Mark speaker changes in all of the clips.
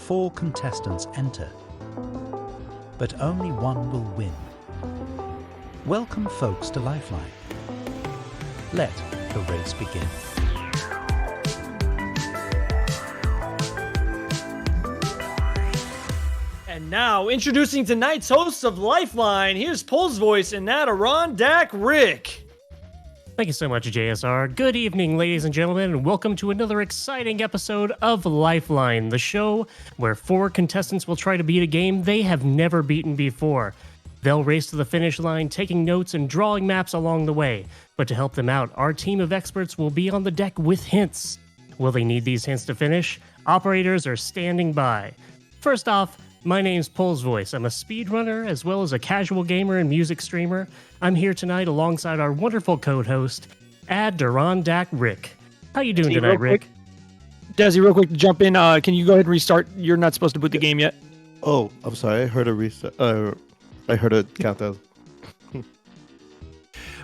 Speaker 1: 4 contestants enter, but only one will win. Welcome, folks, to Lifeline. Let the race begin.
Speaker 2: And now, introducing tonight's hosts of Lifeline, here's Pole's voice and Adirondack Rick.
Speaker 3: Thank you so much, JSR. Good evening, ladies and gentlemen, and welcome to another exciting episode of Lifeline, the show where 4 contestants will try to beat a game they have never beaten before. They'll race to the finish line, taking notes and drawing maps along the way. But to help them out, our team of experts will be on the deck with hints. Will they need these hints to finish? Operators are standing by. First off, my name's Pole's Voice. I'm a speedrunner as well as a casual gamer and music streamer. I'm here tonight alongside our wonderful co-host, Adirondack Rick. How you doing tonight, Rick?
Speaker 2: Desi, real quick to jump in. Can you go ahead and restart? You're not supposed to boot the game yet.
Speaker 4: Oh, I'm sorry. I heard a reset. I heard a countdown.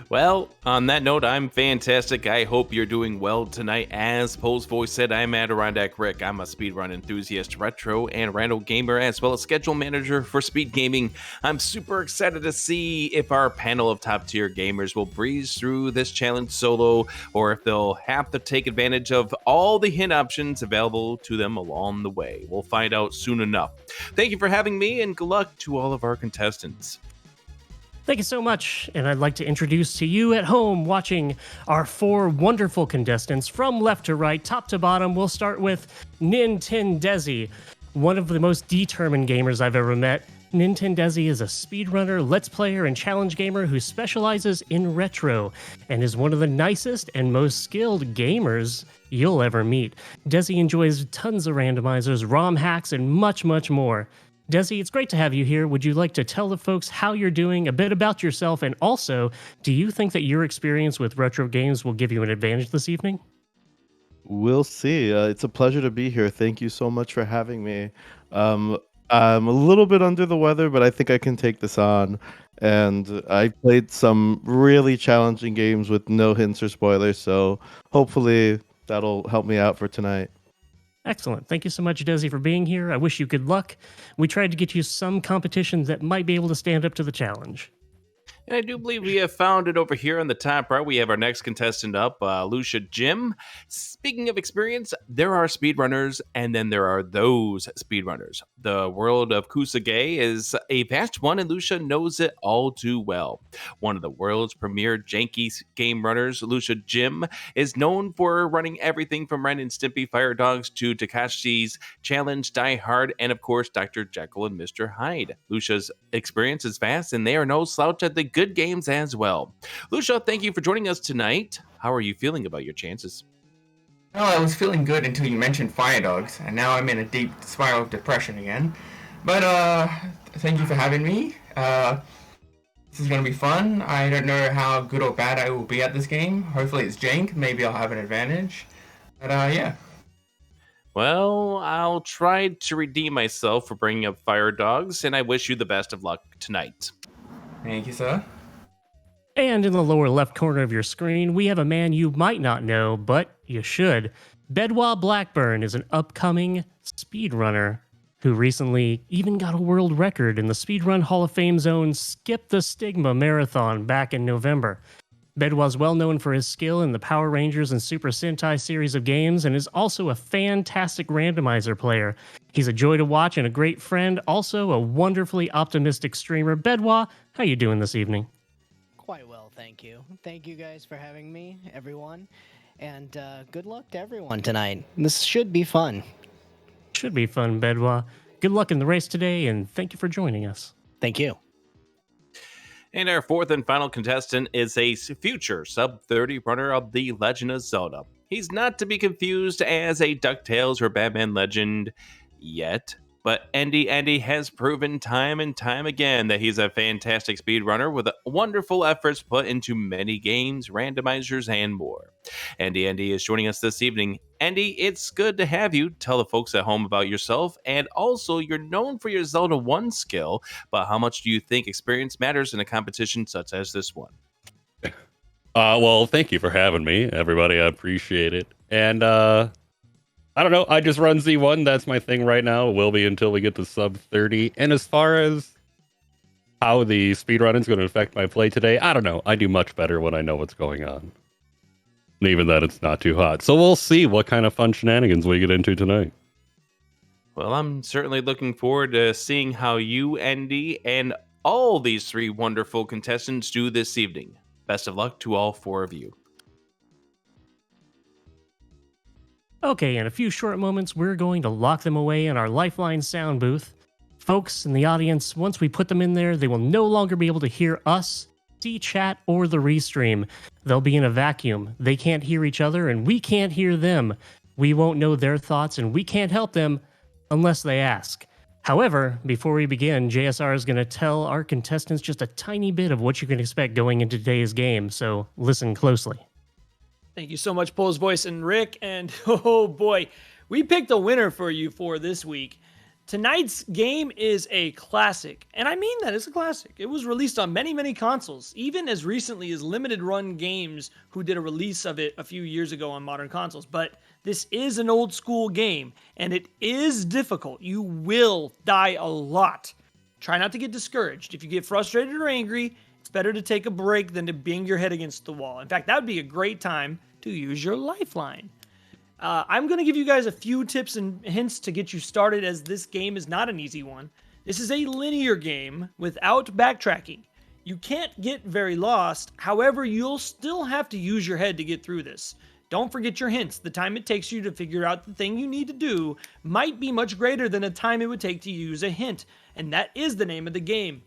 Speaker 5: Well, on that note, I'm fantastic. I hope you're doing well tonight. As Pole's voice said, I'm Adirondack Rick. I'm a speedrun enthusiast, retro, and rando gamer, as well as schedule manager for Speed Gaming. I'm super excited to see if our panel of top-tier gamers will breeze through this challenge solo, or if they'll have to take advantage of all the hint options available to them along the way. We'll find out soon enough. Thank you for having me, and good luck to all of our contestants.
Speaker 3: Thank you so much, and I'd like to introduce to you at home watching our 4 wonderful contestants from left to right, top to bottom. We'll start with Nintendesi, one of the most determined gamers I've ever met. Nintendesi is a speedrunner, let's player, and challenge gamer who specializes in retro and is one of the nicest and most skilled gamers you'll ever meet. Desi enjoys tons of randomizers, ROM hacks, and much, much more. Desi, it's great to have you here. Would you like to tell the folks how you're doing, a bit about yourself, and also, do you think that your experience with retro games will give you an advantage this evening?
Speaker 4: We'll see. It's a pleasure to be here. Thank you so much for having me. I'm a little bit under the weather, but I think I can take this on. And I played some really challenging games with no hints or spoilers, so hopefully that'll help me out for tonight.
Speaker 3: Excellent. Thank you so much, Desi, for being here. I wish you good luck. We tried to get you some competitions that might be able to stand up to the challenge.
Speaker 5: And I do believe we have found it over here on the top right. We have our next contestant up, Lucia Jim. Speaking of experience, there are speedrunners, and then there are those speedrunners. The world of Kusage is a vast one, and Lucia knows it all too well. One of the world's premier janky game runners, Lucia Jim, is known for running everything from Ren and Stimpy Fire Dogs to Takashi's Challenge, Die Hard, and of course, Dr. Jekyll and Mr. Hyde. Lucia's experience is vast, and they are no slouch at the good games as well. Lucia, thank you for joining us tonight. How are you feeling about your chances?
Speaker 6: Well, I was feeling good until you mentioned Fire Dogs, and now I'm in a deep spiral of depression again. But, thank you for having me. This is gonna be fun. I don't know how good or bad I will be at this game. Hopefully it's jank. Maybe I'll have an advantage. But, yeah.
Speaker 5: Well, I'll try to redeem myself for bringing up Fire Dogs, and I wish you the best of luck tonight.
Speaker 6: Thank you, sir.
Speaker 3: And in the lower left corner of your screen, we have a man you might not know, but you should. Bedwablackburn is an upcoming speedrunner who recently even got a world record in the Speedrun Hall of Fame zone Skip the Stigma Marathon back in November. Bedwa's well known for his skill in the Power Rangers and Super Sentai series of games and is also a fantastic randomizer player. He's a joy to watch and a great friend, also a wonderfully optimistic streamer. Bedwa, how you doing this evening?
Speaker 7: Quite well, thank you. Thank you guys for having me, everyone. And good luck to everyone tonight. This should be fun.
Speaker 3: Should be fun, Bedwa. Good luck in the race today, and thank you for joining us.
Speaker 7: Thank you.
Speaker 5: And our fourth and final contestant is a future sub-30 runner of The Legend of Zelda. He's not to be confused as a DuckTales or Batman legend yet, but Andy has proven time and time again that he's a fantastic speedrunner with wonderful efforts put into many games, randomizers, and more. Andy is joining us this evening. Andy, it's good to have you. Tell the folks at home about yourself, and also you're known for your Zelda 1 skill, but how much do you think experience matters in a competition such as this one?
Speaker 8: Well, thank you for having me, everybody. I appreciate it. And I don't know. I just run Z1. That's my thing right now. It will be until we get to sub 30. And as far as how the speedrun is going to affect my play today, I don't know. I do much better when I know what's going on. Even that it's not too hot. So we'll see what kind of fun shenanigans we get into tonight.
Speaker 5: Well, I'm certainly looking forward to seeing how you, Andy, and all these three wonderful contestants do this evening. Best of luck to all four of you.
Speaker 3: Okay, in a few short moments, we're going to lock them away in our Lifeline sound booth. Folks in the audience, once we put them in there, they will no longer be able to hear us, see chat, or the restream. They'll be in a vacuum. They can't hear each other, and we can't hear them. We won't know their thoughts, and we can't help them unless they ask. However, before we begin, JSR is going to tell our contestants just a tiny bit of what you can expect going into today's game, so listen closely.
Speaker 2: Thank you so much, Pole's Voice and Rick. And oh boy, we picked a winner for you for this week. Tonight's game is a classic, and I mean that it's a classic. It was released on many, many consoles, even as recently as Limited Run Games, who did a release of it a few years ago on modern consoles. But this is an old school game, and it is difficult. You will die a lot. Try not to get discouraged. If you get frustrated or angry, it's better to take a break than to bang your head against the wall. In fact, that would be a great time to use your lifeline. I'm going to give you guys a few tips and hints to get you started, as this game is not an easy one. This is a linear game without backtracking. You can't get very lost, however, you'll still have to use your head to get through this. Don't forget your hints. The time it takes you to figure out the thing you need to do might be much greater than the time it would take to use a hint, and that is the name of the game.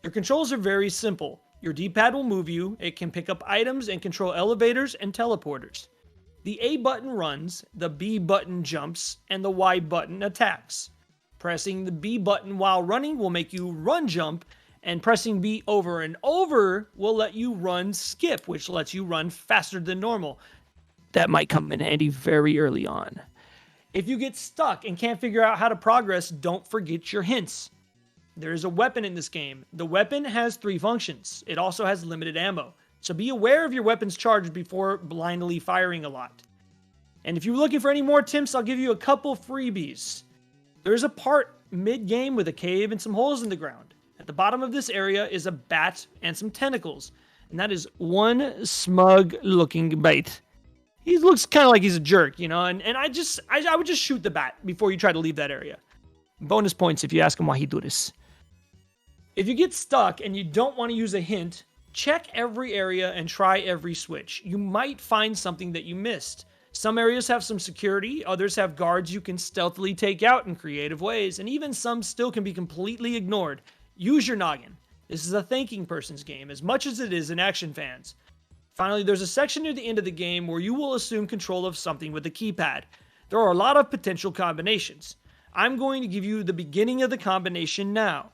Speaker 2: Your controls are very simple. Your D-pad will move you, it can pick up items and control elevators and teleporters. The A button runs, the B button jumps, and the Y button attacks. Pressing the B button while running will make you run jump, and pressing B over and over will let you run skip, which lets you run faster than normal. That might come in handy very early on. If you get stuck and can't figure out how to progress, don't forget your hints. There is a weapon in this game. The weapon has 3 functions. It also has limited ammo. So be aware of your weapon's charge before blindly firing a lot. And if you're looking for any more tips, I'll give you a couple freebies. There's a part mid-game with a cave and some holes in the ground. At the bottom of this area is a bat and some tentacles. And that is one smug-looking bait. He looks kind of like he's a jerk, you know, and I would just shoot the bat before you try to leave that area. Bonus points if you ask him why he do this. If you get stuck and you don't want to use a hint, check every area and try every switch. You might find something that you missed. Some areas have some security, others have guards you can stealthily take out in creative ways, and even some still can be completely ignored. Use your noggin. This is a thinking person's game as much as it is an action fan's. Finally, there's a section near the end of the game where you will assume control of something with the keypad. There are a lot of potential combinations. I'm going to give you the beginning of the combination now.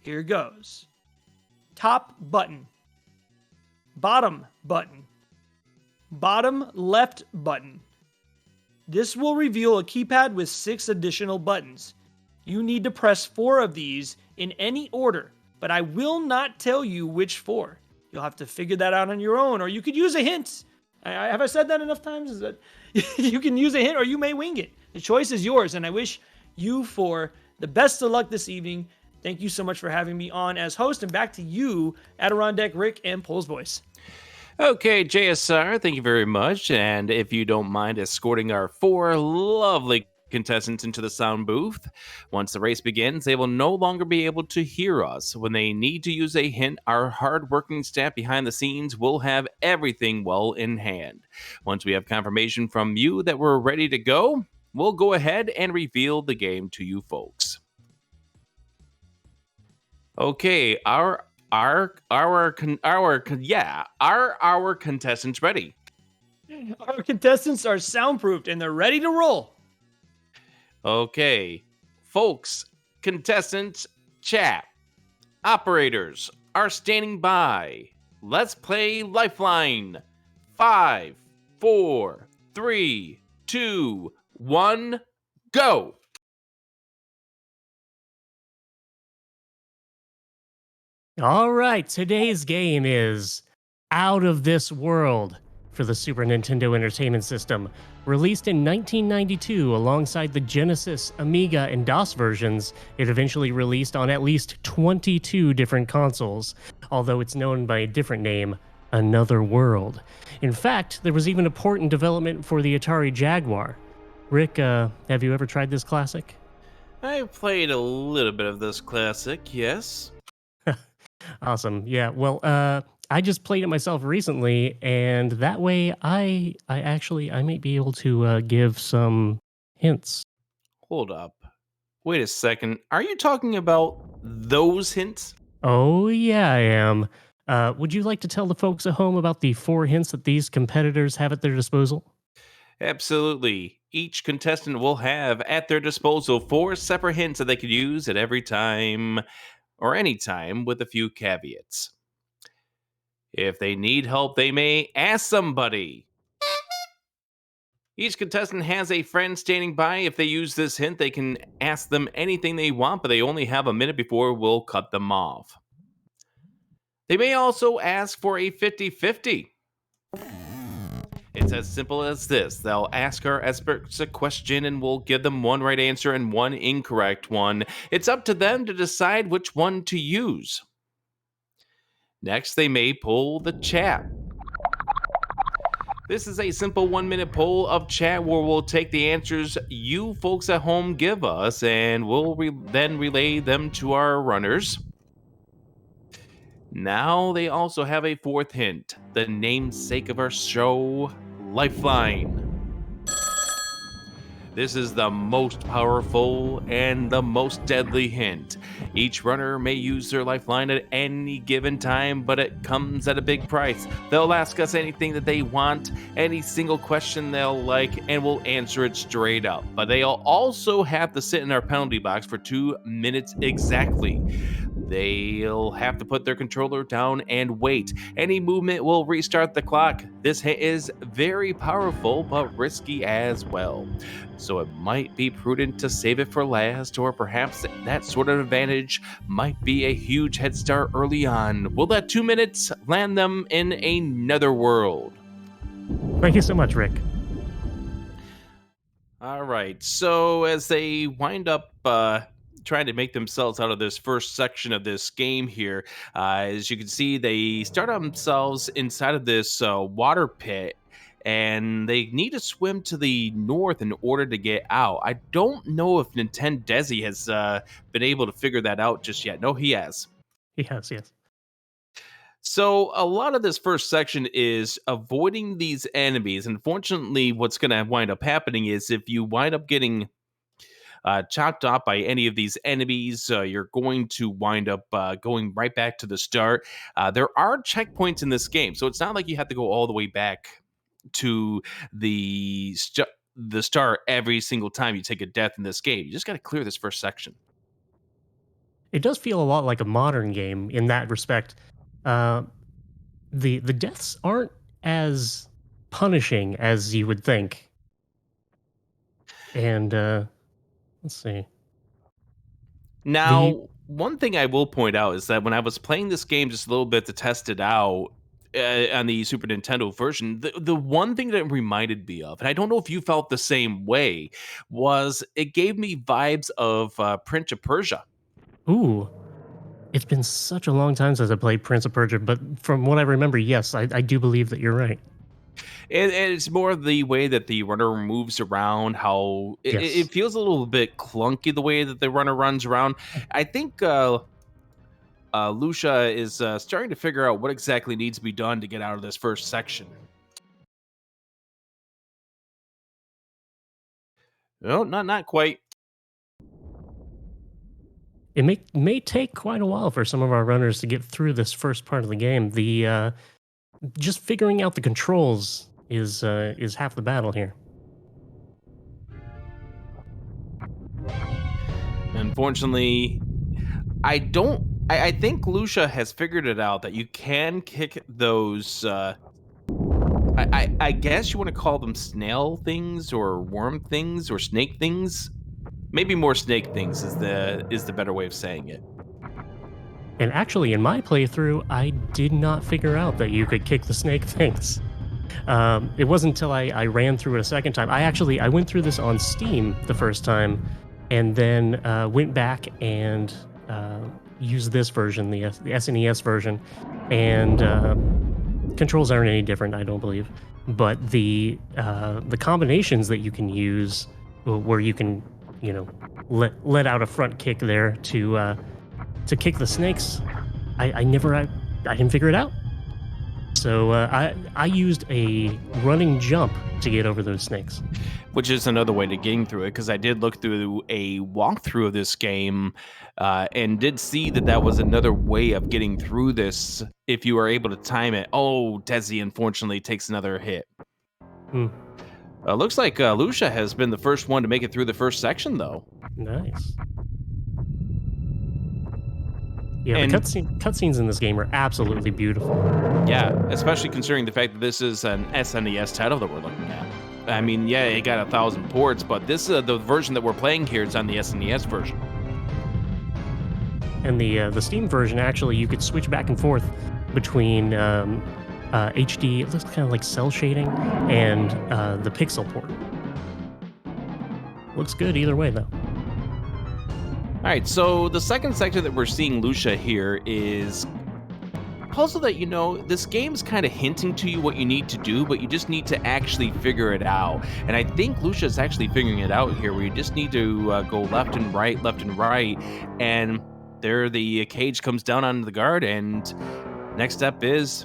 Speaker 2: Here goes. Top button. Bottom button. Bottom left button. This will reveal a keypad with 6 additional buttons. You need to press 4 of these in any order, but I will not tell you which 4. You'll have to figure that out on your own, or you could use a hint. Have I said that enough times? Is that you can use a hint, or you may wing it. The choice is yours, and I wish you 4 the best of luck this evening. Thank you so much for having me on as host, and back to you, Adirondack Rick and Pole's Voice.
Speaker 5: Okay, JSR, thank you very much. And if you don't mind escorting our 4 lovely contestants into the sound booth, once the race begins, they will no longer be able to hear us. When they need to use a hint, our hard-working staff behind the scenes will have everything well in hand. Once we have confirmation from you that we're ready to go, we'll go ahead and reveal the game to you folks. Okay, are our contestants ready?
Speaker 2: Our contestants are soundproofed and they're ready to roll.
Speaker 5: Okay, folks, contestants, chat, operators are standing by. Let's play Lifeline. 5, 4, 3, 2, 1, go.
Speaker 3: All right, today's game is Out of This World for the Super Nintendo Entertainment System. Released in 1992 alongside the Genesis, Amiga, and DOS versions, it eventually released on at least 22 different consoles, although it's known by a different name, Another World. In fact, there was even a port in development for the Atari Jaguar. Rick, have you ever tried this classic?
Speaker 5: I played a little bit of this classic, yes.
Speaker 3: Awesome. Yeah. Well, I just played it myself recently, and that way I might be able to give some hints.
Speaker 5: Hold up. Wait a second. Are you talking about those hints?
Speaker 3: Oh yeah, I am. Would you like to tell the folks at home about the 4 hints that these competitors have at their disposal?
Speaker 5: Absolutely. Each contestant will have at their disposal 4 separate hints that they could use at every time or any time with a few caveats. If they need help, they may ask somebody. Each contestant has a friend standing by. If they use this hint, they can ask them anything they want, but they only have a minute before we'll cut them off. They may also ask for a 50-50. It's as simple as this. They'll ask our experts a question and we'll give them one right answer and one incorrect one. It's up to them to decide which one to use. Next, they may poll the chat. This is a simple 1-minute poll of chat where we'll take the answers you folks at home give us and we'll then relay them to our runners. Now they also have a 4th hint, the namesake of our show, Lifeline. This is the most powerful and the most deadly hint. Each runner may use their lifeline at any given time, but it comes at a big price. They'll ask us anything that they want, any single question they'll like, and we'll answer it straight up. But they'll also have to sit in our penalty box for 2 minutes exactly. They'll have to put their controller down and wait. Any movement will restart the clock. This hint is very powerful, but risky as well. So it might be prudent to save it for last, or perhaps that sort of advantage might be a huge head start early on. Will that 2 minutes land them in another world?
Speaker 3: Thank you so much, Rick.
Speaker 5: All right, so as they wind up trying to make themselves out of this first section of this game here, as you can see, they start themselves inside of this water pit, and they need to swim to the north in order to get out. I don't know if Nintendesi has been able to figure that out just yet. No, he has.
Speaker 3: He has, yes.
Speaker 5: So a lot of this first section is avoiding these enemies. Unfortunately, what's going to wind up happening is if you wind up getting chopped off by any of these enemies, you're going to wind up going right back to the start. There are checkpoints in this game, so it's not like you have to go all the way back to the start every single time you take a death in this game. You just got to clear this first section.
Speaker 3: It does feel a lot like a modern game in that respect. The deaths aren't as punishing as you would think. And let's see.
Speaker 5: Now, one thing I will point out is that when I was playing this game just a little bit to test it out on the Super Nintendo version, the one thing that it reminded me of, and I don't know if you felt the same way, was it gave me vibes of Prince of Persia.
Speaker 3: Ooh. It's been such a long time since I played Prince of Persia, but from what I remember, yes, I do believe that you're right.
Speaker 5: And it's more the way that the runner moves around, how it feels a little bit clunky the way that the runner runs around. I think Lucia is starting to figure out what exactly needs to be done to get out of this first section. No, not quite.
Speaker 3: It may take quite a while for some of our runners to get through this first part of the game. The just figuring out the controls is half the battle here.
Speaker 5: Unfortunately, I think Lucia has figured it out that you can kick those I guess you want to call them snail things or worm things or snake things. Maybe more snake things is the better way of saying it.
Speaker 3: And actually, in my playthrough, I did not figure out that you could kick the snake things. It wasn't until I ran through it a second time. I went through this on Steam the first time, and then went back and used this version, the SNES version, and controls aren't any different, I don't believe. But the combinations that you can use, where you can, let out a front kick there to kick the snakes, I didn't figure it out. So I used a running jump to get over those snakes.
Speaker 5: Which is another way to getting through it, because I did look through a walkthrough of this game and did see that was another way of getting through this if you are able to time it. Oh, Desi unfortunately takes another hit. Looks like Lucia has been the first one to make it through the first section, though.
Speaker 3: Nice. Yeah, the cutscenes in this game are absolutely beautiful.
Speaker 5: Yeah, especially considering the fact that this is an SNES title that we're looking at. I mean, yeah, it got 1,000 ports, but this the version that we're playing here is on the SNES version.
Speaker 3: And the Steam version, actually, you could switch back and forth between HD, it looks kind of like cell shading, and the pixel port. Looks good either way, though.
Speaker 5: All right, so the second section that we're seeing Lucia here is puzzle that, this game's kind of hinting to you what you need to do, but you just need to actually figure it out. And I think Lucia's actually figuring it out here, where you just need to go left and right, and there the cage comes down onto the guard, and next step is,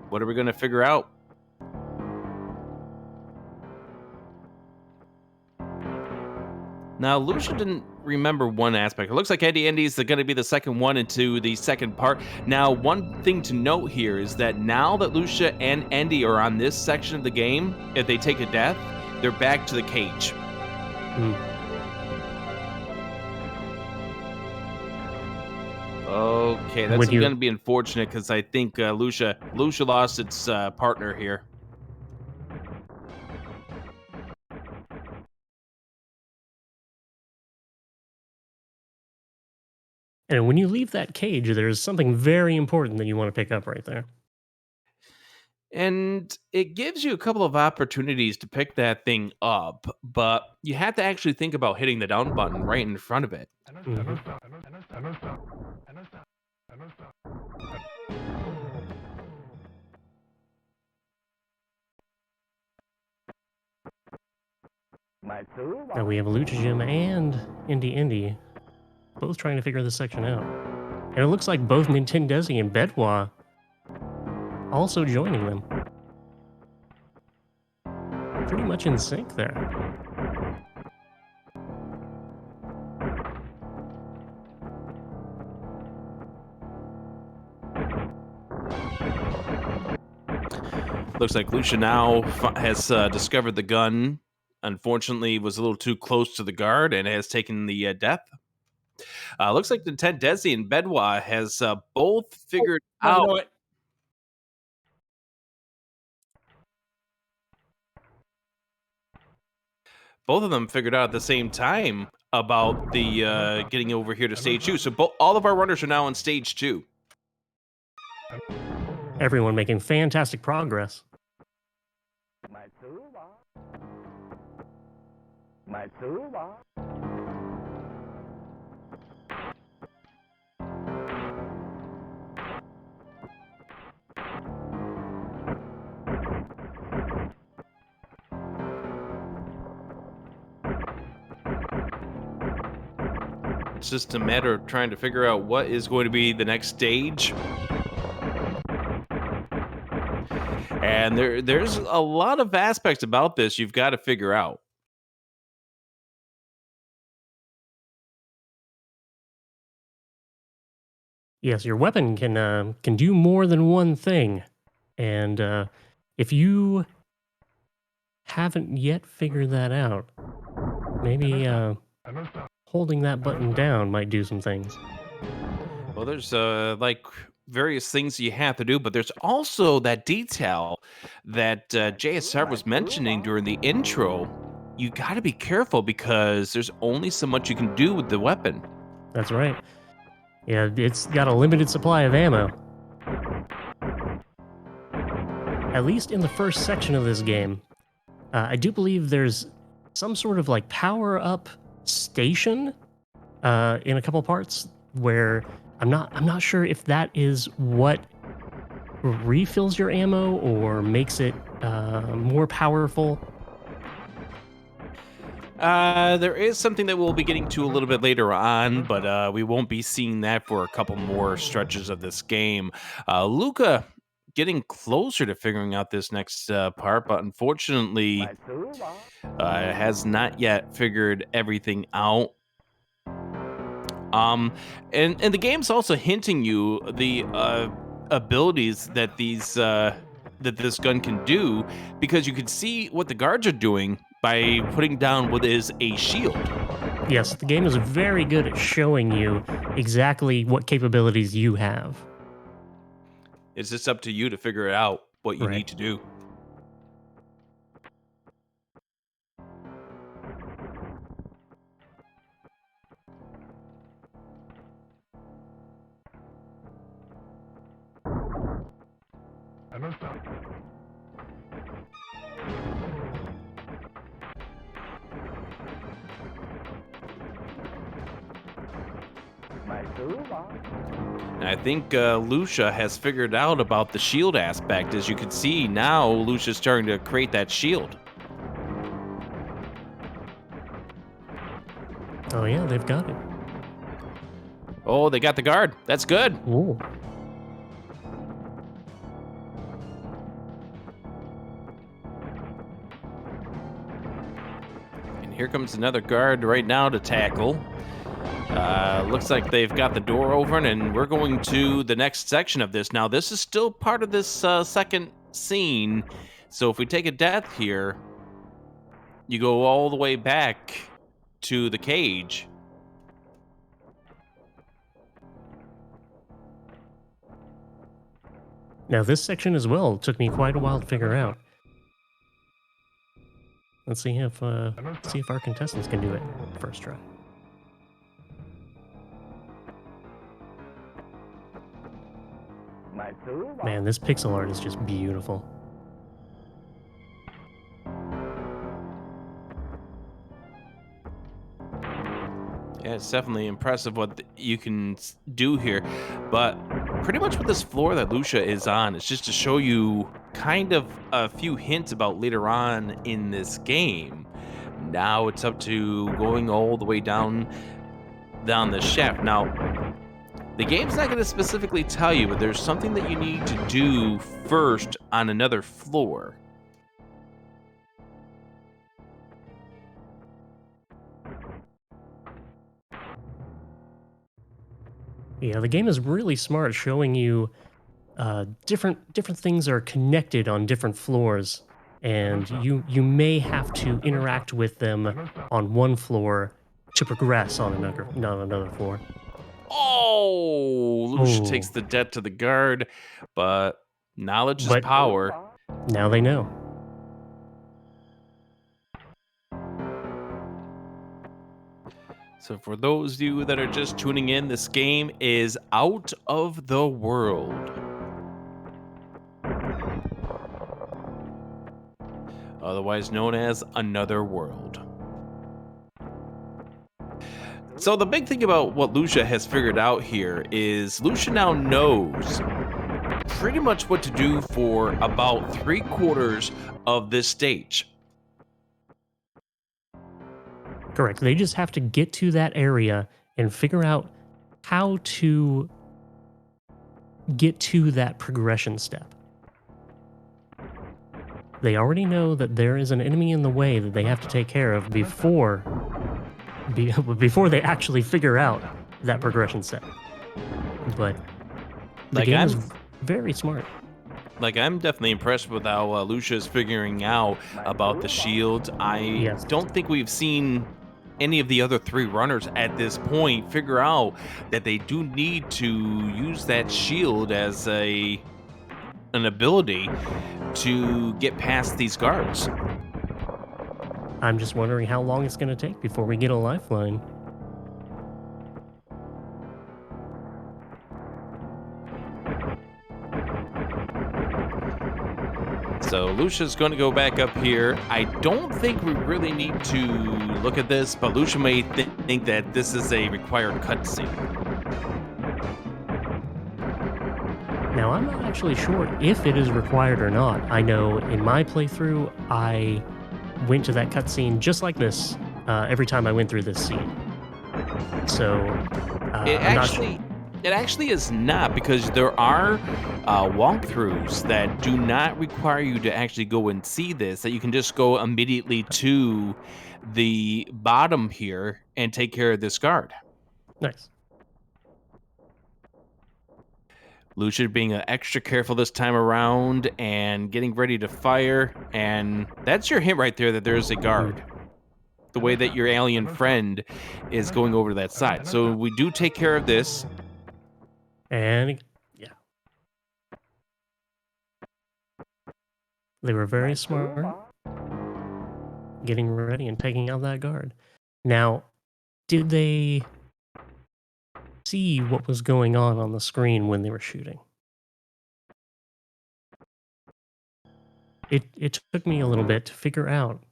Speaker 5: what are we going to figure out? Now, Lucia didn't remember one aspect. It looks like Andy's going to be the second one into the second part. Now, one thing to note here is that now that Lucia and Andy are on this section of the game, if they take a death, they're back to the cage. Okay, that's going to be unfortunate, because I think Lucia lost its partner here.
Speaker 3: And when you leave that cage, there's something very important that you want to pick up right there.
Speaker 5: And it gives you a couple of opportunities to pick that thing up, but you have to actually think about hitting the down button right in front of it.
Speaker 3: Now we have Lucha Jim and Indy both trying to figure this section out. And it looks like both Nintendesi and Bedwa also joining them. Pretty much in sync there.
Speaker 5: Looks like Lucia now has discovered the gun. Unfortunately, was a little too close to the guard and has taken the death. Looks like Nintendesi and Bedwa has both figured out. Both of them figured out at the same time about the getting over here to stage 2. So all of our runners are now on stage 2.
Speaker 3: Everyone making fantastic progress.
Speaker 5: It's just a matter of trying to figure out what is going to be the next stage. And there's a lot of aspects about this you've got to figure out.
Speaker 3: Yes, your weapon can do more than one thing. And if you haven't yet figured that out, maybe holding that button down might do some things.
Speaker 5: Well, there's like various things you have to do, but there's also that detail that JSR was mentioning during the intro. You got to be careful, because there's only so much you can do with the weapon.
Speaker 3: That's right. Yeah, it's got a limited supply of ammo. at least in the first section of this game, I do believe there's some sort of like power up station in a couple parts where I'm not sure if that is what refills your ammo or makes it more powerful.
Speaker 5: There is something that we'll be getting to a little bit later on, but we won't be seeing that for a couple more stretches of this game. Luca getting closer to figuring out this next part, but unfortunately has not yet figured everything out. And the game's also hinting you the abilities that this gun can do, because you can see what the guards are doing by putting down what is a shield.
Speaker 3: Yes, the game is very good at showing you exactly what capabilities you have.
Speaker 5: It's just up to you to figure out what you
Speaker 3: Right.
Speaker 5: need to do. I think Lucia has figured out about the shield aspect. As you can see, now Lucia's starting to create that shield.
Speaker 3: Oh yeah, they've got it.
Speaker 5: Oh, they got the guard. That's good.
Speaker 3: Ooh.
Speaker 5: And here comes another guard right now to tackle. Looks like they've got the door open, and we're going to the next section of this. Now, this is still part of this second scene. So if we take a death here, you go all the way back to the cage.
Speaker 3: Now this section as well took me quite a while to figure out. Let's see if our contestants can do it first try. Man, this pixel art is just beautiful.
Speaker 5: Yeah, it's definitely impressive what you can do here. But pretty much with this floor that Lucia is on, it's just to show you kind of a few hints about later on in this game. Now it's up to going all the way down the shaft. Now, the game's not going to specifically tell you, but there's something that you need to do first on another floor.
Speaker 3: Yeah, the game is really smart, showing you different things are connected on different floors, and you may have to interact with them on one floor to progress on another floor.
Speaker 5: Oh, Lucia
Speaker 3: Oh.
Speaker 5: takes the debt to the guard, but knowledge is
Speaker 3: But-
Speaker 5: power.
Speaker 3: Now they know.
Speaker 5: So for those of you that are just tuning in, this game is Out of the World. Otherwise known as Another World. So the big thing about what Lucia has figured out here is Lucia now knows pretty much what to do for about 3/4 of this stage.
Speaker 3: Correct. They just have to get to that area and figure out how to get to that progression step. They already know that there is an enemy in the way that they have to take care of before they actually figure out that progression step. But the
Speaker 5: Like,
Speaker 3: game
Speaker 5: I'm-
Speaker 3: is very smart.
Speaker 5: Like, I'm definitely impressed with how Lucia's figuring out about the shield. I
Speaker 3: Yes.
Speaker 5: don't think we've seen any of the other 3 runners at this point figure out that they do need to use that shield as an ability to get past these guards.
Speaker 3: I'm just wondering how long it's going to take before we get a lifeline.
Speaker 5: So Lucia's going to go back up here. I don't think we really need to look at this, but Lucia may think that this is a required cutscene.
Speaker 3: Now, I'm not actually sure if it is required or not. I know in my playthrough, I went to that cutscene just like this every time I went through this scene. So,
Speaker 5: It actually is not, because there are walkthroughs that do not require you to actually go and see this, that you can just go immediately to the bottom here and take care of this guard.
Speaker 3: Nice.
Speaker 5: Lucia being extra careful this time around and getting ready to fire, and that's your hint right there that there's a guard. The way that your alien friend is going over to that side. So we do take care of this.
Speaker 3: And yeah. They were very smart getting ready and taking out that guard. Now, did they see what was going on the screen when they were shooting? It took me a little bit to figure out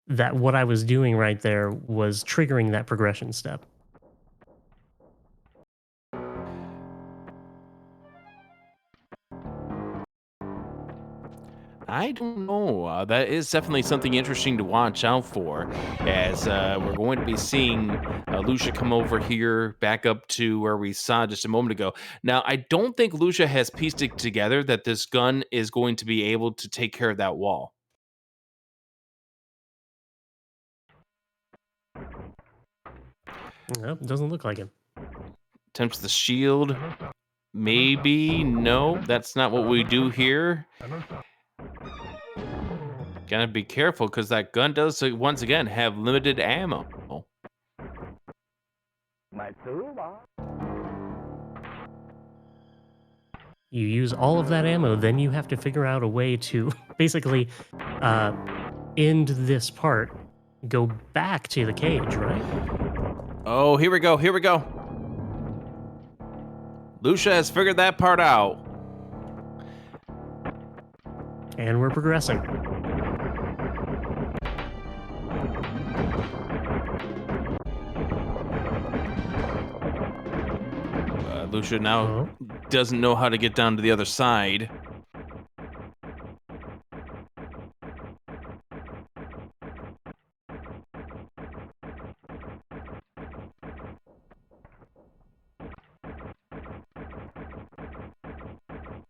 Speaker 3: that what I was doing right there was triggering that progression step.
Speaker 5: I don't know. That is definitely something interesting to watch out for, as we're going to be seeing Lucia come over here back up to where we saw just a moment ago. Now, I don't think Lucia has pieced it together that this gun is going to be able to take care of that wall.
Speaker 3: Nope, doesn't look like it.
Speaker 5: Attempts the shield. Maybe. No, that's not what we do here. Gotta be careful, because that gun does, once again, have limited ammo.
Speaker 3: You use all of that ammo, then you have to figure out a way to basically end this part, go back to the cage, right?
Speaker 5: Oh, here we go. Here we go. Lucia has figured that part out.
Speaker 3: And we're progressing.
Speaker 5: Lucia now doesn't know how to get down to the other side.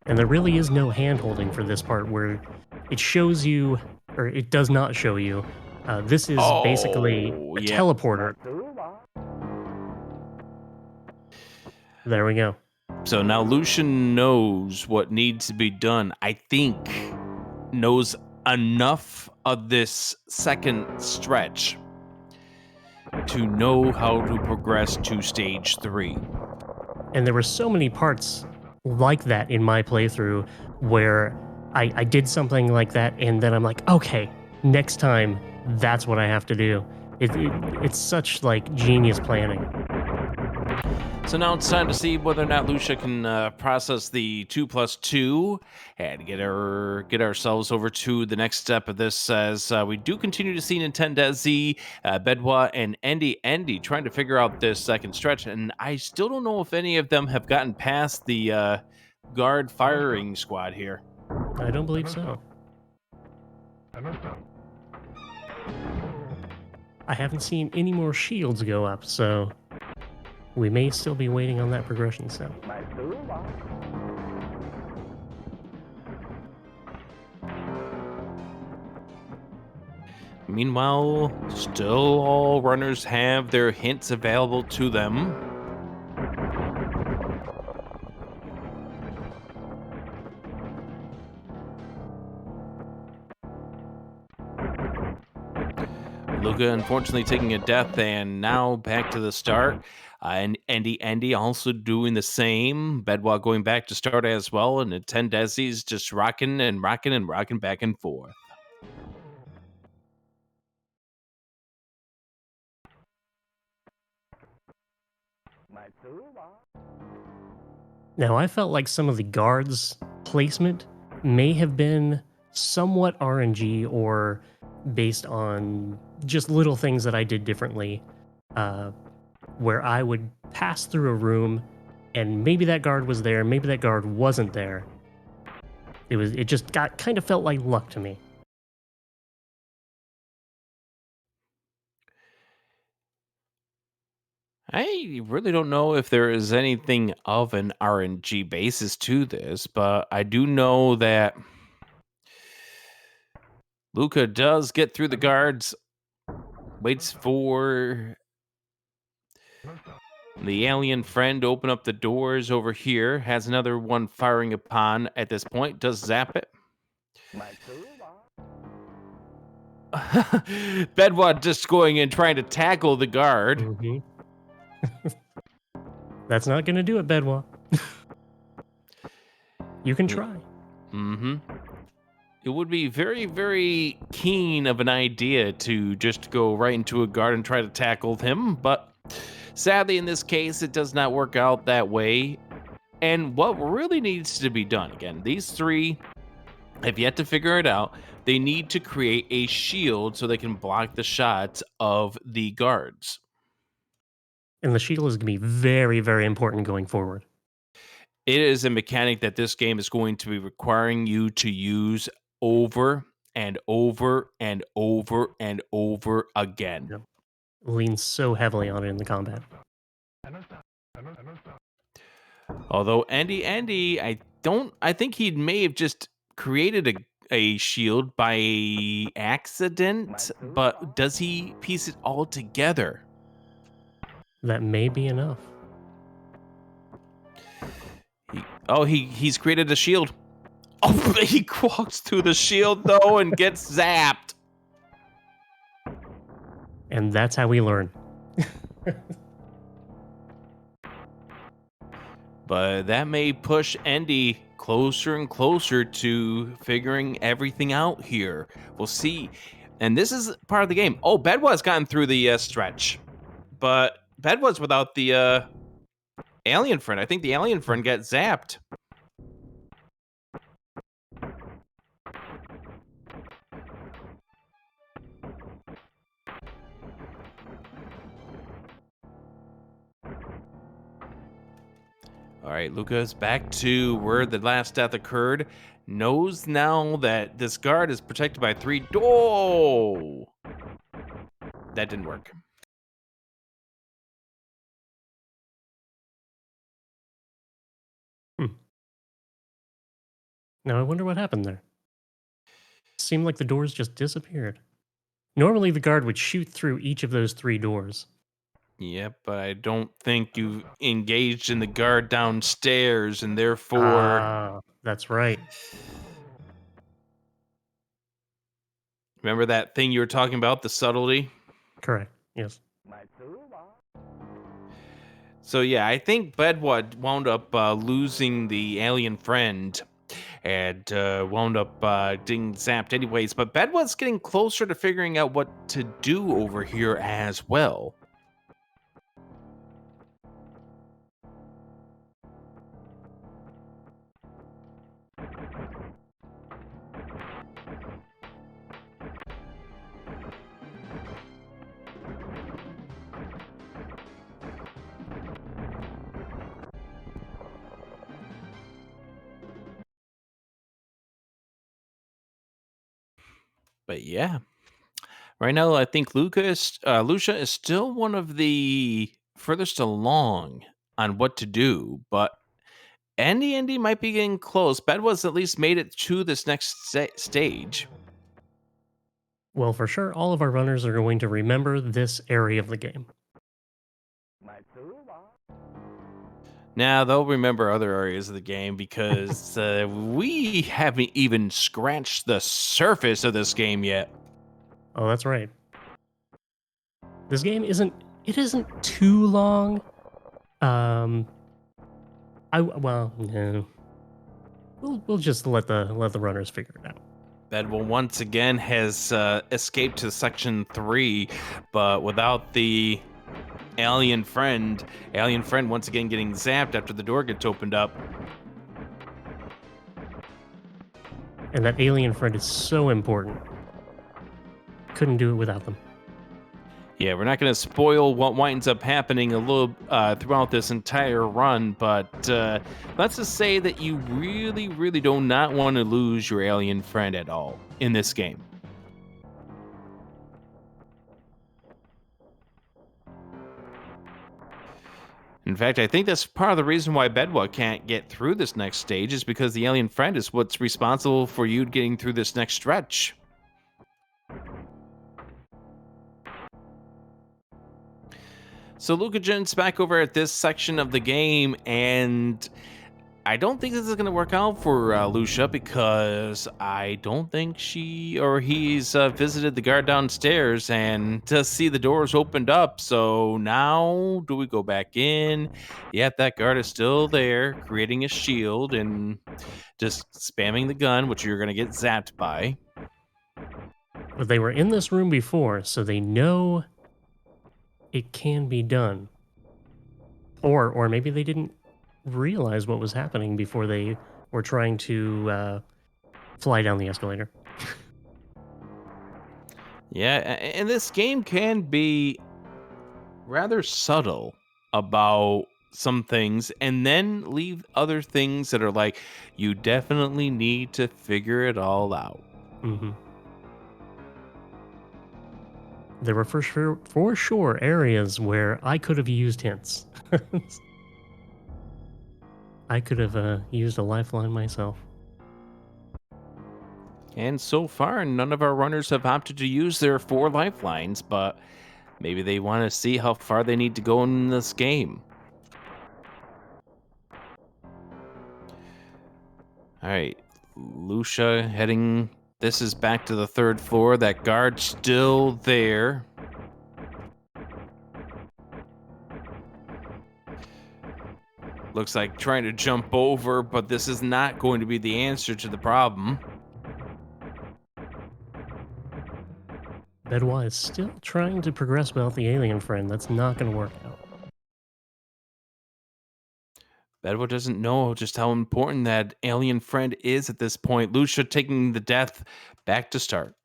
Speaker 3: And there really is no hand-holding for this part where it shows you, or it does not show you. This is basically a teleporter. There we go.
Speaker 5: So now Lucian knows what needs to be done. I think knows enough of this second stretch to know how to progress to stage 3.
Speaker 3: And there were so many parts like that in my playthrough where I did something like that, and then I'm like, okay, next time, that's what I have to do. It's such like genius planning.
Speaker 5: So now it's time to see whether or not Lucia can process the 2+2 and get ourselves over to the next step of this, as we do continue to see Nintendesi, Bedwa, and Andy trying to figure out this second stretch, and I still don't know if any of them have gotten past the guard firing squad here.
Speaker 3: I don't believe so. I haven't seen any more shields go up, so we may still be waiting on that progression step.
Speaker 5: Meanwhile, still all runners have their hints available to them. Luca unfortunately taking a death, and now back to the start. And Andy also doing the same. Bedwa going back to start as well, and Nintendesi's just rocking back and forth.
Speaker 3: Now, I felt like some of the guards' placement may have been somewhat RNG or based on just little things that I did differently, where I would pass through a room and maybe that guard was there, maybe that guard wasn't there. It just kind of felt like luck to me.
Speaker 5: I really don't know if there is anything of an RNG basis to this, but I do know that Luca does get through the guards, waits for the alien friend to open up the doors over here, has another one firing upon at this point, does zap it. Bedwad just going and trying to tackle the guard.
Speaker 3: Mm-hmm. That's not going to do it, Bedwa. You can try.
Speaker 5: Mm-hmm. It would be very, very keen of an idea to just go right into a guard and try to tackle him, but sadly in this case it does not work out that way. And what really needs to be done, again, these three have yet to figure it out. They need to create a shield so they can block the shots of the guards.
Speaker 3: And the shield is going to be very, very important going forward.
Speaker 5: It is a mechanic that this game is going to be requiring you to use over and over and over and over again.
Speaker 3: Yep. Leans so heavily on it in the combat.
Speaker 5: Although Andy, I think he may have just created a shield by accident, but does he piece it all together?
Speaker 3: That may be enough.
Speaker 5: He's created a shield. Oh, he walks through the shield though and gets zapped.
Speaker 3: And that's how we learn.
Speaker 5: But that may push Andy closer and closer to figuring everything out here. We'll see. And this is part of the game. Oh, Bedwa's gotten through the stretch. But Bedwa's without the alien friend. I think the alien friend got zapped. All right, Luca's back to where the last death occurred. Knows now that this guard is protected by 3 Oh! That didn't work.
Speaker 3: Now I wonder what happened there. Seemed like the doors just disappeared. Normally the guard would shoot through each of those 3 doors.
Speaker 5: Yep, but I don't think you engaged in the guard downstairs, and therefore...
Speaker 3: That's right.
Speaker 5: Remember that thing you were talking about, the subtlety?
Speaker 3: Correct, yes.
Speaker 5: So yeah, I think Bedwood wound up losing the alien friend and wound up getting zapped anyways, but Bedwood's getting closer to figuring out what to do over here as well. But yeah, right now I think Lucia is still one of the furthest along on what to do, but Andy might be getting close. Bedwas at least made it to this next stage.
Speaker 3: Well, for sure, all of our runners are going to remember this area of the game.
Speaker 5: Now they'll remember other areas of the game because we haven't even scratched the surface of this game yet.
Speaker 3: Oh, that's right. This game isn't too long. No. We'll just let the runners figure it out.
Speaker 5: Bedwell once again has escaped to section 3, but without the alien friend once again getting zapped after the door gets opened up.
Speaker 3: And that alien friend is so important. Couldn't do it without them.
Speaker 5: Yeah, we're not going to spoil what winds up happening a little throughout this entire run, but let's just say that you really, really do not want to lose your alien friend at all in this game. In fact, I think that's part of the reason why Bedwa can't get through this next stage is because the alien friend is what's responsible for you getting through this next stretch. So Luca Jen's back over at this section of the game, and I don't think this is going to work out for Lucia because I don't think she or he's visited the guard downstairs and to see the doors opened up. So now do we go back in? Yep, that guard is still there, creating a shield and just spamming the gun, which you're going to get zapped by.
Speaker 3: But they were in this room before, so they know it can be done. Or maybe they didn't realize what was happening before they were trying to fly down the escalator.
Speaker 5: Yeah, and this game can be rather subtle about some things and then leave other things that are like, you definitely need to figure it all out.
Speaker 3: Mm-hmm. There were for sure areas where I could have used hints. I could have used a lifeline myself.
Speaker 5: And so far, none of our runners have opted to use their 4 lifelines, but maybe they want to see how far they need to go in this game. All right, Lucia heading. This is back to the 3rd floor. That guard's still there. Looks like trying to jump over, but this is not going to be the answer to the problem.
Speaker 3: Bedwa is still trying to progress without the alien friend. That's not going to work out.
Speaker 5: Bedwa doesn't know just how important that alien friend is at this point. Lucia taking the death back to start.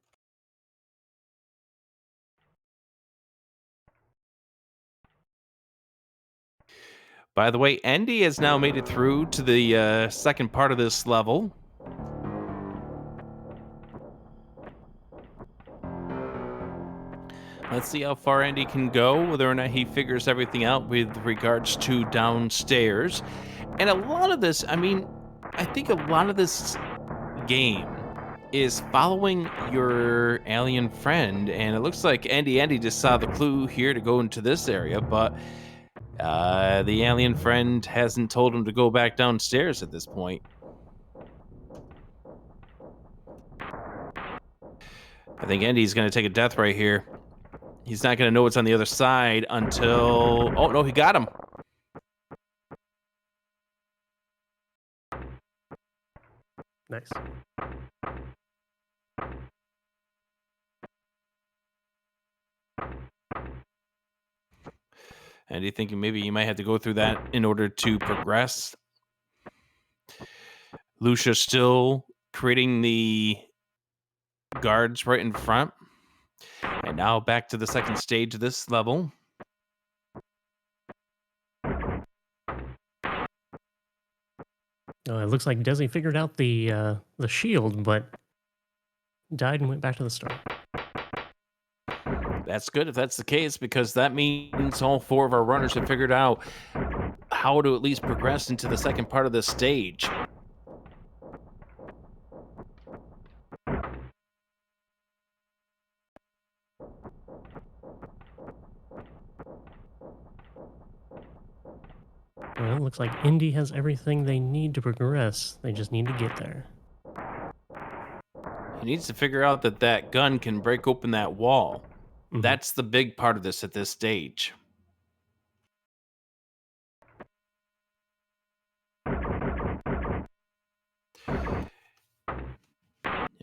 Speaker 5: By the way, Andy has now made it through to the second part of this level. Let's see how far Andy can go, whether or not he figures everything out with regards to downstairs. And a lot of this, I think a lot of this game is following your alien friend, and it looks like Andy just saw the clue here to go into this area, but the alien friend hasn't told him to go back downstairs at this point. I think Andy's going to take a death right here. He's not going to know what's on the other side until... Oh, no, he got him.
Speaker 3: Nice.
Speaker 5: Andy thinking maybe you might have to go through that in order to progress. Lucia still creating the guards right in front. And now back to the second stage of this level.
Speaker 3: It looks like Desi figured out the shield, but died and went back to the start.
Speaker 5: That's good if that's the case, because that means all 4 of our runners have figured out how to at least progress into the second part of this stage.
Speaker 3: Well, it looks like Indy has everything they need to progress. They just need to get there.
Speaker 5: He needs to figure out that that gun can break open that wall.
Speaker 3: Mhm.
Speaker 5: That's the big part of this at this stage.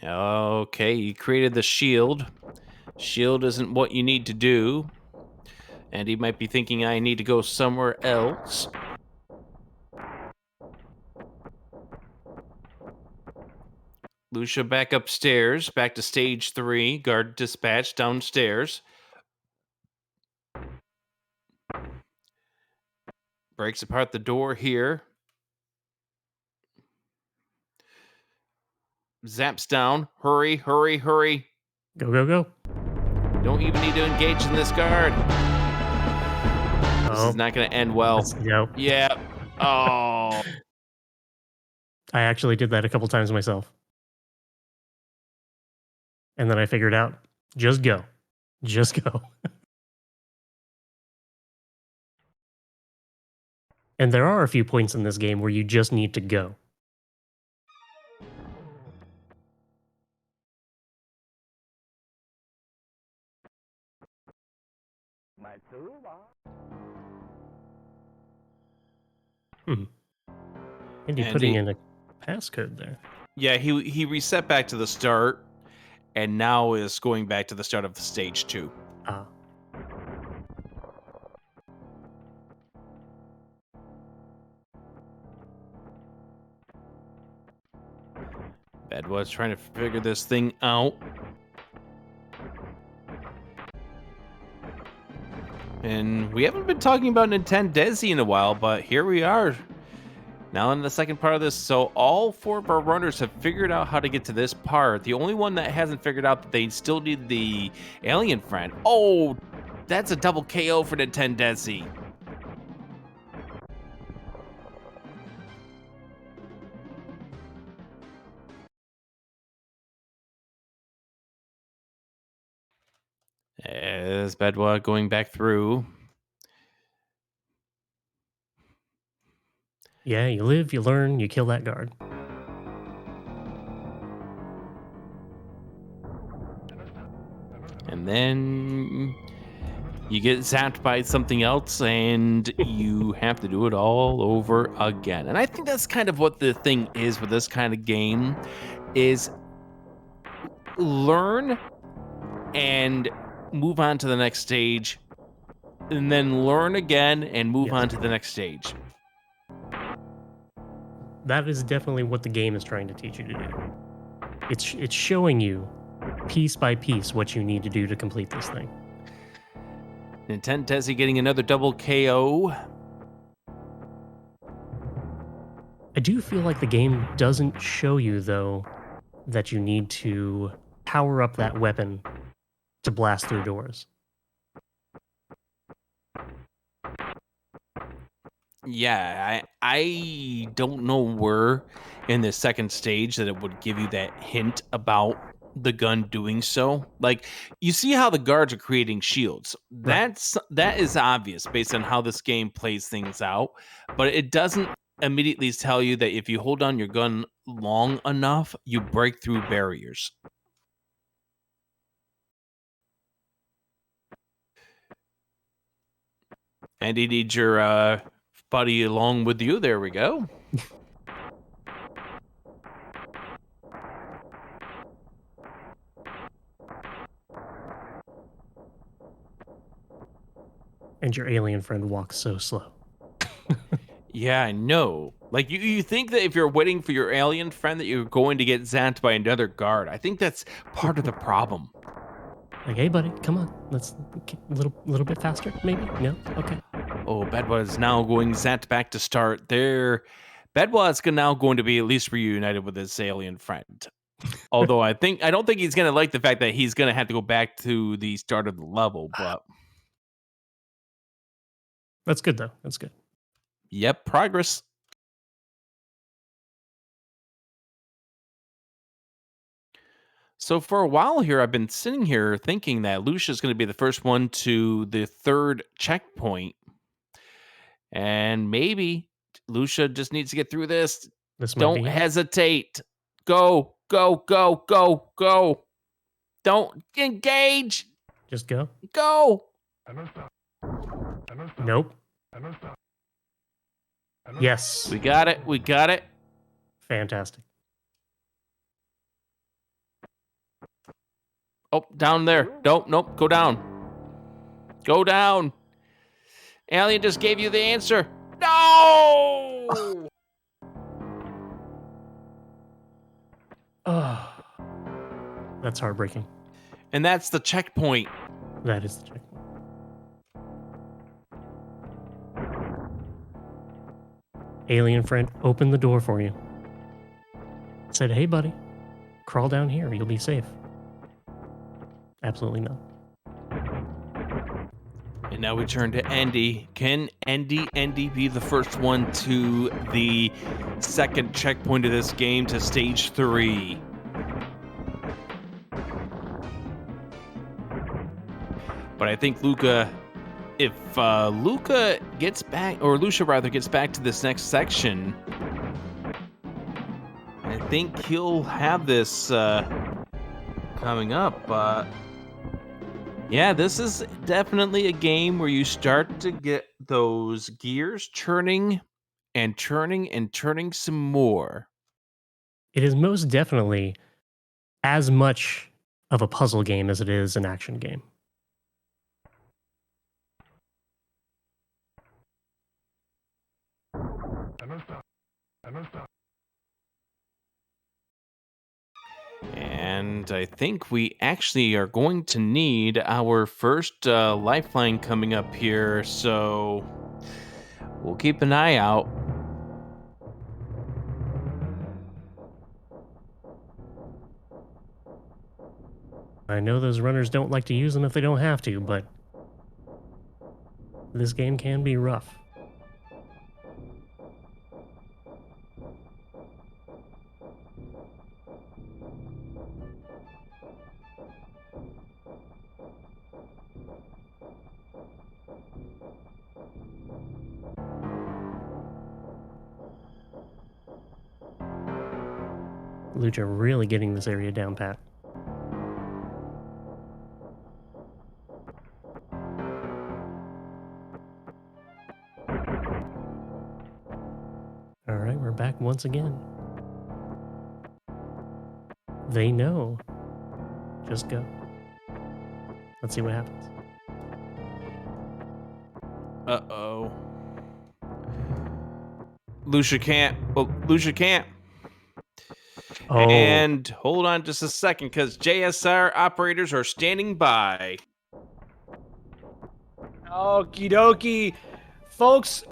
Speaker 5: Okay, you created the shield. Shield isn't what you need to do. And he might be thinking I need to go somewhere else. Lucia back upstairs, back to stage 3. Guard dispatch downstairs. Breaks apart the door here. Zaps down. Hurry, hurry, hurry.
Speaker 3: Go, go, go.
Speaker 5: Don't even need to engage in this guard. This is not going to end well.
Speaker 3: No.
Speaker 5: Yeah. Oh.
Speaker 3: I actually did that a couple times myself. And then I figured out, just go. Just go. And there are a few points in this game where you just need to go. Andy putting in a passcode there.
Speaker 5: Yeah, he reset back to the start, and now is going back to the start of the stage 2.
Speaker 3: Ah.
Speaker 5: Bedwab's trying to figure this thing out. And we haven't been talking about Nintendesi in a while, but here we are. Now in the second part of this, so all 4 of our runners have figured out how to get to this part. The only one that hasn't figured out that they still need the alien friend. Oh, that's a double KO for Nintendesi. As Bedwab going back through.
Speaker 3: Yeah, you live, you learn, you kill that guard.
Speaker 5: And then you get zapped by something else and you have to do it all over again. And I think that's kind of what the thing is with this kind of game is learn and move on to the next stage and then learn again and move on to the next stage.
Speaker 3: That is definitely what the game is trying to teach you to do. It's showing you piece by piece what you need to do to complete this thing.
Speaker 5: Nintendesi getting another double KO.
Speaker 3: I do feel like the game doesn't show you, though, that you need to power up that weapon to blast through doors.
Speaker 5: Yeah, I don't know where in the second stage that it would give you that hint about the gun doing so. Like, you see how the guards are creating shields. That is obvious based on how this game plays things out, but it doesn't immediately tell you that if you hold on your gun long enough, you break through barriers. And you need your buddy along with you. There we go.
Speaker 3: And your alien friend walks so slow.
Speaker 5: Yeah, I know. Like, you think that if you're waiting for your alien friend that you're going to get zapped by another guard. I think that's part of the problem.
Speaker 3: Like, hey, buddy, come on. Let's a little bit faster, maybe? No? Okay.
Speaker 5: Oh, Bedwab's now going zapped back to start. There, Bedwab's now going to be at least reunited with his alien friend. Although I don't think he's going to like the fact that he's going to have to go back to the start of the level, but...
Speaker 3: That's good, though. That's good.
Speaker 5: Yep, progress. So for a while here, I've been sitting here thinking that Lucia's going to be the first one to the third checkpoint. And maybe Lucia just needs to get through this. Don't hesitate. Go, go, go, go, go. Don't engage.
Speaker 3: Just go.
Speaker 5: Go.
Speaker 3: Nope. Yes.
Speaker 5: We got it. We got it.
Speaker 3: Fantastic.
Speaker 5: Oh, down there. Nope. Go down. Go down. Alien just gave you the answer. No!
Speaker 3: Oh, that's heartbreaking.
Speaker 5: And that's the checkpoint.
Speaker 3: That is the checkpoint. Alien friend opened the door for you. Said, hey, buddy, crawl down here. You'll be safe. Absolutely not.
Speaker 5: And now we turn to Andy. Can Andy be the first one to the second checkpoint of this game, to stage 3? But I think Luca, if Luca gets back, or Lucia rather, gets back to this next section, I think he'll have this coming up. Yeah, this is definitely a game where you start to get those gears turning and turning and turning some more.
Speaker 3: It is most definitely as much of a puzzle game as it is an action game.
Speaker 5: And I think we actually are going to need our first lifeline coming up here, so we'll keep an eye out.
Speaker 3: I know those runners don't like to use them if they don't have to, but this game can be rough. Lucha really getting this area down pat. All right, we're back once again. They know. Just go. Let's see what happens.
Speaker 5: Uh-oh. Lucia can't. Well, Lucia can't.
Speaker 3: Oh.
Speaker 5: And hold on just a second, because JSR operators are standing by.
Speaker 2: Okie dokie. Folks,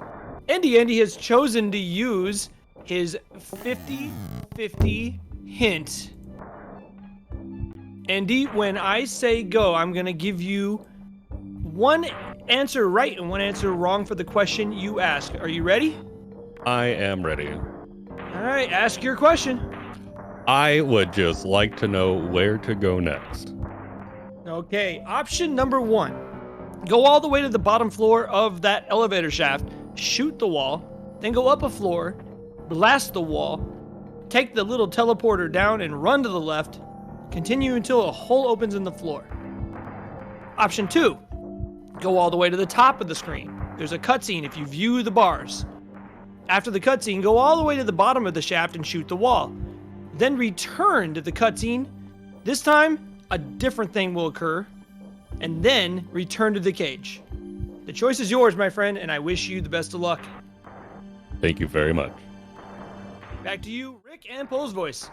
Speaker 2: Andy has chosen to use his 50-50 hint. Andy, when I say go, I'm going to give you one answer right and one answer wrong for the question you ask. Are you ready?
Speaker 8: I am ready.
Speaker 2: All right, ask your question.
Speaker 8: I would just like to know where to go next.
Speaker 2: Okay, option number 1. Go all the way to the bottom floor of that elevator shaft, shoot the wall, then go up a floor, blast the wall, take the little teleporter down and run to the left, continue until a hole opens in the floor. Option 2. Go all the way to the top of the screen. There's a cutscene if you view the bars. After the cutscene, go all the way to the bottom of the shaft and shoot the wall. Then return to the cutscene. This time, a different thing will occur, and then return to the cage. The choice is yours, my friend, and I wish you the best of luck.
Speaker 8: Thank you very much.
Speaker 2: Back to you, Rick and Pole's voice.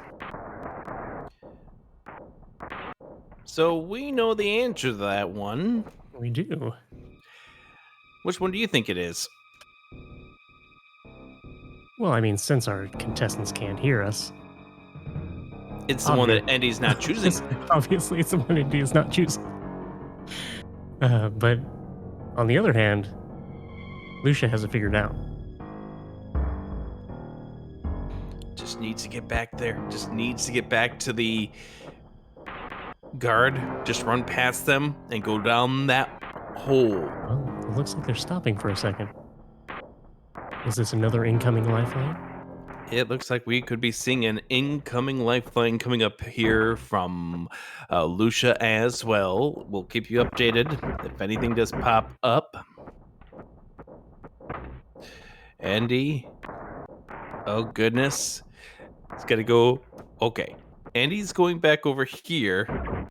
Speaker 5: So we know the answer to that one.
Speaker 3: We do.
Speaker 5: Which one do you think it is?
Speaker 3: Well, I mean, since our contestants can't hear us,
Speaker 5: It's the one that Andy's not choosing.
Speaker 3: obviously it's the one Indy is not choosing. But on the other hand, Lucia has it figured out.
Speaker 5: Just needs to get back there. Just needs to get back to the guard. Just run past them and go down that hole.
Speaker 3: Well, it looks like they're stopping for a second. Is this another incoming lifeline?
Speaker 5: It looks like we could be seeing an incoming lifeline coming up here from Lucia as well. We'll keep you updated if anything does pop up. Andy. Oh, goodness. It's got to go. Okay. Andy's going back over here.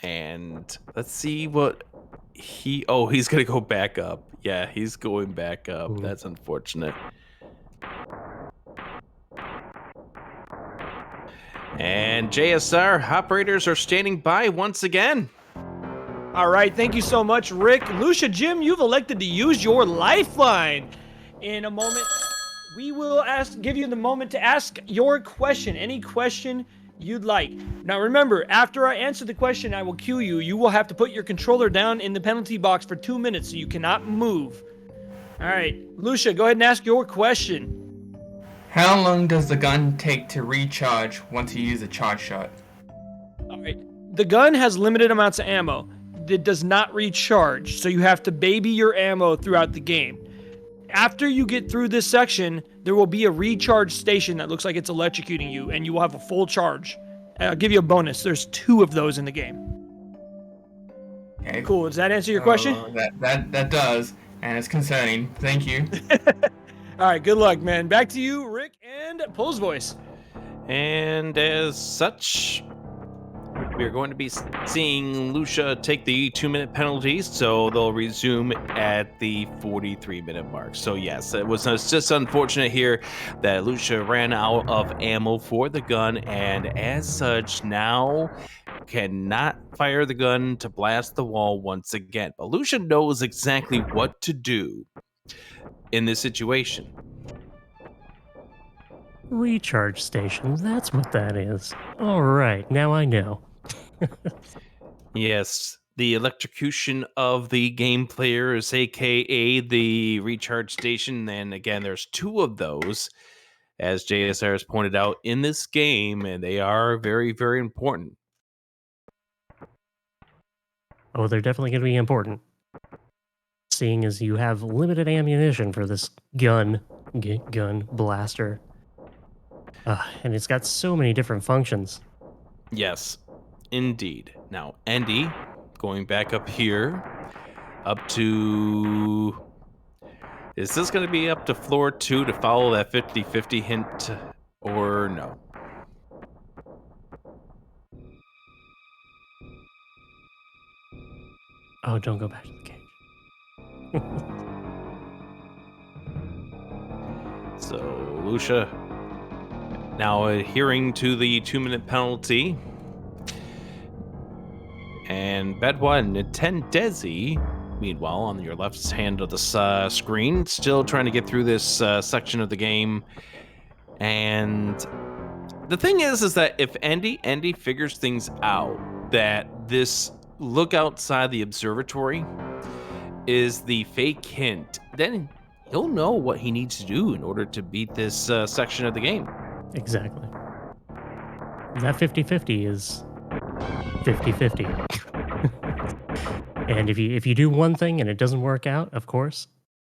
Speaker 5: And let's see what he's going to go back up. Yeah, he's going back up.
Speaker 3: Ooh.
Speaker 5: That's unfortunate. And JSR operators are standing by once again.
Speaker 2: All right, thank you so much, Rick. Lucia, Jim, you've elected to use your lifeline. In a moment, we will give you the moment to ask your question, any question you'd like. Now remember, after I answer the question, I will cue you. You will have to put your controller down in the penalty box for 2 minutes, so you cannot move. All right, Lucia, go ahead and ask your question.
Speaker 6: How long does the gun take to recharge once you use a charge shot?
Speaker 2: All right, the gun has limited amounts of ammo. It does not recharge, so you have to baby your ammo throughout the game. After you get through this section, there will be a recharge station that looks like it's electrocuting you, and you will have a full charge. I'll give you a bonus. There's 2 of those in the game.
Speaker 6: Okay.
Speaker 2: Cool. Does that answer your question?
Speaker 6: That does, and it's concerning. Thank you.
Speaker 2: All right, good luck, man. Back to you, Rick and Pose Voice.
Speaker 5: And as such, we are going to be seeing Lucia take the 2-minute penalties, so they'll resume at the 43-minute mark. So yes, it's just unfortunate here that Lucia ran out of ammo for the gun, and as such, now cannot fire the gun to blast the wall once again. But Lucia knows exactly what to do in this situation.
Speaker 3: Recharge stations, that's what that is. All right, now I know.
Speaker 5: Yes, the electrocution of the game player is aka the recharge station, and again, there's 2 of those, as JSR has pointed out in this game, and they are very, very important.
Speaker 3: Oh, they're definitely going to be important. Seeing as you have limited ammunition for this gun blaster. And it's got so many different functions.
Speaker 5: Yes, indeed. Now, Andy, going back up here, up to... Is this going to be up to floor 2 to follow that 50-50 hint, or no?
Speaker 3: Oh, don't go back to the cage.
Speaker 5: So, Lucia, now adhering to the 2-minute penalty. And Bedwa and Nintendesi, meanwhile, on your left hand of the screen, still trying to get through this section of the game. And the thing is that if Andy figures things out, that this look outside the observatory is the fake hint, then he'll know what he needs to do in order to beat this section of the game.
Speaker 3: Exactly. That 50-50 is 50-50. And if you do one thing and it doesn't work out, of course.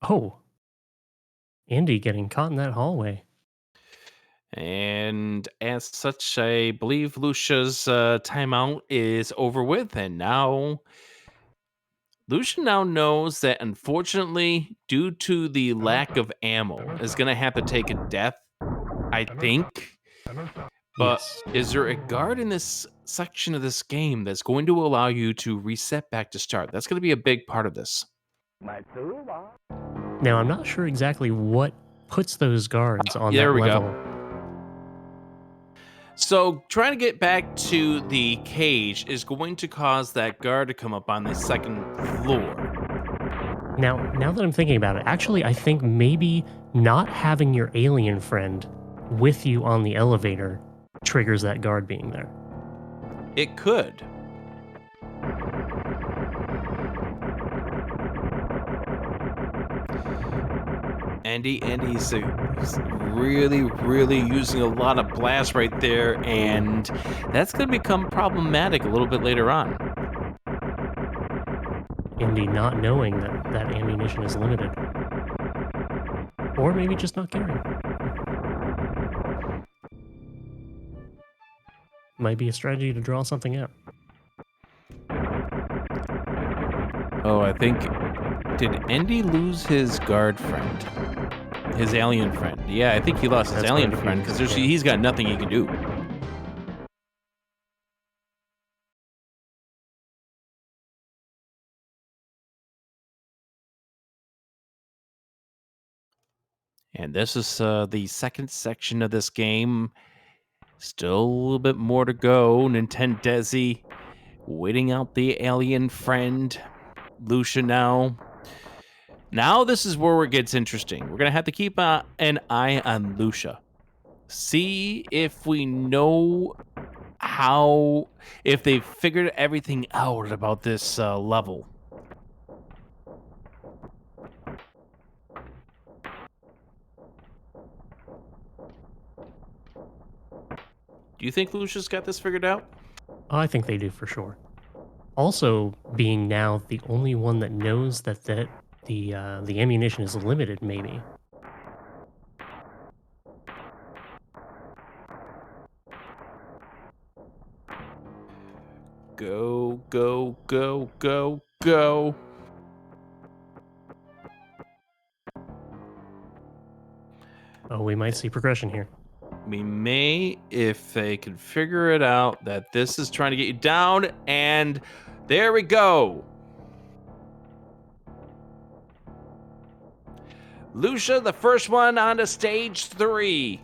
Speaker 3: Oh, Andy getting caught in that hallway.
Speaker 5: And as such, I believe Lucia's timeout is over with, and now Lucia now knows that unfortunately, due to the lack of ammo, is going to have to take a death, I think. But
Speaker 3: Yes.
Speaker 5: is there a guard in this section of this game that's going to allow you to reset back to start? That's going to be a big part of this.
Speaker 3: Now, I'm not sure exactly what puts those guards on
Speaker 5: There
Speaker 3: that
Speaker 5: we go.
Speaker 3: level.
Speaker 5: So trying to get back to the cage is going to cause that guard to come up on the 2nd floor.
Speaker 3: Now that I'm thinking about it, actually, I think maybe not having your alien friend with you on the elevator triggers that guard being there.
Speaker 5: It could. Andy's really using a lot of blast right there, and that's going to become problematic a little bit later on.
Speaker 3: Indy not knowing that ammunition is limited. Or maybe just not caring. Might be a strategy to draw something out.
Speaker 5: Oh, I think... Did Andy lose his guard friend? His alien friend. Yeah, I think he lost his
Speaker 3: That's
Speaker 5: alien
Speaker 3: going to
Speaker 5: friend
Speaker 3: be-
Speaker 5: because
Speaker 3: yeah.
Speaker 5: he's got nothing he can do. And this is the second section of this game. Still a little bit more to go. Nintendesi waiting out the alien friend. Lucia now. Now this is where it gets interesting. We're going to have to keep an eye on Lucia. See if we know if they've figured everything out about this level. Do you think Lucia's got this figured out?
Speaker 3: I think they do for sure. Also, being now the only one that knows that the ammunition is limited, maybe.
Speaker 5: Go, go, go, go, go.
Speaker 3: Oh, we might see progression here.
Speaker 5: We may, if they can figure it out, that this is trying to get you down, and there we go. Lucia, the first one onto stage 3.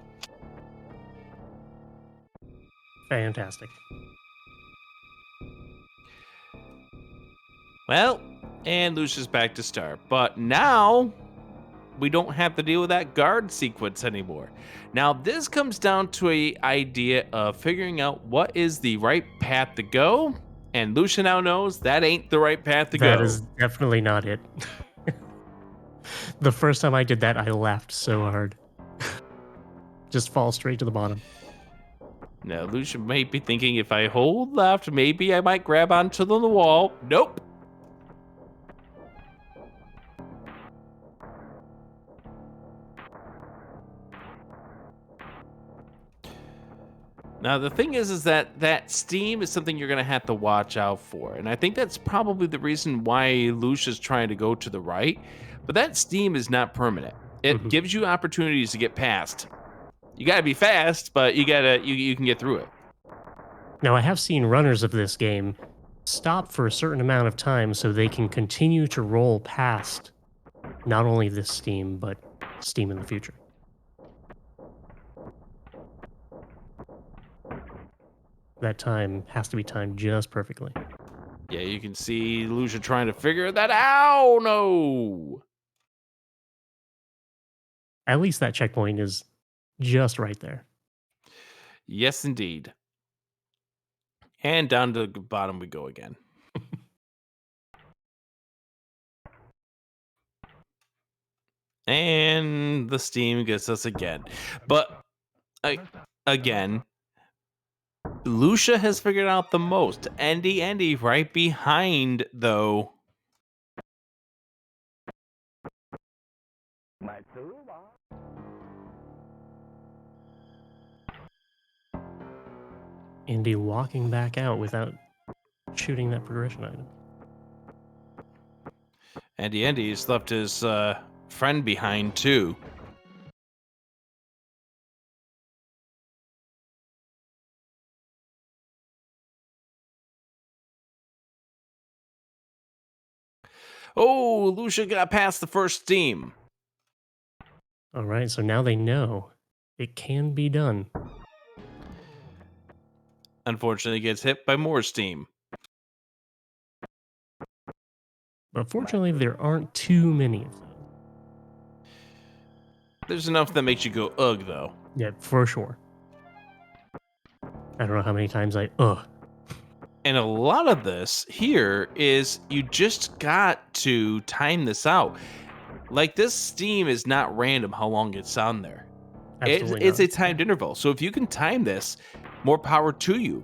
Speaker 3: Fantastic.
Speaker 5: Well, and Lucia's back to start. But now, we don't have to deal with that guard sequence anymore. Now, this comes down to an idea of figuring out what is the right path to go, and Lucia now knows that ain't the right path to go.
Speaker 3: That is definitely not it. The first time I did that, I laughed so hard. Just fall straight to the bottom.
Speaker 5: Now, Lucia might be thinking, if I hold left, maybe I might grab onto the wall. Nope. Now, the thing is that steam is something you're going to have to watch out for. And I think that's probably the reason why Lucia's trying to go to the right. But that steam is not permanent. It gives you opportunities to get past. You got to be fast, but you can get through it.
Speaker 3: Now, I have seen runners of this game stop for a certain amount of time so they can continue to roll past not only this steam, but steam in the future. That time has to be timed just perfectly.
Speaker 5: Yeah, you can see Lucia trying to figure that out. Oh, no.
Speaker 3: At least that checkpoint is just right there.
Speaker 5: Yes, indeed. And down to the bottom we go again. And the steam gets us again. But, again, Lucia has figured out the most. Andy right behind, though.
Speaker 3: Indy walking back out without shooting that progression item.
Speaker 5: Andy's left his friend behind, too. Oh, Lucia got past the first steam.
Speaker 3: All right, so now they know it can be done.
Speaker 5: Unfortunately, gets hit by more steam.
Speaker 3: But fortunately, there aren't too many of them.
Speaker 5: There's enough that makes you go, ugh, though.
Speaker 3: Yeah, for sure. I don't know how many times ugh.
Speaker 5: And a lot of this here is you just got to time this out. Like, this steam is not random how long it's on there. It's a timed interval. So if you can time this, more power to you.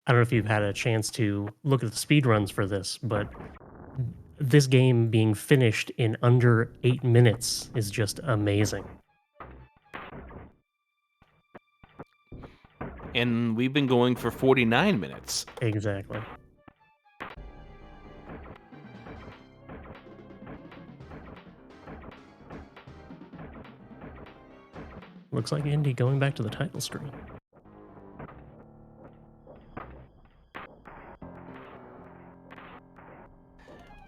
Speaker 3: I don't know if you've had a chance to look at the speedruns for this, but this game being finished in under 8 minutes is just amazing.
Speaker 5: And we've been going for 49 minutes.
Speaker 3: Exactly. Looks like Indy going back to the title screen.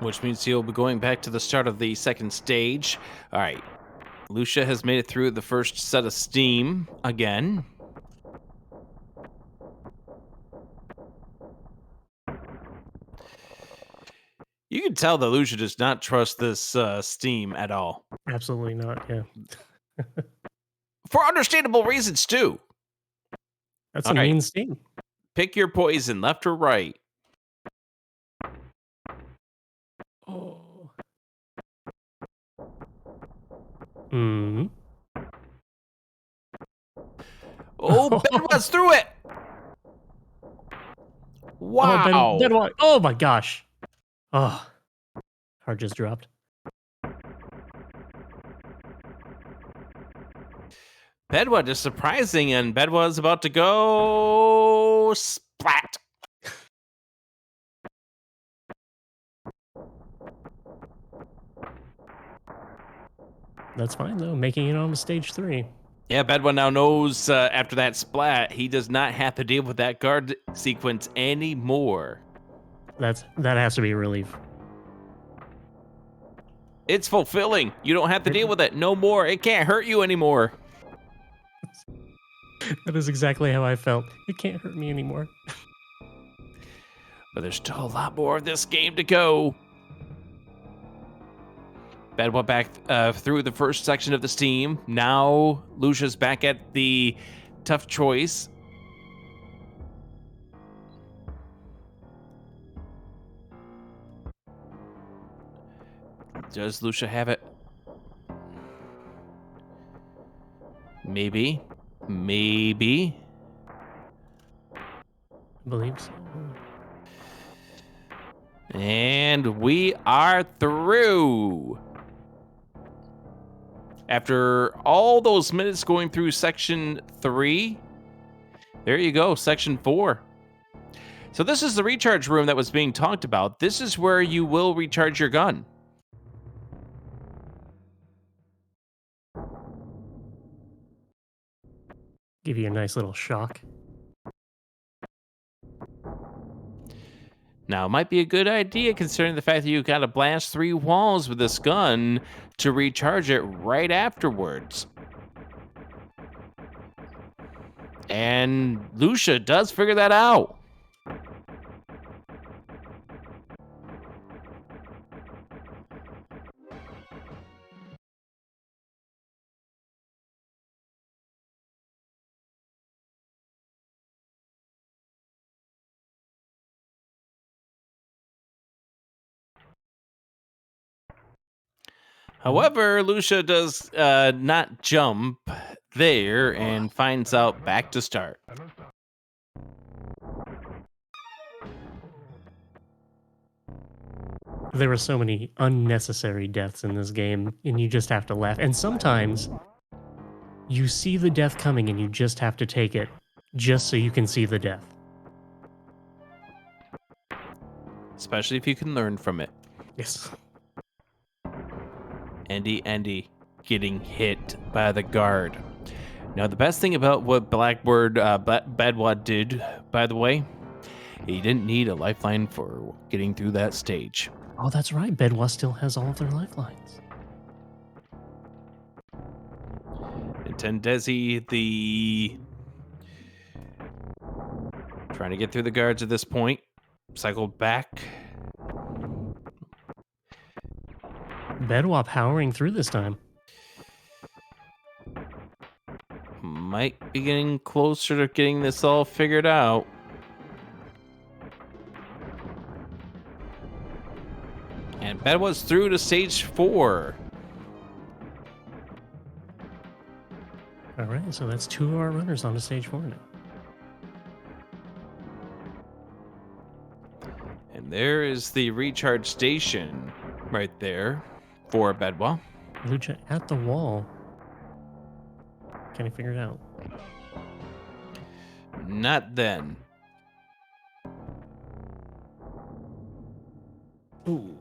Speaker 5: which means he'll be going back to the start of the second stage. All right. Lucia has made it through the first set of steam again. You can tell that Lucia does not trust this steam at all.
Speaker 3: Absolutely not. Yeah.
Speaker 5: For understandable reasons, too.
Speaker 3: That's
Speaker 5: All
Speaker 3: a
Speaker 5: right.
Speaker 3: mean steam.
Speaker 5: Pick your poison, left or right.
Speaker 3: Oh. Hmm.
Speaker 5: Oh, Bedwab's through it. Wow.
Speaker 3: Oh my gosh. Oh. Heart just dropped.
Speaker 5: Bedwa is surprising, and Bedwa is about to go splat.
Speaker 3: That's fine though. Making it on to stage 3.
Speaker 5: Yeah, Bedwa now knows after that splat, he does not have to deal with that guard sequence anymore.
Speaker 3: That has to be a relief.
Speaker 5: It's fulfilling. You don't have to deal with it no more. It can't hurt you anymore.
Speaker 3: That is exactly how I felt. It can't hurt me anymore.
Speaker 5: But there's still a lot more of this game to go. Bedwa back through the first section of the steam. Now Lucia's back at the tough choice. Does Lucia have it? Maybe. Maybe.
Speaker 3: I believe so.
Speaker 5: And we are through. After all those minutes going through section 3, there you go, section 4. So this is the recharge room that was being talked about. This is where you will recharge your gun.
Speaker 3: Give you a nice little shock.
Speaker 5: Now, it might be a good idea considering the fact that you got to blast 3 walls with this gun to recharge it right afterwards. And Lucia does figure that out. However, Lucia does not jump there and finds out back to start.
Speaker 3: There were so many unnecessary deaths in this game, and you just have to laugh. And sometimes you see the death coming and you just have to take it just so you can see the death.
Speaker 5: Especially if you can learn from it.
Speaker 3: Yes.
Speaker 5: Andy getting hit by the guard. Now, the best thing about what Blackbird Bedwa did, by the way, he didn't need a lifeline for getting through that stage.
Speaker 3: Oh, that's right. Bedwa still has all of their lifelines.
Speaker 5: Nintendesi, trying to get through the guards at this point. Cycled back.
Speaker 3: Bedwa powering through this time.
Speaker 5: Might be getting closer to getting this all figured out. And Bedwa's through to stage 4.
Speaker 3: All right, so that's 2 of our runners on to stage 4 now.
Speaker 5: And there is the recharge station right there for Bedwa.
Speaker 3: Lucha at the wall. Can I figure it out?
Speaker 5: Not then.
Speaker 3: Ooh.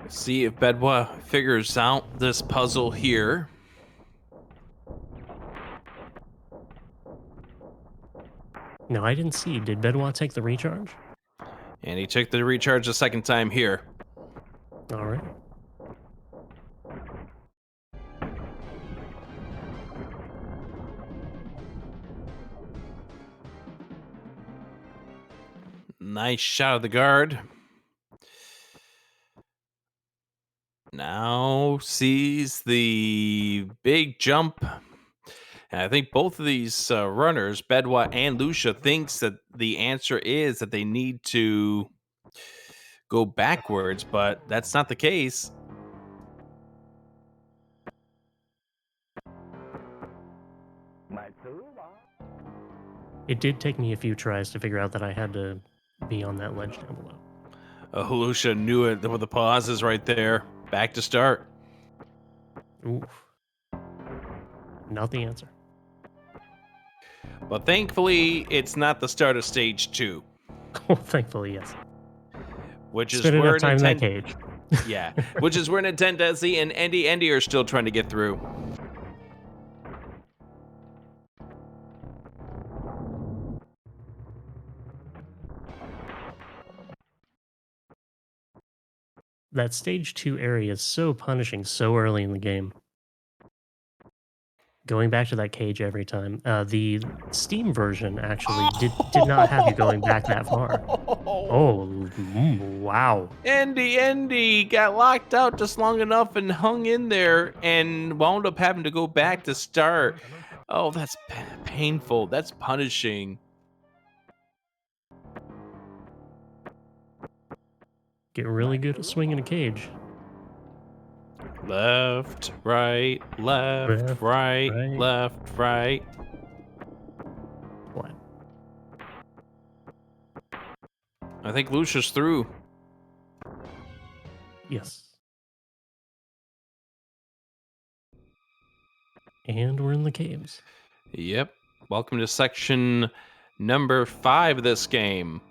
Speaker 5: See if Bedwa figures out this puzzle here.
Speaker 3: No, I didn't see. Did Bedwa take the recharge?
Speaker 5: And he took the recharge the second time here.
Speaker 3: All right.
Speaker 5: Nice shot of the guard. Now sees the big jump. And I think both of these runners, Bedwa and Lucia, thinks that the answer is that they need to go backwards, but that's not the case.
Speaker 3: It did take me a few tries to figure out that I had to be on that ledge down below.
Speaker 5: Lucia knew it with the pauses right there. Back to start.
Speaker 3: Oof. Not the answer.
Speaker 5: But thankfully, it's not the start of stage 2.
Speaker 3: Oh, thankfully, yes.
Speaker 5: Which is
Speaker 3: Spent
Speaker 5: where
Speaker 3: enough time in that cage.
Speaker 5: Yeah, which is where Nintendesi and Andy are still trying to get through.
Speaker 3: That stage 2 area is so punishing so early in the game. Going back to that cage every time. The Steam version actually did not have you going back that far. Oh, wow.
Speaker 5: Andy got locked out just long enough and hung in there and wound up having to go back to start. Oh, that's painful. That's punishing.
Speaker 3: Get really good at swinging a cage.
Speaker 5: Left, right, left, right, left, right.
Speaker 3: What?
Speaker 5: I think Lucia's through.
Speaker 3: Yes. And we're in the caves.
Speaker 5: Yep. Welcome to section number 5 of this game.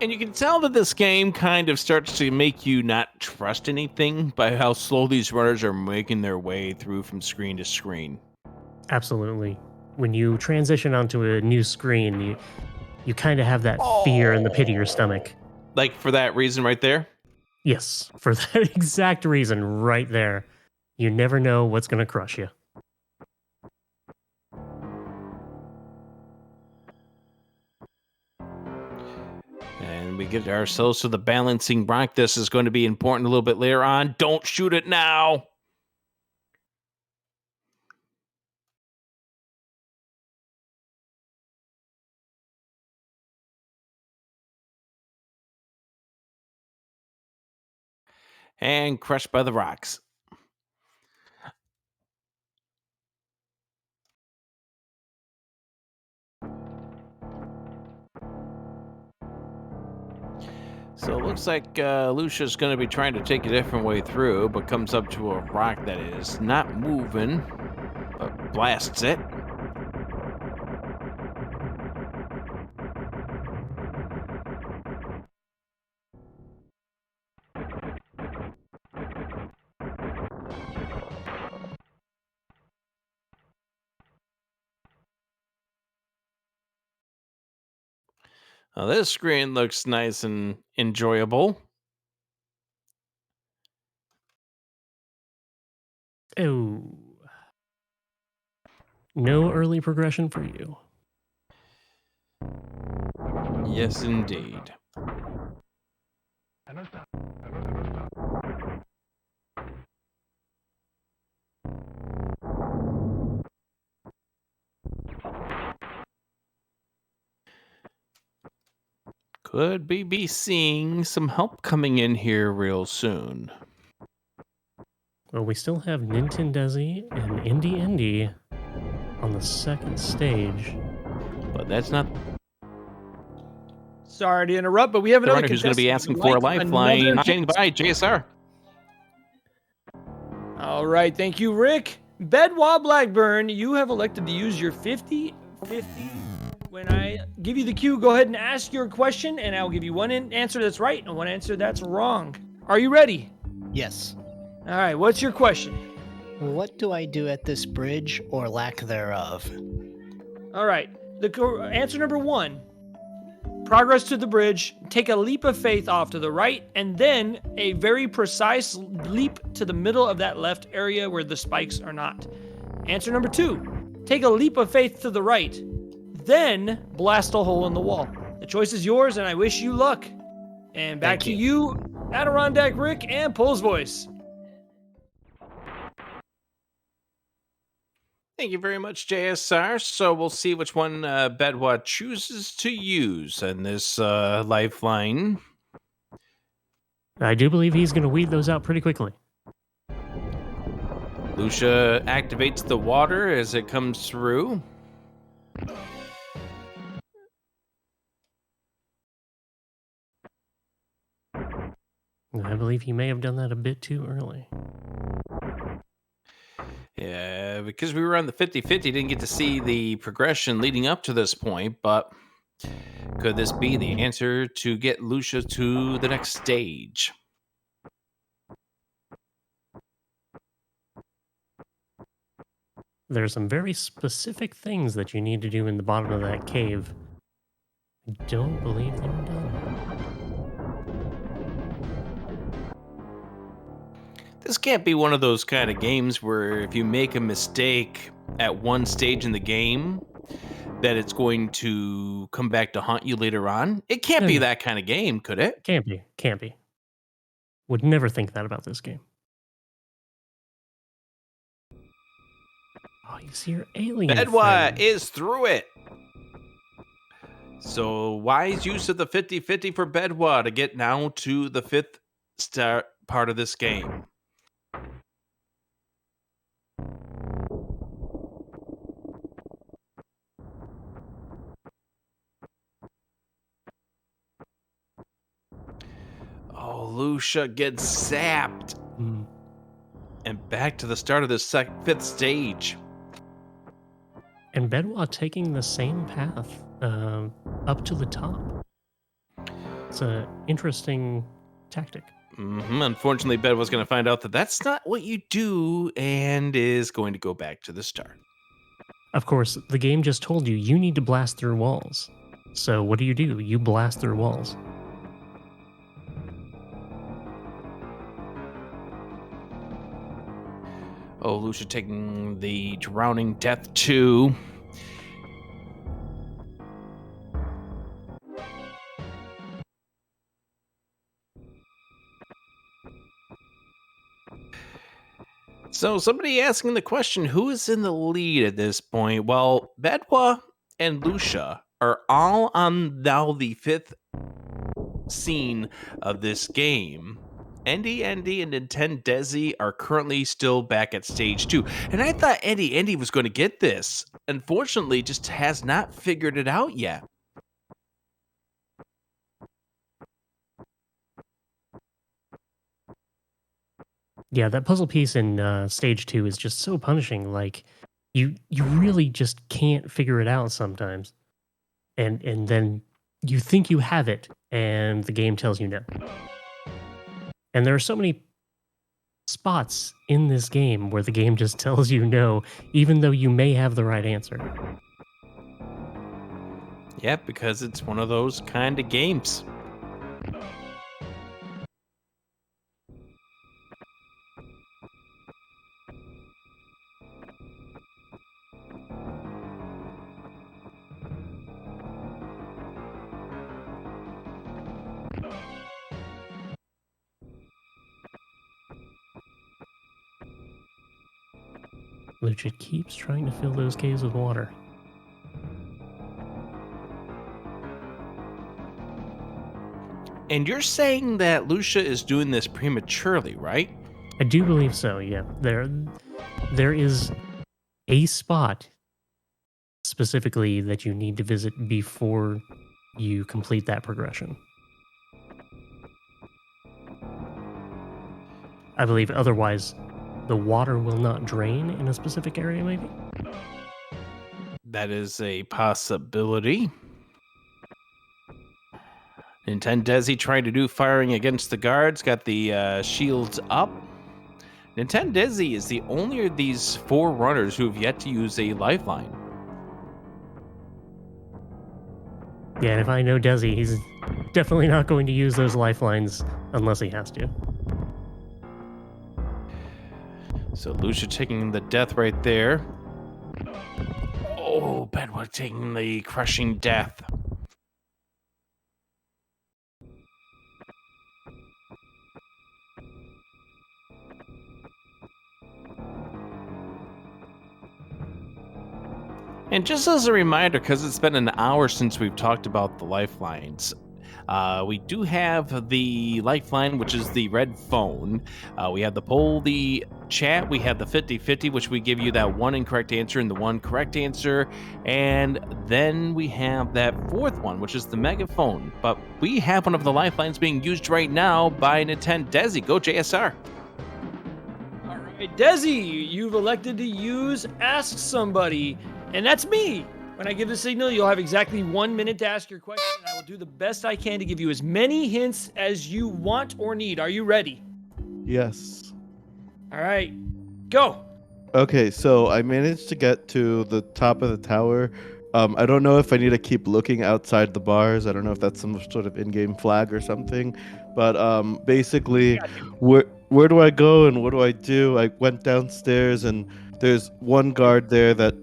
Speaker 5: And you can tell that this game kind of starts to make you not trust anything by how slow these runners are making their way through from screen to screen.
Speaker 3: Absolutely. When you transition onto a new screen, you kind of have that fear in the pit of your stomach.
Speaker 5: Like for that reason right there?
Speaker 3: Yes, for that exact reason right there. You never know what's going to crush you.
Speaker 5: And we get ourselves to the balancing rock. This is going to be important a little bit later on. Don't shoot it now. And crushed by the rocks. So it looks like Lucia's going to be trying to take a different way through, but comes up to a rock that is not moving, but blasts it. Now this screen looks nice and enjoyable.
Speaker 3: Oh. No early progression for you.
Speaker 5: Yes, indeed. Could we be seeing some help coming in here real soon?
Speaker 3: Well, we still have Nintendesi and Indy on the second stage.
Speaker 5: But that's not
Speaker 2: Sorry to interrupt, but we have
Speaker 5: the
Speaker 2: another
Speaker 5: runner who's going to be
Speaker 2: contestant.
Speaker 5: asking
Speaker 2: Would
Speaker 5: for a
Speaker 2: you like
Speaker 5: lifeline.
Speaker 2: another
Speaker 5: Standing by, JSR.
Speaker 2: All right, thank you, Rick. Bedwablackburn, you have elected to use your 50-50. When I give you the cue, go ahead and ask your question, and I'll give you one answer that's right and one answer that's wrong. Are you ready?
Speaker 7: Yes.
Speaker 2: All right, what's your question?
Speaker 7: What do I do at this bridge or lack thereof?
Speaker 2: All right, answer number 1. Progress to the bridge, take a leap of faith off to the right, and then a very precise leap to the middle of that left area where the spikes are not. Answer number 2, take a leap of faith to the right, then blast a hole in the wall. The choice is yours, and I wish you luck. And back to you, Adirondack Rick and Pole's Voice.
Speaker 5: Thank you very much, JSR. So we'll see which one Bedwa chooses to use in this lifeline.
Speaker 3: I do believe he's going to weed those out pretty quickly.
Speaker 5: Lucia activates the water as it comes through.
Speaker 3: I believe he may have done that a bit too early.
Speaker 5: Yeah, because we were on the 50-50, didn't get to see the progression leading up to this point, but could this be the answer to get Lucia to the next stage?
Speaker 3: There are some very specific things that you need to do in the bottom of that cave. I don't believe they were done.
Speaker 5: This can't be one of those kind of games where if you make a mistake at one stage in the game, that it's going to come back to haunt you later on. It can't be that kind of game, could it?
Speaker 3: Can't be. Can't be. Would never think that about this game. Oh, you see your alien
Speaker 5: Bedwa
Speaker 3: friend.
Speaker 5: is through it. So wise use of the 50-50 for Bedwa to get now to the 5th star part of this game. Oh, Lucia gets zapped. And back to the start of the 5th stage.
Speaker 3: And Bedwa taking the same path up to the top. It's an interesting tactic.
Speaker 5: Unfortunately, Bedwa's going to find out that that's not what you do and is going to go back to the start.
Speaker 3: Of course, the game just told you you need to blast through walls. So what do? You blast through walls.
Speaker 5: Oh, Lucia taking the drowning death too. So somebody asking the question, who is in the lead at this point? Well, Bedwa and Lucia are all on now the 5th scene of this game. Andy and Nintendesi are currently still back at stage 2. And I thought Andy was going to get this. Unfortunately, just has not figured it out yet.
Speaker 3: Yeah, that puzzle piece in stage 2 is just so punishing. Like, you really just can't figure it out sometimes. And then you think you have it, and the game tells you no. And there are so many spots in this game where the game just tells you no, even though you may have the right answer.
Speaker 5: Yeah, because it's one of those kind of games.
Speaker 3: Lucia keeps trying to fill those caves with water.
Speaker 5: And you're saying that Lucia is doing this prematurely, right?
Speaker 3: I do believe so, yeah. There is a spot specifically that you need to visit before you complete that progression. I believe otherwise the water will not drain in a specific area, maybe?
Speaker 5: That is a possibility. Nintendesi trying to do firing against the guards, got the shields up. Nintendesi is the only of these 4 runners who have yet to use a lifeline.
Speaker 3: Yeah, and if I know Desi, he's definitely not going to use those lifelines unless he has to.
Speaker 5: So Lucia taking the death right there. Oh, Bedwablackburn taking the crushing death. And just as a reminder, because it's been an hour since we've talked about the lifelines, we do have the lifeline, which is the red phone. We have the poll, the chat. We have the 50-50, which we give you that 1 incorrect answer and the 1 correct answer. And then we have that 4th one, which is the megaphone. But we have one of the lifelines being used right now by Nintendesi. Go JSR.
Speaker 2: All right, Desi, you've elected to use Ask Somebody, and that's me. When I give the signal, you'll have exactly 1 minute to ask your question, and I will do the best I can to give you as many hints as you want or need. Are you ready?
Speaker 4: Yes.
Speaker 2: All right, go.
Speaker 4: Okay, so I managed to get to the top of the tower. I don't know if I need to keep looking outside the bars. I don't know if that's some sort of in-game flag or something. But basically, where do I go and what do I do? I went downstairs and there's one guard there that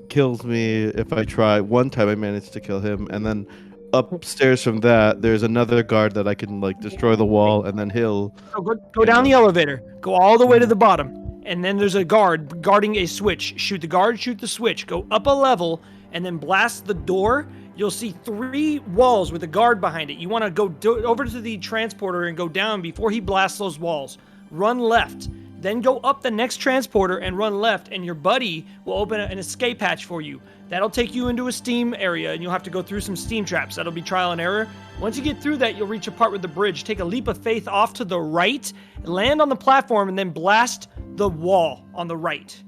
Speaker 4: kills me if I try. One time I managed to kill him, and then upstairs from that, there's another guard that I can like destroy the wall, and then he'll.
Speaker 2: So go down the elevator. Go all the way to the bottom. And then there's a guard guarding a switch. Shoot the guard, shoot the switch. Go up a level, and then blast the door. You'll see 3 walls with a guard behind it. You want to go over to the transporter and go down before he blasts those walls. Run left. Then go up the next transporter and run left, and your buddy will open an escape hatch for you. That'll take you into a steam area, and you'll have to go through some steam traps. That'll be trial and error. Once you get through that, you'll reach a part with the bridge. Take a leap of faith off to the right, land on the platform, and then blast the wall on the right.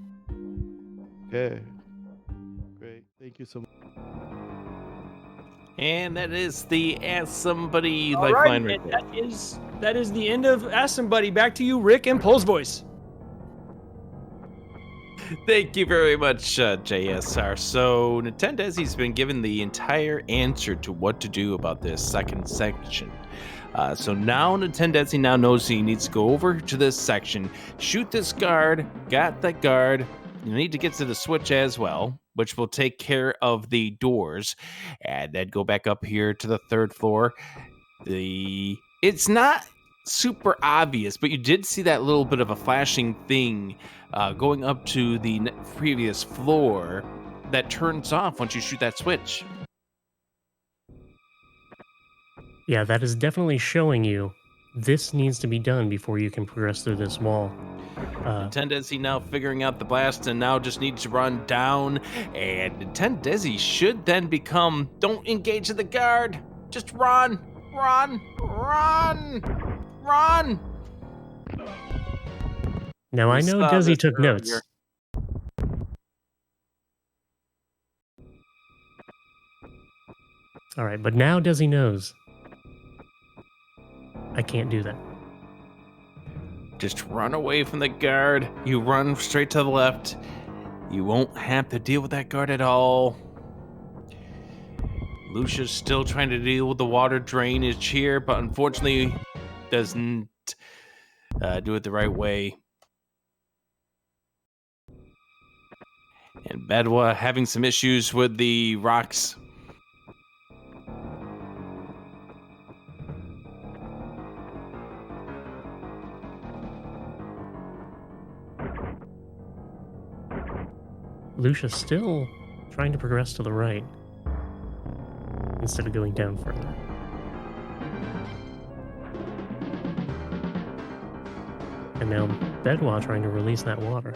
Speaker 4: Okay. Great. Thank you so much.
Speaker 5: And that is the Ask Somebody
Speaker 2: All
Speaker 5: lifeline
Speaker 2: right,
Speaker 5: right there.
Speaker 2: that is the end of Ask Somebody. Back to you, Rick, and Pole's voice.
Speaker 5: Thank you very much, JSR. So Nintendesi's been given the entire answer to what to do about this second section. So now Nintendesi now knows he needs to go over to this section, shoot this guard, got that guard. You need to get to the switch as well, which will take care of the doors, and then go back up here to the 3rd floor. It's not super obvious, but you did see that little bit of a flashing thing going up to the previous floor that turns off once you shoot that switch.
Speaker 3: Yeah, that is definitely showing you this needs to be done before you can progress through this wall.
Speaker 5: Nintendesi now figuring out the blast and now just needs to run down, and Nintendesi should then become, don't engage the guard, just run.
Speaker 3: Now I know Desi took notes. All right, but now Desi knows I can't do that.
Speaker 5: Just run away from the guard. You run straight to the left. You won't have to deal with that guard at all. Lucia's still trying to deal with the water drainage here, but unfortunately doesn't do it the right way. And Bedwa having some issues with the rocks.
Speaker 3: Lucia's still trying to progress to the right instead of going down further. And now Bedwa trying to release that water.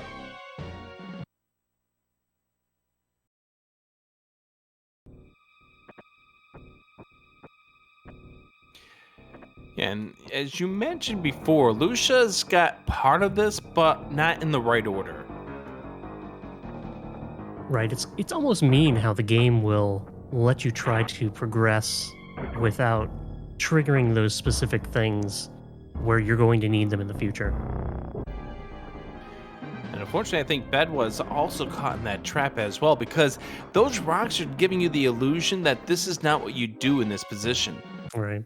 Speaker 5: And as you mentioned before, Lucia's got part of this, but not in the right order.
Speaker 3: Right. It's almost mean how the game will let you try to progress without triggering those specific things where you're going to need them in the future.
Speaker 5: And unfortunately, I think Bed was also caught in that trap as well, because those rocks are giving you the illusion that this is not what you do in this position.
Speaker 3: Right.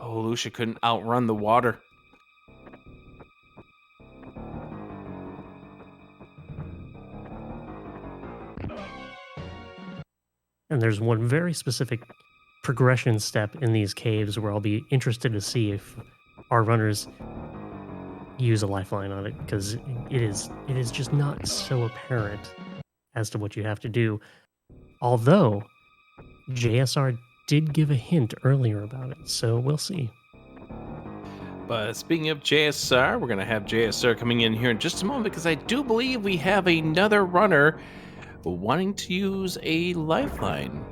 Speaker 5: Oh, Lucia couldn't outrun the water.
Speaker 3: And there's one very specific progression step in these caves where I'll be interested to see if our runners use a lifeline on it, because it is just not so apparent as to what you have to do. Although JSR did give a hint earlier about it, so we'll see.
Speaker 5: But speaking of JSR, we're going to have JSR coming in here in just a moment, because I do believe we have another runner wanting to use a lifeline.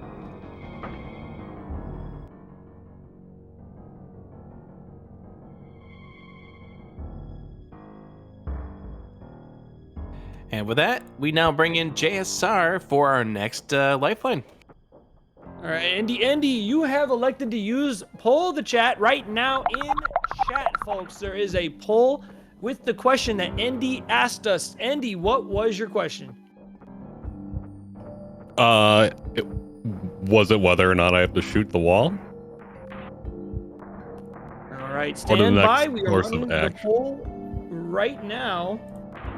Speaker 5: And with that, we now bring in JSR for our next lifeline.
Speaker 2: All right, Andy, you have elected to use poll the chat right now in chat, folks. There is a poll with the question that Andy asked us. Andy, what was your question?
Speaker 8: Was it whether or not I have to shoot the wall?
Speaker 2: All right,
Speaker 8: Or the
Speaker 2: stand
Speaker 8: next
Speaker 2: by. We are
Speaker 8: course of
Speaker 2: running the
Speaker 8: action.
Speaker 2: poll right now.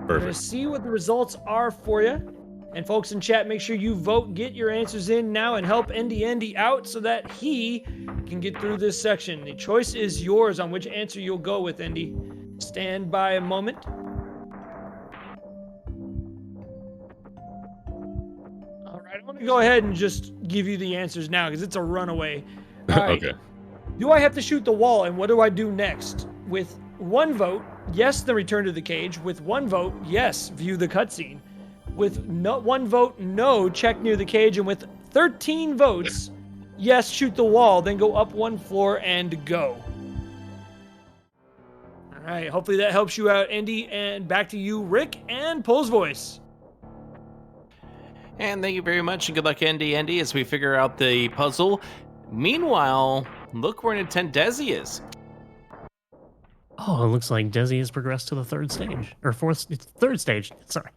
Speaker 2: We're going to
Speaker 8: Perfect.
Speaker 2: see what the results are for you. And folks in chat, make sure you vote, get your answers in now, and help Andy out so that he can get through this section. The choice is yours on which answer you'll go with, Andy. Stand by a moment. All right, I'm going to go ahead and just give you the answers now because it's a runaway. All right.
Speaker 8: Okay.
Speaker 2: Do I have to shoot the wall, and what do I do next? With 1 vote, yes, then return to the cage. With 1 vote, yes, view the cutscene. With 1 vote, no, check near the cage. And with 13 votes, yes, shoot the wall, then go up 1 floor and go. All right, hopefully that helps you out, Andy. And back to you, Rick, and Pole's voice.
Speaker 5: And thank you very much, and good luck, Andy, as we figure out the puzzle. Meanwhile, look where Nintendesi is.
Speaker 3: Oh, it looks like Desi has progressed to the 3rd stage. Or 3rd stage, sorry.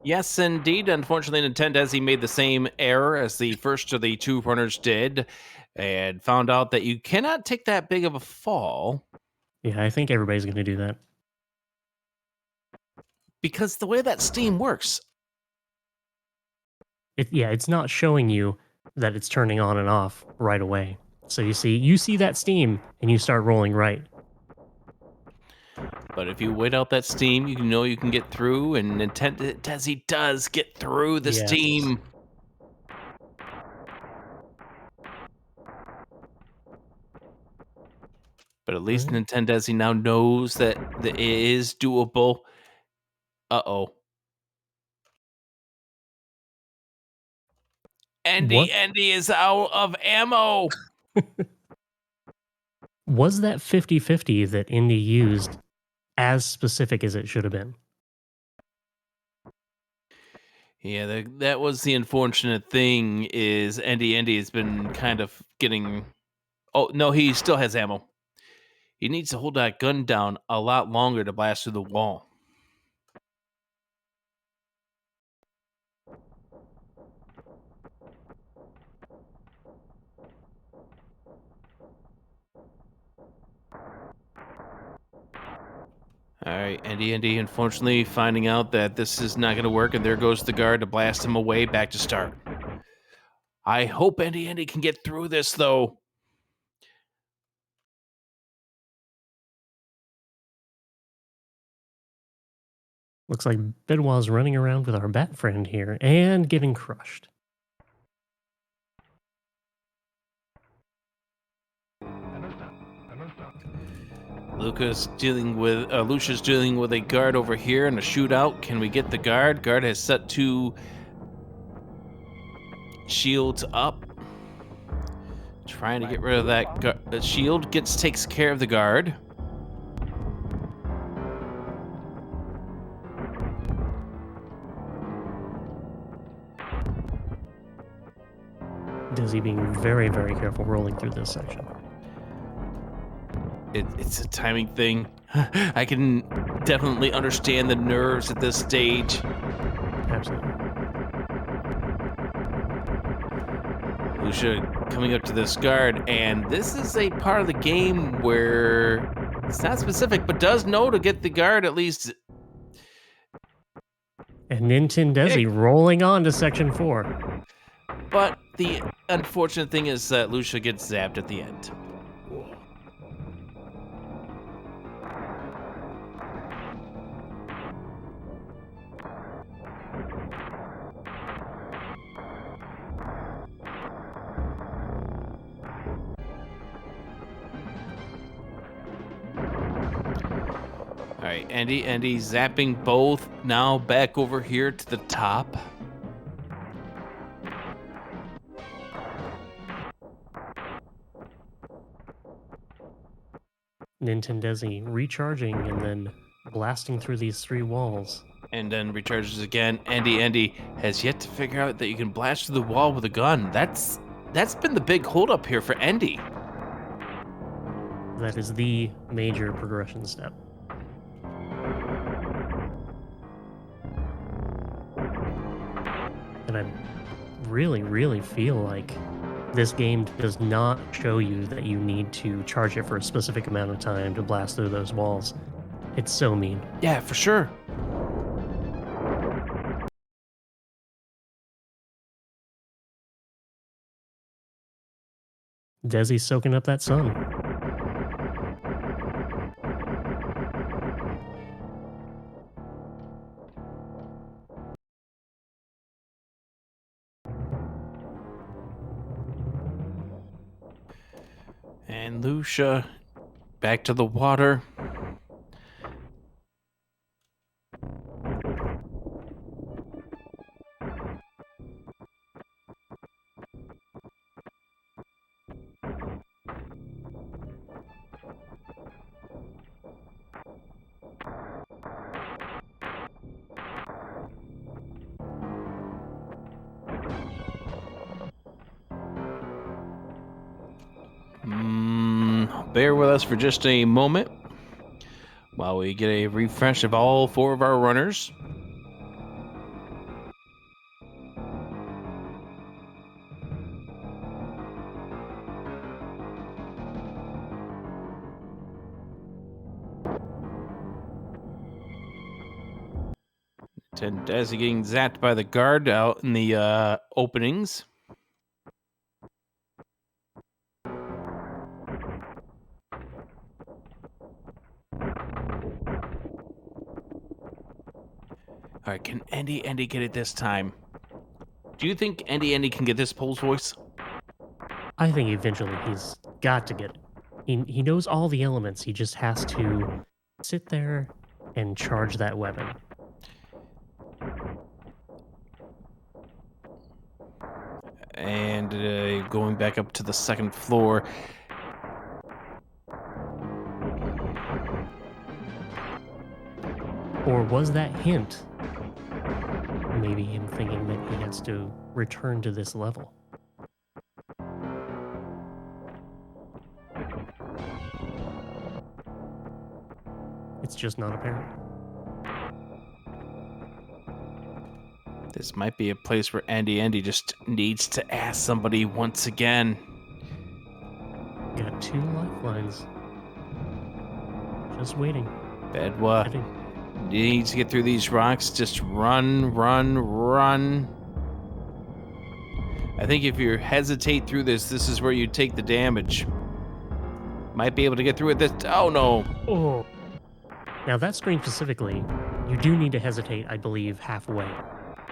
Speaker 5: Yes, indeed. Unfortunately, Nintendesi made the same error as the first of the 2 runners did, and found out that you cannot take that big of a fall,
Speaker 3: Yeah, I think everybody's going to do that.
Speaker 5: because the way that Steam works,
Speaker 3: It's not showing you that it's turning on and off right away. So you see that steam and you start rolling right.
Speaker 5: but if you wait out that Steam, you know you can get through, and Nintendesi does get through the
Speaker 3: Yes.
Speaker 5: Steam. But at least Nintendesi now knows that it is doable. Uh-oh.
Speaker 3: What?
Speaker 5: Andy is out of ammo.
Speaker 3: Was that 50-50 that Indy used as specific as it should have been?
Speaker 5: Yeah, that was the unfortunate thing, is Andy has been kind of getting... Oh, no, he still has ammo. He needs to hold that gun down a lot longer to blast through the wall. All right, Andy, unfortunately, finding out that this is not going to work, and there goes the guard to blast him away back to start. I hope Andy can get through this, though.
Speaker 3: Looks like Bedwab's running around with our bat friend here and getting crushed.
Speaker 5: Lucia's dealing with a guard over here in a shootout. Can we get the guard? Guard has set to shields up. Trying to get rid of that the shield. Takes care of the guard.
Speaker 3: Dizzy being very, very careful rolling through this section.
Speaker 5: It's a timing thing. I can definitely understand the nerves at this stage.
Speaker 3: Absolutely.
Speaker 5: Lucia coming up to this guard, and this is a part of the game where it's not specific, but does know to get the guard at least.
Speaker 3: And Nintendesi rolling on to section 4.
Speaker 5: But the unfortunate thing is that Lucia gets zapped at the end. All right, Andy zapping both. Now back over here to the top.
Speaker 3: Nintendesi recharging and then blasting through these 3 walls.
Speaker 5: And then recharges again. Andy has yet to figure out that you can blast through the wall with a gun. That's been the big holdup here for Andy.
Speaker 3: That is the major progression step. And I really, really feel like this game does not show you that you need to charge it for a specific amount of time to blast through those walls. It's so mean.
Speaker 5: Yeah, for sure.
Speaker 3: Desi's soaking up that sun.
Speaker 5: And Lucia back to the water. Bear with us for just a moment while we get a refresh of all 4 of our runners. Nintendesi getting zapped by the guard out in the openings. All right, can Andy get it this time? Do you think Andy can get this Pole's voice?
Speaker 3: I think eventually he's got to get it. He knows all the elements. He just has to sit there and charge that weapon.
Speaker 5: And going back up to the 2nd floor.
Speaker 3: Or was that hint maybe him thinking that he has to return to this level? It's just not apparent.
Speaker 5: This might be a place where Andy just needs to ask somebody once again.
Speaker 3: Got 2 lifelines. Just waiting.
Speaker 5: Bedwa needs to get through these rocks. Just run. I think if you hesitate through this is where you take the damage. Might be able to get through it this... Oh, no.
Speaker 3: Oh. Now, that screen specifically, you do need to hesitate, I believe, halfway,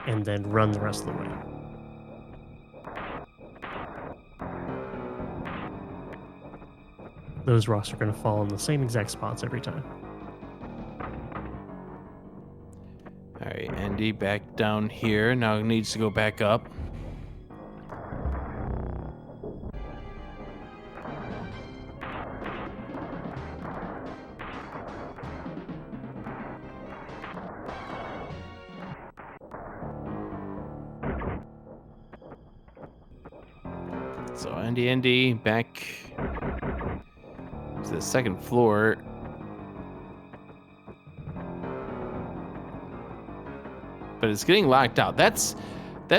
Speaker 3: and then run the rest of the way. Those rocks are going to fall in the same exact spots every time.
Speaker 5: All right, Andy back down here. Now he needs to go back up. So Andy back to the second floor. But it's getting locked out. That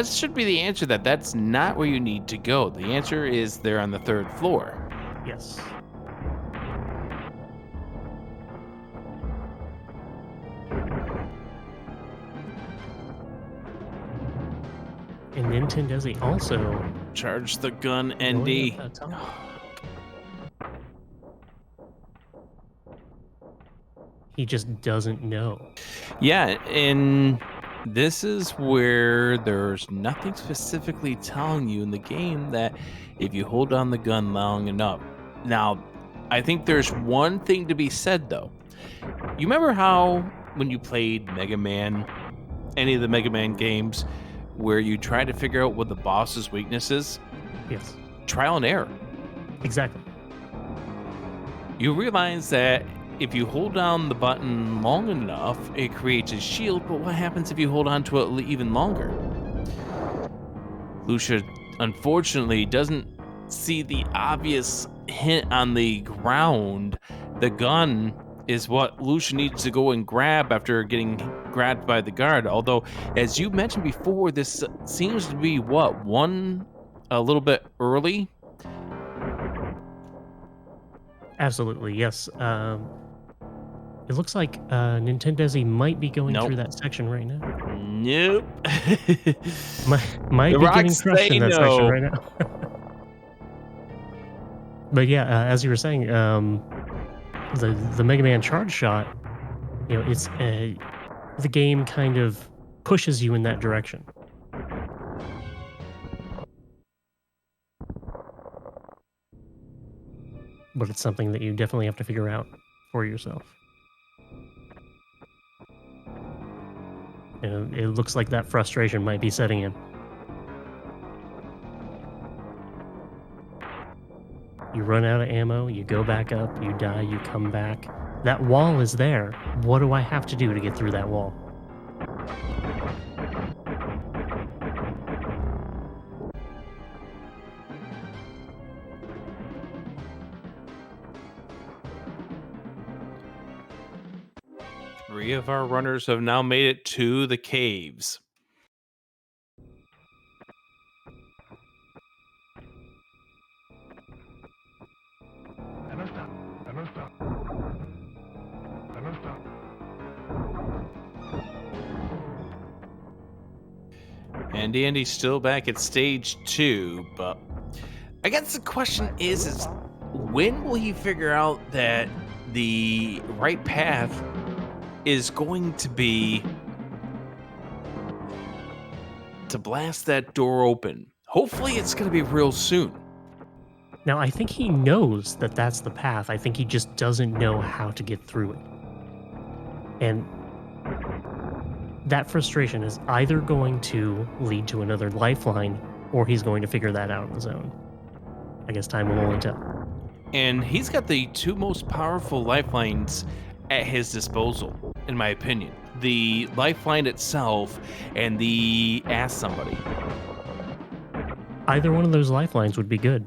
Speaker 5: should be the answer. That's not where you need to go. The answer is they're on the third floor.
Speaker 3: Yes. And Nintendesi also
Speaker 5: Charge the gun,
Speaker 3: going
Speaker 5: ND.
Speaker 3: up that top. He just doesn't know.
Speaker 5: Yeah, and this is where there's nothing specifically telling you in the game that if you hold on the gun long enough. Now, I think there's one thing to be said, though. You remember how when you played Mega Man, any of the Mega Man games, where you try to figure out what the boss's weakness is?
Speaker 3: Yes.
Speaker 5: Trial and error.
Speaker 3: Exactly.
Speaker 5: You realize that if you hold down the button long enough, it creates a shield, but what happens if you hold on to it even longer? Lucia, unfortunately, doesn't see the obvious hint on the ground. The gun is what Lucia needs to go and grab after getting grabbed by the guard. Although, as you mentioned before, this seems to be a little bit early.
Speaker 3: Absolutely, yes. It looks like Nintendesi might be going
Speaker 5: Nope.
Speaker 3: through that section right now.
Speaker 5: Nope.
Speaker 3: Might
Speaker 5: The
Speaker 3: be
Speaker 5: rocks
Speaker 3: getting crushed
Speaker 5: say
Speaker 3: in that section
Speaker 5: no.
Speaker 3: right now. But yeah, as you were saying, the Mega Man charge shot, it's the game kind of pushes you in that direction. But it's something that you definitely have to figure out for yourself. It looks like that frustration might be setting in. You run out of ammo, you go back up, you die, you come back. That wall is there. What do I have to do to get through that wall?
Speaker 5: Three of our runners have now made it to the caves. And Andy's still back at stage 2, but I guess the question is when will he figure out that the right path is going to be to blast that door open? Hopefully it's going to be real soon.
Speaker 3: Now, I think he knows that that's the path. I think he just doesn't know how to get through it. And that frustration is either going to lead to another lifeline, or he's going to figure that out on his own. I guess time will only tell.
Speaker 5: And he's got the two most powerful lifelines at his disposal, in my opinion. The lifeline itself and the ask somebody.
Speaker 3: Either one of those lifelines would be good.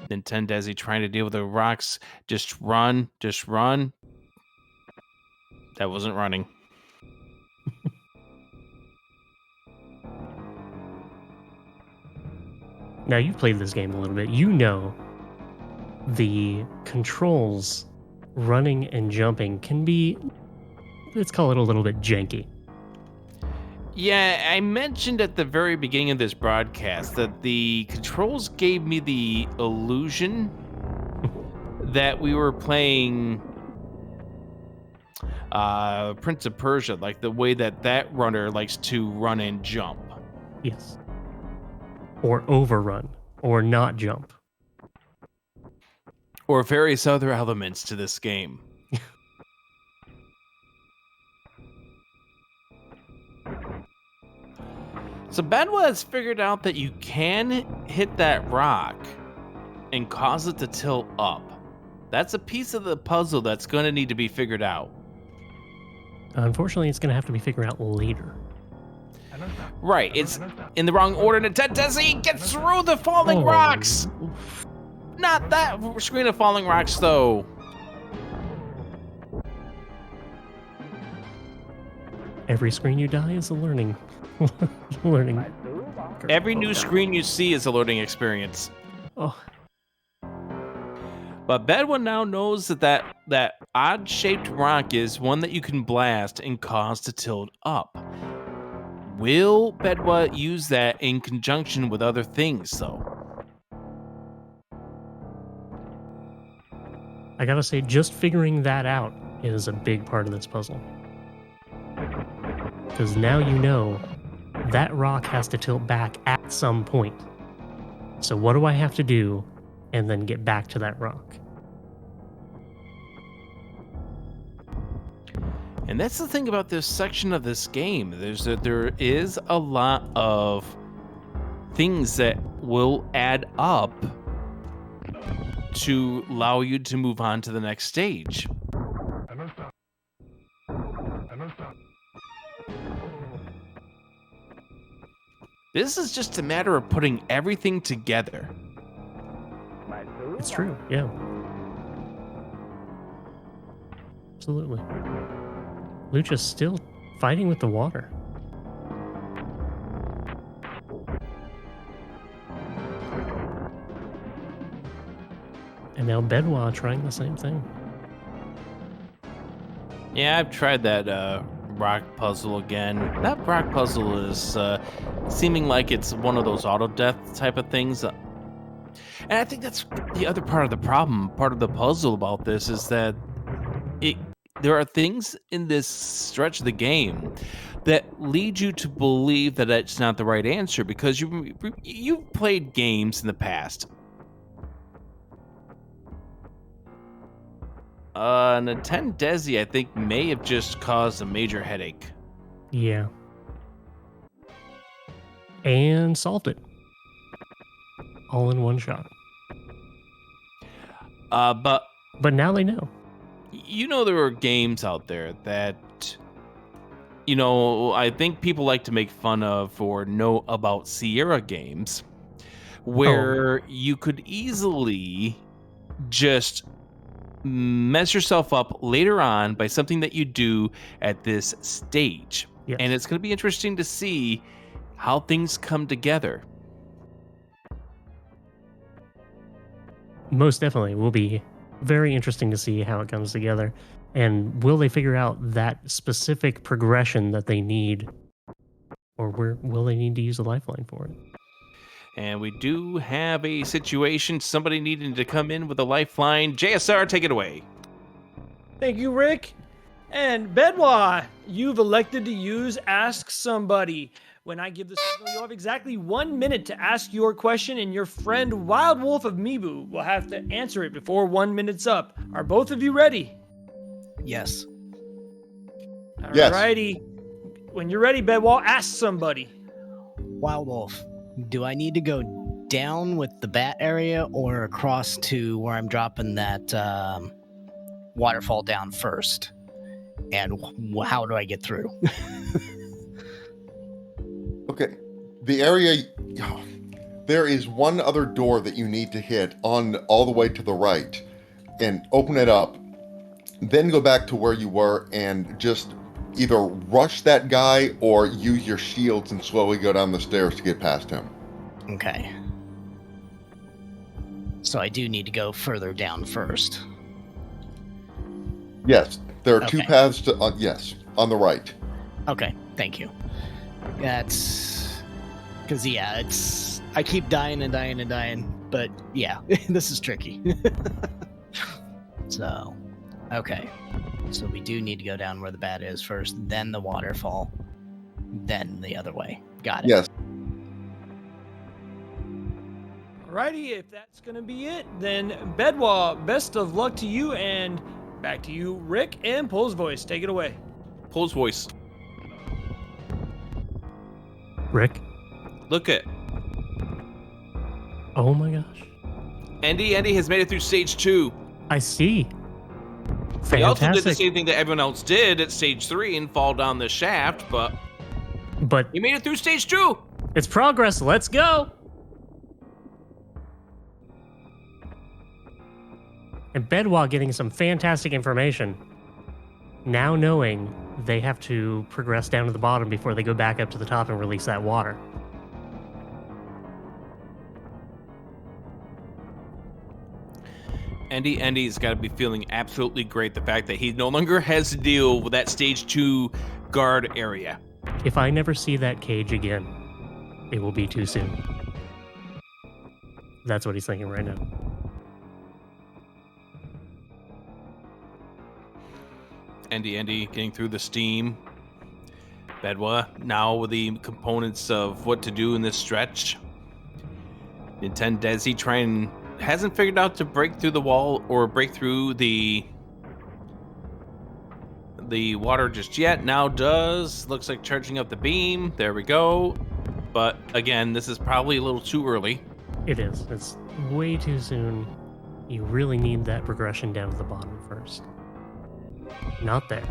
Speaker 5: Nintendesi trying to deal with the rocks. Just run. That wasn't running.
Speaker 3: Now, you've played this game a little bit. You know the controls running and jumping can be, let's call it a little bit janky.
Speaker 5: Yeah, I mentioned at the very beginning of this broadcast that the controls gave me the illusion that we were playing Prince of Persia, like the way that runner likes to run and jump.
Speaker 3: Yes. Or overrun, or not jump.
Speaker 5: Or various other elements to this game. So Bedwa has figured out that you can hit that rock and cause it to tilt up. That's a piece of the puzzle that's going to need to be figured out.
Speaker 3: Unfortunately, it's going to have to be figured out later.
Speaker 5: Right, it's in the wrong order. Nintendesi, get through the falling rocks! Not that screen of falling rocks, though.
Speaker 3: Every screen you die is a learning. learning.
Speaker 5: Every new screen you see is a learning experience.
Speaker 3: Oh.
Speaker 5: But Bedwa now knows that odd-shaped rock is one that you can blast and cause to tilt up. Will Bedwa use that in conjunction with other things, though?
Speaker 3: I gotta say, just figuring that out is a big part of this puzzle. Because now you know that rock has to tilt back at some point. So what do I have to do and then get back to that rock?
Speaker 5: And that's the thing about this section of this game. There is a lot of things that will add up to allow you to move on to the next stage. This is just a matter of putting everything together.
Speaker 3: It's true, yeah. Absolutely. Lucha's still fighting with the water. And now Bedwa trying the same thing.
Speaker 5: Yeah, I've tried that rock puzzle again. That rock puzzle is seeming like it's one of those auto death type of things. And I think that's the other part of the problem. Part of the puzzle about this is that there are things in this stretch of the game that lead you to believe that it's not the right answer because you've played games in the past. Nintendesi, I think, may have just caused a major headache.
Speaker 3: Yeah. And solved it. All in one shot.
Speaker 5: But
Speaker 3: now they know.
Speaker 5: You know, there are games out there that, you know, I think people like to make fun of or know about Sierra games, where you could easily just mess yourself up later on by something that you do at this stage.
Speaker 3: Yes.
Speaker 5: And it's going to be interesting to see how things come together.
Speaker 3: Most definitely will be very interesting to see how it comes together. And will they figure out that specific progression that they need? Or will they need to use a lifeline for it?
Speaker 5: And we do have a situation, somebody needing to come in with a lifeline. JSR, take it away.
Speaker 2: Thank you, Rick. And Bedwa, you've elected to use Ask Somebody. When I give the signal, you'll have exactly 1 minute to ask your question, and your friend Wild Wolf of Mibu will have to answer it before 1 minute's up. Are both of you ready?
Speaker 7: Yes.
Speaker 9: Yes.
Speaker 2: Alrighty. When you're ready, Bedwa, ask somebody.
Speaker 7: Wild Wolf, do I need to go down with the bat area or across to where I'm dropping that waterfall down first? And how do I get through?
Speaker 9: Okay, the area, there is one other door that you need to hit on all the way to the right and open it up. Then go back to where you were and just either rush that guy or use your shields and slowly go down the stairs to get past him.
Speaker 7: Okay. So I do need to go further down first.
Speaker 9: Yes, there are two
Speaker 7: Okay.
Speaker 9: paths to, yes, on the right.
Speaker 7: Okay, thank you. That's because it's I keep dying and dying and dying, but yeah, this is tricky. So, okay, so we do need to go down where the bat is first, then the waterfall, then the other way. Got it.
Speaker 9: Yes.
Speaker 2: Alrighty, if that's gonna be it, then Bedwa, best of luck to you, and back to you, Rick and Pole's Voice. Take it away.
Speaker 5: Pole's Voice.
Speaker 3: Rick?
Speaker 5: Look at
Speaker 3: Oh my gosh.
Speaker 5: Andy has made it through stage 2.
Speaker 3: I see.
Speaker 5: He also did the
Speaker 3: Fantastic.
Speaker 5: same thing that everyone else did at stage 3 and fall down the shaft, but
Speaker 3: But
Speaker 5: You made it through stage 2.
Speaker 3: it's progress. Let's go. And Bedwa getting some fantastic information. Now knowing they have to progress down to the bottom before they go back up to the top and release that water.
Speaker 5: Andy's got to be feeling absolutely great. The fact that he no longer has to deal with that stage 2 guard area.
Speaker 3: If I never see that cage again, it will be too soon. That's what he's thinking right now.
Speaker 5: Andy getting through the steam. Bedwa now with the components of what to do in this stretch. Nintendesi hasn't figured out to break through the wall or break through the water just yet. Now does. Looks like charging up the beam. There we go. But again, this is probably a little too early.
Speaker 3: It is. It's way too soon. You really need that progression down to the bottom first. Not there.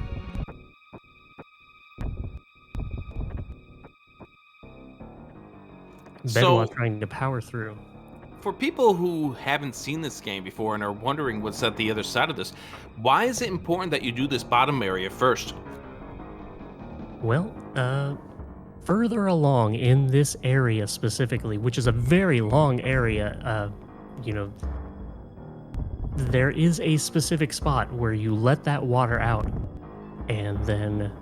Speaker 3: Bedwa trying to power through.
Speaker 5: For people who haven't seen this game before and are wondering what's at the other side of this, why is it important that you do this bottom area first?
Speaker 3: Well, further along in this area specifically, which is a very long area, there is a specific spot where you let that water out and then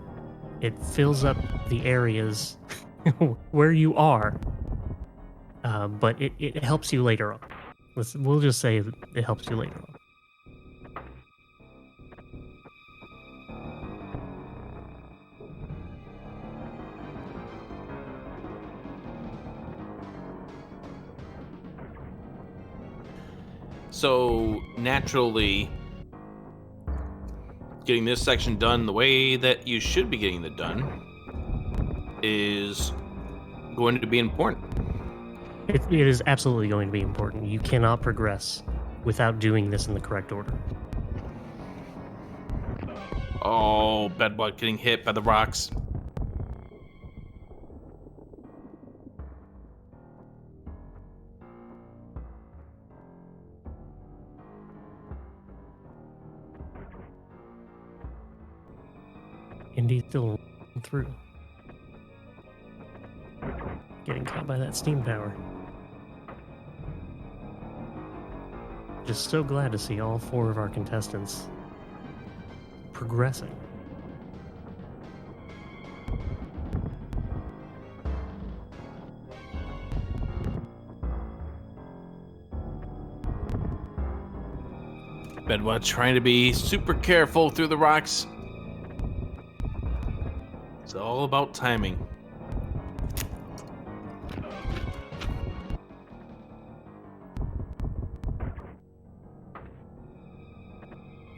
Speaker 3: it fills up the areas where you are. But it helps you later on. We'll just say it helps you later on.
Speaker 5: So naturally, getting this section done the way that you should be getting it done is going to be important.
Speaker 3: It is absolutely going to be important. You cannot progress without doing this in the correct order.
Speaker 5: Oh, Bedbug getting hit by the rocks.
Speaker 3: Indeed, still through. Getting caught by that steam power. Just so glad to see all 4 of our contestants progressing.
Speaker 5: Bedwa trying to be super careful through the rocks. It's all about timing.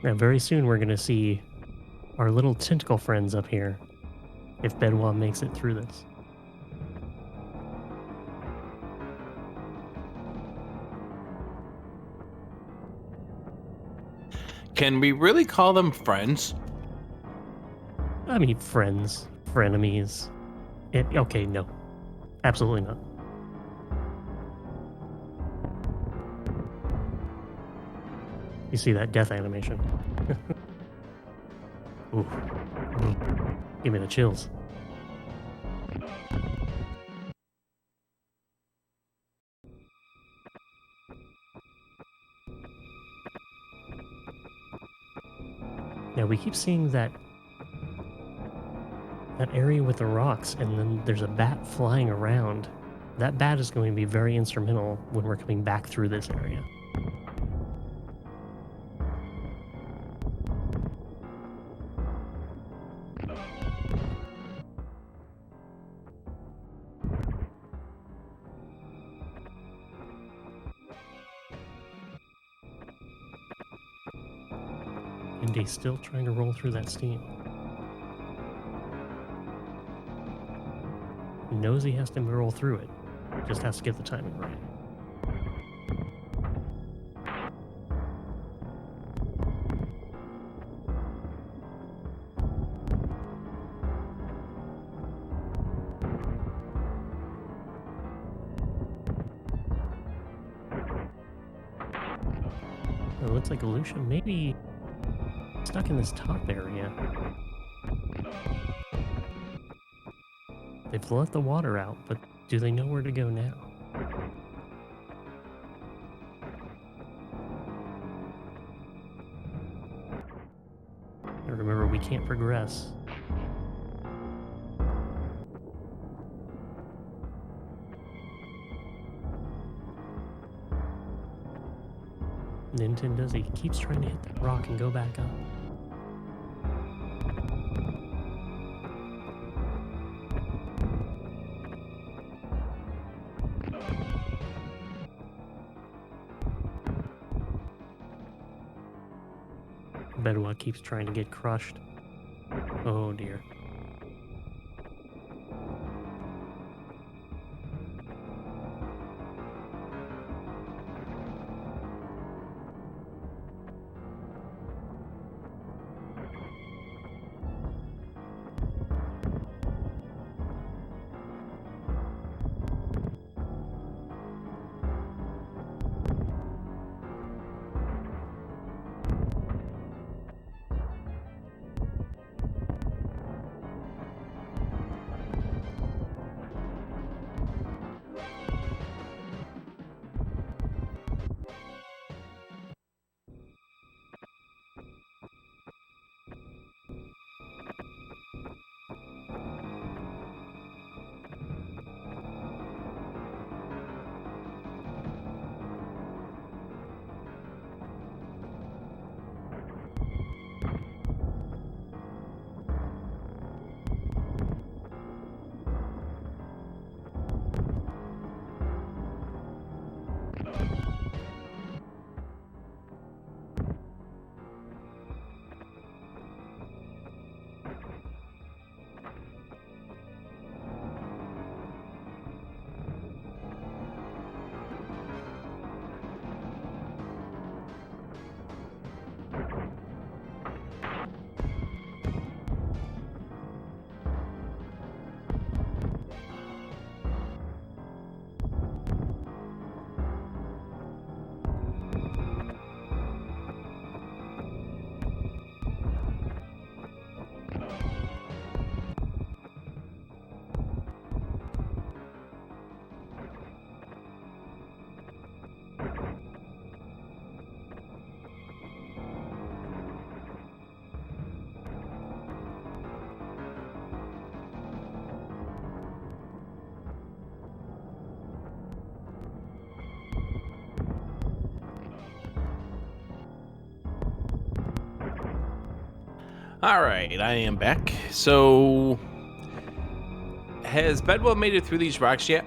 Speaker 3: Now, very soon we're going to see our little tentacle friends up here if Bedwa makes it through this.
Speaker 5: Can we really call them friends?
Speaker 3: I mean, friends, frenemies. Okay, no. Absolutely not. You see that death animation? Ooh. Give me the chills. Now we keep seeing that area with the rocks, and then there's a bat flying around. That bat is going to be very instrumental when we're coming back through this area. And he's still trying to roll through that steam. He knows he has to roll through it. Just has to get the timing right. looks like Lucia may be stuck in this top area. They've let the water out, but do they know where to go now? And remember, we can't progress. Nintendesi keeps trying to hit that rock and go back up. Bedwa keeps trying to get crushed. Oh dear.
Speaker 5: All right, I am back. So, has Bedwell made it through these rocks yet?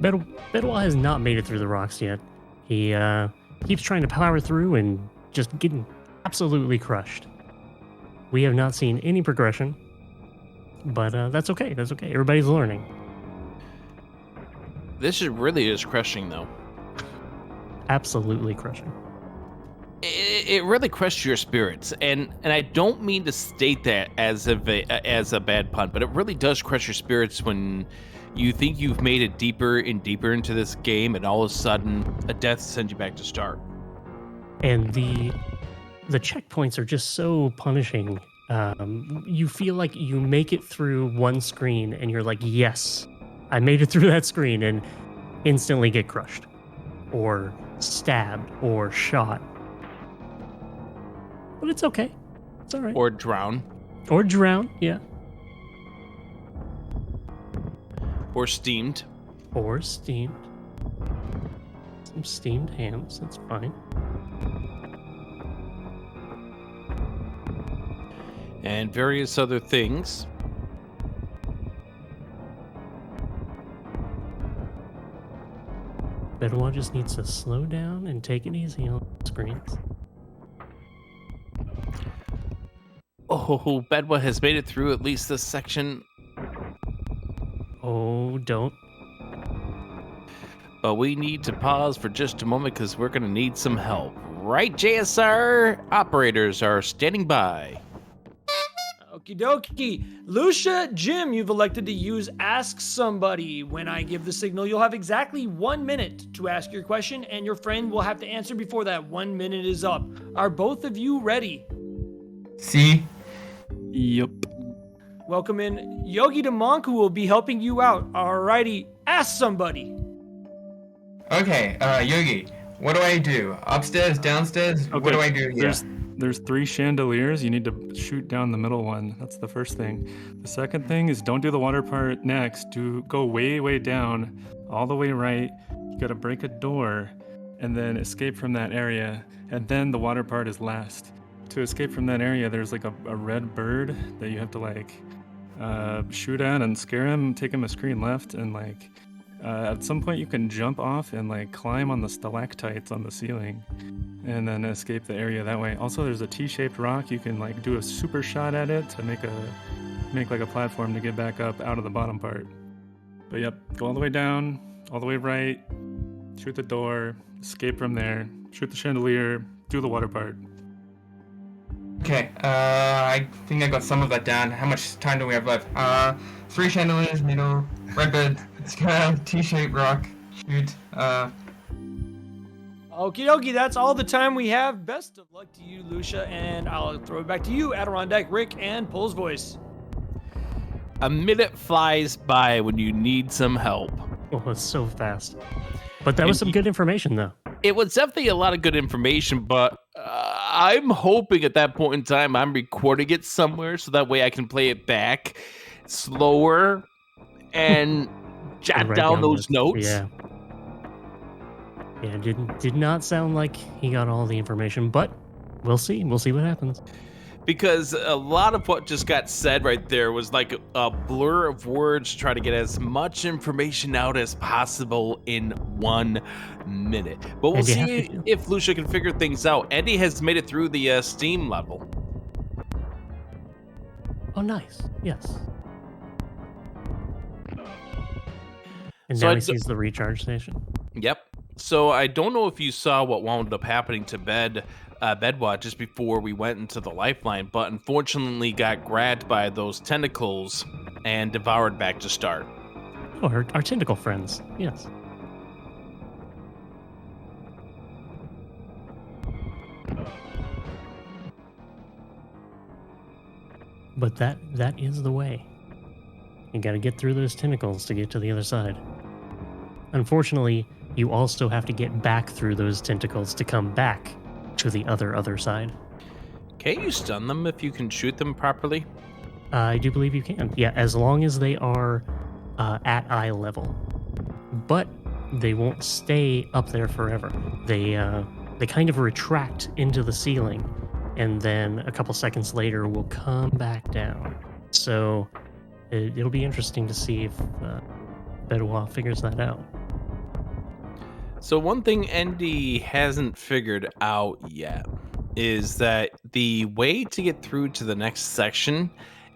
Speaker 3: Bedwell has not made it through the rocks yet. He keeps trying to power through and just getting absolutely crushed. We have not seen any progression, but that's okay. That's okay. Everybody's learning.
Speaker 5: This is really is crushing, though.
Speaker 3: Absolutely crushing.
Speaker 5: It really crushed your spirits, and I don't mean to state that as a bad pun, but it really does crush your spirits when you think you've made it deeper and deeper into this game, and all of a sudden a death sends you back to start.
Speaker 3: And the checkpoints are just so punishing. You feel like you make it through one screen, and you're like, "Yes, I made it through that screen," and instantly get crushed, or stabbed, or shot. But it's okay. It's all right.
Speaker 5: Or drown.
Speaker 3: Or drown, yeah.
Speaker 5: Or steamed.
Speaker 3: Or steamed. Some steamed hams, that's fine.
Speaker 5: And various other things.
Speaker 3: Bedouin just needs to slow down and take it easy on the screens.
Speaker 5: Oh, Bedwa has made it through at least this section.
Speaker 3: Oh, don't.
Speaker 5: But we need to pause for just a moment because we're going to need some help. Right, JSR? Operators are standing by.
Speaker 2: Okie dokie. Lucia, Jim, you've elected to use Ask Somebody. When I give the signal, you'll have exactly 1 minute to ask your question, and your friend will have to answer before that 1 minute is up. Are both of you ready?
Speaker 6: See?
Speaker 10: Yep.
Speaker 2: Welcome in Yogi the Monk, who will be helping you out. Alrighty, ask somebody.
Speaker 6: Okay, Yogi, what do I do? Upstairs, downstairs? What do I do here?
Speaker 10: There's 3 chandeliers. You need to shoot down the middle one. That's the first thing. The second thing is don't do the water part next. Go way, way down, all the way right. You gotta break a door and then escape from that area. And then the water part is last. To escape from that area, there's like a red bird that you have to like shoot at and scare him, take him a screen left, and like at some point you can jump off and like climb on the stalactites on the ceiling and then escape the area that way. Also, there's a T-shaped rock. You can like do a super shot at it to make like a platform to get back up out of the bottom part. But yep, go all the way down, all the way right, shoot the door, escape from there, shoot the chandelier, do the water part.
Speaker 6: Okay, I think I got some of that down. How much time do we have left? 3 chandeliers, middle, red bed, T-shaped rock, shoot,
Speaker 2: Okie dokie, that's all the time we have. Best of luck to you, Lucia, and I'll throw it back to you, Adirondack, Rick, and Pole's Voice.
Speaker 5: A minute flies by when you need some help.
Speaker 3: Oh, it's so fast. But that was some good information, though.
Speaker 5: It was definitely a lot of good information, but I'm hoping at that point in time I'm recording it somewhere so that way I can play it back slower and jot down those notes.
Speaker 3: Yeah. Yeah, did not sound like he got all the information, but we'll see. We'll see what happens.
Speaker 5: Because a lot of what just got said right there was like a blur of words to try to get as much information out as possible in 1 minute. But we'll see if Lucia can figure things out. Eddie has made it through the Steam level.
Speaker 3: Oh, nice. Yes. And
Speaker 5: So
Speaker 3: now he sees the recharge station.
Speaker 5: Yep. So I don't know if you saw what wound up happening to Bedwa just before we went into the lifeline, but unfortunately got grabbed by those tentacles and devoured back to start.
Speaker 3: Oh, our tentacle friends. Yes. But that is the way. You got to get through those tentacles to get to the other side. Unfortunately, you also have to get back through those tentacles to come back to the other side.
Speaker 5: Can't you stun them if you can shoot them properly?
Speaker 3: I do believe you can. Yeah, as long as they are at eye level. But they won't stay up there forever. They kind of retract into the ceiling, and then a couple seconds later will come back down. So it'll be interesting to see if Bedwa figures that out.
Speaker 5: So one thing Andy hasn't figured out yet is that the way to get through to the next section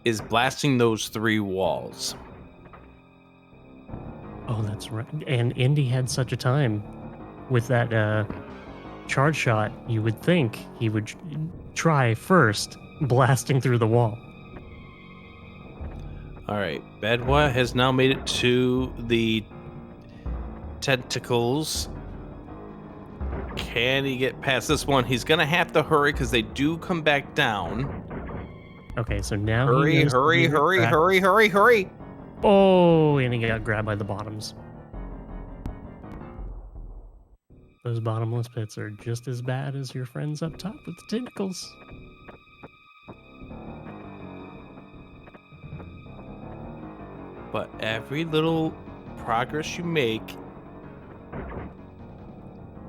Speaker 5: is blasting those 3 walls.
Speaker 3: Oh, that's right. And Indy had such a time with that charge shot. You would think he would try first blasting through the wall.
Speaker 5: All right, Bedwa has now made it to the tentacles. Can he get past this one? He's gonna have to hurry because they do come back down.
Speaker 3: Okay, so now
Speaker 5: hurry.
Speaker 3: Oh, and he got grabbed by the bottoms. Those bottomless pits are just as bad as your friends up top with the tentacles.
Speaker 5: But every little progress you make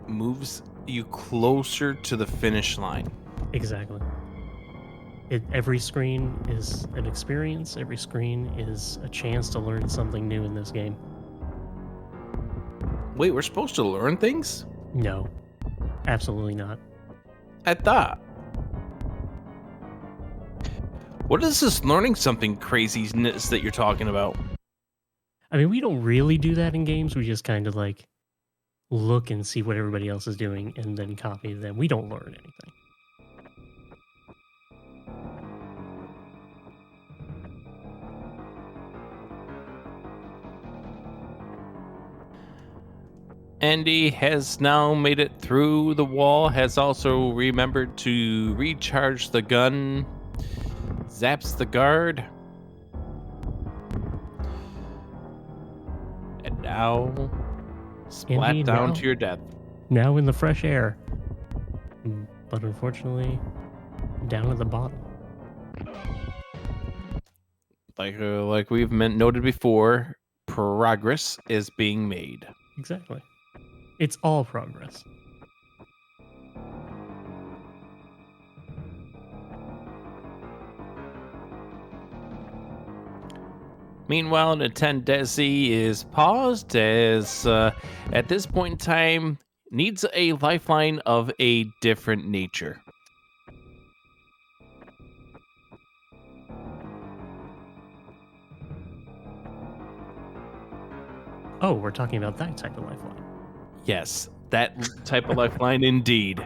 Speaker 5: moves you closer to the finish line.
Speaker 3: Exactly. Every screen is an experience. Every screen is a chance to learn something new in this game.
Speaker 5: Wait, we're supposed to learn things?
Speaker 3: No, absolutely not.
Speaker 5: I thought. What is this learning something craziness that you're talking about?
Speaker 3: I mean, we don't really do that in games. We just kind of like look and see what everybody else is doing and then copy them. We don't learn anything.
Speaker 5: Andy has now made it through the wall, has also remembered to recharge the gun, zaps the guard, and now splat
Speaker 3: Andy,
Speaker 5: down
Speaker 3: now-
Speaker 5: to your death.
Speaker 3: Now in the fresh air. But unfortunately, down at the bottom.
Speaker 5: Like we've noted before, progress is being made.
Speaker 3: Exactly. It's all progress.
Speaker 5: Meanwhile, Nintendesi is paused as, at this point in time, needs a lifeline of a different nature.
Speaker 3: Oh, we're talking about that type of lifeline.
Speaker 5: Yes, that type of lifeline indeed.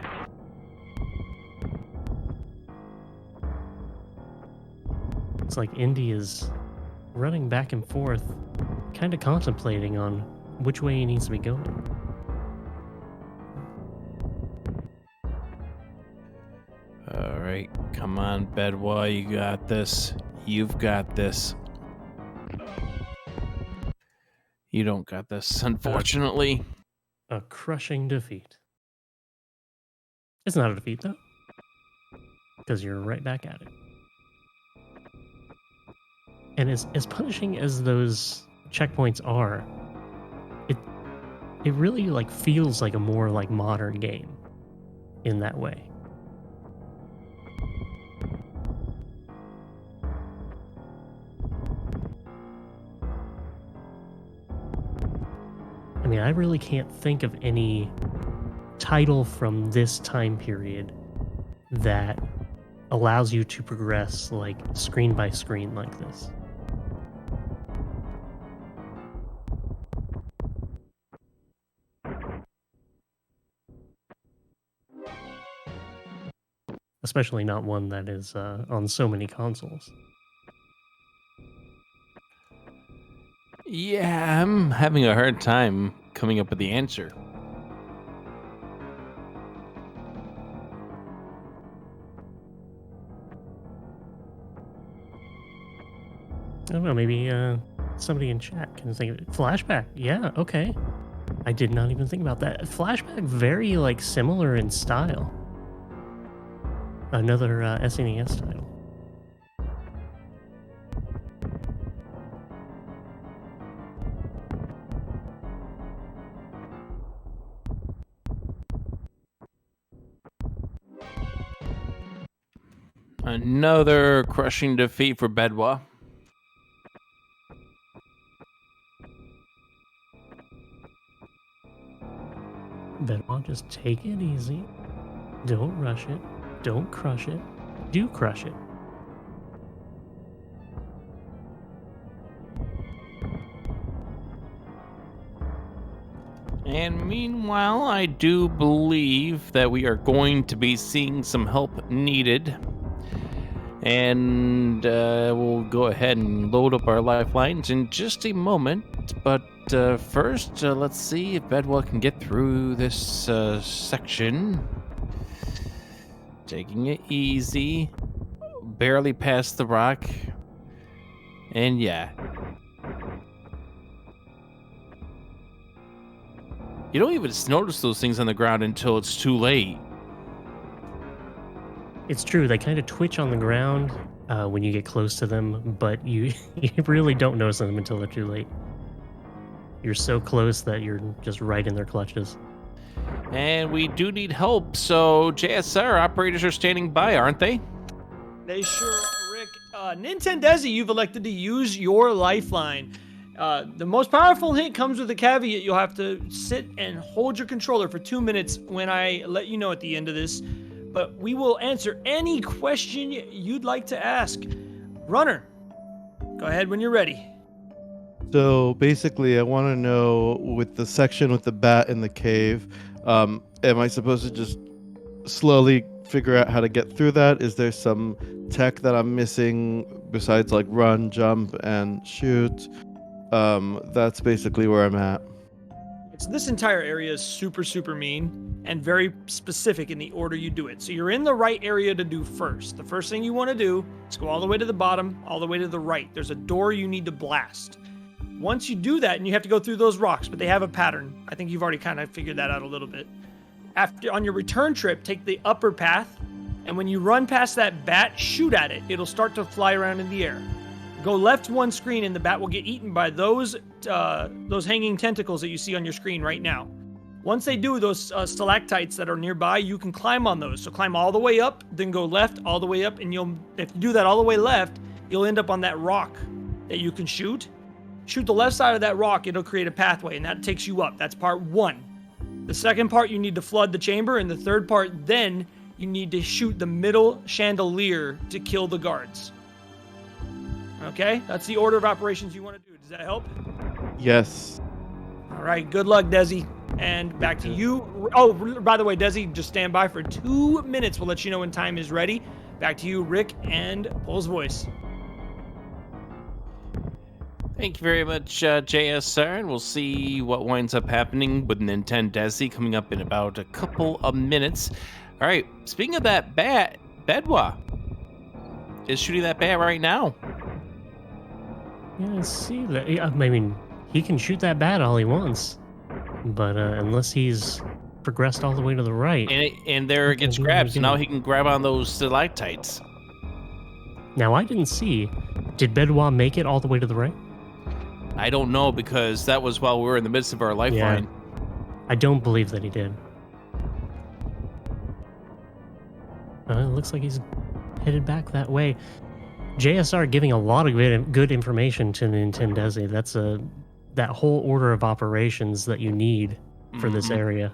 Speaker 3: It's like Indy is running back and forth, kind of contemplating on which way he needs to be going.
Speaker 5: All right, come on, Bedwa, you got this. You've got this. You don't got this, unfortunately.
Speaker 3: A crushing defeat. It's not a defeat, though, because you're right back at it. And as punishing as those checkpoints are, it really like feels like a more like modern game in that way. I mean, I really can't think of any title from this time period that allows you to progress like screen by screen like this. Especially not one that is on so many consoles.
Speaker 5: Yeah, I'm having a hard time coming up with the answer.
Speaker 3: I don't know, maybe somebody in chat can think of it. Flashback, yeah, okay. I did not even think about that. Flashback, very like similar in style. Another SNES title.
Speaker 5: Another crushing defeat for Bedwa.
Speaker 3: Benoit, just take it easy. Don't rush it. Don't crush it. Do crush it.
Speaker 5: And meanwhile, I do believe that we are going to be seeing some help needed. And we'll go ahead and load up our lifelines in just a moment. But first, let's see if Bedwell can get through this section. Taking it easy. Barely past the rock. And yeah. You don't even notice those things on the ground until it's too late.
Speaker 3: It's true, they kind of twitch on the ground when you get close to them, but you really don't notice them until they're too late. You're so close that you're just right in their clutches.
Speaker 5: And we do need help, so JSR operators are standing by, aren't they?
Speaker 2: They sure are, Rick. Nintendesi, you've elected to use your lifeline. The most powerful hint comes with a caveat. You'll have to sit and hold your controller for 2 minutes when I let you know at the end of this. But we will answer any question you'd like to ask. Runner, go ahead when you're ready.
Speaker 4: So basically, I want to know with the section with the bat in the cave, am I supposed to just slowly figure out how to get through that? Is there some tech that I'm missing besides like run, jump, and shoot? That's basically where I'm at.
Speaker 2: So this entire area is super, super mean and very specific in the order you do it. So you're in the right area to do first. The first thing you want to do is go all the way to the bottom, all the way to the right. There's a door you need to blast. Once you do that, and you have to go through those rocks, but they have a pattern. I think you've already kind of figured that out a little bit. After, on your return trip, take the upper path, and when you run past that bat, shoot at it. It'll start to fly around in the air. Go left one screen, and the bat will get eaten by those hanging tentacles that you see on your screen right now. Once they do, those stalactites that are nearby, you can climb on those. So climb all the way up, then go left all the way up, and if you do that all the way left, you'll end up on that rock that you can shoot. Shoot the left side of that rock, it'll create a pathway, and that takes you up. That's part 1. The second part, you need to flood the chamber, and the third part, then you need to shoot the middle chandelier to kill the guards. Okay, that's the order of operations you want to do. Does that help?
Speaker 4: Yes.
Speaker 2: All right, good luck, Desi. And back to you. Oh, by the way, Desi, just stand by for 2 minutes. We'll let you know when time is ready. Back to you, Rick and Pole's Voice.
Speaker 5: Thank you very much, JSR, and we'll see what winds up happening with Nintendesi coming up in about a couple of minutes. All right, speaking of that bat, Bedwa is shooting that bat right now.
Speaker 3: Yeah, I see that. Yeah, I mean, he can shoot that bat all he wants, but unless he's progressed all the way to the right.
Speaker 5: And there it gets grabbed, so now he can grab on those stalactites.
Speaker 3: Now, I didn't see. Did Bedwa make it all the way to the right?
Speaker 5: I don't know, because that was while we were in the midst of our lifeline.
Speaker 3: Yeah, I don't believe that he did. It looks like he's headed back that way. JSR giving a lot of good information to Nintendesi. That's that whole order of operations that you need for this area.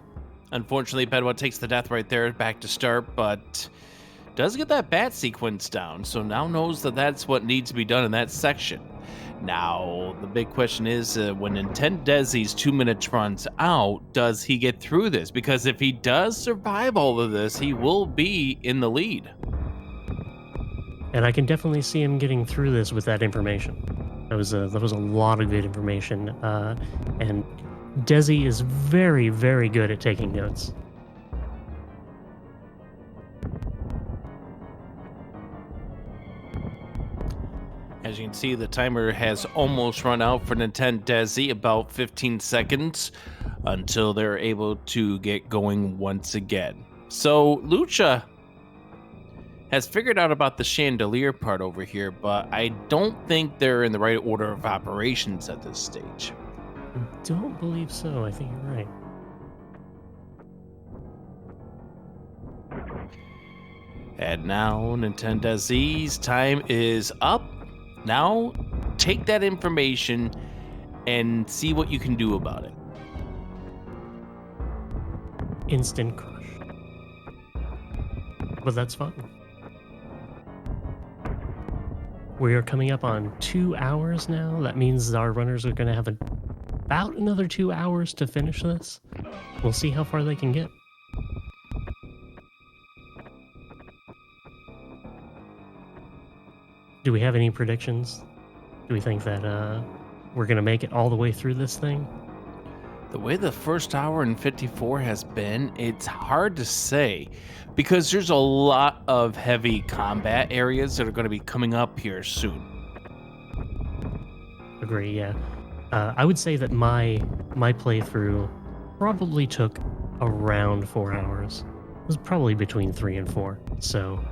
Speaker 5: Unfortunately, Bedwa takes the death right there, back to start, but does get that bat sequence down, so now knows that that's what needs to be done in that section. Now, the big question is, when Nintendesi's 2 minutes runs out, does he get through this? Because if he does survive all of this, he will be in the lead.
Speaker 3: And I can definitely see him getting through this with that information. That was a lot of good information. And Desi is very, very good at taking notes.
Speaker 5: As you can see, the timer has almost run out for Nintendesi, about 15 seconds until they're able to get going once again. So Lucha has figured out about the chandelier part over here, but I don't think they're in the right order of operations at this stage.
Speaker 3: I don't believe so. I think you're right.
Speaker 5: And now Nintendesi's time is up. Now, take that information and see what you can do about it.
Speaker 3: Instant crush. But that's fine. We are coming up on 2 hours now. That means our runners are going to have about another 2 hours to finish this. We'll see how far they can get. Do we have any predictions? Do we think that we're going to make it all the way through this thing?
Speaker 5: The way the first hour and 54 has been, it's hard to say, because there's a lot of heavy combat areas that are going to be coming up here soon.
Speaker 3: Agree, yeah. I would say that my playthrough probably took around 4 hours. It was probably between 3 and 4. So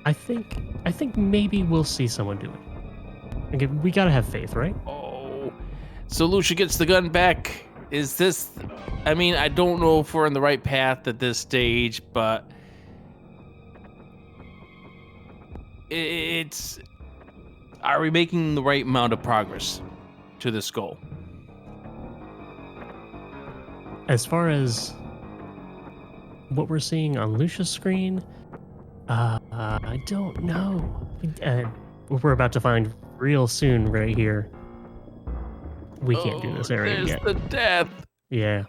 Speaker 3: I think maybe we'll see someone do it. Okay, we gotta have faith, right?
Speaker 5: Oh, so Lucia gets the gun back. Is this... I mean, I don't know if we're on the right path at this stage, but... it's... Are we making the right amount of progress to this goal?
Speaker 3: As far as what we're seeing on Lucia's screen, I don't know. We're about to find real soon right here. We can't do this area
Speaker 5: there's
Speaker 3: yet.
Speaker 5: The death.
Speaker 3: Yeah.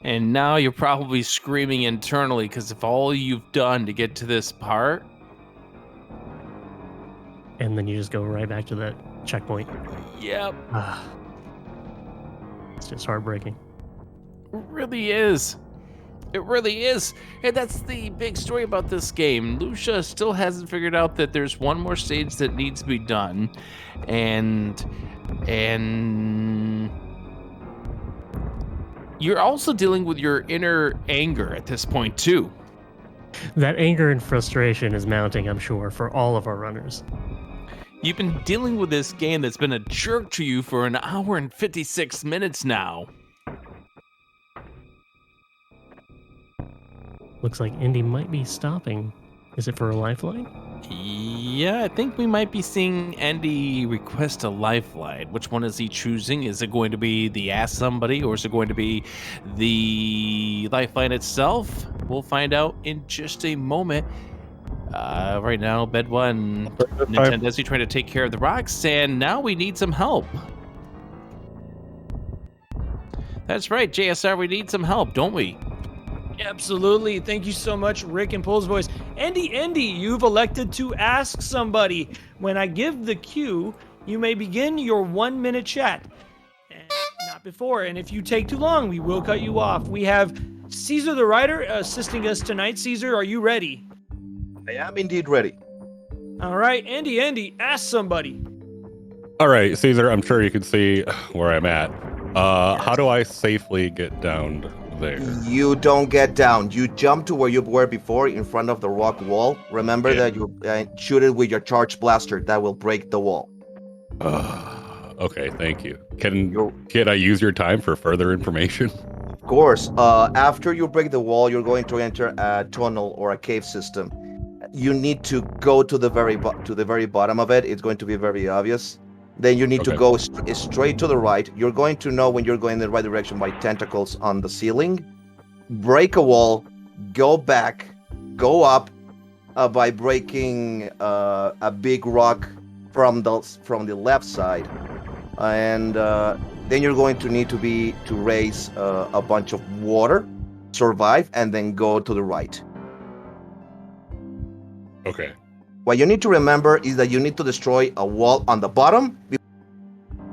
Speaker 5: And now you're probably screaming internally, because if all you've done to get to this part...
Speaker 3: And then you just go right back to that checkpoint.
Speaker 5: Yep.
Speaker 3: It's just heartbreaking.
Speaker 5: It really is. It really is. And that's the big story about this game. Lucia still hasn't figured out that there's one more stage that needs to be done. And you're also dealing with your inner anger at this point too.
Speaker 3: That anger and frustration is mounting, I'm sure, for all of our runners.
Speaker 5: You've been dealing with this game that's been a jerk to you for an hour and 56 minutes now.
Speaker 3: Looks like Indy might be stopping. Is it for a lifeline?
Speaker 5: Yeah, I think we might be seeing Andy request a lifeline. Which one is he choosing? Is it going to be the ask somebody, or is it going to be the lifeline itself? We'll find out in just a moment. Right now, Bedwa and Nintendesi trying to take care of the rocks, and now we need some help. That's right, JSR, we need some help, don't we?
Speaker 2: Absolutely. Thank you so much, Rick and Pole's voice. Andy, you've elected to ask somebody. When I give the cue, you may begin your 1-minute chat. And not before. And if you take too long, we will cut you off. We have Caesar the writer assisting us tonight. Caesar, are you ready?
Speaker 11: I am indeed ready.
Speaker 2: All right, Andy, ask somebody.
Speaker 8: All right, Caesar, I'm sure you can see where I'm at. How do I safely get down there?
Speaker 11: You don't get down. You jump to where you were before in front of the rock wall. Remember that you shoot it with your charged blaster. That will break the wall.
Speaker 8: Okay, thank you. Can I use your time for further information?
Speaker 11: Of course. After you break the wall, you're going to enter a tunnel or a cave system. You need to go to the very bottom of it. It's going to be very obvious. Then you need to go straight to the right. You're going to know when you're going in the right direction by tentacles on the ceiling. Break a wall, go back, go up by breaking a big rock from the left side, and then you're going to need to raise a bunch of water, survive, and then go to the right.
Speaker 8: Okay.
Speaker 11: What you need to remember is that you need to destroy a wall on the bottom.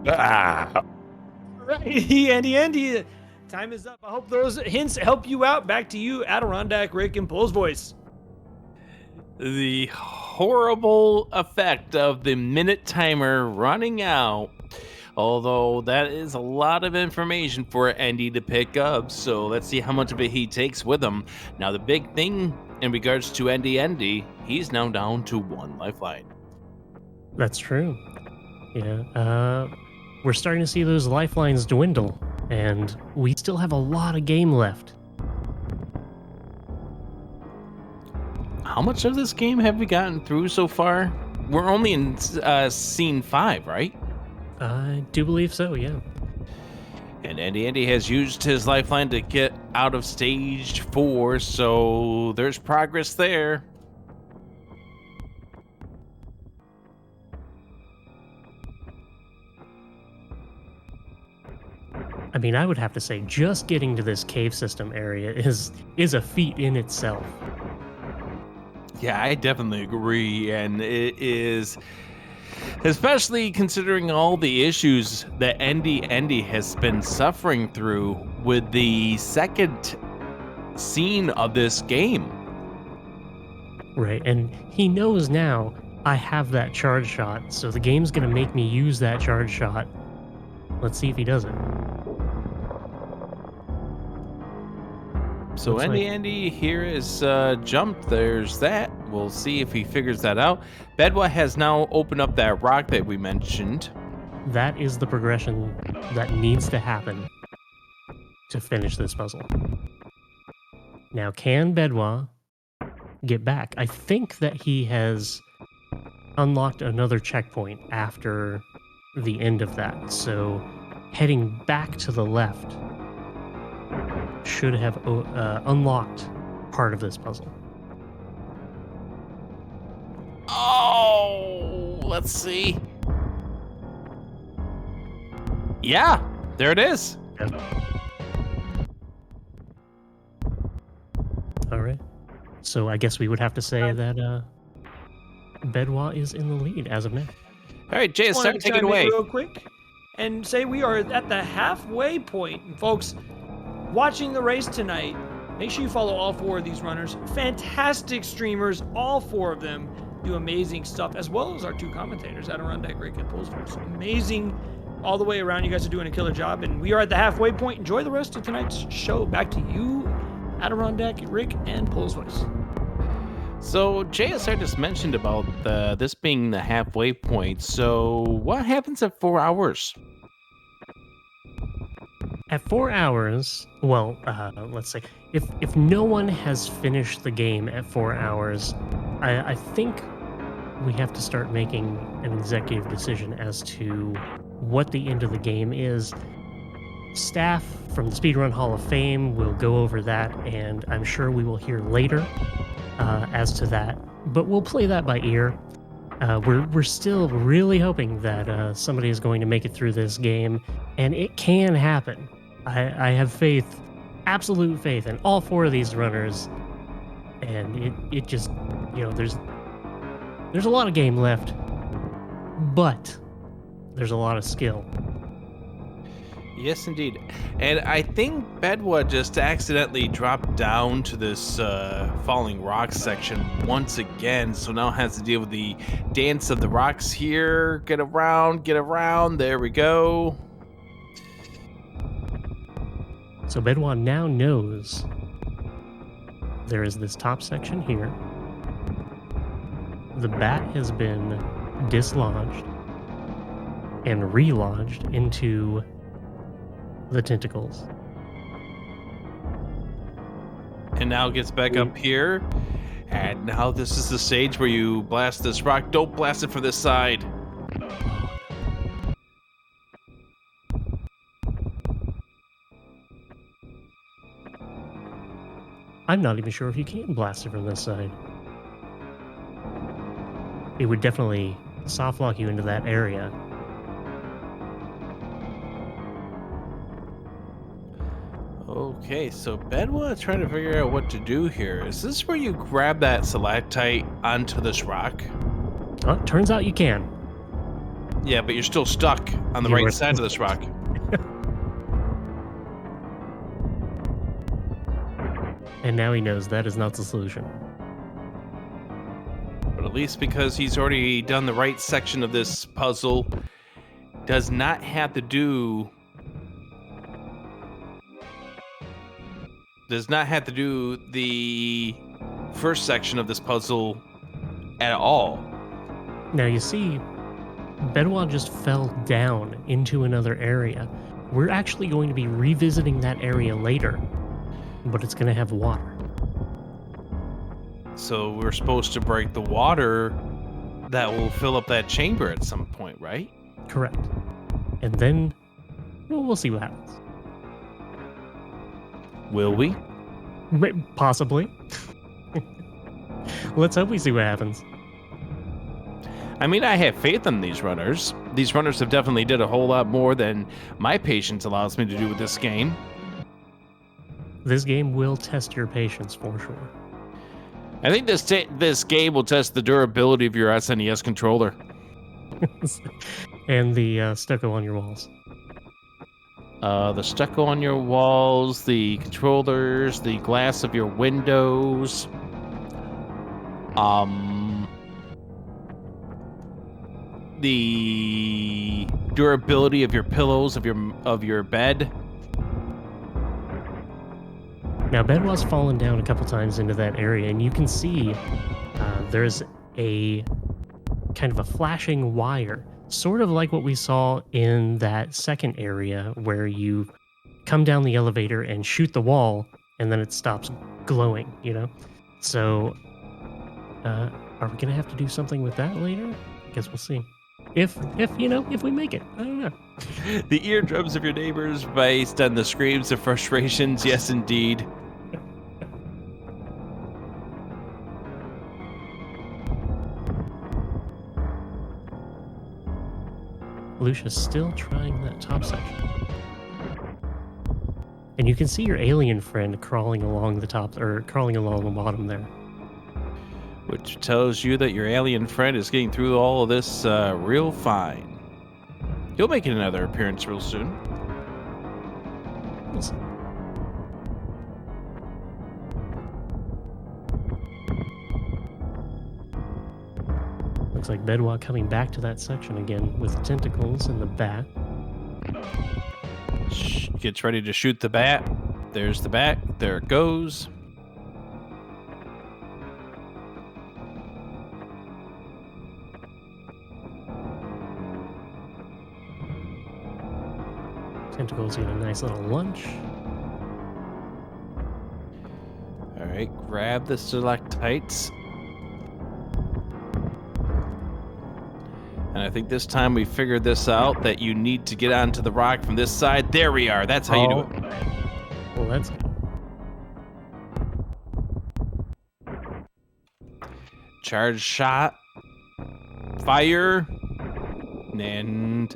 Speaker 2: Right, Andy, time is up. I hope those hints help you out. Back to you, Adirondack, Rick, and Pole's voice.
Speaker 5: The horrible effect of the minute timer running out. Although that is a lot of information for Andy to pick up, so let's see how much of it he takes with him. Now, the big thing in regards to Andy, he's now down to 1 lifeline.
Speaker 3: That's true. Yeah. We're starting to see those lifelines dwindle, and we still have a lot of game left.
Speaker 5: How much of this game have we gotten through so far? We're only in scene 5, right?
Speaker 3: I do believe so, yeah.
Speaker 5: And Andy has used his lifeline to get out of stage 4, so there's progress there.
Speaker 3: I mean, I would have to say just getting to this cave system area is a feat in itself.
Speaker 5: Yeah, I definitely agree, and it is, especially considering all the issues that Andy has been suffering through with the second scene of this game.
Speaker 3: Right, and he knows now I have that charge shot, so the game's gonna make me use that charge shot. Let's see if he does it.
Speaker 5: So Andy here is jumped. There's that. We'll see if he figures that out. Bedwa has now opened up that rock that we mentioned.
Speaker 3: That is the progression that needs to happen to finish this puzzle. Now, can Bedwa get back? I think that he has unlocked another checkpoint after the end of that. So heading back to the left should have unlocked part of this puzzle.
Speaker 5: Oh, let's see. Yeah, there it is.
Speaker 3: Yep. All right. So I guess we would have to say that Bedwa is in the lead as of now.
Speaker 5: All right,
Speaker 2: Just
Speaker 5: JSR,
Speaker 2: wanted to
Speaker 5: take it
Speaker 2: chime in
Speaker 5: away.
Speaker 2: real quick and say we are at the halfway point. And folks, watching the race tonight, make sure you follow all 4 of these runners. Fantastic streamers, all 4 of them do amazing stuff, as well as our 2 commentators, Adirondack, Rick, and Pulse Voice. Amazing all the way around. You guys are doing a killer job, and we are at the halfway point. Enjoy the rest of tonight's show. Back to you, Adirondack, Rick, and Pulse Voice.
Speaker 5: So JSR just mentioned about this being the halfway point. So what happens at 4 hours?
Speaker 3: At 4 hours, well, let's say if no one has finished the game at 4 hours, I think we have to start making an executive decision as to what the end of the game is. Staff from the Speedrun Hall of Fame will go over that, and I'm sure we will hear later as to that. But we'll play that by ear. We're still really hoping that somebody is going to make it through this game, and it can happen. I have faith, absolute faith, in all 4 of these runners, and it just, there's a lot of game left, but there's a lot of skill.
Speaker 5: Yes, indeed. And I think Bedwa just accidentally dropped down to this falling rock section once again, so now has to deal with the dance of the rocks here. Get around, there we go.
Speaker 3: So Bedouin now knows there is this top section here. The bat has been dislodged and relodged into the tentacles.
Speaker 5: And now gets back up here. And now this is the stage where you blast this rock. Don't blast it from this side.
Speaker 3: I'm not even sure if you can blast it from this side. It would definitely soft lock you into that area.
Speaker 5: Okay, so Bedwa is trying to figure out what to do here. Is this where you grab that stalactite onto this rock?
Speaker 3: Oh, turns out you can.
Speaker 5: Yeah, but you're still stuck on the
Speaker 3: You
Speaker 5: right
Speaker 3: were-
Speaker 5: side of this rock.
Speaker 3: And now he knows that is not the solution.
Speaker 5: But at least because he's already done the right section of this puzzle, does not have to do the first section of this puzzle at all.
Speaker 3: Now you see, Bedouin just fell down into another area. We're actually going to be revisiting that area later, but it's going to have water.
Speaker 5: So we're supposed to break the water that will fill up that chamber at some point, right?
Speaker 3: Correct. And then, well, we'll see what happens.
Speaker 5: Will we?
Speaker 3: Possibly. Let's hope we see what happens.
Speaker 5: I mean, I have faith in these runners. These runners have definitely did a whole lot more than my patience allows me to do with this game.
Speaker 3: This game will test your patience for sure.
Speaker 5: I think this game will test the durability of your SNES controller.
Speaker 3: And the stucco on your walls.
Speaker 5: The stucco on your walls, the controllers, the glass of your windows. The durability of your pillows, of your bed.
Speaker 3: Now, Bedwell's fallen down a couple times into that area, and you can see there's a kind of a flashing wire, sort of like what we saw in that second area where you come down the elevator and shoot the wall, and then it stops glowing, you know? So, are we going to have to do something with that later? I guess we'll see. If we make it. I don't know.
Speaker 5: The eardrums of your neighbors based on the screams of frustrations. Yes, indeed.
Speaker 3: Lucia's still trying that top section. And you can see your alien friend crawling along the top, or crawling along the bottom there.
Speaker 5: which tells you that your alien friend is getting through all of this real fine. He'll make another appearance real soon.
Speaker 3: Looks like Bedwa coming back to that section again with tentacles in the bat.
Speaker 5: Gets ready to shoot the bat. There's the bat. There it goes.
Speaker 3: Tentacles get a nice little lunch.
Speaker 5: All right, grab the stalactites. And I think this time we figured this out, that you need to get onto the rock from this side. There we are. That's how you do it.
Speaker 3: Well, that's good.
Speaker 5: Charge shot. Fire. And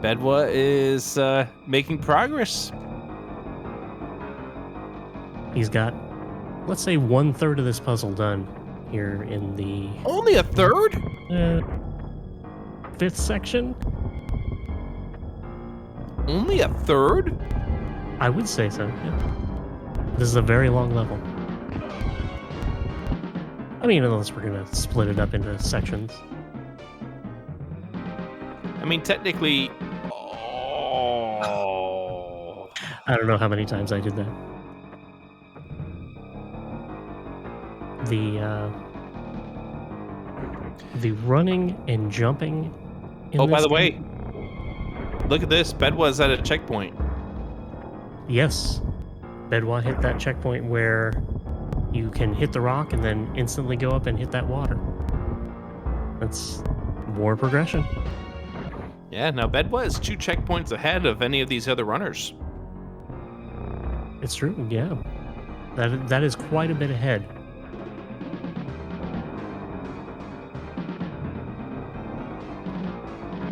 Speaker 5: Bedwa is making progress.
Speaker 3: He's got, let's say, 1/3 of this puzzle done here in the
Speaker 5: Only a third?
Speaker 3: 5th section.
Speaker 5: Only a third?
Speaker 3: I would say so, yeah. This is a very long level. I mean, unless we're going to split it up into sections.
Speaker 5: I mean, technically... Oh...
Speaker 3: I don't know how many times I did that. The running and jumping in
Speaker 5: Oh, by
Speaker 3: this
Speaker 5: the way,
Speaker 3: game-
Speaker 5: look at this. Bedwa's at a checkpoint.
Speaker 3: Yes. Bedwa hit that checkpoint where you can hit the rock and then instantly go up and hit that water. That's more progression.
Speaker 5: Yeah, now Bedwa is 2 checkpoints ahead of any of these other runners.
Speaker 3: It's true, yeah. That is quite a bit ahead.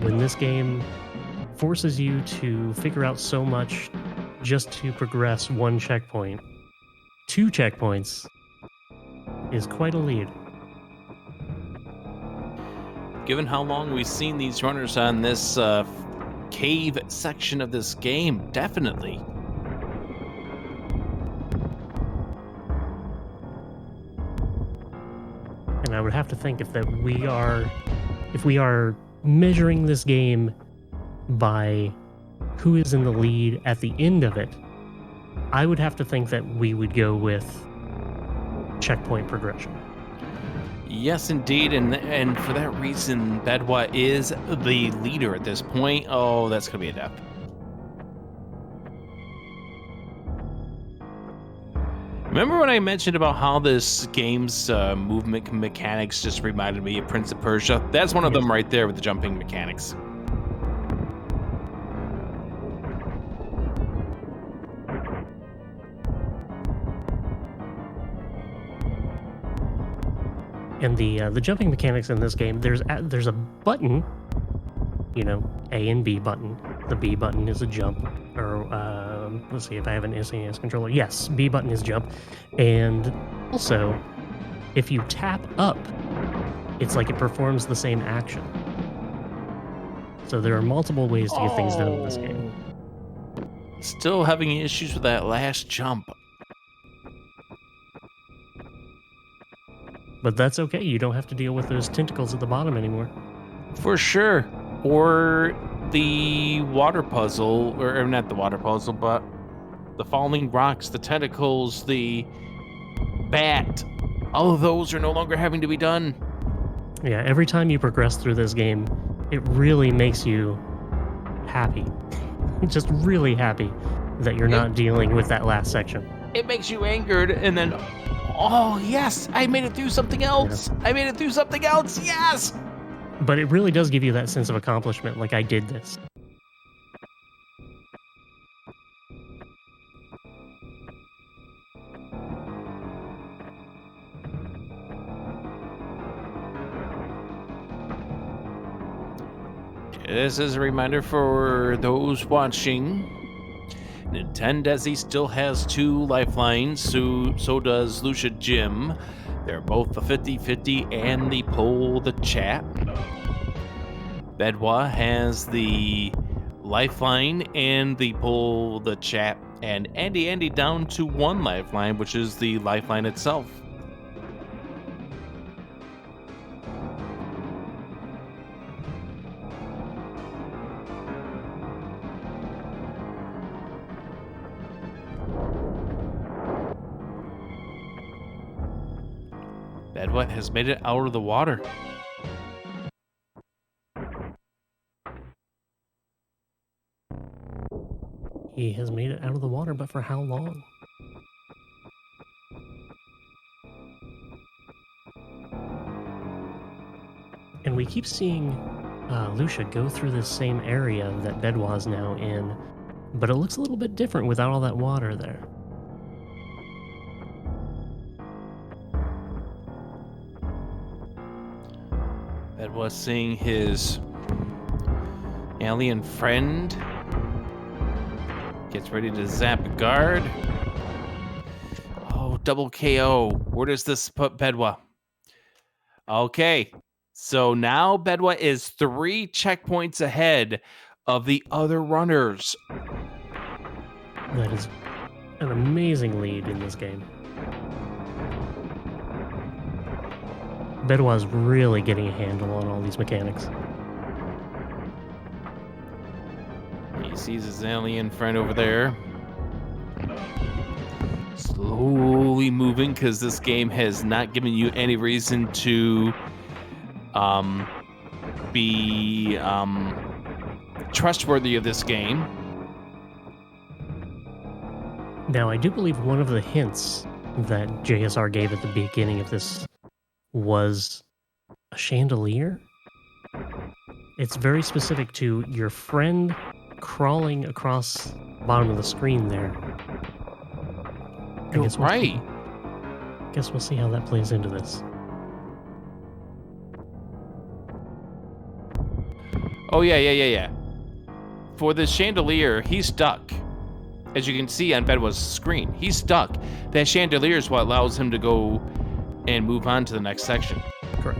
Speaker 3: When this game forces you to figure out so much just to progress 1 checkpoint, 2 checkpoints is quite a lead.
Speaker 5: Given how long we've seen these runners on this cave section of this game, definitely.
Speaker 3: And I would have to think if we are measuring this game by who is in the lead at the end of it, I would have to think that we would go with checkpoint progression.
Speaker 5: Yes, indeed, and for that reason, Bedwa is the leader at this point. Oh, that's gonna be a death. Remember when I mentioned about how this game's movement mechanics just reminded me of Prince of Persia? That's one of them right there with the jumping mechanics.
Speaker 3: And the jumping mechanics in this game, there's a button, you know, A and B button. The B button is a jump, or let's see if I have an SNES controller. Yes, B button is jump, and also if you tap up, it's like it performs the same action. So there are multiple ways to get things done in this game.
Speaker 5: Still having issues with that last jump.
Speaker 3: But that's okay. You don't have to deal with those tentacles at the bottom anymore.
Speaker 5: For sure. Or the water puzzle, or not the water puzzle, but the falling rocks, the tentacles, the bat. All of those are no longer having to be done.
Speaker 3: Yeah, every time you progress through this game, it really makes you happy. Just really happy that you're not dealing with that last section.
Speaker 5: It makes you angered, and then, oh, yes, I made it through something else. Yeah. I made it through something else. Yes.
Speaker 3: But it really does give you that sense of accomplishment, like I did this.
Speaker 5: This is a reminder for those watching. Nintendesi still has 2 lifelines, so does Lucia Jim. They're both the 50-50 and the poll the chat. Bedwa has the lifeline and the poll the chat, and Andy down to 1 lifeline, which is the lifeline itself. Bedwa has made it out of the water.
Speaker 3: He has made it out of the water, but for how long? And we keep seeing Lucia go through this same area that Bedwa's now in, but it looks a little bit different without all that water there.
Speaker 5: Bedwa seeing his alien friend. Gets ready to zap a guard. Oh, double KO. Where does this put Bedwa? Okay, so now Bedwa is 3 checkpoints ahead of the other runners.
Speaker 3: That is an amazing lead in this game. Bedwa's really getting a handle on all these mechanics.
Speaker 5: He sees his alien friend over there. Slowly moving, because this game has not given you any reason to be trustworthy of this game.
Speaker 3: Now, I do believe one of the hints that JSR gave at the beginning of this was a chandelier. It's very specific to your friend crawling across the bottom of the screen there.
Speaker 5: You're right.
Speaker 3: Guess we'll see how that plays into this.
Speaker 5: Oh, yeah. For the chandelier, he's stuck. As you can see on Bedwa's screen, he's stuck. That chandelier is what allows him to go and move on to the next section.
Speaker 3: Correct.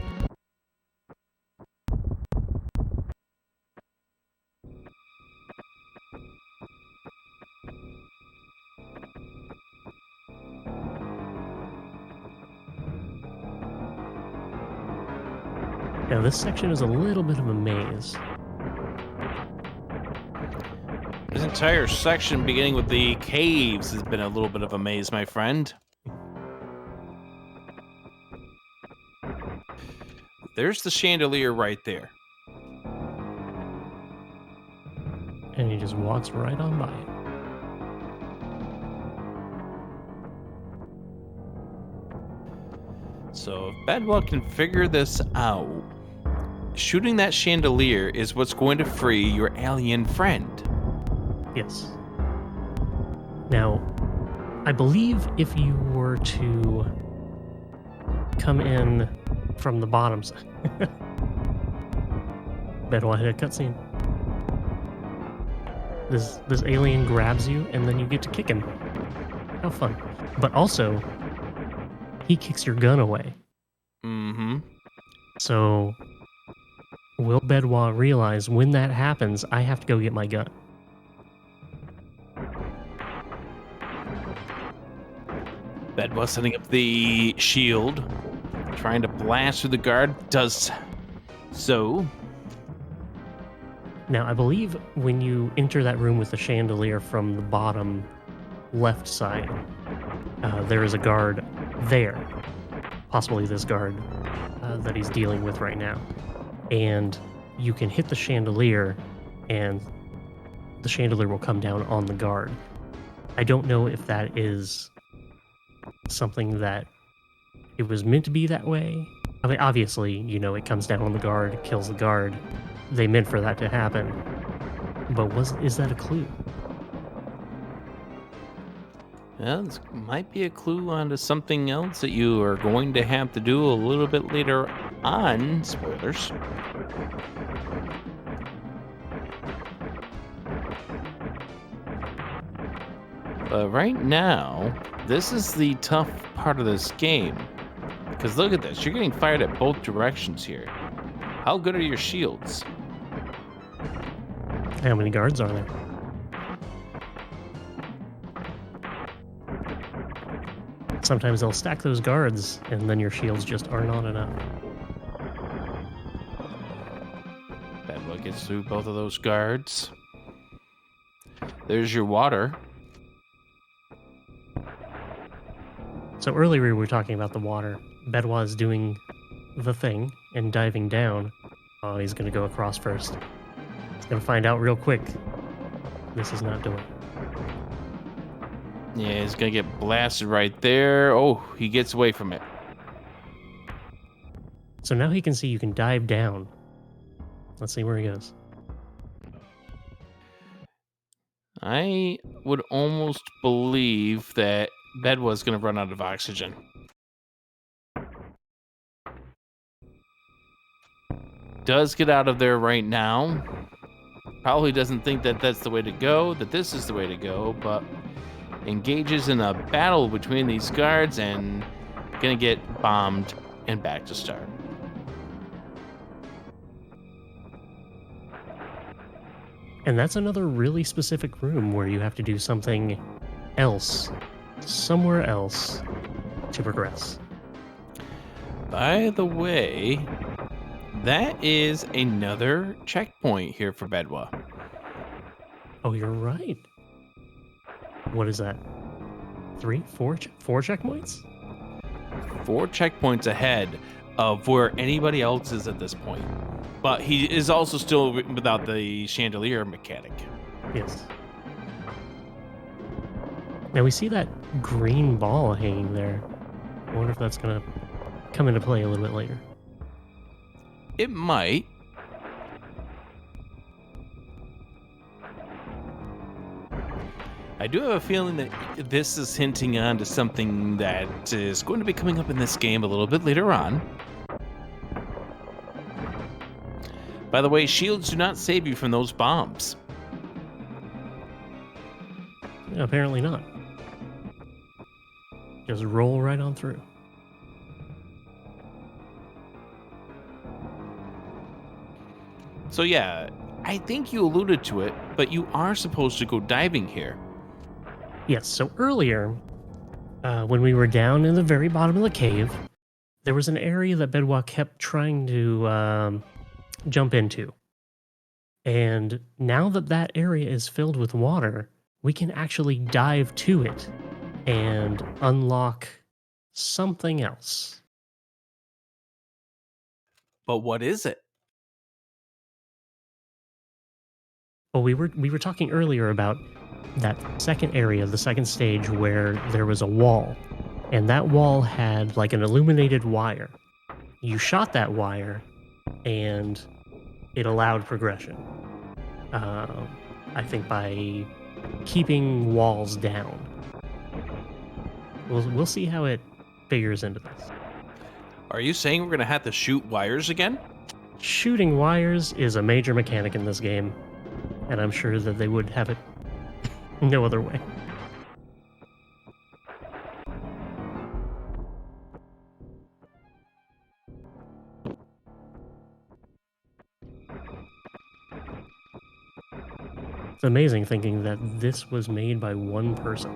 Speaker 3: Now, this section is a little bit of a maze.
Speaker 5: This entire section, beginning with the caves, has been a little bit of a maze, my friend. There's the chandelier right there.
Speaker 3: And he just walks right on by it.
Speaker 5: So if Bedwa can figure this out, shooting that chandelier is what's going to free your alien friend.
Speaker 3: Yes. Now, I believe if you were to come in from the bottom side. Bedwa hit a cutscene. This alien grabs you and then you get to kick him. How fun. But also, he kicks your gun away.
Speaker 5: Mm-hmm.
Speaker 3: So, will Bedwa realize when that happens, I have to go get my gun?
Speaker 5: Bedwa setting up the shield, trying to blast through the guard, does so.
Speaker 3: Now, I believe when you enter that room with the chandelier from the bottom left side, there is a guard there. Possibly this guard that he's dealing with right now. And you can hit the chandelier, and the chandelier will come down on the guard. I don't know if that is something that it was meant to be that way. I mean, obviously, you know, it comes down on the guard, kills the guard. They meant for that to happen. But is that a clue?
Speaker 5: Well, this might be a clue onto something else that you are going to have to do a little bit later on. Spoilers. But right now, this is the tough part of this game. Because look at this. You're getting fired at both directions here. How good are your shields?
Speaker 3: How many guards are there? Sometimes they'll stack those guards, and then your shields just aren't on enough.
Speaker 5: Bedwell gets through both of those guards. There's your water.
Speaker 3: So earlier we were talking about the water. Bedwa is doing the thing and diving down. Oh, he's going to go across first. He's going to find out real quick. This is not doing.
Speaker 5: Yeah, he's going to get blasted right there. Oh, he gets away from it.
Speaker 3: So now he can see you can dive down. Let's see where he goes.
Speaker 5: I would almost believe that Bedwa's going to run out of oxygen. Does get out of there right now. Probably doesn't think that that's the way to go, that this is the way to go, but engages in a battle between these guards and going to get bombed and back to start.
Speaker 3: And that's another really specific room where you have to do something else, somewhere else, to progress.
Speaker 5: By the way, that is another checkpoint here for Bedwa.
Speaker 3: Oh, you're right. What is that? 3, 4 checkpoints?
Speaker 5: 4 checkpoints ahead of where anybody else is at this point. But he is also still without the chandelier mechanic.
Speaker 3: Yes. Now we see that green ball hanging there. I wonder if that's going to come into play a little bit later.
Speaker 5: It might. I do have a feeling that this is hinting on to something that is going to be coming up in this game a little bit later on. By the way, shields do not save you from those bombs.
Speaker 3: Yeah, apparently not. Just roll right on through.
Speaker 5: So yeah, I think you alluded to it, but you are supposed to go diving here.
Speaker 3: Yes, so earlier, when we were down in the very bottom of the cave, there was an area that Bedwa kept trying to jump into. And now that that area is filled with water, we can actually dive to it and unlock something else.
Speaker 5: But what is it?
Speaker 3: Well, we were talking earlier about that second area, the second stage, where there was a wall, and that wall had like an illuminated wire. You shot that wire, and it allowed progression. I think by keeping walls down. We'll see how it figures into this.
Speaker 5: Are you saying we're going to have to shoot wires again?
Speaker 3: Shooting wires is a major mechanic in this game, and I'm sure that they would have it no other way. It's amazing thinking that this was made by one person.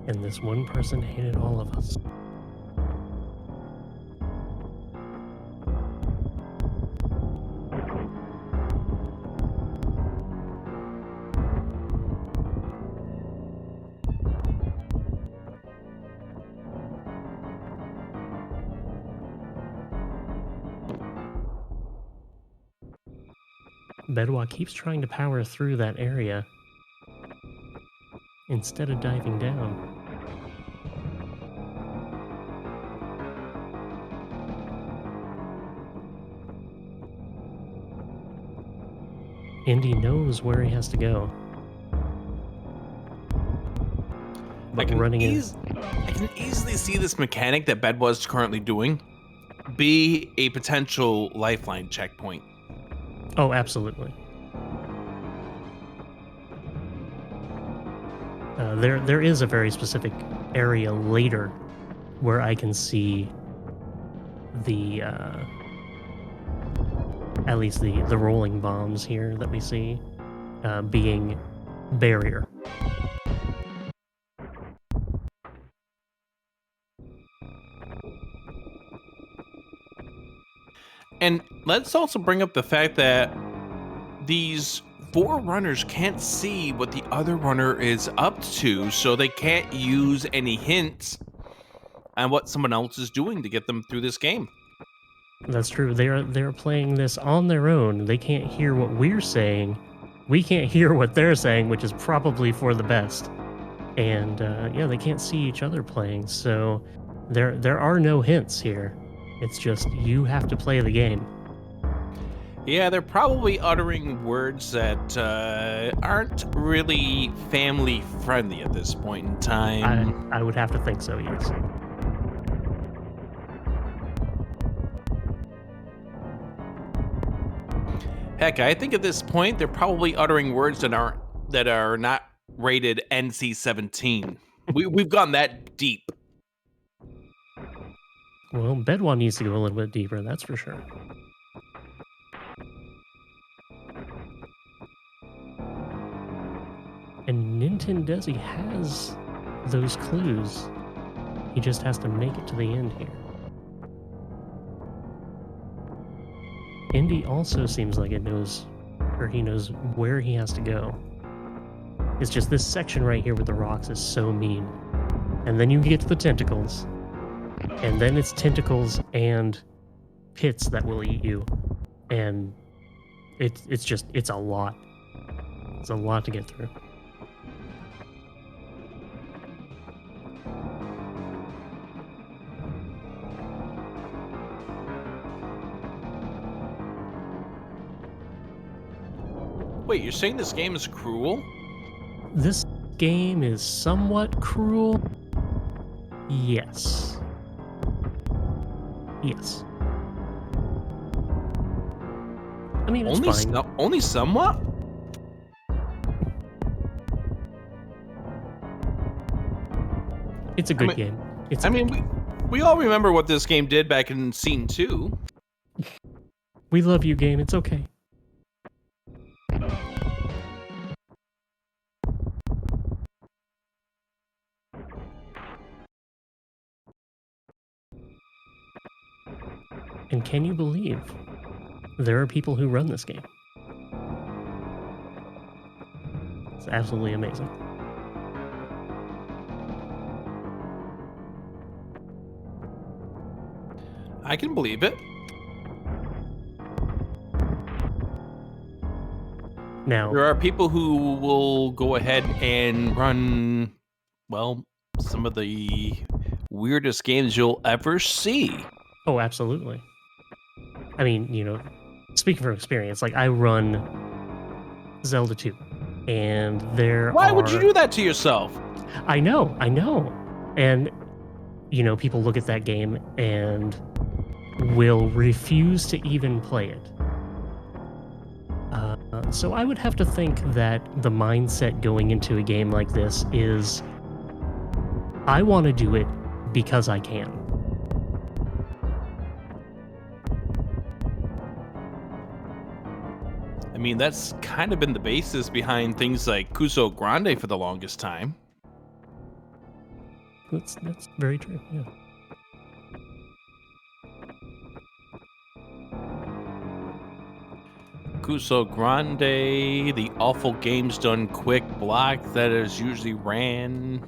Speaker 3: And this one person hated all of us. Bedwa keeps trying to power through that area instead of diving down. And he knows where he has to go. But running in.
Speaker 5: I can easily see this mechanic that Bedwa's currently doing be a potential lifeline checkpoint.
Speaker 3: Oh, absolutely. There is a very specific area later where I can see the at least the rolling bombs here that we see being barrier.
Speaker 5: And let's also bring up the fact that these 4 runners can't see what the other runner is up to, so they can't use any hints on what someone else is doing to get them through this game.
Speaker 3: That's true. They're playing this on their own. They can't hear what we're saying. We can't hear what they're saying, which is probably for the best. And yeah, they can't see each other playing. So there are no hints here. It's just you have to play the game.
Speaker 5: Yeah, they're probably uttering words that aren't really family friendly at this point in time.
Speaker 3: I would have to think so, yes.
Speaker 5: Heck, I think at this point they're probably uttering words that are not rated NC-17. We've gone that deep.
Speaker 3: Well, Bedwab needs to go a little bit deeper, that's for sure. And Nintendesi has those clues. He just has to make it to the end here. Indy also seems like he knows where he has to go. It's just this section right here with the rocks is so mean. And then you get to the tentacles. And then it's tentacles and pits that will eat you. And it's a lot. It's a lot to get through.
Speaker 5: Wait, you're saying this game is cruel?
Speaker 3: This game is somewhat cruel. Yes. Yes. I mean, it's fine.
Speaker 5: Only somewhat?
Speaker 3: It's a good game.
Speaker 5: We all remember what this game did back in Scene 2.
Speaker 3: We love you, game. It's okay. And can you believe there are people who run this game? It's absolutely amazing.
Speaker 5: I can believe it.
Speaker 3: Now,
Speaker 5: there are people who will go ahead and run, well, some of the weirdest games you'll ever see.
Speaker 3: Oh, absolutely. I mean, you know, speaking from experience, like I run Zelda 2, and
Speaker 5: Why would you do that to yourself?
Speaker 3: I know. And, you know, people look at that game and will refuse to even play it. So I would have to think that the mindset going into a game like this is, I want to do it because I can.
Speaker 5: I mean, that's kind of been the basis behind things like Cuso Grande for the longest time.
Speaker 3: That's very true, yeah.
Speaker 5: Cuso Grande, the awful games done quick block that is usually ran,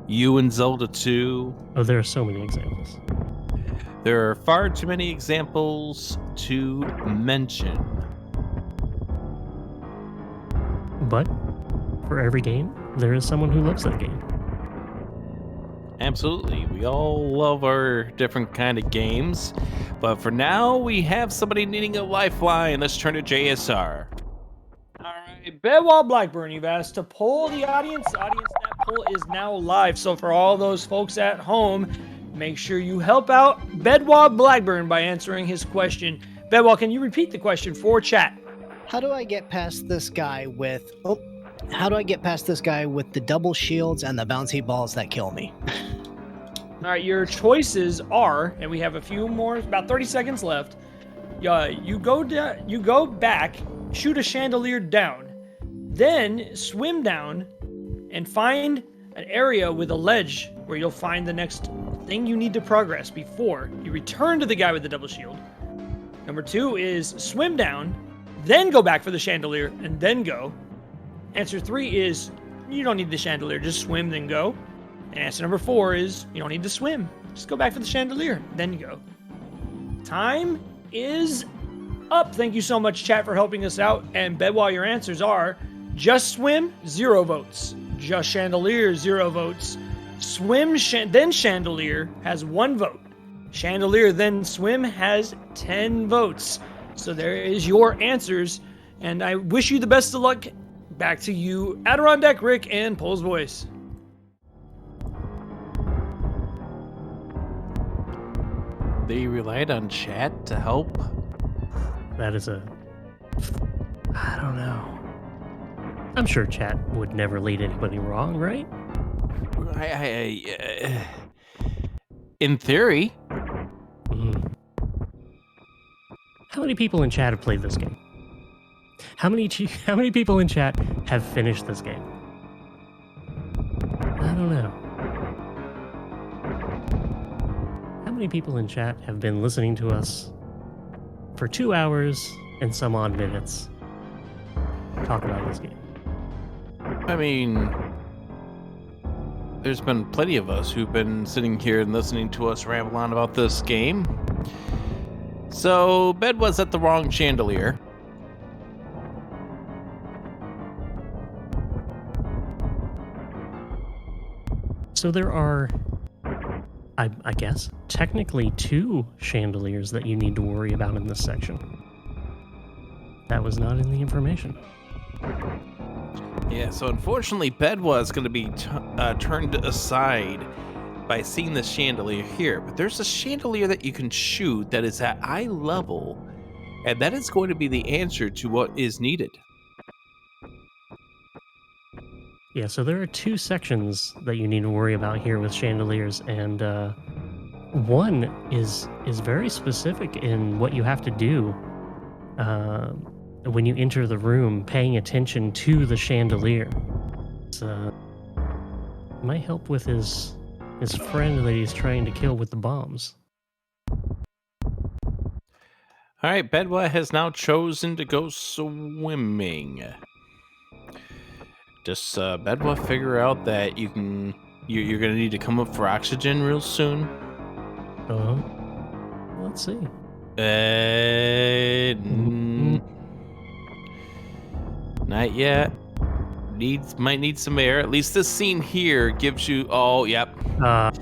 Speaker 5: you and Zelda 2.
Speaker 3: Oh, there are so many examples.
Speaker 5: There are far too many examples to mention.
Speaker 3: But for every game, there is someone who loves that game.
Speaker 5: Absolutely. We all love our different kind of games. But for now, we have somebody needing a lifeline. Let's turn to JSR.
Speaker 2: All right, Bedwablackburn, you've asked to poll the audience. Audience, that poll is now live. So for all those folks at home, make sure you help out Bedwablackburn by answering his question. Bedwab, can you repeat the question for chat?
Speaker 7: How do I get past this guy with... Oh, how do I get past this guy with the double shields and the bouncy balls that kill me?
Speaker 2: All right, your choices are, and we have a few more, about 30 seconds left. You go back, shoot a chandelier down, then swim down and find an area with a ledge where you'll find the next thing you need to progress before you return to the guy with the double shield. Number 2 is swim down, then go back for the chandelier, and then go. Answer 3 is you don't need the chandelier, just swim, then go. And answer number 4 is you don't need to swim, just go back for the chandelier, then go. Time is up. Thank you so much, chat, for helping us out. And Bedwa, your answers are just swim, 0 votes. Just chandelier, 0 votes. Swim, then chandelier has 1 vote. Chandelier, then swim has 10 votes. So there is your answers. And I wish you the best of luck. Back to you, Adirondack Rick and Pole's Voice.
Speaker 5: They relied on chat to help.
Speaker 3: That is I don't know. I'm sure chat would never lead anybody wrong, right?
Speaker 5: In theory.
Speaker 3: How many people in chat have played this game? How many people in chat have finished this game? I don't know. How many people in chat have been listening to us for 2 hours and some odd minutes talk about this game?
Speaker 5: I mean, there's been plenty of us who've been sitting here and listening to us ramble on about this game. So, Bed was at the wrong chandelier.
Speaker 3: So there are, I guess, technically 2 chandeliers that you need to worry about in this section. That was not in the information.
Speaker 5: Yeah, so unfortunately, Bedwa is going to be turned aside by seeing the chandelier here. But there's a chandelier that you can shoot that is at eye level, and that is going to be the answer to what is needed.
Speaker 3: Yeah, so there are 2 sections that you need to worry about here with chandeliers, and one is very specific in what you have to do when you enter the room, paying attention to the chandelier. Might help with his friend that he's trying to kill with the bombs.
Speaker 5: All right, Bedwa has now chosen to go swimming. Does Bedwa figure out that you're going to need to come up for oxygen real soon?
Speaker 3: Let's see.
Speaker 5: Not yet. Might need some air. At least this scene here gives you. Oh, yep. Now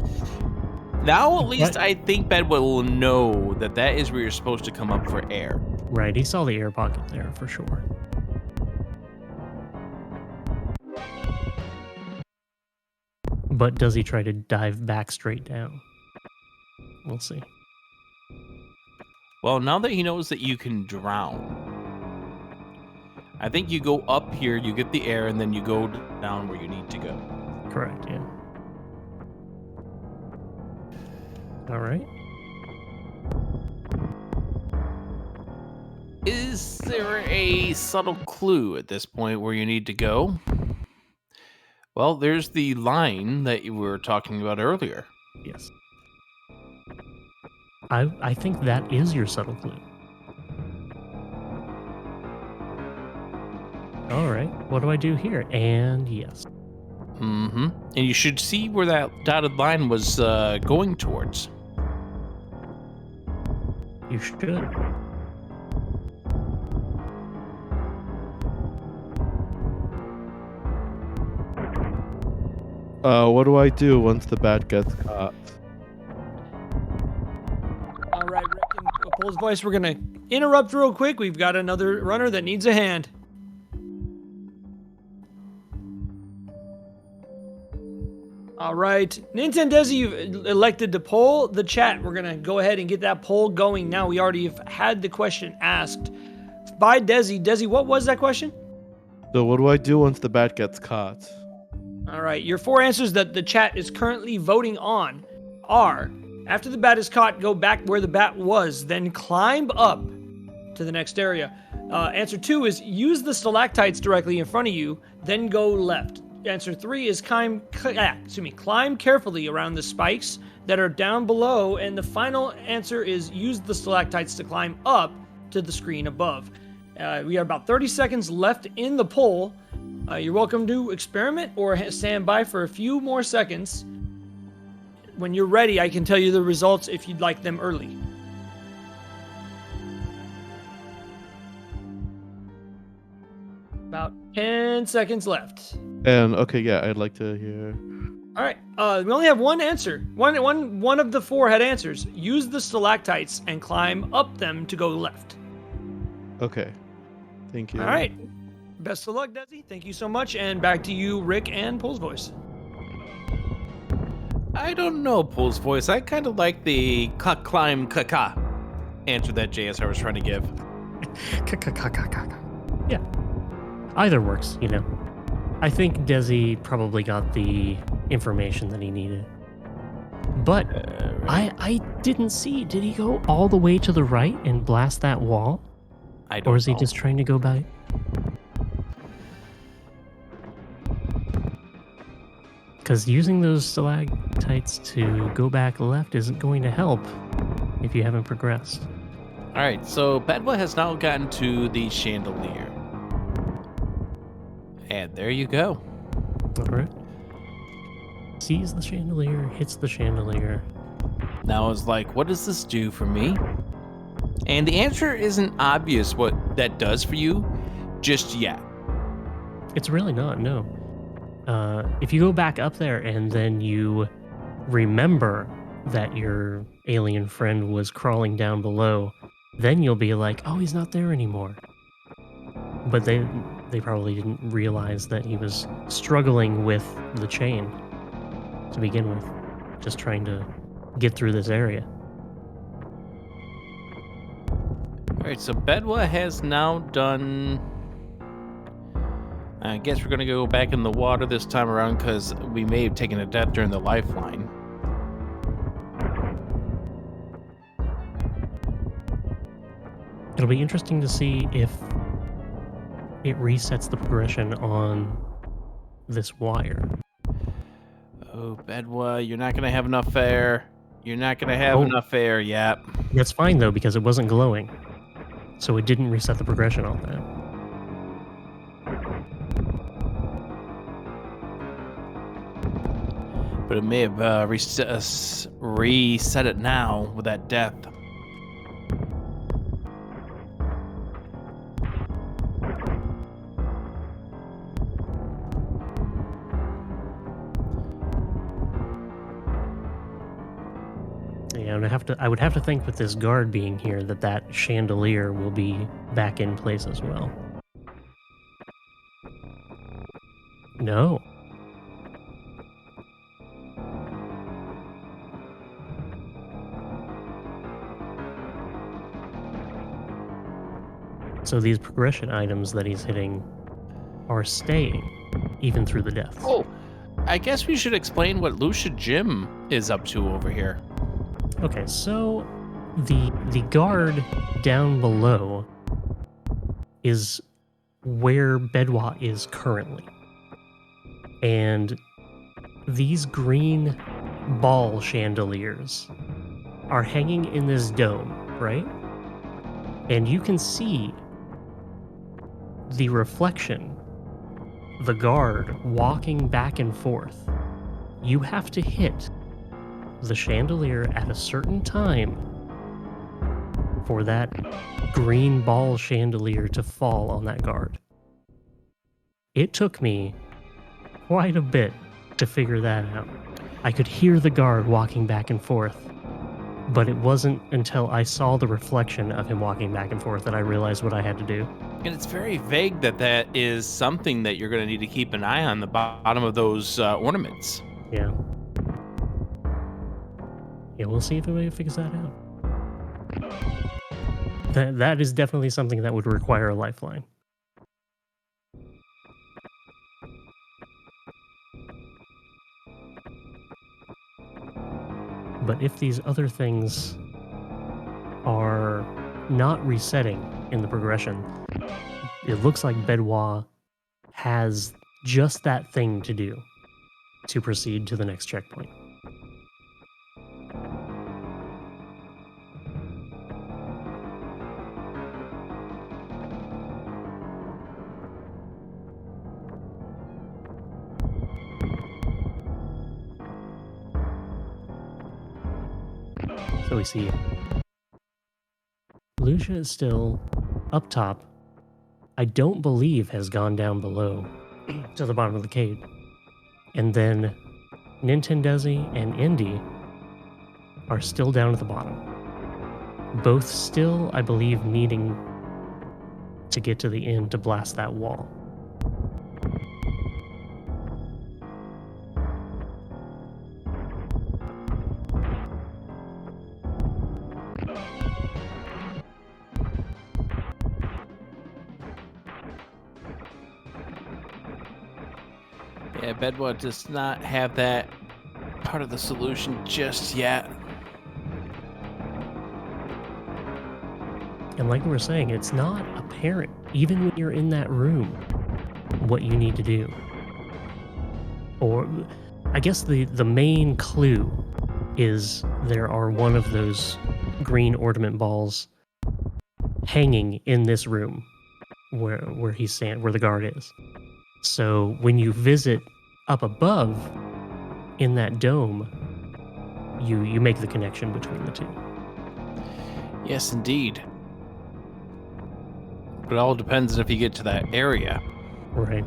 Speaker 5: at least I think Bedwa will know that is where you're supposed to come up for air.
Speaker 3: Right, he saw the air pocket there for sure. But does he try to dive back straight down? We'll see.
Speaker 5: Well, now that he knows that you can drown, I think you go up here, you get the air, and then you go down where you need to go.
Speaker 3: Correct, yeah. All right.
Speaker 5: Is there a subtle clue at this point where you need to go? Well, there's the line that you were talking about earlier.
Speaker 3: Yes. I think that is your subtle clue. All right. What do I do here? And yes.
Speaker 5: Mm-hmm. And you should see where that dotted line was going towards.
Speaker 3: You should.
Speaker 4: What do I do once the bat gets caught?
Speaker 2: All right, Rick and Pole's Voice, we're going to interrupt real quick. We've got another runner that needs a hand. All right, Nintendesi, you've elected to poll the chat. We're going to go ahead and get that poll going now. We already have had the question asked by Desi. Desi, what was that question?
Speaker 4: So what do I do once the bat gets caught?
Speaker 2: All right, your 4 answers that the chat is currently voting on are: after the bat is caught, go back where the bat was, then climb up to the next area. Answer 2 is use the stalactites directly in front of you, then go left. Answer 3 is climb carefully around the spikes that are down below, and the final answer is use the stalactites to climb up to the screen above. We have about 30 seconds left in the poll. You're welcome to experiment or stand by for a few more seconds. When you're ready, I can tell you the results if you'd like them early. About 10 seconds left.
Speaker 4: And okay, yeah, I'd like to hear.
Speaker 2: All right. We only have one answer. One of the 4 had answers. Use the stalactites and climb up them to go left.
Speaker 4: Okay, thank you.
Speaker 2: All right. Best of luck, Desi. Thank you so much. And back to you, Rick and Pole's Voice.
Speaker 5: I don't know, Pole's Voice. I kind of like the climb answer that JSR was trying to give.
Speaker 3: Yeah. Either works, you know. I think Desi probably got the information that he needed. But I didn't see. Did he go all the way to the right and blast that wall?
Speaker 5: I don't know.
Speaker 3: Or is he just trying to go by? Because using those stalactites to go back left isn't going to help if you haven't progressed.
Speaker 5: All right, so Bedwa has now gotten to the chandelier. And there you go.
Speaker 3: All right. Sees the chandelier, hits the chandelier.
Speaker 5: Now it's like, what does this do for me? And the answer isn't obvious what that does for you just yet.
Speaker 3: It's really not, no. If you go back up there and then you remember that your alien friend was crawling down below, then you'll be like, oh, he's not there anymore. But they probably didn't realize that he was struggling with the chain to begin with, just trying to get through this area.
Speaker 5: All right, so Bedwa has now done... I guess we're going to go back in the water this time around because we may have taken a death during the lifeline.
Speaker 3: It'll be interesting to see if it resets the progression on this wire.
Speaker 5: Oh, Bedwa, you're not going to have enough air. You're not going to have enough air yet.
Speaker 3: That's fine, though, because it wasn't glowing. So it didn't reset the progression on that.
Speaker 5: But it may have reset it now with that death.
Speaker 3: Yeah, and I would have to think with this guard being here that chandelier will be back in place as well. No. So these progression items that he's hitting are staying even through the deaths.
Speaker 5: Oh, I guess we should explain what Lucia Jim is up to over here.
Speaker 3: Okay, so the guard down below is where Bedwa is currently. And these green ball chandeliers are hanging in this dome, right? And you can see the reflection, the guard walking back and forth. You have to hit the chandelier at a certain time for that green ball chandelier to fall on that guard. It took me quite a bit to figure that out. I could hear the guard walking back and forth, but it wasn't until I saw the reflection of him walking back and forth that I realized what I had to do.
Speaker 5: And it's very vague that is something that you're going to need to keep an eye on the bottom of those ornaments.
Speaker 3: Yeah. Yeah, we'll see if anybody figures that out. That is definitely something that would require a lifeline. But if these other things are not resetting in the progression, it looks like Bedwa has just that thing to do to proceed to the next checkpoint. So we see Lucia is still up top. I don't believe has gone down below to the bottom of the cave. And then Nintendesi and Indy are still down at the bottom. Both still, I believe, needing to get to the end to blast that wall.
Speaker 5: Yeah, Bedwa does not have that part of the solution just yet.
Speaker 3: And like we were saying, it's not apparent, even when you're in that room, what you need to do. Or I guess the main clue is there are one of those green ornament balls hanging in this room where where the guard is. So when you visit up above in that dome, you make the connection between the two.
Speaker 5: Yes, indeed. But it all depends on if you get to that area.
Speaker 3: Right.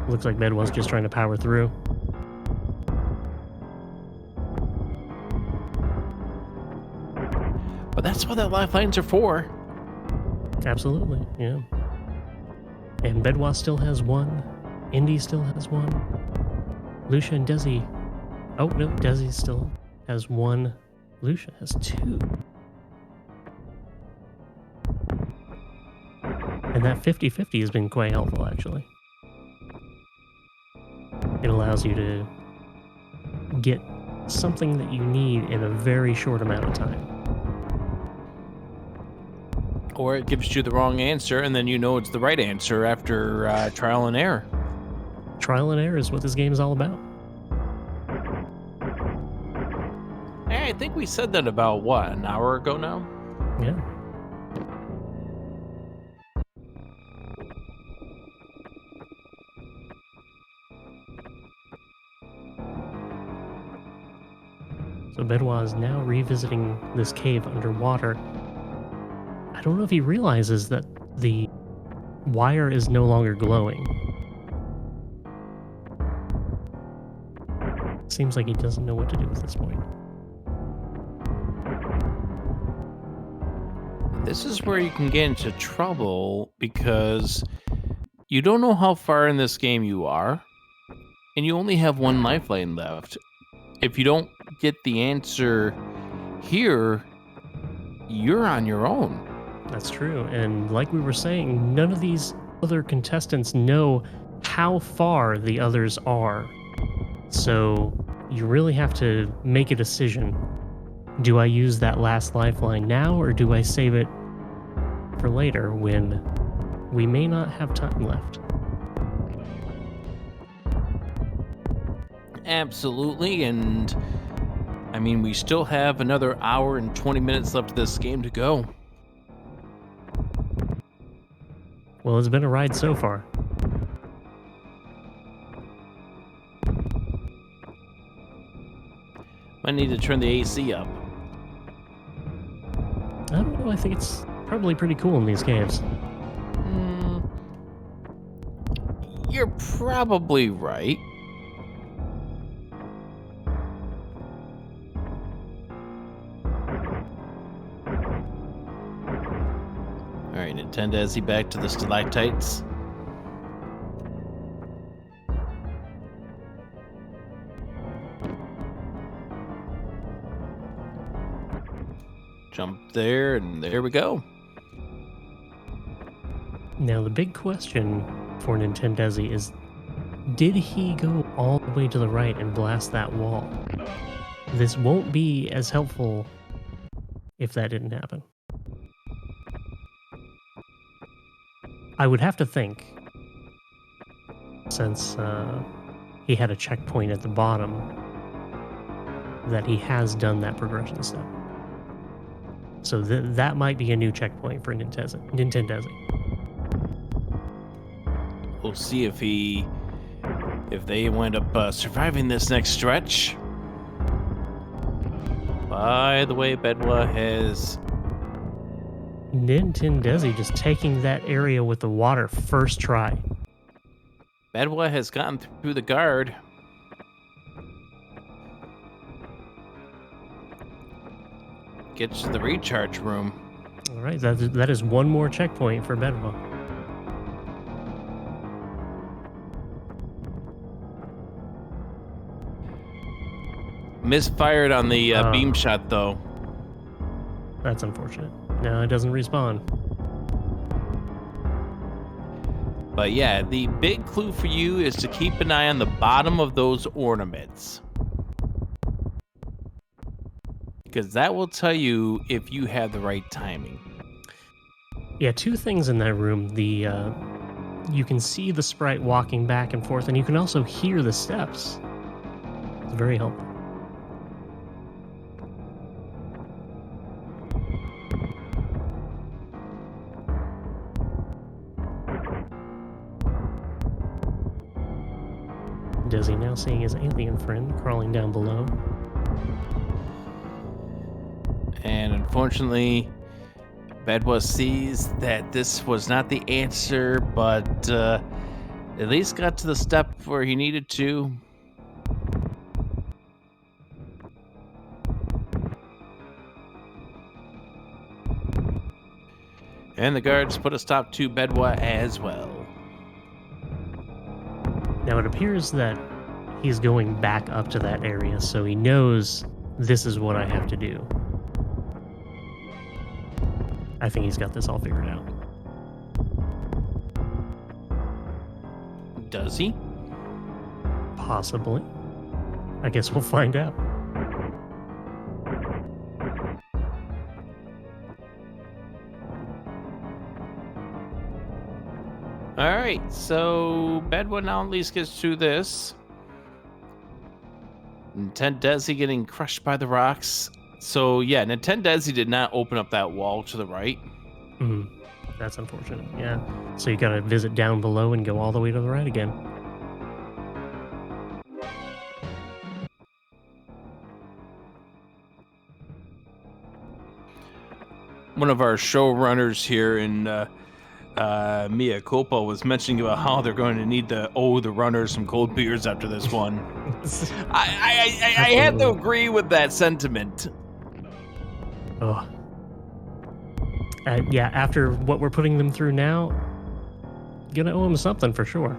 Speaker 3: Looks like Bedwa's just trying to power through.
Speaker 5: But that's what the lifelines are for.
Speaker 3: Absolutely, yeah. And Bedwa still has one. Indy still has one. Lucia and Desi. Oh, no, Desi still has one. Lucia has two. And that 50-50 has been quite helpful, actually. It allows you to get something that you need in a very short amount of time.
Speaker 5: Or it gives you the wrong answer, and then you know it's the right answer after trial and error.
Speaker 3: Trial and error is what this game is all about.
Speaker 5: Hey, I think we said that about, what, an hour ago now?
Speaker 3: Yeah. So Bedwa is now revisiting this cave underwater. I don't know if he realizes that the wire is no longer glowing. Seems like he doesn't know what to do at this point.
Speaker 5: This is where you can get into trouble because you don't know how far in this game you are, and you only have one lifeline left. If you don't get the answer here, you're on your own.
Speaker 3: That's true. And like we were saying, none of these other contestants know how far the others are. So you really have to make a decision. Do I use that last lifeline now, or do I save it for later when we may not have time left?
Speaker 5: Absolutely, and I mean, we still have another hour and 20 minutes left of this game to go.
Speaker 3: Well, it's been a ride so far.
Speaker 5: I need to turn the AC up.
Speaker 3: I don't know, I think it's probably pretty cool in these caves.
Speaker 5: You're probably right. Alright, Nintendesi back to the stalactites. Jump there, and there we go.
Speaker 3: Now, the big question for Nintendesi is, did he go all the way to the right and blast that wall? this won't be as helpful if that didn't happen. I would have to think, since he had a checkpoint at the bottom, that he has done that progression step. So that might be a new checkpoint for Nintendesi.
Speaker 5: We'll see if they wind up surviving this next stretch. By the way, Bedwa has
Speaker 3: Nintendesi just taking that area with the water first try.
Speaker 5: Bedwa has gotten through the guard. Gets to the recharge room.
Speaker 3: All right, that is one more checkpoint for Bedwa.
Speaker 5: Misfired on the beam shot, though.
Speaker 3: That's unfortunate. No, it doesn't respawn.
Speaker 5: But yeah, the big clue for you is to keep an eye on the bottom of those ornaments. Because that will tell you if you have the right timing.
Speaker 3: Yeah, two things in that room. You can see the sprite walking back and forth, and you can also hear the steps. It's very helpful. Desi now seeing his alien friend crawling down below.
Speaker 5: And unfortunately, Bedwa sees that this was not the answer, but at least got to the step where he needed to. And the guards put a stop to Bedwa as well.
Speaker 3: Now it appears that he's going back up to that area, so he knows this is what I have to do. I think he's got this all figured out.
Speaker 5: Does he?
Speaker 3: Possibly. I guess we'll find out.
Speaker 5: All right, so Bedwa now at least gets through this. Nintendesi getting crushed by the rocks. So yeah, Nintendesi did not open up that wall to the right.
Speaker 3: That's unfortunate, yeah. So you gotta visit down below and go all the way to the right again.
Speaker 5: One of our showrunners here in Mia Culpa was mentioning about how they're going to need to owe the runners some cold beers after this one. I have to agree with that sentiment.
Speaker 3: Oh. Yeah, after what we're putting them through now, gonna owe them something for sure.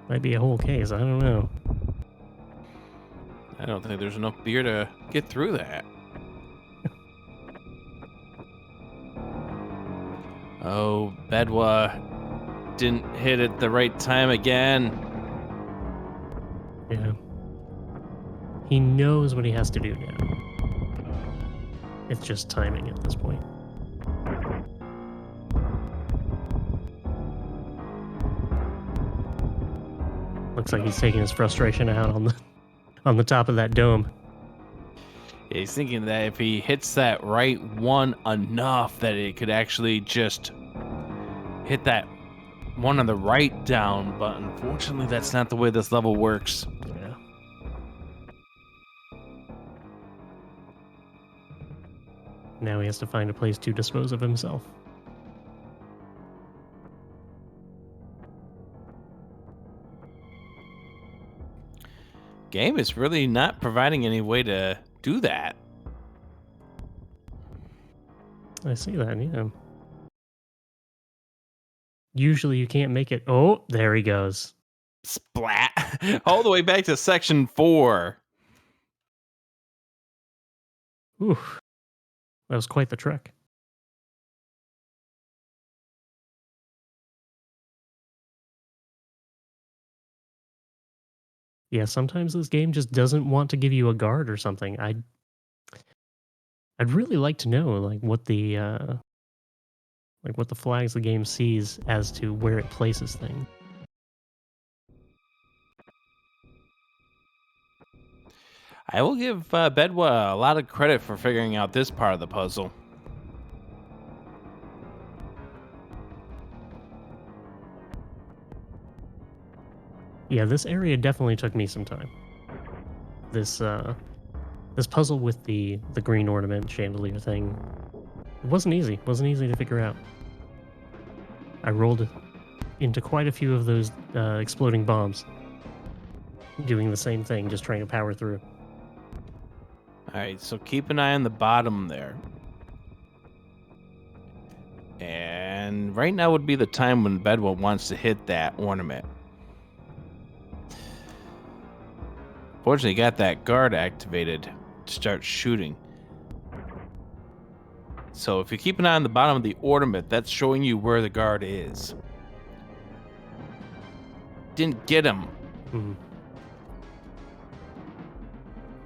Speaker 3: Might be a whole case, I don't know.
Speaker 5: I don't think there's enough beer to get through that. Oh, Bedwa didn't hit it the right time again.
Speaker 3: Yeah. He knows what he has to do now. It's just timing at this point. Looks like he's taking his frustration out on the top of that dome.
Speaker 5: Yeah, he's thinking that if he hits that right one enough, that it could actually just hit that one on the right down. But unfortunately, that's not the way this level works.
Speaker 3: Yeah. Now he has to find a place to dispose of himself.
Speaker 5: Game is really not providing any way to do that.
Speaker 3: I see that, yeah. Usually you can't make it. Oh, there he goes.
Speaker 5: Splat. All the way back to section 4.
Speaker 3: Ooh, that was quite the trek. Yeah, sometimes this game just doesn't want to give you a guard or something. I'd really like to know like what the flags the game sees as to where it places things.
Speaker 5: I will give Bedwa a lot of credit for figuring out this part of the puzzle.
Speaker 3: Yeah, this area definitely took me some time. This puzzle with the green ornament chandelier thing, it wasn't easy. It wasn't easy to figure out. I rolled into quite a few of those exploding bombs, doing the same thing, just trying to power through.
Speaker 5: All right, so keep an eye on the bottom there. And right now would be the time when Bedwa wants to hit that ornament. Fortunately, got that guard activated to start shooting. So if you keep an eye on the bottom of the ornament, that's showing you where the guard is. Didn't get him.
Speaker 3: Mhm.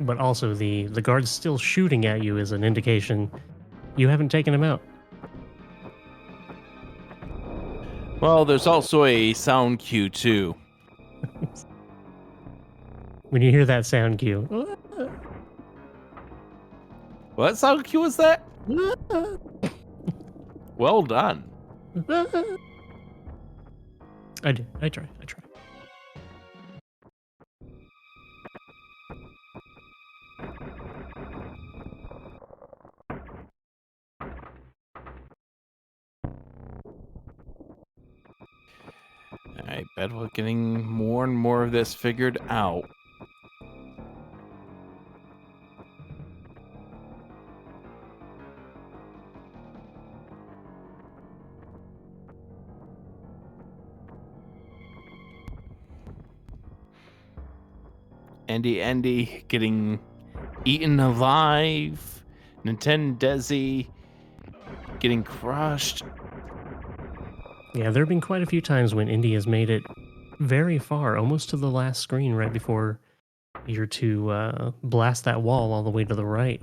Speaker 3: But also the guard's still shooting at you is an indication you haven't taken him out.
Speaker 5: Well, there's also a sound cue too.
Speaker 3: When you hear that sound cue,
Speaker 5: What sound cue was that? Well done.
Speaker 3: I do. I try.
Speaker 5: Alright, Bedwa getting more and more of this figured out. Andy getting eaten alive. Nintendesi getting crushed.
Speaker 3: Yeah, there have been quite a few times when Indy has made it very far, almost to the last screen, right before you're to blast that wall all the way to the right.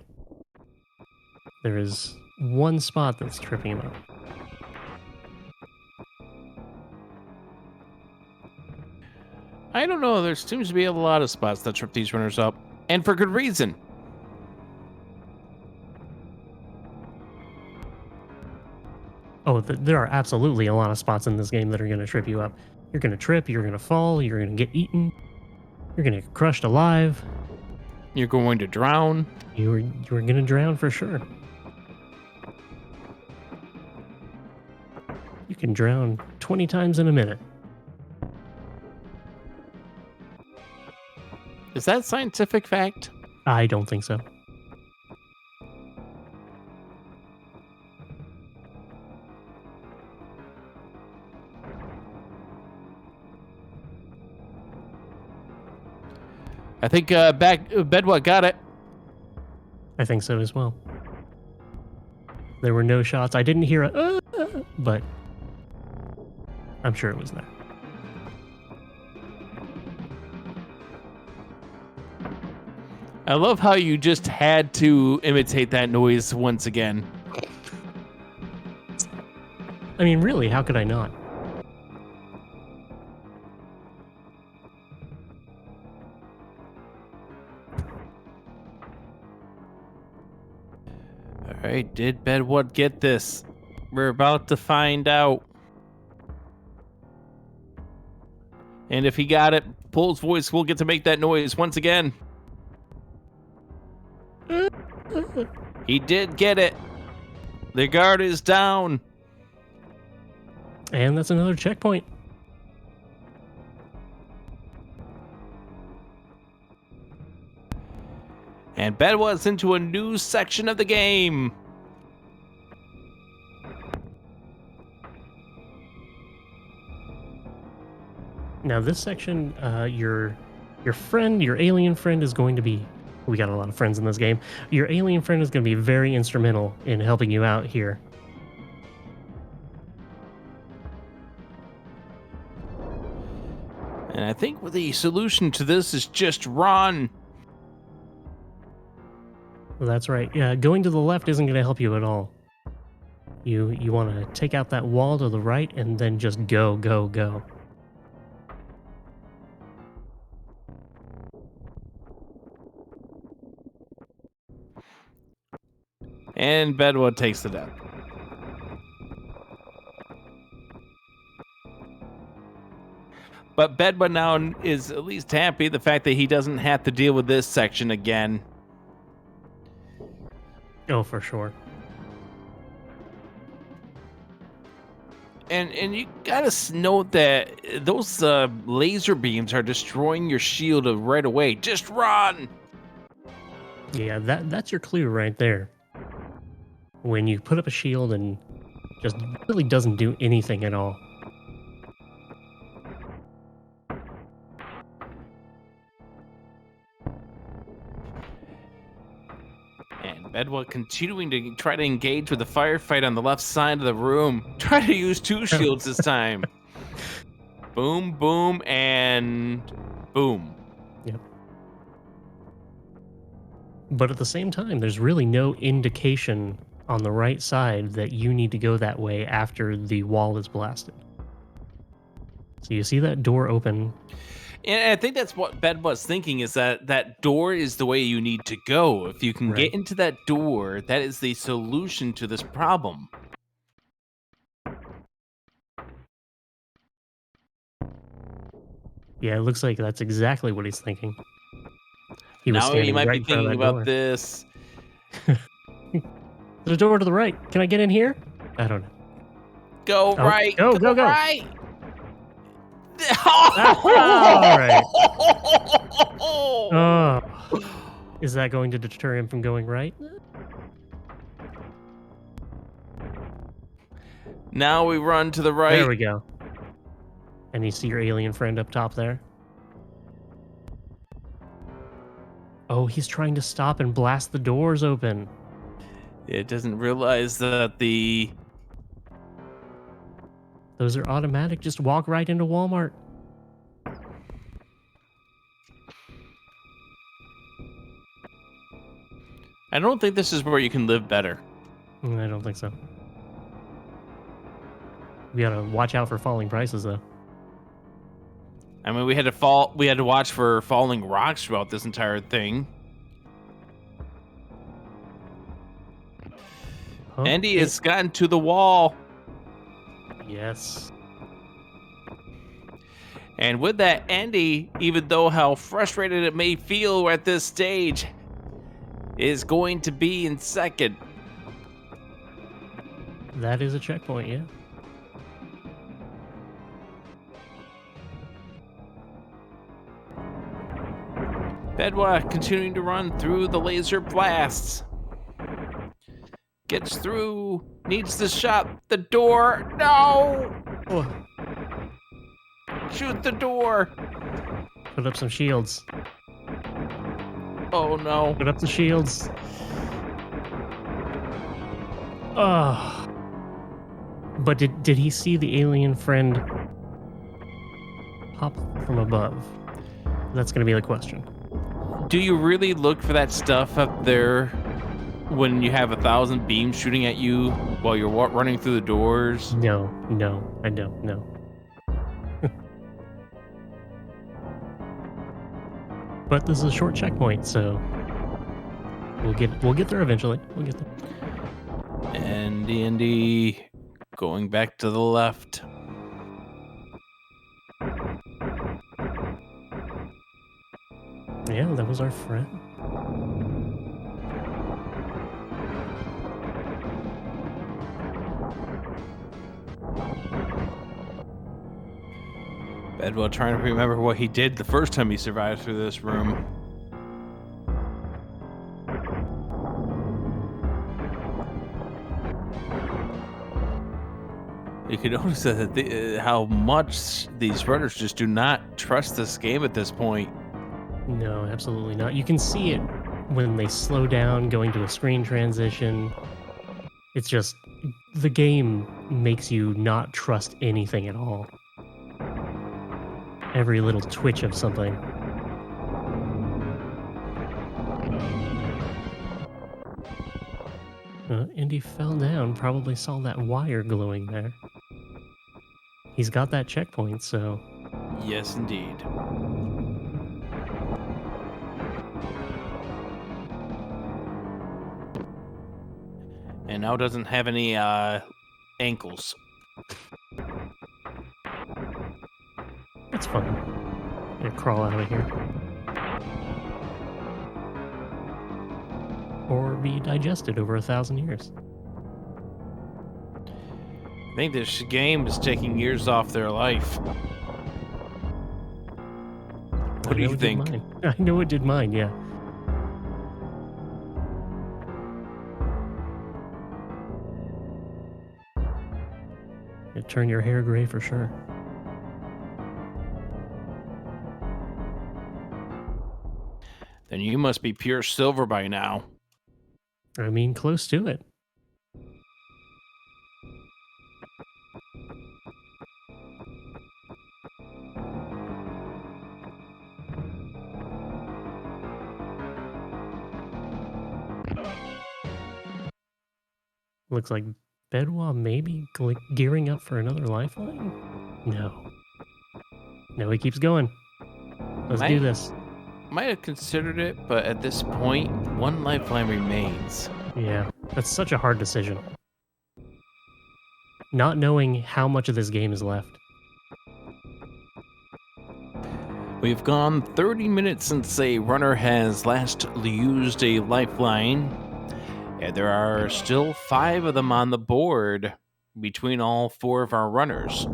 Speaker 3: There is one spot that's tripping him up.
Speaker 5: I don't know, there seems to be a lot of spots that trip these runners up. And for good reason.
Speaker 3: Oh, there are absolutely a lot of spots in this game that are going to trip you up. You're going to trip, you're going to fall, you're going to get eaten, you're going to get crushed alive.
Speaker 5: You're going to drown.
Speaker 3: You're going to drown for sure. You can drown 20 times in a minute.
Speaker 5: Is that scientific fact?
Speaker 3: I don't think so.
Speaker 5: I think Bedwa got it.
Speaker 3: I think so as well. There were no shots. I didn't hear a but I'm sure it was there.
Speaker 5: I love how you just had to imitate that noise once again.
Speaker 3: I mean, really, how could I not?
Speaker 5: All right, did Bedwood get this? We're about to find out. And if he got it, Pole's voice will get to make that noise once again. He did get it. The guard is down.
Speaker 3: And that's another checkpoint.
Speaker 5: And Bedwa's into a new section of the game.
Speaker 3: Now this section, your friend, your alien friend is going to be, we got a lot of friends in this game. Your alien friend is going to be very instrumental in helping you out here.
Speaker 5: And I think the solution to this is just run.
Speaker 3: Well, that's right. Yeah, going to the left isn't going to help you at all. You want to take out that wall to the right and then just go, go, go.
Speaker 5: And Bedwood takes the death. But Bedwood now is at least happy the fact that he doesn't have to deal with this section again.
Speaker 3: Oh, for sure.
Speaker 5: And you gotta note that those laser beams are destroying your shield right away. Just run!
Speaker 3: Yeah, that's your clue right there. When you put up a shield and just really doesn't do anything at all.
Speaker 5: And Bedwell continuing to try to engage with the firefight on the left side of the room. Try to use 2 shields this time. Boom, boom, and boom.
Speaker 3: Yep. But at the same time, there's really no indication on the right side that you need to go that way after the wall is blasted. So you see that door open.
Speaker 5: And I think that's what Bed was thinking, is that that door is the way you need to go. If you can get into that door, that is the solution to this problem.
Speaker 3: Yeah, it looks like that's exactly what he's thinking. He was
Speaker 5: Now
Speaker 3: standing
Speaker 5: you might
Speaker 3: right
Speaker 5: be
Speaker 3: in front of
Speaker 5: thinking
Speaker 3: that
Speaker 5: about
Speaker 3: door.
Speaker 5: this.
Speaker 3: There's a door to the right. Can I get in here? I don't know.
Speaker 5: Go right.
Speaker 3: Go, go, go.
Speaker 5: Right.
Speaker 3: All right. Oh. Is that going to deter him from going right?
Speaker 5: Now we run to the right.
Speaker 3: There we go. And you see your alien friend up top there? Oh, he's trying to stop and blast the doors open.
Speaker 5: It doesn't realize that
Speaker 3: Those are automatic. Just walk right into Walmart.
Speaker 5: I don't think this is where you can live better.
Speaker 3: I don't think so. We gotta watch out for falling prices, though.
Speaker 5: I mean, we had to watch for falling rocks throughout this entire thing.
Speaker 3: Huh?
Speaker 5: Andy has gotten to the wall.
Speaker 3: Yes.
Speaker 5: And with that, Andy, even though how frustrated it may feel at this stage, is going to be in second.
Speaker 3: That is a checkpoint, yeah.
Speaker 5: Bedwa continuing to run through the laser blasts. Gets through, needs to shut the door. No!
Speaker 3: Oh.
Speaker 5: Shoot the door.
Speaker 3: Put up some shields.
Speaker 5: Oh no.
Speaker 3: Put up the shields. Oh. But did he see the alien friend pop from above? That's going to be the question.
Speaker 5: Do you really look for that stuff up there when you have 1,000 beams shooting at you while you're running through the doors?
Speaker 3: No, I don't. No. But this is a short checkpoint, so we'll get there eventually. We'll get there.
Speaker 5: And Andy going back to the left.
Speaker 3: Yeah, that was our friend.
Speaker 5: Bedwell trying to remember what he did the first time he survived through this room. You can notice that how much these runners just do not trust this game at this point.
Speaker 3: No, absolutely not. You can see it when they slow down, going to a screen transition. It's just, the game makes you not trust anything at all. every little twitch of something. Indy fell down, probably saw that wire glowing there. He's got that checkpoint, so...
Speaker 5: Yes, indeed. And now doesn't have any ankles.
Speaker 3: That's fun. Gonna crawl out of here. Or be digested over 1,000 years.
Speaker 5: I think this game is taking years off their life. What do you think?
Speaker 3: I know it did mine, yeah. It'd turn your hair gray for sure.
Speaker 5: Then you must be pure silver by now.
Speaker 3: I mean, close to it. Looks like Bedwa maybe gearing up for another lifeline? No. No, he keeps going. Let's do this.
Speaker 5: Might have considered it, but at this point, one lifeline remains.
Speaker 3: Yeah, that's such a hard decision. Not knowing how much of this game is left.
Speaker 5: We've gone 30 minutes since a runner has last used a lifeline, and there are still 5 of them on the board between all 4 of our runners.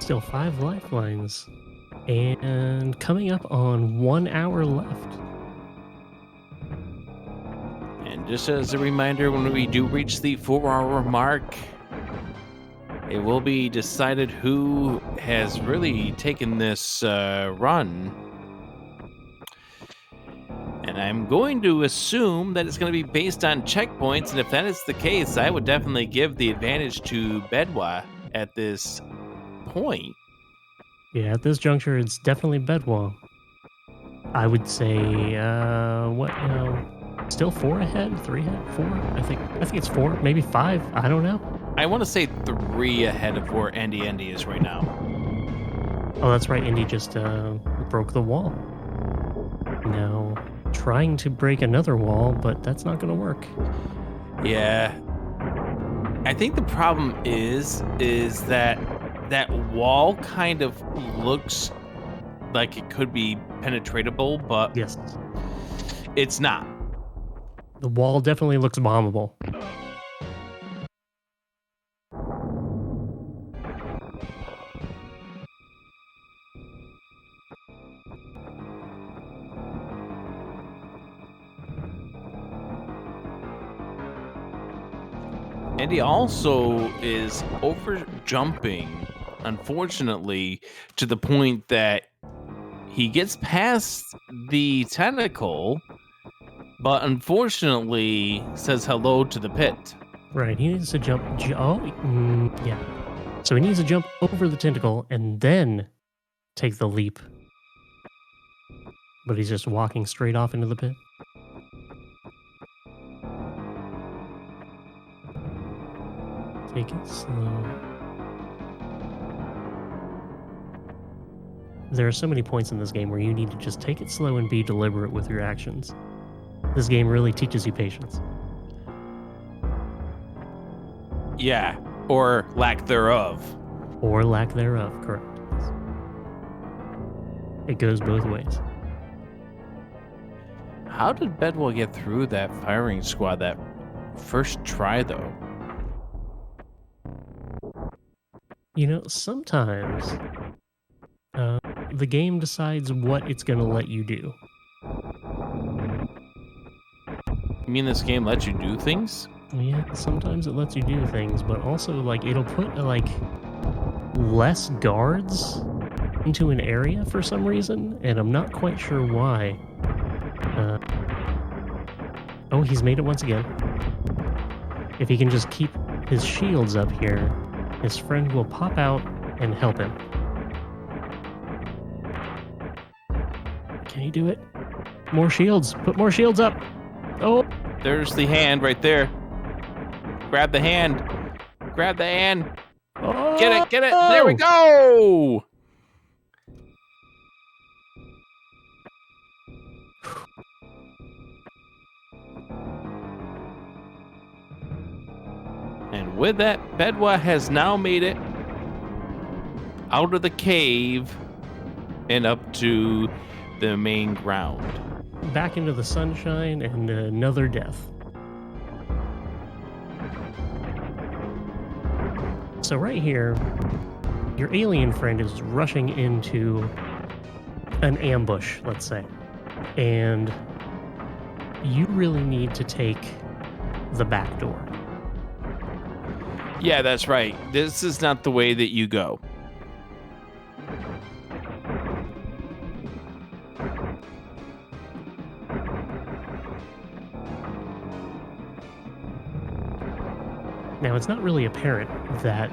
Speaker 3: Still 5 lifelines. And coming up on 1 hour left.
Speaker 5: And just as a reminder, when we do reach the 4-hour mark, it will be decided who has really taken this run. And I'm going to assume that it's going to be based on checkpoints, and if that is the case, I would definitely give the advantage to Bedwa at this point.
Speaker 3: Yeah, at this juncture, it's definitely Bedwa. I would say, still 4 ahead? 3 ahead? 4? I think it's 4, maybe 5. I don't know.
Speaker 5: I want to say 3 ahead of where Andy is right now.
Speaker 3: Oh, that's right. Indy just broke the wall. Now, trying to break another wall, but that's not going to work.
Speaker 5: Yeah. I think the problem is that wall kind of looks like it could be penetratable, but
Speaker 3: yes,
Speaker 5: it's not.
Speaker 3: The wall definitely looks bombable.
Speaker 5: And he also is over jumping, unfortunately, to the point that he gets past the tentacle, but unfortunately says hello to the pit.
Speaker 3: Right, he needs to jump. Yeah. So he needs to jump over the tentacle and then take the leap. But he's just walking straight off into the pit. Take it slow. There are so many points in this game where you need to just take it slow and be deliberate with your actions. This game really teaches you patience.
Speaker 5: Yeah, or lack thereof.
Speaker 3: Or lack thereof, correct. It goes both ways.
Speaker 5: How did Bedwell get through that firing squad that first try, though?
Speaker 3: You know, sometimes the game decides what it's going to let you do.
Speaker 5: You mean this game lets you do things?
Speaker 3: Yeah, sometimes it lets you do things, but also, like, it'll put, like, less guards into an area for some reason, and I'm not quite sure why. Oh, he's made it once again. If he can just keep his shields up here, his friend will pop out and help him. Can you do it? More shields. Put more shields up. Oh,
Speaker 5: There's the hand right there. Grab the hand. Grab the hand.
Speaker 3: oh.
Speaker 5: Get it. There we go. And with that, Bedwa has now made it out of the cave and up to the main ground.
Speaker 3: Back into the sunshine and another death. So right here, your alien friend is rushing into an ambush, let's say. And you really need to take the back door.
Speaker 5: Yeah, that's right. This is not the way that you go.
Speaker 3: Now, it's not really apparent that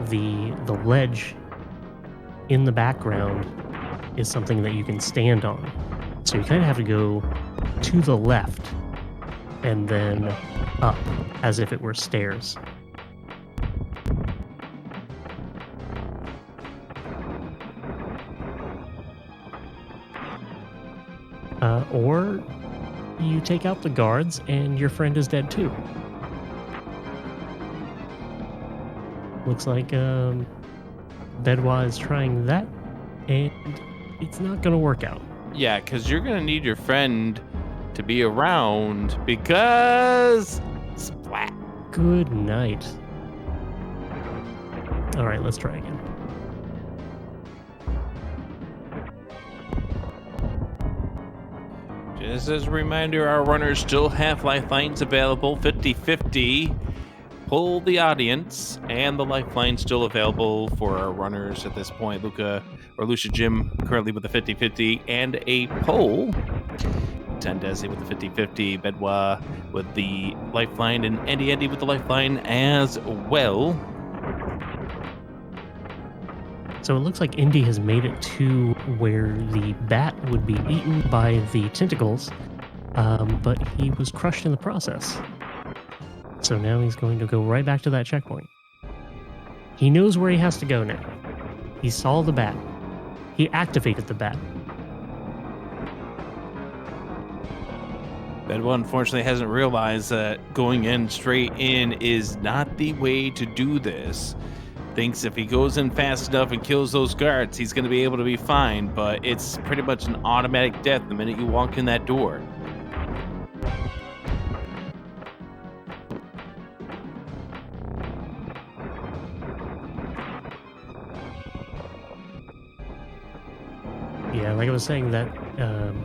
Speaker 3: the ledge in the background is something that you can stand on. So you kind of have to go to the left and then up as if it were stairs. Or you take out the guards and your friend is dead too. Looks like Bedwa is trying that, and it's not going to work out.
Speaker 5: Yeah, because you're going to need your friend to be around because... Splat.
Speaker 3: Good night. All right, let's try again.
Speaker 5: Just as a reminder, our runners still have lifelines available 50-50. Pull the audience, and the lifeline still available for our runners at this point. Lucia Jim currently with the 50-50 and a poll. Nintendesi with the 50-50, Bedwa with the lifeline, and Andy with the lifeline as well.
Speaker 3: So it looks like Indy has made it to where the bat would be eaten by the tentacles, but he was crushed in the process. So now he's going to go right back to that checkpoint. He knows where he has to go now. He saw the bat. He activated the bat.
Speaker 5: Bedwa unfortunately hasn't realized that going in straight in is not the way to do this. Thinks if he goes in fast enough and kills those guards, he's going to be able to be fine, but it's pretty much an automatic death the minute you walk in that door.
Speaker 3: Yeah, like I was saying, that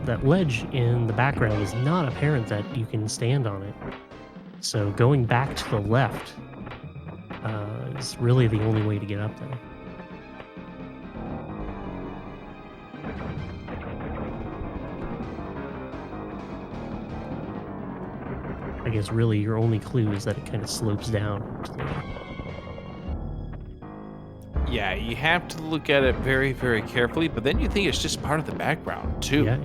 Speaker 3: that ledge in the background is not apparent that you can stand on it. So going back to the left is really the only way to get up there. I guess really your only clue is that it kind of slopes down to the left.
Speaker 5: Yeah, you have to look at it very, very carefully, but then you think it's just part of the background, too.
Speaker 3: Yeah,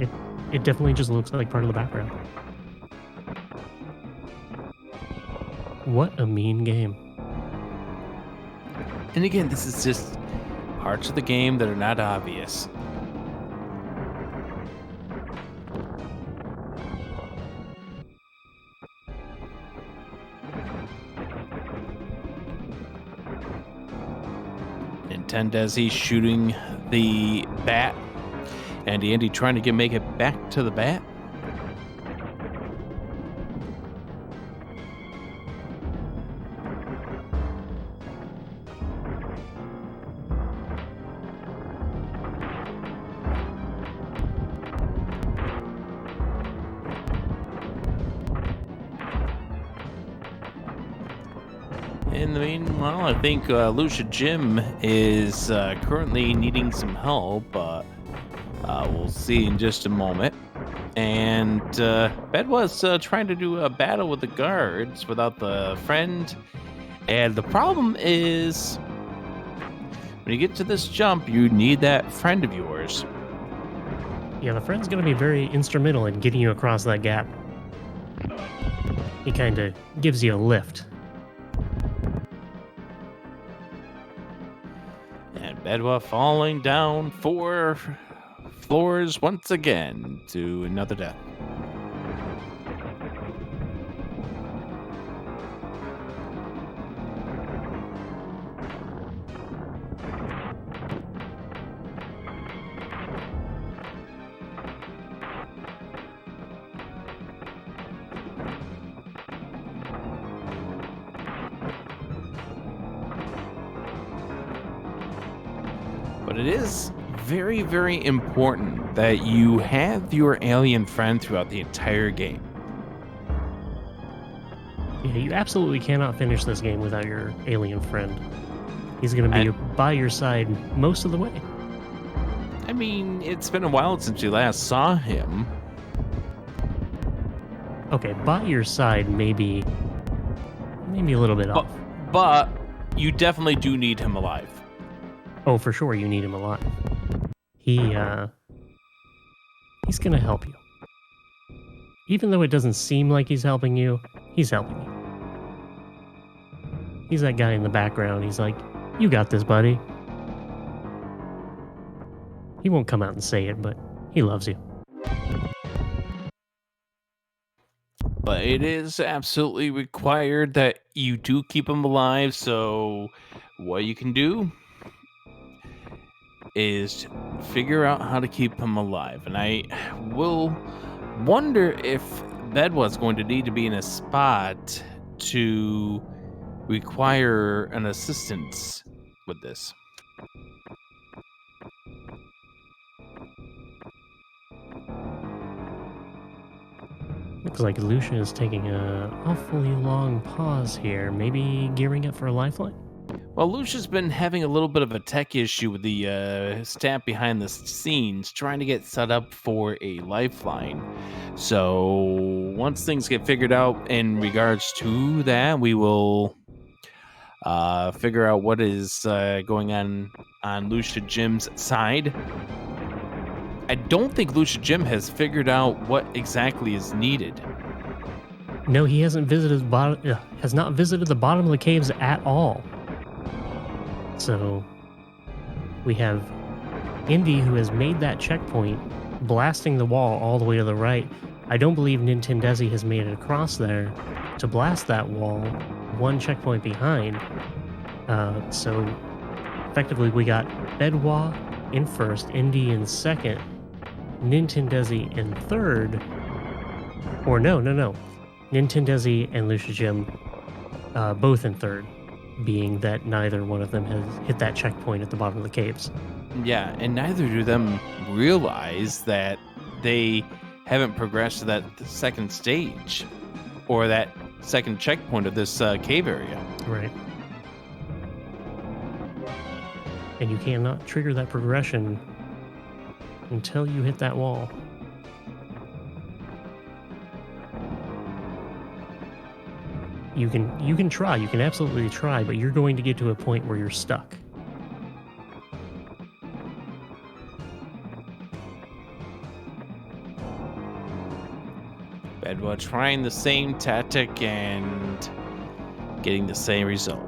Speaker 3: it definitely just looks like part of the background. What a mean game.
Speaker 5: And again, this is just parts of the game that are not obvious. Nintendesi shooting the bat. Andy trying to make it back to the bat. In the meanwhile, I think Lucia Jim is currently needing some help. We'll see in just a moment. And Bedwa's trying to do a battle with the guards without the friend. And the problem is when you get to this jump, you need that friend of yours.
Speaker 3: Yeah, the friend's going to be very instrumental in getting you across that gap. He kind of gives you a lift.
Speaker 5: And Bedwa falling down 4 floors once again to another death. But it is very, very important that you have your alien friend throughout the entire game.
Speaker 3: Yeah, you absolutely cannot finish this game without your alien friend. He's going to be by your side most of the way.
Speaker 5: I mean, it's been a while since you last saw him.
Speaker 3: Okay, by your side, maybe a little bit off.
Speaker 5: But you definitely do need him alive.
Speaker 3: Oh, for sure, you need him alive. He's gonna help you. Even though it doesn't seem like he's helping you, he's helping you. He's that guy in the background. He's like, you got this, buddy. He won't come out and say it, but he loves you.
Speaker 5: But it is absolutely required that you do keep him alive, so what you can do is figure out how to keep him alive. And I will wonder if Bedwa's going to need to be in a spot to require an assistance with this.
Speaker 3: Looks like Lucia is taking a awfully long pause here, maybe gearing up for a lifeline.
Speaker 5: Well, Lucia's been having a little bit of a tech issue with the staff behind the scenes trying to get set up for a lifeline. So once things get figured out in regards to that, we will figure out what is going on Lucia Jim's side. I don't think Lucia Jim has figured out what exactly is needed.
Speaker 3: No, he hasn't has not visited the bottom of the caves at all. So we have Indy, who has made that checkpoint, blasting the wall all the way to the right. I don't believe Nintendesi has made it across there to blast that wall, one checkpoint behind. So effectively we got Bedwa in first, Indy in second, Nintendesi in third, or no. Nintendesi and Lucia Jim both in third, being that neither one of them has hit that checkpoint at the bottom of the caves.
Speaker 5: Yeah, and neither do them realize that they haven't progressed to that second stage or that second checkpoint of this cave area.
Speaker 3: Right. And you cannot trigger that progression until you hit that wall. You can try, you can absolutely try, but you're going to get to a point where you're stuck.
Speaker 5: Bedwa trying the same tactic and getting the same result.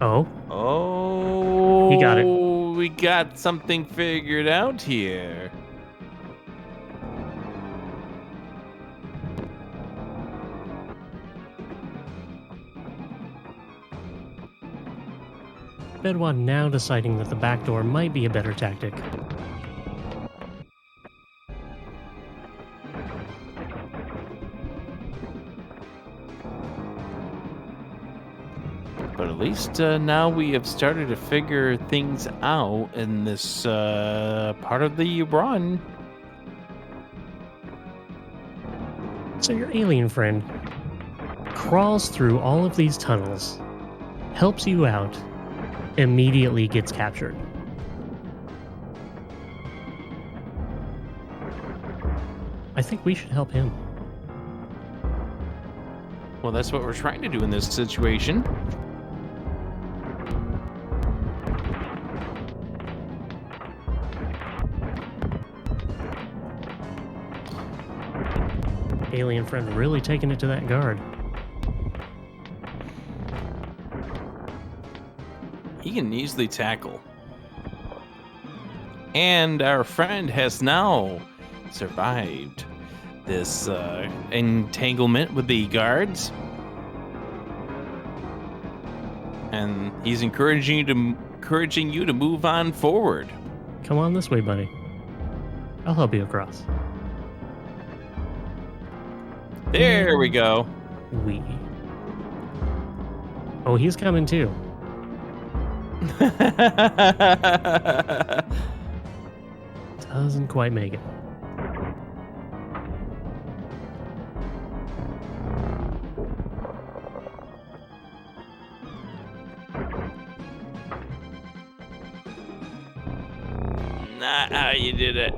Speaker 3: Oh, he got it.
Speaker 5: We got something figured out here.
Speaker 3: Bedwa now deciding that the back door might be a better tactic.
Speaker 5: But at least now we have started to figure things out in this part of the run.
Speaker 3: So your alien friend crawls through all of these tunnels, helps you out, immediately gets captured. I think we should help him.
Speaker 5: Well, that's what we're trying to do in this situation.
Speaker 3: Alien friend really taking it to that guard.
Speaker 5: He can easily tackle. And our friend has now survived this entanglement with the guards. And he's encouraging you to move on forward.
Speaker 3: Come on this way, buddy. I'll help you across.
Speaker 5: There we go.
Speaker 3: We. Oh, he's coming too. Doesn't quite make it.
Speaker 5: Not how you did it.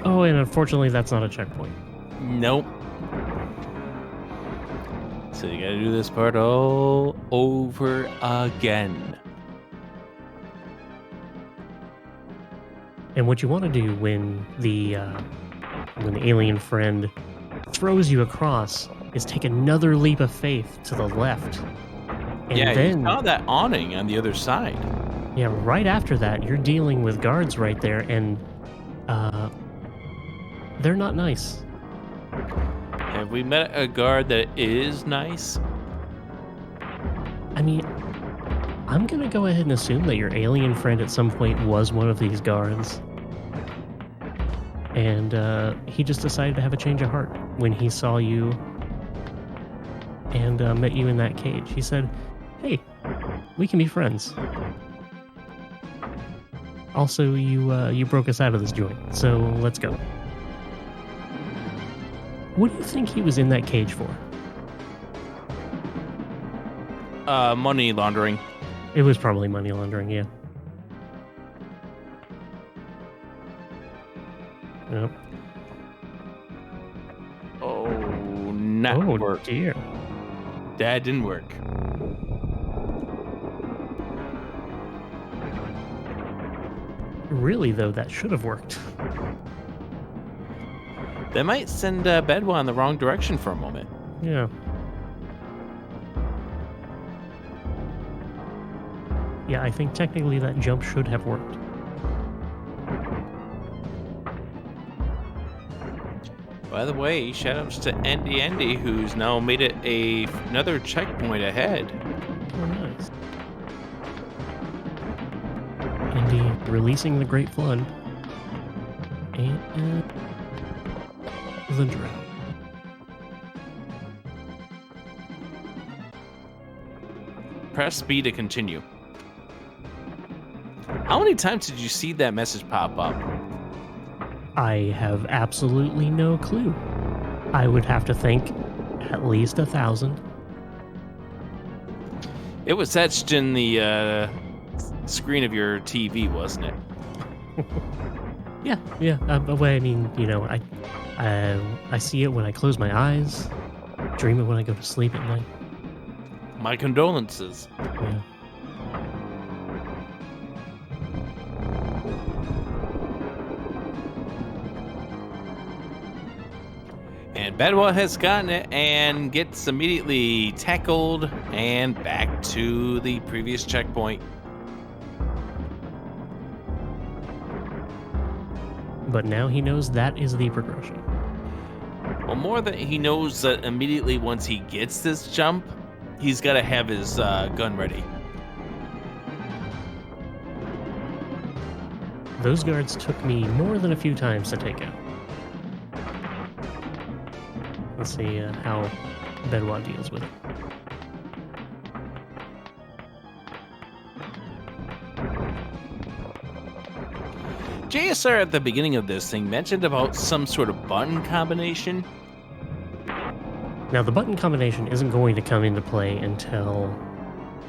Speaker 3: Oh, and unfortunately, that's not a checkpoint.
Speaker 5: Nope. So you gotta do this part all over again.
Speaker 3: And what you want to do when the alien friend throws you across is take another leap of faith to the left. And
Speaker 5: Yeah,
Speaker 3: then,
Speaker 5: you saw that awning on the other side.
Speaker 3: yeah, right after that, you're dealing with guards right there, and they're not nice.
Speaker 5: Have we met a guard that is nice?
Speaker 3: I mean, I'm gonna go ahead and assume that your alien friend at some point was one of these guards. And he just decided to have a change of heart when he saw you and met you in that cage. He said, "Hey, we can be friends." Also, you broke us out of this joint, so let's go. What do you think he was in that cage for?
Speaker 5: Money laundering.
Speaker 3: It was probably money laundering, yeah. Yep.
Speaker 5: Oh, not
Speaker 3: Oh,
Speaker 5: work.
Speaker 3: dear.
Speaker 5: That didn't work.
Speaker 3: Really, though, that should have worked.
Speaker 5: That might send Bedwa in the wrong direction for a moment.
Speaker 3: Yeah. Yeah, I think technically that jump should have worked.
Speaker 5: By the way, shoutouts to Andy, who's now made it another checkpoint ahead.
Speaker 3: Oh, nice. Indeed, releasing the Great Flood. And the drought.
Speaker 5: Press B to continue. How many times did you see that message pop up?
Speaker 3: I have absolutely no clue. I would have to think at least 1,000.
Speaker 5: It was etched in the screen of your TV, wasn't it?
Speaker 3: Yeah. Well, I mean, you know, I see it when I close my eyes, dream it when I go to sleep at night.
Speaker 5: My condolences.
Speaker 3: Yeah.
Speaker 5: And Bedwa has gotten it and gets immediately tackled and back to the previous checkpoint.
Speaker 3: But now he knows that is the progression.
Speaker 5: Well, more than he knows that immediately once he gets this jump, he's got to have his gun ready.
Speaker 3: Those guards took me more than a few times to take out. Let's see how Bedwa deals with it.
Speaker 5: JSR at the beginning of this thing mentioned about some sort of button combination.
Speaker 3: Now, the button combination isn't going to come into play until,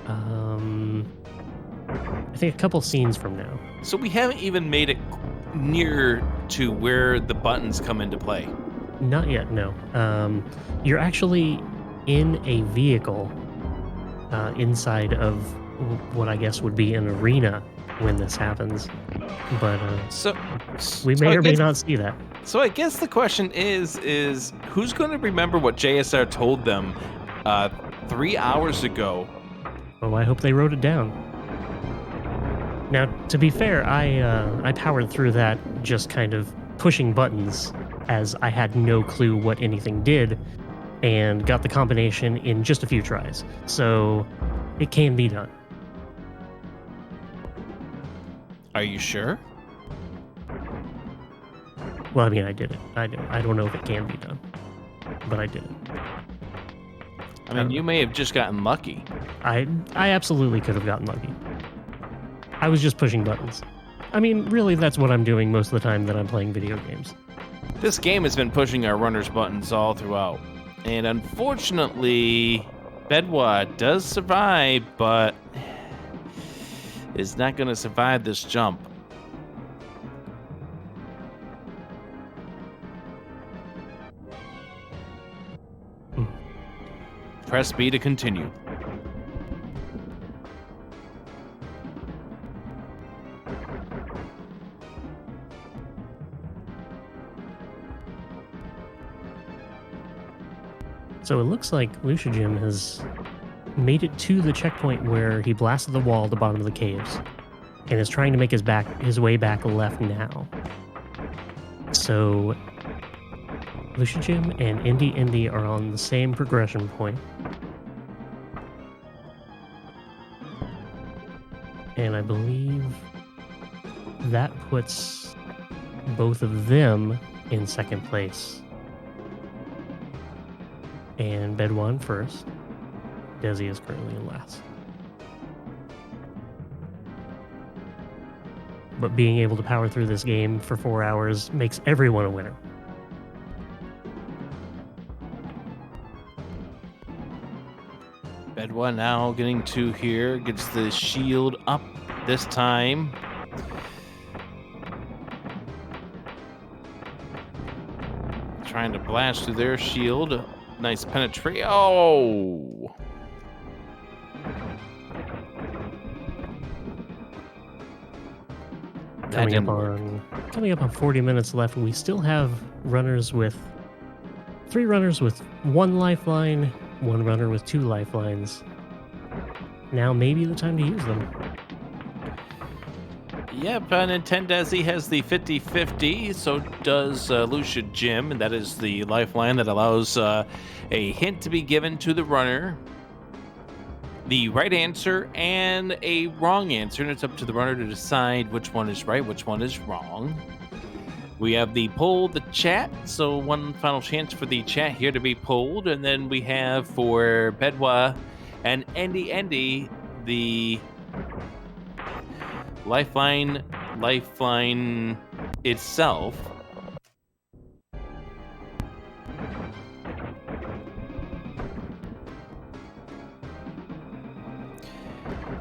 Speaker 3: I think a couple scenes from now.
Speaker 5: So we haven't even made it near to where the buttons come into play.
Speaker 3: Not yet, no. You're actually in a vehicle inside of what I guess would be an arena when this happens. But
Speaker 5: So
Speaker 3: we
Speaker 5: so
Speaker 3: may
Speaker 5: I
Speaker 3: or may
Speaker 5: guess-
Speaker 3: not see that.
Speaker 5: So I guess the question is who's going to remember what JSR told them 3 hours ago?
Speaker 3: Oh, I hope they wrote it down. Now, to be fair, I powered through that just kind of pushing buttons as I had no clue what anything did and got the combination in just a few tries. So it can be done.
Speaker 5: Are you sure?
Speaker 3: Well, I mean, I did it. I don't know if it can be done, but I did it.
Speaker 5: I mean, you may have just gotten lucky.
Speaker 3: I absolutely could have gotten lucky. I was just pushing buttons. I mean, really, that's what I'm doing most of the time that I'm playing video games.
Speaker 5: This game has been pushing our runner's buttons all throughout. And unfortunately, Bedwa does survive, but is not going to survive this jump. Press B to continue.
Speaker 3: So it looks like Lucia Jim has made it to the checkpoint where he blasted the wall at the bottom of the caves and is trying to make his way back left now. So Lucia Jim and Indy are on the same progression point. And I believe that puts both of them in second place. And Bedwa in first. Desi is currently in last. But being able to power through this game for 4 hours makes everyone a winner.
Speaker 5: Bedwa now getting to here, gets the shield up this time. Trying to blast through their shield. Nice penetration. Oh! That didn't work.
Speaker 3: Coming up on 40 minutes left, we still have three runners with 1 lifeline, 1 runner with 2 lifelines. Now may be the time to use them.
Speaker 5: Yep, Nintendesi has the 50-50, so does Lucia Jim, and that is the lifeline that allows a hint to be given to the runner, the right answer, and a wrong answer, and it's up to the runner to decide which one is right, which one is wrong. We have the poll, the chat, so one final chance for the chat here to be polled, and then we have for Bedwa and Andy, the lifeline itself.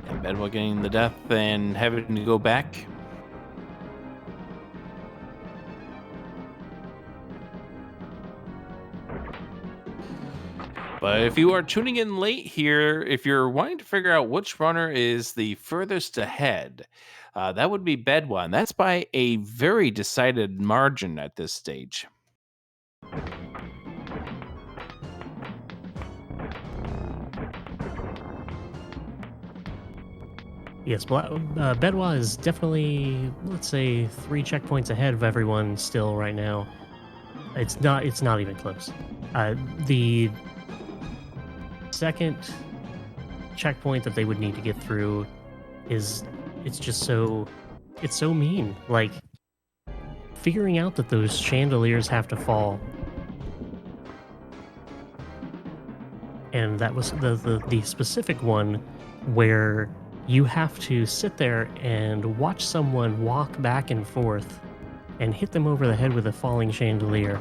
Speaker 5: And Bedwa getting the death and having to go back. But if you are tuning in late here, if you're wanting to figure out which runner is the furthest ahead, that would be Bedwa, and that's by a very decided margin at this stage.
Speaker 3: Yes, Bedwa is definitely, let's say, 3 checkpoints ahead of everyone still right now. It's not even close. The second checkpoint that they would need to get through it's so mean. Like, figuring out that those chandeliers have to fall, and that was the specific one where you have to sit there and watch someone walk back and forth and hit them over the head with a falling chandelier.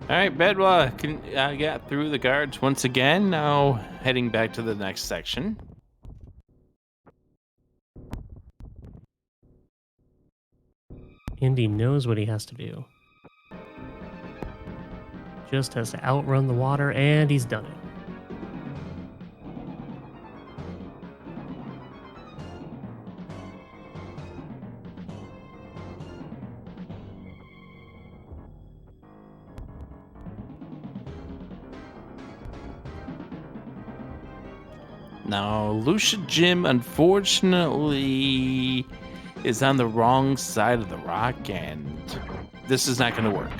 Speaker 5: All All right, Bedwa got through the guards once again. Now heading back to the next section.
Speaker 3: Indy knows what he has to do. Just has to outrun the water, and he's done it.
Speaker 5: Now, Lucia Jim, unfortunately, is on the wrong side of the rock, and this is not going to work.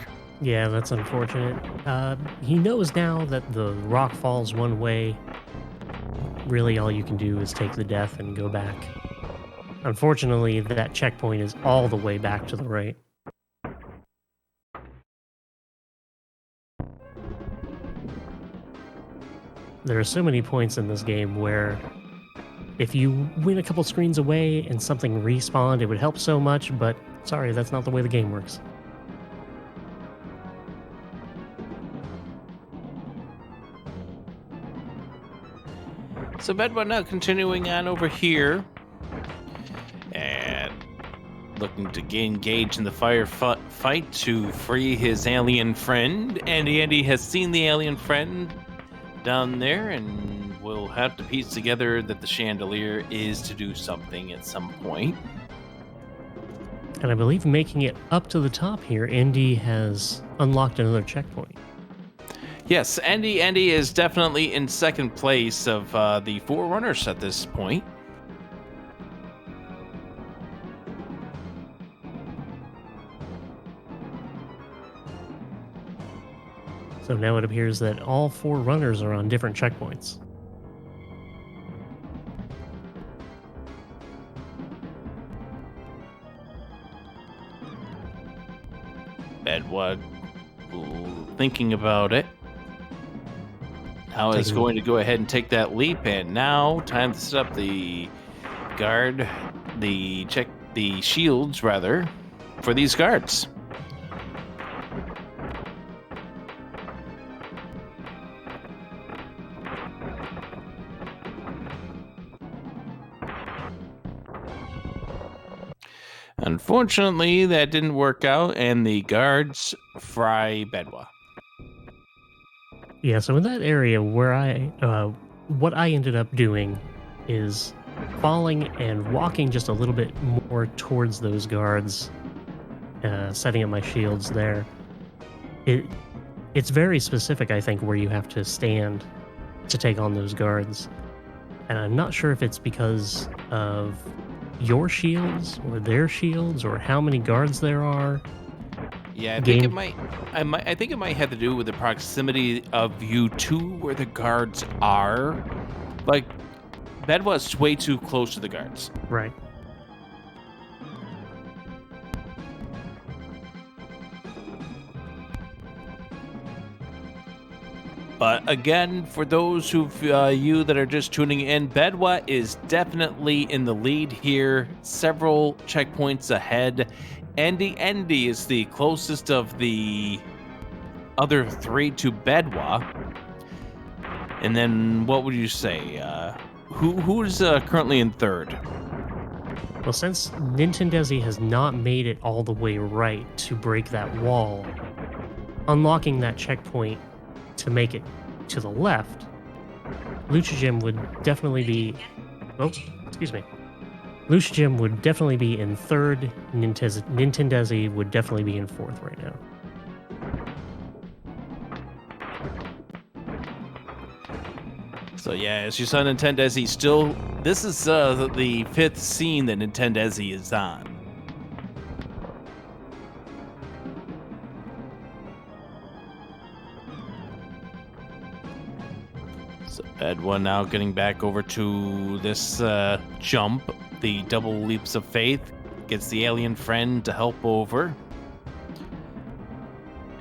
Speaker 3: Yeah, that's unfortunate. He knows now that the rock falls one way. Really, all you can do is take the death and go back. Unfortunately, that checkpoint is all the way back to the right. There are so many points in this game where if you win a couple screens away and something respawned, it would help so much, but sorry, that's not the way the game works.
Speaker 5: So Bedwa now continuing on over here and looking to engage in the fight to free his alien friend. Andy has seen the alien friend down there, and we'll have to piece together that the chandelier is to do something at some point.
Speaker 3: And I believe making it up to the top here, Indy has unlocked another checkpoint.
Speaker 5: Yes, Andy is definitely in second place of the Forerunners at this point.
Speaker 3: So now it appears that all 4 runners are on different checkpoints.
Speaker 5: Bedwa thinking about it. How is going to go ahead and take that leap, and now time to set up the shields rather for these guards. Unfortunately, that didn't work out, and the guards fry Bedwa.
Speaker 3: Yeah, so in that area where what I ended up doing is falling and walking just a little bit more towards those guards, setting up my shields there. It's very specific, I think, where you have to stand to take on those guards. And I'm not sure if it's because of your shields or their shields or how many guards there are.
Speaker 5: Yeah, I think it might have to do with the proximity of you to where the guards are. Like, Bedwa's way too close to the guards.
Speaker 3: Right.
Speaker 5: But again, for those you that are just tuning in, Bedwa is definitely in the lead here, several checkpoints ahead. Andy is the closest of the other 3 to Bedwa. And then what would you say? Who's currently in third?
Speaker 3: Well, since Nintendesi has not made it all the way right to break that wall, unlocking that checkpoint to make it to the left, Lucha Jim would definitely be... Oh, excuse me. Lucha Jim would definitely be in third. Nintendesi would definitely be in fourth right now.
Speaker 5: So yeah, as you saw, Nintendesi still... This is the 5th scene that Nintendesi is on. So Bedwa now getting back over to this jump, the double leaps of faith, gets the alien friend to help over.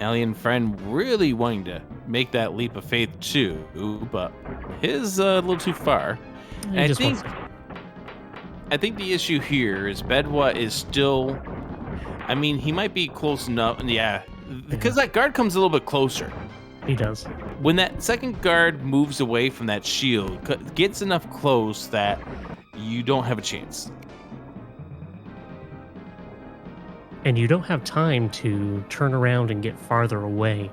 Speaker 5: Alien friend really wanting to make that leap of faith too, but his a little too far. And I think the issue here is Bedwa is still... I mean, he might be close enough. Yeah, because that guard comes a little bit closer.
Speaker 3: He does.
Speaker 5: When that second guard moves away from that shield, gets enough close that you don't have a chance.
Speaker 3: And you don't have time to turn around and get farther away.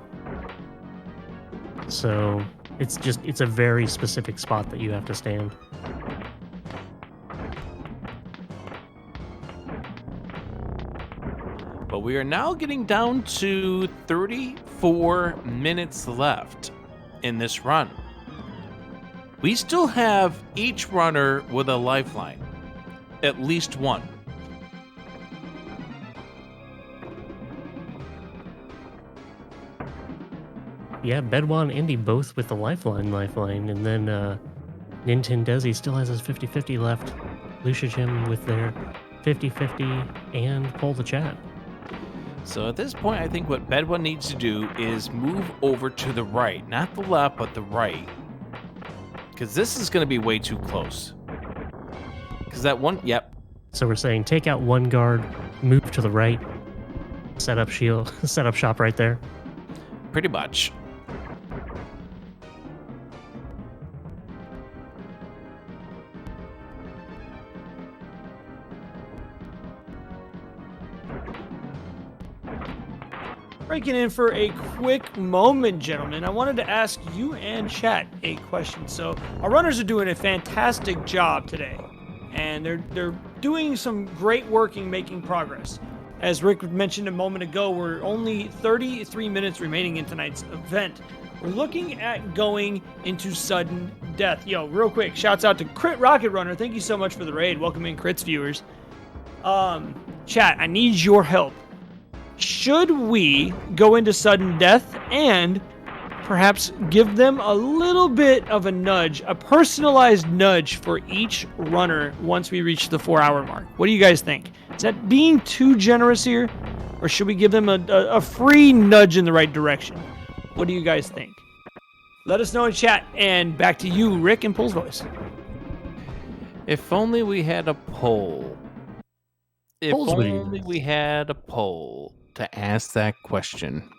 Speaker 3: So it's a very specific spot that you have to stand.
Speaker 5: But we are now getting down to 34 minutes left in this run. We still have each runner with a lifeline, at least one.
Speaker 3: Yeah, Bedwa and Indy both with the lifeline, and then Nintendesi still has his 50-50 left. Lucia Jim with their 50-50 and Pull the Chat.
Speaker 5: So at this point, I think what Bedwa needs to do is move over to the right. Not the left, but the right. Because this is going to be way too close. Because that one, yep.
Speaker 3: So we're saying take out one guard, move to the right, set up shield, set up shop right there.
Speaker 5: Pretty much.
Speaker 2: Breaking in for a quick moment, gentlemen. I wanted to ask you and chat a question. So our runners are doing a fantastic job today, and they're doing some great work in making progress. As Rick mentioned a moment ago, we're only 33 minutes remaining in tonight's event. We're looking at going into sudden death. Yo, real quick, shouts out to Crit Rocket Runner. Thank you so much for the raid. Welcome in, Crits viewers. Chat, I need your help. Should we go into sudden death and perhaps give them a little bit of a nudge, a personalized nudge for each runner once we reach the 4-hour mark? What do you guys think? Is that being too generous here? Or should we give them a free nudge in the right direction? What do you guys think? Let us know in chat. And back to you, Rick, and Pull's voice.
Speaker 5: If only we had a poll. If
Speaker 3: Polls would be
Speaker 5: only
Speaker 3: nice.
Speaker 5: we had a poll to ask that question.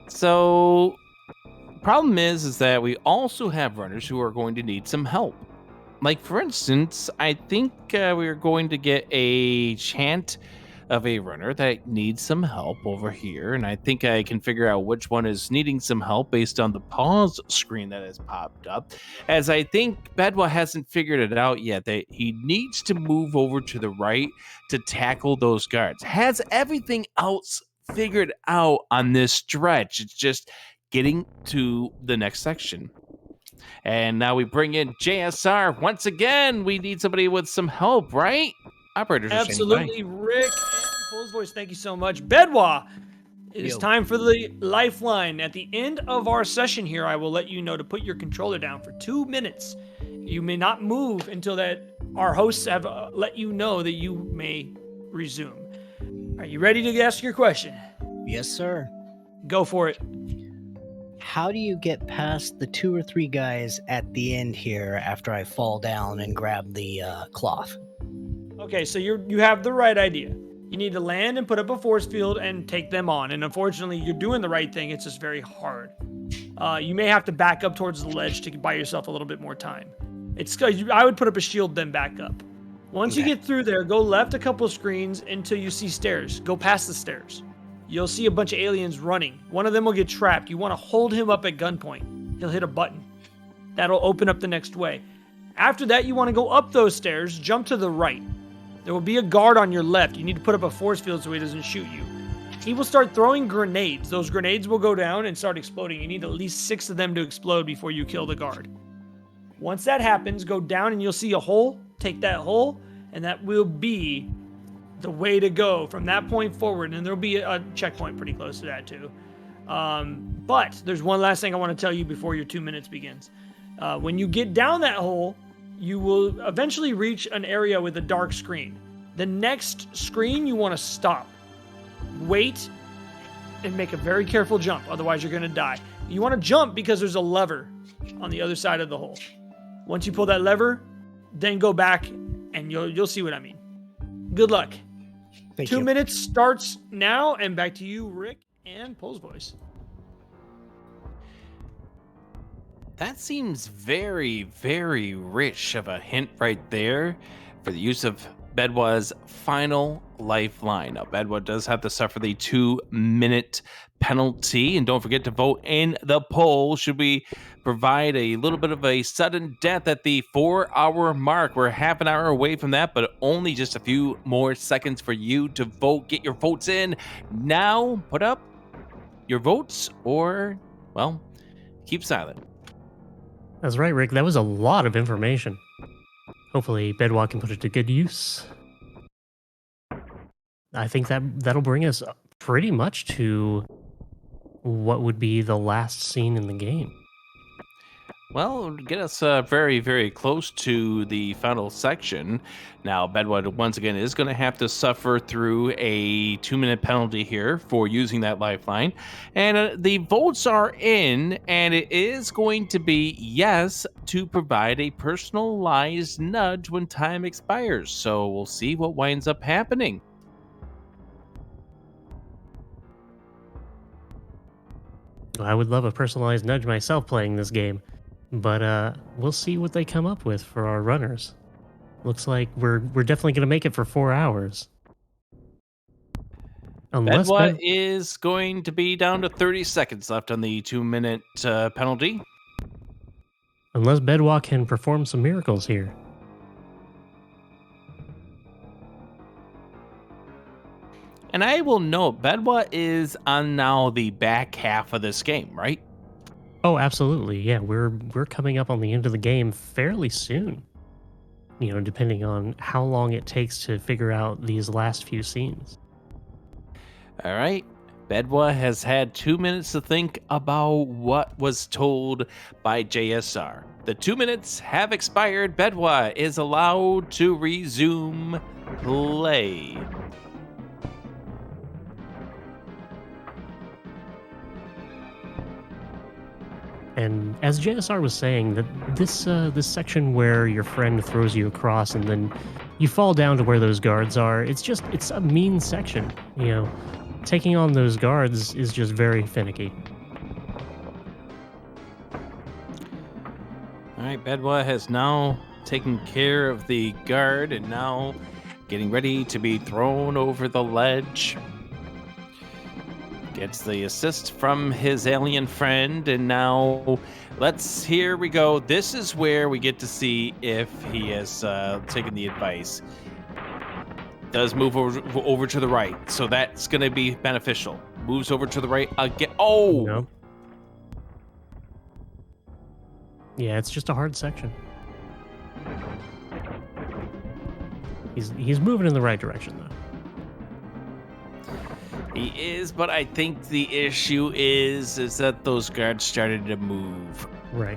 Speaker 5: So, problem is that we also have runners who are going to need some help. Like, for instance, I think we're going to get a chant of a runner that needs some help over here, and I think I can figure out which one is needing some help based on the pause screen that has popped up, as I think Bedwa hasn't figured it out yet that he needs to move over to the right to tackle those guards. Has everything else figured out on this stretch. It's just getting to the next section. And now we bring in JSR. Once again, we need somebody with some help, right? Operators are saying
Speaker 2: Absolutely, Rick and Pull's voice. Thank you so much. Bedwa, it is time for the lifeline. At the end of our session here, I will let you know to put your controller down for 2 minutes. You may not move until that our hosts have let you know that you may resume. Are you ready to ask your question?
Speaker 7: Yes, sir.
Speaker 2: Go for it.
Speaker 7: How do you get past the 2 or 3 guys at the end here after I fall down and grab the cloth?
Speaker 2: Okay, so you have the right idea. You need to land and put up a force field and take them on. And unfortunately, you're doing the right thing. It's just very hard. You may have to back up towards the ledge to buy yourself a little bit more time. I would put up a shield, then back up. Once you get through there, go left a couple screens until you see stairs. Go past the stairs. You'll see a bunch of aliens running. One of them will get trapped. You want to hold him up at gunpoint. He'll hit a button. That'll open up the next way. After that, you want to go up those stairs, jump to the right. There will be a guard on your left. You need to put up a force field so he doesn't shoot you. He will start throwing grenades. Those grenades will go down and start exploding. You need at least 6 of them to explode before you kill the guard. Once that happens, go down and you'll see a hole. Take that hole, and that will be the way to go from that point forward. And there'll be a checkpoint pretty close to that too. But there's one last thing I want to tell you before your 2 minutes begins. When you get down that hole, you will eventually reach an area with a dark screen. The next screen, you want to stop. Wait and make a very careful jump, otherwise you're going to die. You want to jump because there's a lever on the other side of the hole. Once you pull that lever, then go back and you'll see what I mean. Good luck.
Speaker 7: Thank
Speaker 2: 2
Speaker 7: you.
Speaker 2: minutes starts now, and back to you, Rick and Pole's voice.
Speaker 5: That seems very, very rich of a hint right there for the use of Bedwa's final lifeline. Now, Bedwa does have to suffer the 2-minute penalty, and don't forget to vote in the poll. Should we provide a little bit of a sudden death at the 4-hour mark? We're half an hour away from that, but only just a few more seconds for you to vote. Get your votes in now. Put up your votes, or, well, keep silent.
Speaker 3: That's right, Rick. That was a lot of information. Hopefully, Bedwa can put it to good use. I think that'll bring us pretty much to what would be the last scene in the game.
Speaker 5: Well, get us very, very close to the final section. Now, Bedwood, once again, is going to have to suffer through a 2-minute penalty here for using that lifeline. And the votes are in, and it is going to be yes to provide a personalized nudge when time expires. So we'll see what winds up happening.
Speaker 3: I would love a personalized nudge myself playing this game, but we'll see what they come up with for our runners. Looks like we're definitely going to make it for 4 hours. Unless
Speaker 5: Bedwa is going to be down to 30 seconds left on the 2-minute penalty.
Speaker 3: Unless Bedwa can perform some miracles here.
Speaker 5: And I will note, Bedwa is on now the back half of this game, right?
Speaker 3: Oh, absolutely. Yeah, we're coming up on the end of the game fairly soon. You know, depending on how long it takes to figure out these last few scenes.
Speaker 5: All right. Bedwa has had 2 minutes to think about what was told by JSR. The 2 minutes have expired. Bedwa is allowed to resume play.
Speaker 3: And as JSR was saying, that this section where your friend throws you across and then you fall down to where those guards are, it's a mean section. You know, taking on those guards is just very finicky.
Speaker 5: All right, Bedwa has now taken care of the guard and now getting ready to be thrown over the ledge. Gets the assist from his alien friend, and now here we go. This is where we get to see if he has taken the advice. Does move over to the right, so that's going to be beneficial. Moves over to the right again. Oh!
Speaker 3: No. Yeah, it's just a hard section. He's moving in the right direction, though.
Speaker 5: He is, but I think the issue is that those guards started to move.
Speaker 3: Right.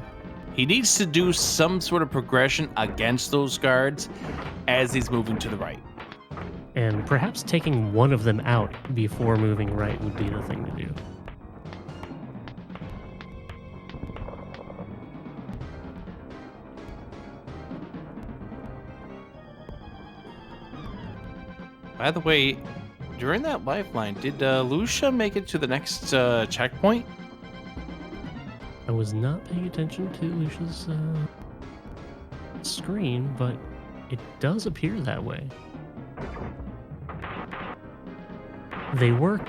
Speaker 5: He needs to do some sort of progression against those guards as he's moving to the right.
Speaker 3: And perhaps taking one of them out before moving right would be the thing to do.
Speaker 5: By the way, during that lifeline, did Lucia make it to the next checkpoint?
Speaker 3: I was not paying attention to Lucia's screen, but it does appear that way. They were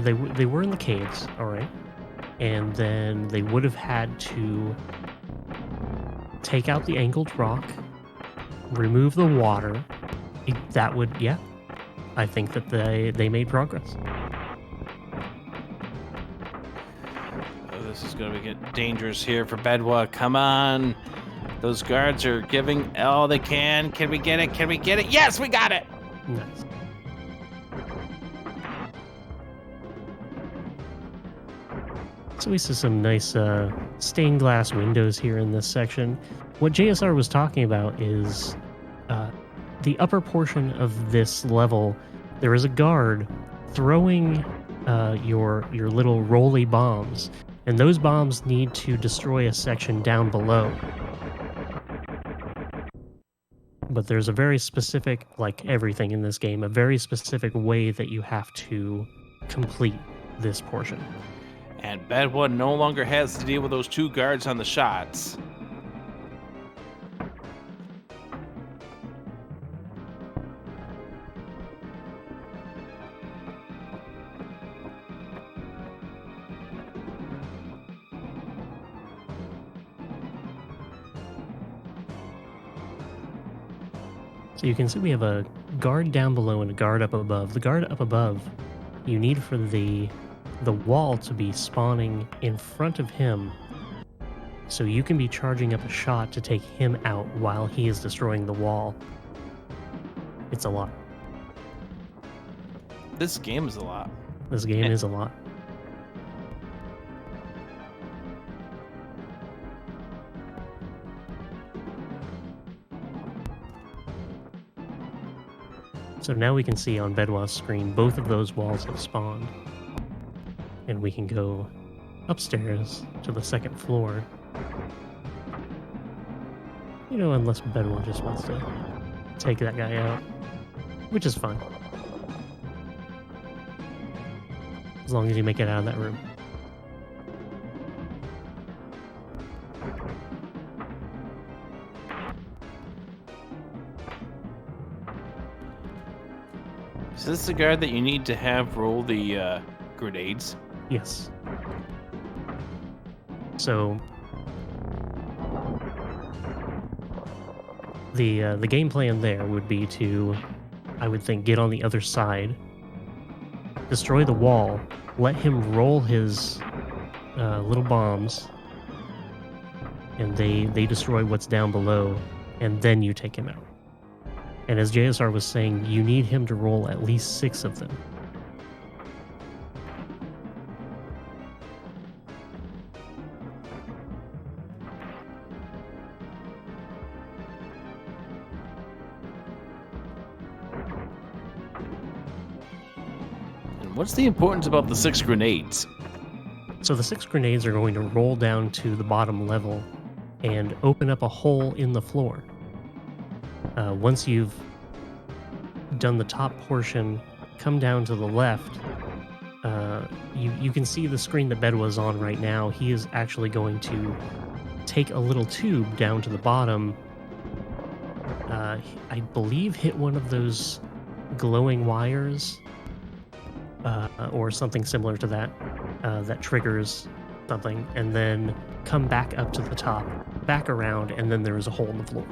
Speaker 3: they were in the caves, all right, and then they would have had to take out the angled rock, remove the water. That would, yeah. I think that they made progress.
Speaker 5: Oh, this is going to get dangerous here for Bedwa. Come on. Those guards are giving all they can. Can we get it? Can we get it? Yes, we got it.
Speaker 3: Nice. So we see some nice stained glass windows here in this section. What JSR was talking about is the upper portion of this level. There is a guard throwing your little rolly bombs, and those bombs need to destroy a section down below. But there's a very specific, like everything in this game, a very specific way that you have to complete this portion.
Speaker 5: And Bedwa no longer has to deal with those 2 guards on the shots.
Speaker 3: So you can see we have a guard down below and a guard up above. The guard up above, you need for the wall to be spawning in front of him, so you can be charging up a shot to take him out while he is destroying the wall. It's a lot.
Speaker 5: This game is a lot.
Speaker 3: This game is a lot. So now we can see on Bedwa's screen, both of those walls have spawned. And we can go upstairs to the 2nd floor. You know, unless Bedwa just wants to take that guy out, which is fine. As long as you make it out of that room.
Speaker 5: Is this the guard that you need to have roll the grenades?
Speaker 3: Yes. So the game plan there would be to, I would think, get on the other side, destroy the wall, let him roll his little bombs, and they destroy what's down below, and then you take him out. And as JSR was saying, you need him to roll at least 6 of them.
Speaker 5: And what's the importance about the 6 grenades?
Speaker 3: So the 6 grenades are going to roll down to the bottom level and open up a hole in the floor. Once you've done the top portion, come down to the left, you can see the screen that Bed was on right now. He is actually going to take a little tube down to the bottom, I believe hit one of those glowing wires, or something similar to that, that triggers something, and then come back up to the top, back around, and then there is a hole in the floor.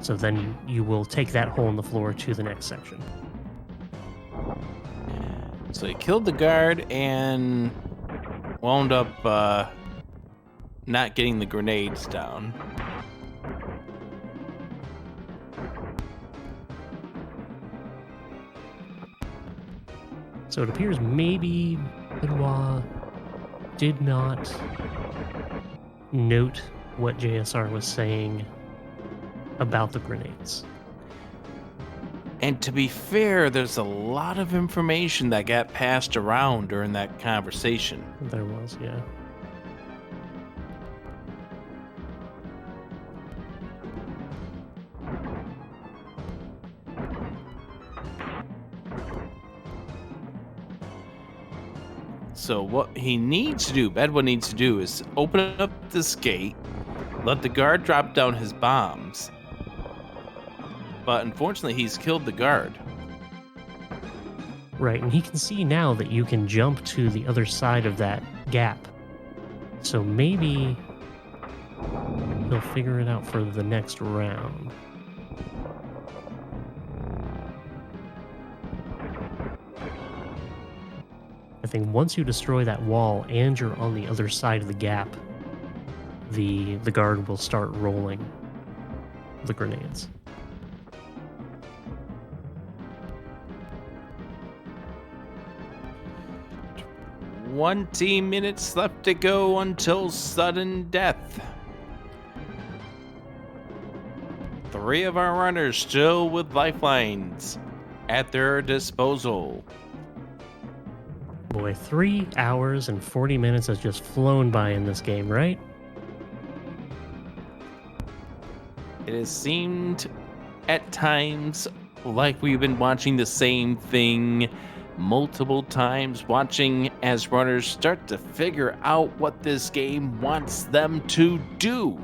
Speaker 3: So then you will take that hole in the floor to the next section.
Speaker 5: So he killed the guard and wound up not getting the grenades down.
Speaker 3: So it appears maybe Benoit did not note what JSR was saying about the grenades.
Speaker 5: And to be fair, there's a lot of information that got passed around during that conversation.
Speaker 3: There was, yeah.
Speaker 5: So what he needs to do, Bedwa needs to do, is open up this gate, let the guard drop down his bombs. But unfortunately, he's killed the guard.
Speaker 3: Right, and he can see now that you can jump to the other side of that gap. So maybe he'll figure it out for the next round. I think once you destroy that wall and you're on the other side of the gap, the guard will start rolling the grenades.
Speaker 5: "20 minutes left to go until sudden death. 3 of our runners still with lifelines at their disposal."
Speaker 3: Boy, 3 hours and 40 minutes has just flown by in this game, right?
Speaker 5: It has seemed at times like we've been watching the same thing multiple times, watching as runners start to figure out what this game wants them to do?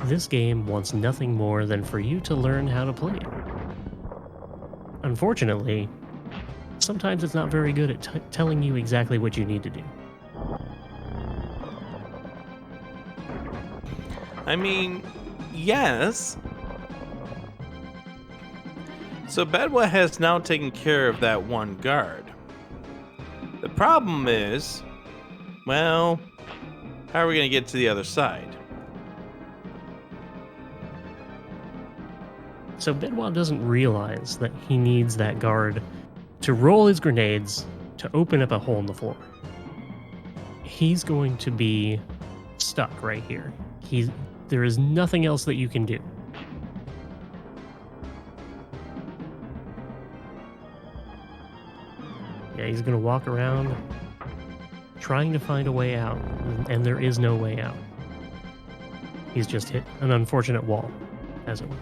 Speaker 3: This game wants nothing more than for you to learn how to play it. Unfortunately, sometimes it's not very good at telling you exactly what you need to do.
Speaker 5: I mean, yes. So Bedwa has now taken care of that one guard. The problem is, well, how are we going to get to the other side?
Speaker 3: So Bedwa doesn't realize that he needs that guard to roll his grenades to open up a hole in the floor. He's going to be stuck right here. There is nothing else that you can do. Yeah, he's going to walk around trying to find a way out, and there is no way out. He's just hit an unfortunate wall, as it were.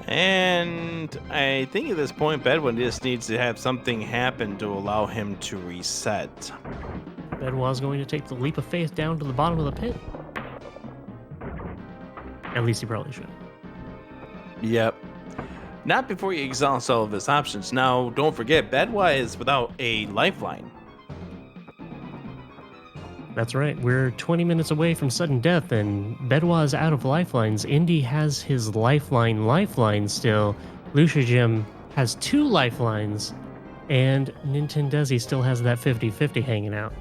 Speaker 5: And I think at this point, Bedwin just needs to have something happen to allow him to reset.
Speaker 3: Bedwa's going to take the leap of faith down to the bottom of the pit. At least he probably should.
Speaker 5: Yep. Not before he exhausts all of his options. Now, don't forget, Bedwa is without a lifeline.
Speaker 3: That's right. We're 20 minutes away from sudden death, and Bedwa is out of lifelines. Indy has his lifeline still. Lucia Jim has 2 lifelines, and Nintendesi still has that 50-50 hanging out.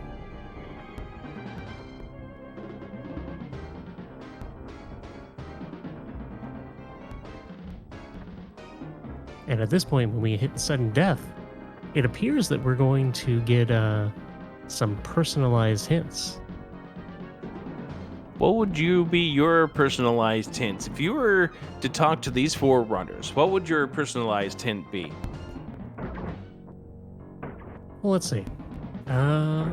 Speaker 3: And at this point, when we hit sudden death, it appears that we're going to get some personalized hints.
Speaker 5: What would be your personalized hints? If you were to talk to these 4 runners, what would your personalized hint be?
Speaker 3: Well, let's see. I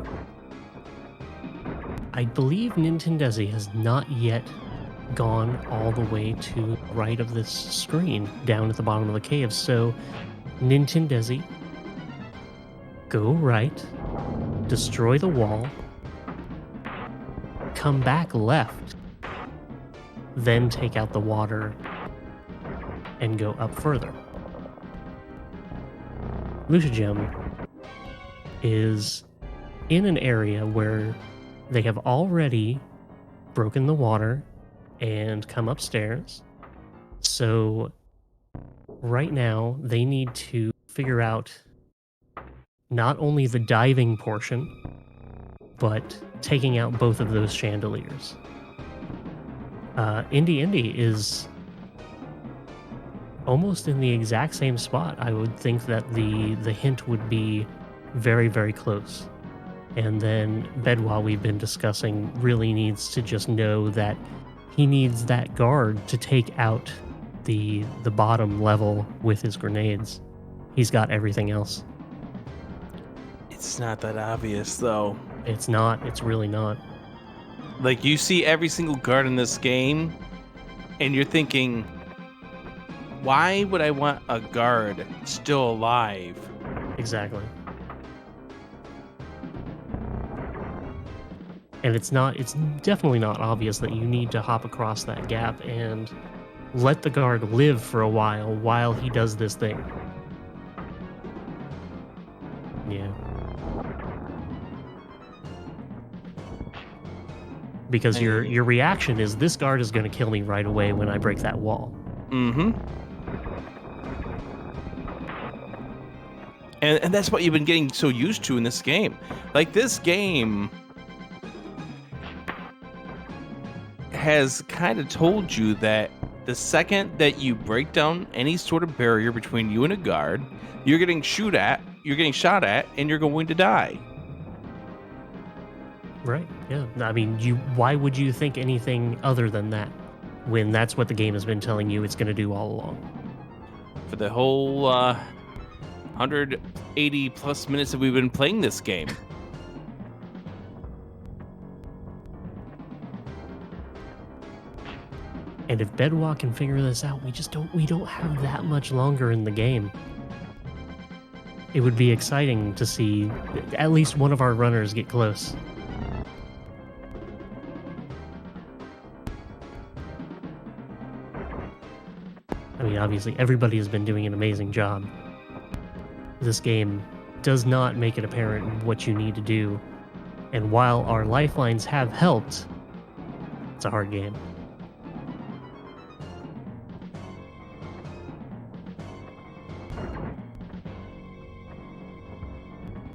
Speaker 3: believe Nintendesi has not yet gone all the way to the right of this screen down at the bottom of the cave. So, Nintendesi, go right, destroy the wall, come back left, then take out the water and go up further. Lucia Gem is in an area where they have already broken the water and come upstairs. So right now they need to figure out not only the diving portion, but taking out both of those chandeliers. Indy is almost in the exact same spot. I would think that the hint would be very, very close. And then Bedwa, we've been discussing, really needs to just know that he needs that guard to take out the bottom level with his grenades. He's got everything else.
Speaker 5: It's not that obvious, though.
Speaker 3: It's not. It's really not.
Speaker 5: Like, you see every single guard in this game, and you're thinking, why would I want a guard still alive?
Speaker 3: Exactly. And it's definitely not obvious that you need to hop across that gap and let the guard live for a while he does this thing. Yeah. Because your reaction is, this guard is going to kill me right away when I break that wall.
Speaker 5: Mm-hmm. And that's what you've been getting so used to in this game. Like, this game has kind of told you that the second that you break down any sort of barrier between you and a guard, you're getting shot at, and you're going to die.
Speaker 3: Right. Yeah. I mean, why would you think anything other than that when that's what the game has been telling you it's going to do all along?
Speaker 5: For the whole 180 plus minutes that we've been playing this game.
Speaker 3: And if Bedwalk can figure this out, we don't have that much longer in the game. It would be exciting to see at least one of our runners get close. I mean, obviously, everybody has been doing an amazing job. This game does not make it apparent what you need to do. And while our lifelines have helped, it's a hard game.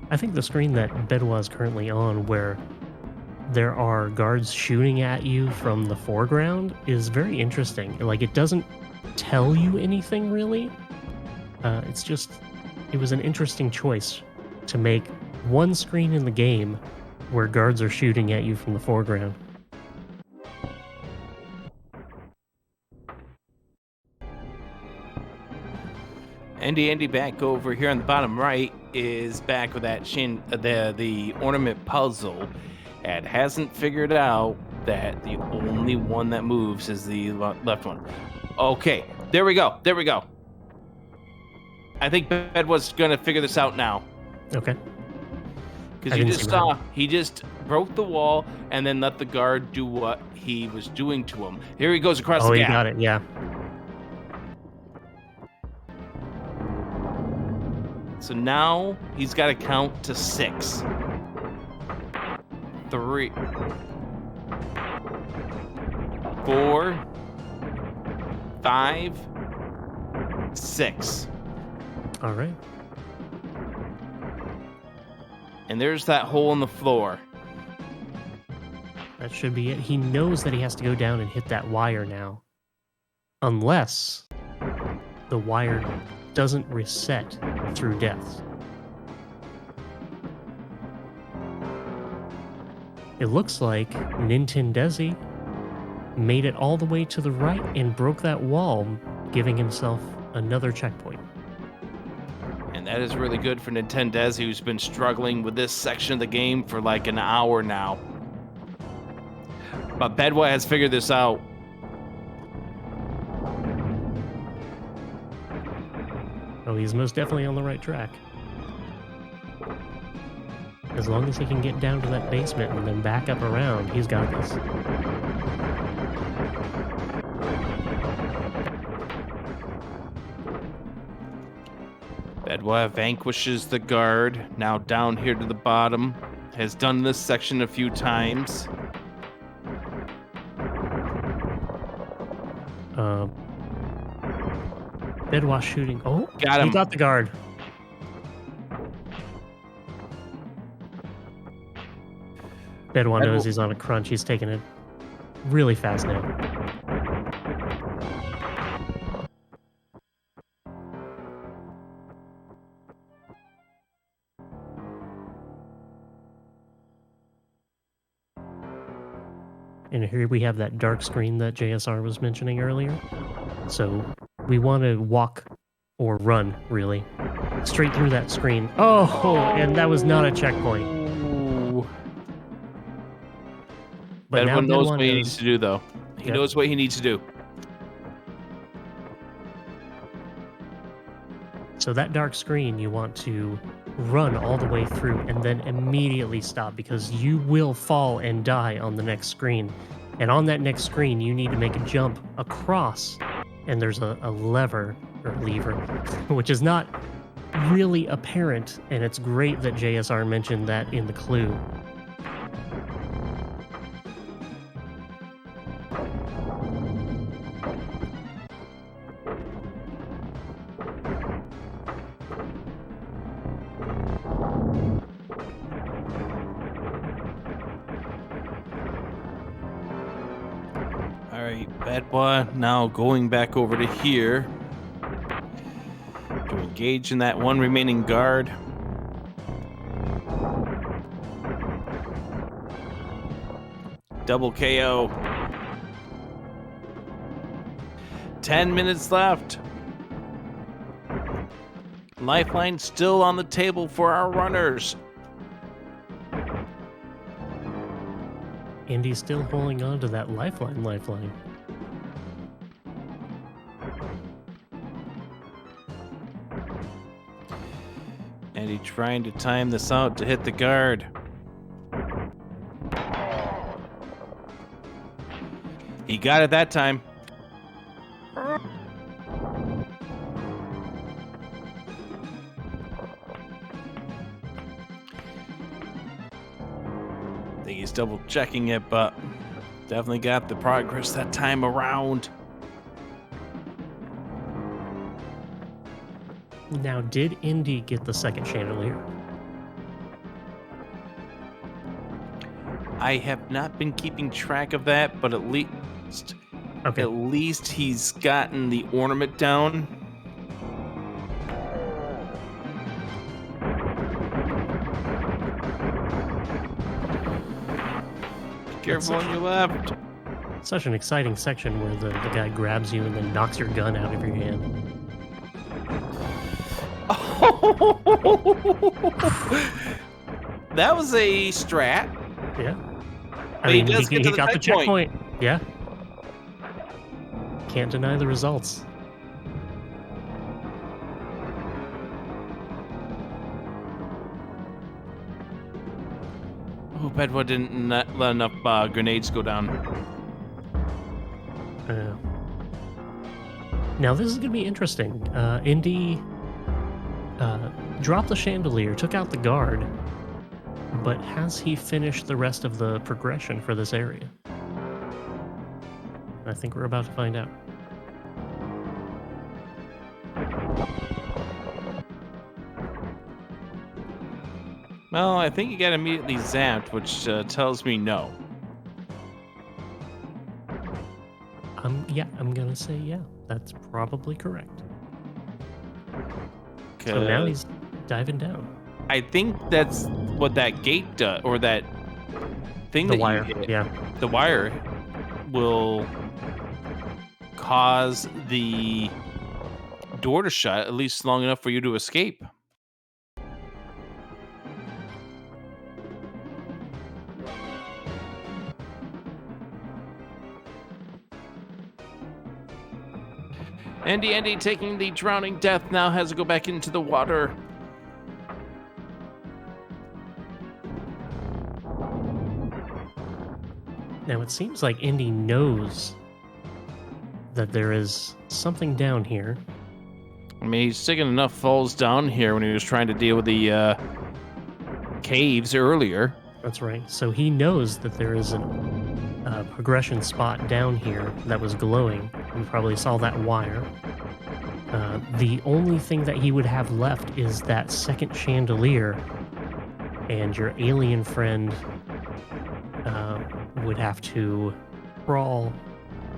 Speaker 3: I think the screen that Bedwa is currently on, where there are guards shooting at you from the foreground, is very interesting. Like, it doesn't tell you anything, really. It was an interesting choice to make one screen in the game where guards are shooting at you from the foreground.
Speaker 5: Andy back over here on the bottom right is back with that the ornament puzzle, and hasn't figured out that the only one that moves is the left one. Okay, there we go. I think Bed was gonna figure this out now.
Speaker 3: Okay.
Speaker 5: Because you just saw he just broke the wall and then let the guard do what he was doing to him. Here he goes across the gap.
Speaker 3: Oh, he got it, yeah.
Speaker 5: So now he's got to count to 6. 3, 4, 5, 6.
Speaker 3: All right.
Speaker 5: And there's that hole in the floor.
Speaker 3: That should be it. He knows that he has to go down and hit that wire now. Unless the wire doesn't reset through deaths. It looks like Nintendesi made it all the way to the right and broke that wall, giving himself another checkpoint.
Speaker 5: And that is really good for Nintendesi, who's been struggling with this section of the game for like an hour now. But Bedwa has figured this out.
Speaker 3: Oh, he's most definitely on the right track. As long as he can get down to that basement and then back up around, he's got this.
Speaker 5: Bedwa vanquishes the guard, now down here to the bottom. Has done this section a few times.
Speaker 3: Bedwa shooting. Oh,
Speaker 5: got him.
Speaker 3: He got the guard. Bedwa knows he's on a crunch. He's taking it really fast now. And here we have that dark screen that JSR was mentioning earlier. So we want to walk or run, really, straight through that screen. Oh, and that was not a checkpoint. But
Speaker 5: Everyone knows what he needs to do, though. He knows what he needs to do.
Speaker 3: So that dark screen, you want to run all the way through and then immediately stop, because you will fall and die on the next screen. And on that next screen, you need to make a jump across. And there's a lever, which is not really apparent. And it's great that JSR mentioned that in the clue.
Speaker 5: Bedwa now going back over to here to engage in that one remaining guard. Double KO. 10 minutes left. Lifeline still on the table for our runners.
Speaker 3: Indy's still holding on to that lifeline.
Speaker 5: And he's trying to time this out to hit the guard. He got it that time. I think he's double checking it, but definitely got the progress that time around.
Speaker 3: Now, did Indy get the second chandelier?
Speaker 5: I have not been keeping track of that, but at least he's gotten the ornament down. Careful on your left.
Speaker 3: Such an exciting section where the guy grabs you and then knocks your gun out of your hand.
Speaker 5: That was a strat.
Speaker 3: Yeah.
Speaker 5: But he does get to
Speaker 3: got the checkpoint. Yeah. Can't deny the results.
Speaker 5: Oh, Bedwa didn't let enough grenades go down.
Speaker 3: Now, this is going to be interesting. Indy dropped the chandelier, took out the guard, but has he finished the rest of the progression for this area? I think we're about to find out.
Speaker 5: Well, I think he got immediately zapped, which tells me no.
Speaker 3: Yeah, I'm going to say yeah. That's probably correct. So now he's diving down.
Speaker 5: I think that's what that gate does, or that thing
Speaker 3: The
Speaker 5: that
Speaker 3: wire,
Speaker 5: you hit.
Speaker 3: yeah.
Speaker 5: The wire will cause the door to shut, at least long enough for you to escape. Andy taking the drowning death now has to go back into the water.
Speaker 3: Now it seems like Indy knows that there is something down here.
Speaker 5: I mean, he's taking enough falls down here when he was trying to deal with the caves earlier.
Speaker 3: That's right. So he knows that there is a progression spot down here that was glowing. You probably saw that wire. The only thing that he would have left is that second chandelier, and your alien friend would have to crawl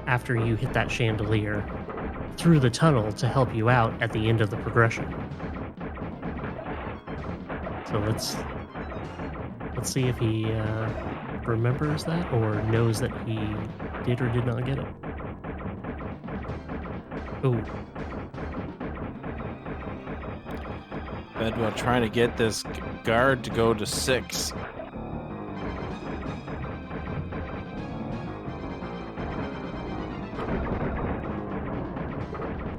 Speaker 3: after you hit that chandelier through the tunnel to help you out at the end of the progression. So let's see if he remembers that or knows that he did or did not get it. Ooh.
Speaker 5: Bedwell trying to get this guard to go to 6. I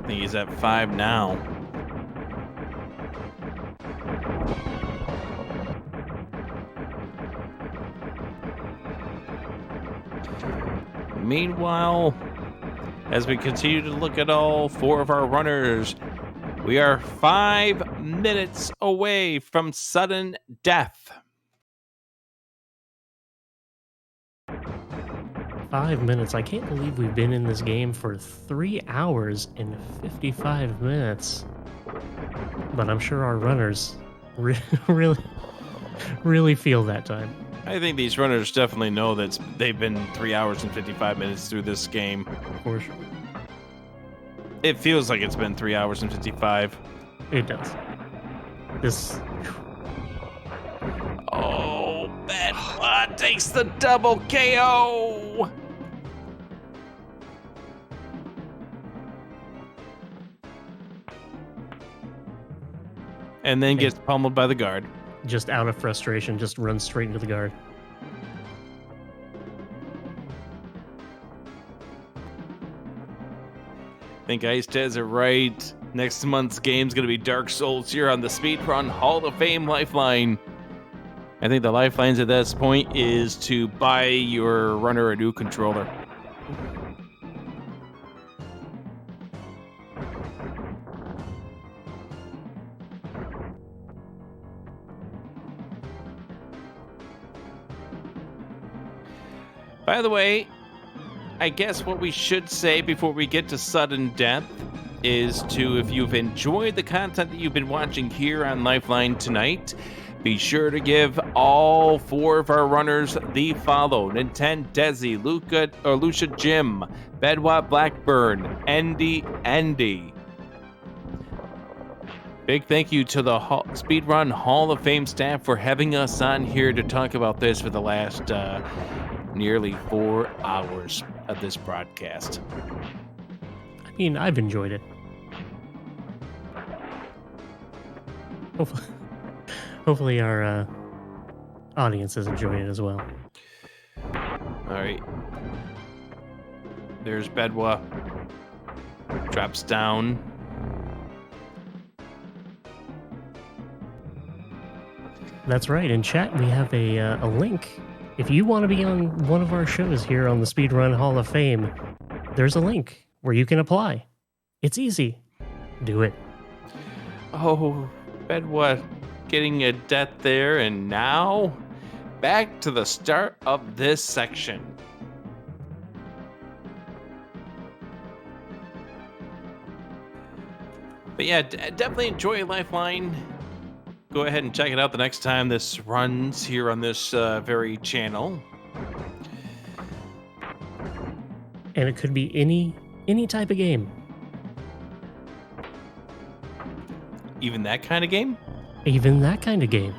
Speaker 5: think he's at 5 now. Meanwhile, as we continue to look at all 4 of our runners, we are 5 minutes away from sudden death.
Speaker 3: 5 minutes. I can't believe we've been in this game for 3 hours and 55 minutes. But I'm sure our runners really feel that time.
Speaker 5: I think these runners definitely know that they've been 3 hours and 55 minutes through this game.
Speaker 3: For sure.
Speaker 5: It feels like it's been 3 hours and 55.
Speaker 3: It does. This.
Speaker 5: Oh, Bedwa takes the double KO. And then gets pummeled by the guard.
Speaker 3: Just out of frustration, just runs straight into the guard.
Speaker 5: I think Ice has it right. Next month's game's going to be Dark Souls here on the Speedrun Hall of Fame Lifeline. I think the lifelines at this point is to buy your runner a new controller. By the way, I guess what we should say before we get to sudden death is to, if you've enjoyed the content that you've been watching here on Lifeline tonight, be sure to give all 4 of our runners the follow: Nintendesi, Lucia Jim, Bedwablackburn, Andy. Big thank you to the Speedrun Hall of Fame staff for having us on here to talk about this for the last nearly 4 hours of this broadcast.
Speaker 3: I mean, I've enjoyed it. Hopefully our audience has enjoyed it as well.
Speaker 5: All right. There's Bedwa. Drops down.
Speaker 3: That's right. In chat, we have a link. If you want to be on one of our shows here on the Speedrun Hall of Fame, there's a link where you can apply. It's easy. Do it.
Speaker 5: Oh, Bedwa getting a death there, and now back to the start of this section. But yeah, definitely enjoy Lifeline. Go ahead and check it out the next time this runs here on this very channel.
Speaker 3: And it could be any type of game.
Speaker 5: Even that kind of game?
Speaker 3: Even that kind of game.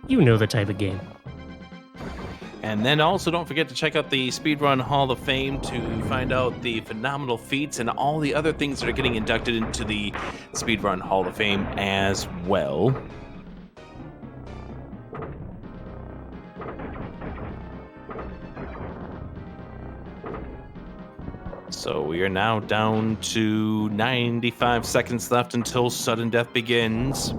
Speaker 3: You know the type of game.
Speaker 5: And then also don't forget to check out the Speedrun Hall of Fame to find out the phenomenal feats and all the other things that are getting inducted into the Speedrun Hall of Fame as well. So we are now down to 95 seconds left until sudden death begins.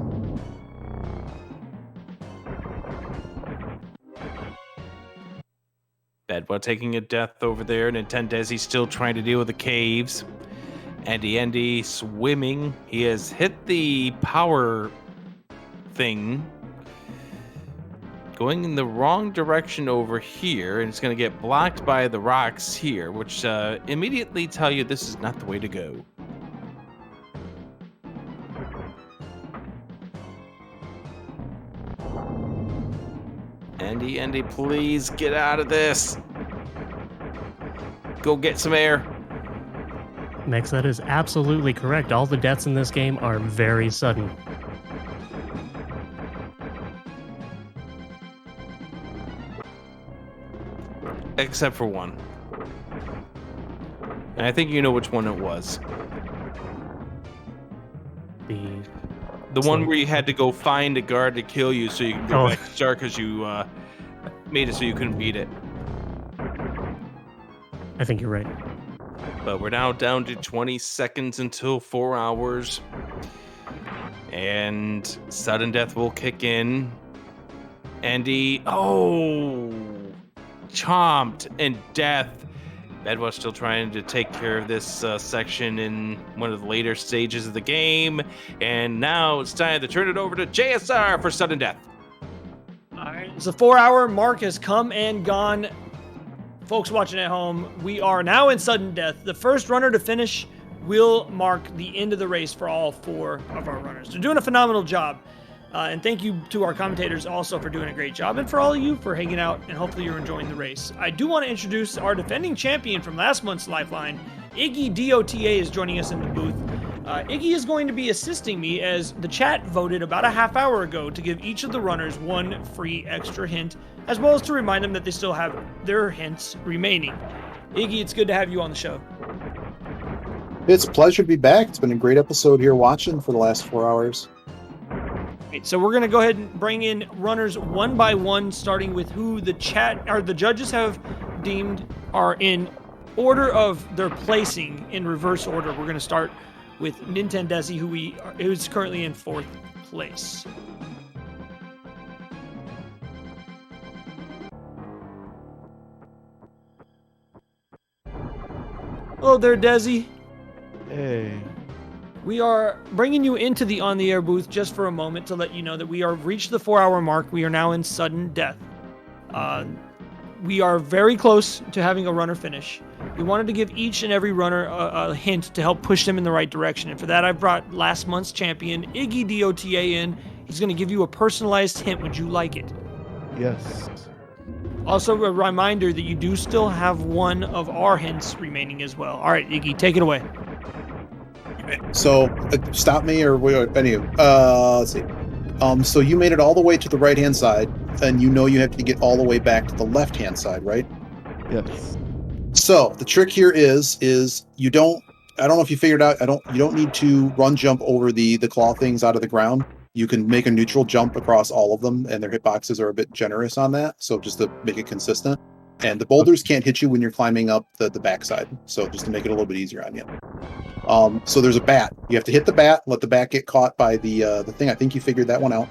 Speaker 5: Bedwa taking a death over there. Nintendesi still trying to deal with the caves. Andy swimming. He has hit the power thing. Going in the wrong direction over here, and it's going to get blocked by the rocks here, which immediately tell you this is not the way to go. Andy, please get out of this. Go get some air.
Speaker 3: Max, that is absolutely correct. All the deaths in this game are very sudden.
Speaker 5: Except for one. And I think you know which one it was. The one where you had to go find a guard to kill you so you can go back to start because you made it so you couldn't beat it.
Speaker 3: I think you're right.
Speaker 5: But we're now down to 20 seconds until 4 hours. And sudden death will kick in. Andy, chomped and death. Bedwa's still trying to take care of this section in one of the later stages of the game. And now it's time to turn it over to JSR for sudden death.
Speaker 2: All right, so the 4-hour mark has come and gone. Folks watching at home, we are now in sudden death. The first runner to finish will mark the end of the race for all 4 of our runners. They're doing a phenomenal job. And thank you to our commentators also for doing a great job, and for all of you for hanging out, and hopefully you're enjoying the race. I do want to introduce our defending champion from last month's Lifeline. Iggy DOTA is joining us in the booth. Iggy is going to be assisting me as the chat voted about a half hour ago to give each of the runners one free extra hint, as well as to remind them that they still have their hints remaining. Iggy, it's good to have you on the show.
Speaker 12: It's a pleasure to be back. It's been a great episode here watching for the last 4 hours.
Speaker 2: Right, so we're going to go ahead and bring in runners one by one, starting with who the judges have deemed are in order of their placing in reverse order. We're going to start with Nintendesi, who's currently in 4th place. Hello there, Desi.
Speaker 4: Hey.
Speaker 2: We are bringing you into the On the Air booth just for a moment to let you know that we are reached the 4-hour mark. We are now in sudden death. We are very close to having a runner finish. We wanted to give each and every runner a hint to help push them in the right direction. And for that, I brought last month's champion, Iggy DOTA, in. He's going to give you a personalized hint. Would you like it?
Speaker 4: Yes.
Speaker 2: Also, a reminder that you do still have one of our hints remaining as well. All right, Iggy, take it away.
Speaker 12: So, stop me or any of you. Let's see. So you made it all the way to the right-hand side, and you know you have to get all the way back to the left-hand side, right?
Speaker 4: Yes.
Speaker 12: So the trick here is you don't. I don't know if you figured out. You don't need to run jump over the claw things out of the ground. You can make a neutral jump across all of them, and their hitboxes are a bit generous on that. So just to make it consistent. And the boulders can't hit you when you're climbing up the backside. So just to make it a little bit easier on you. So there's a bat. You have to hit the bat, let the bat get caught by the thing. I think you figured that one out.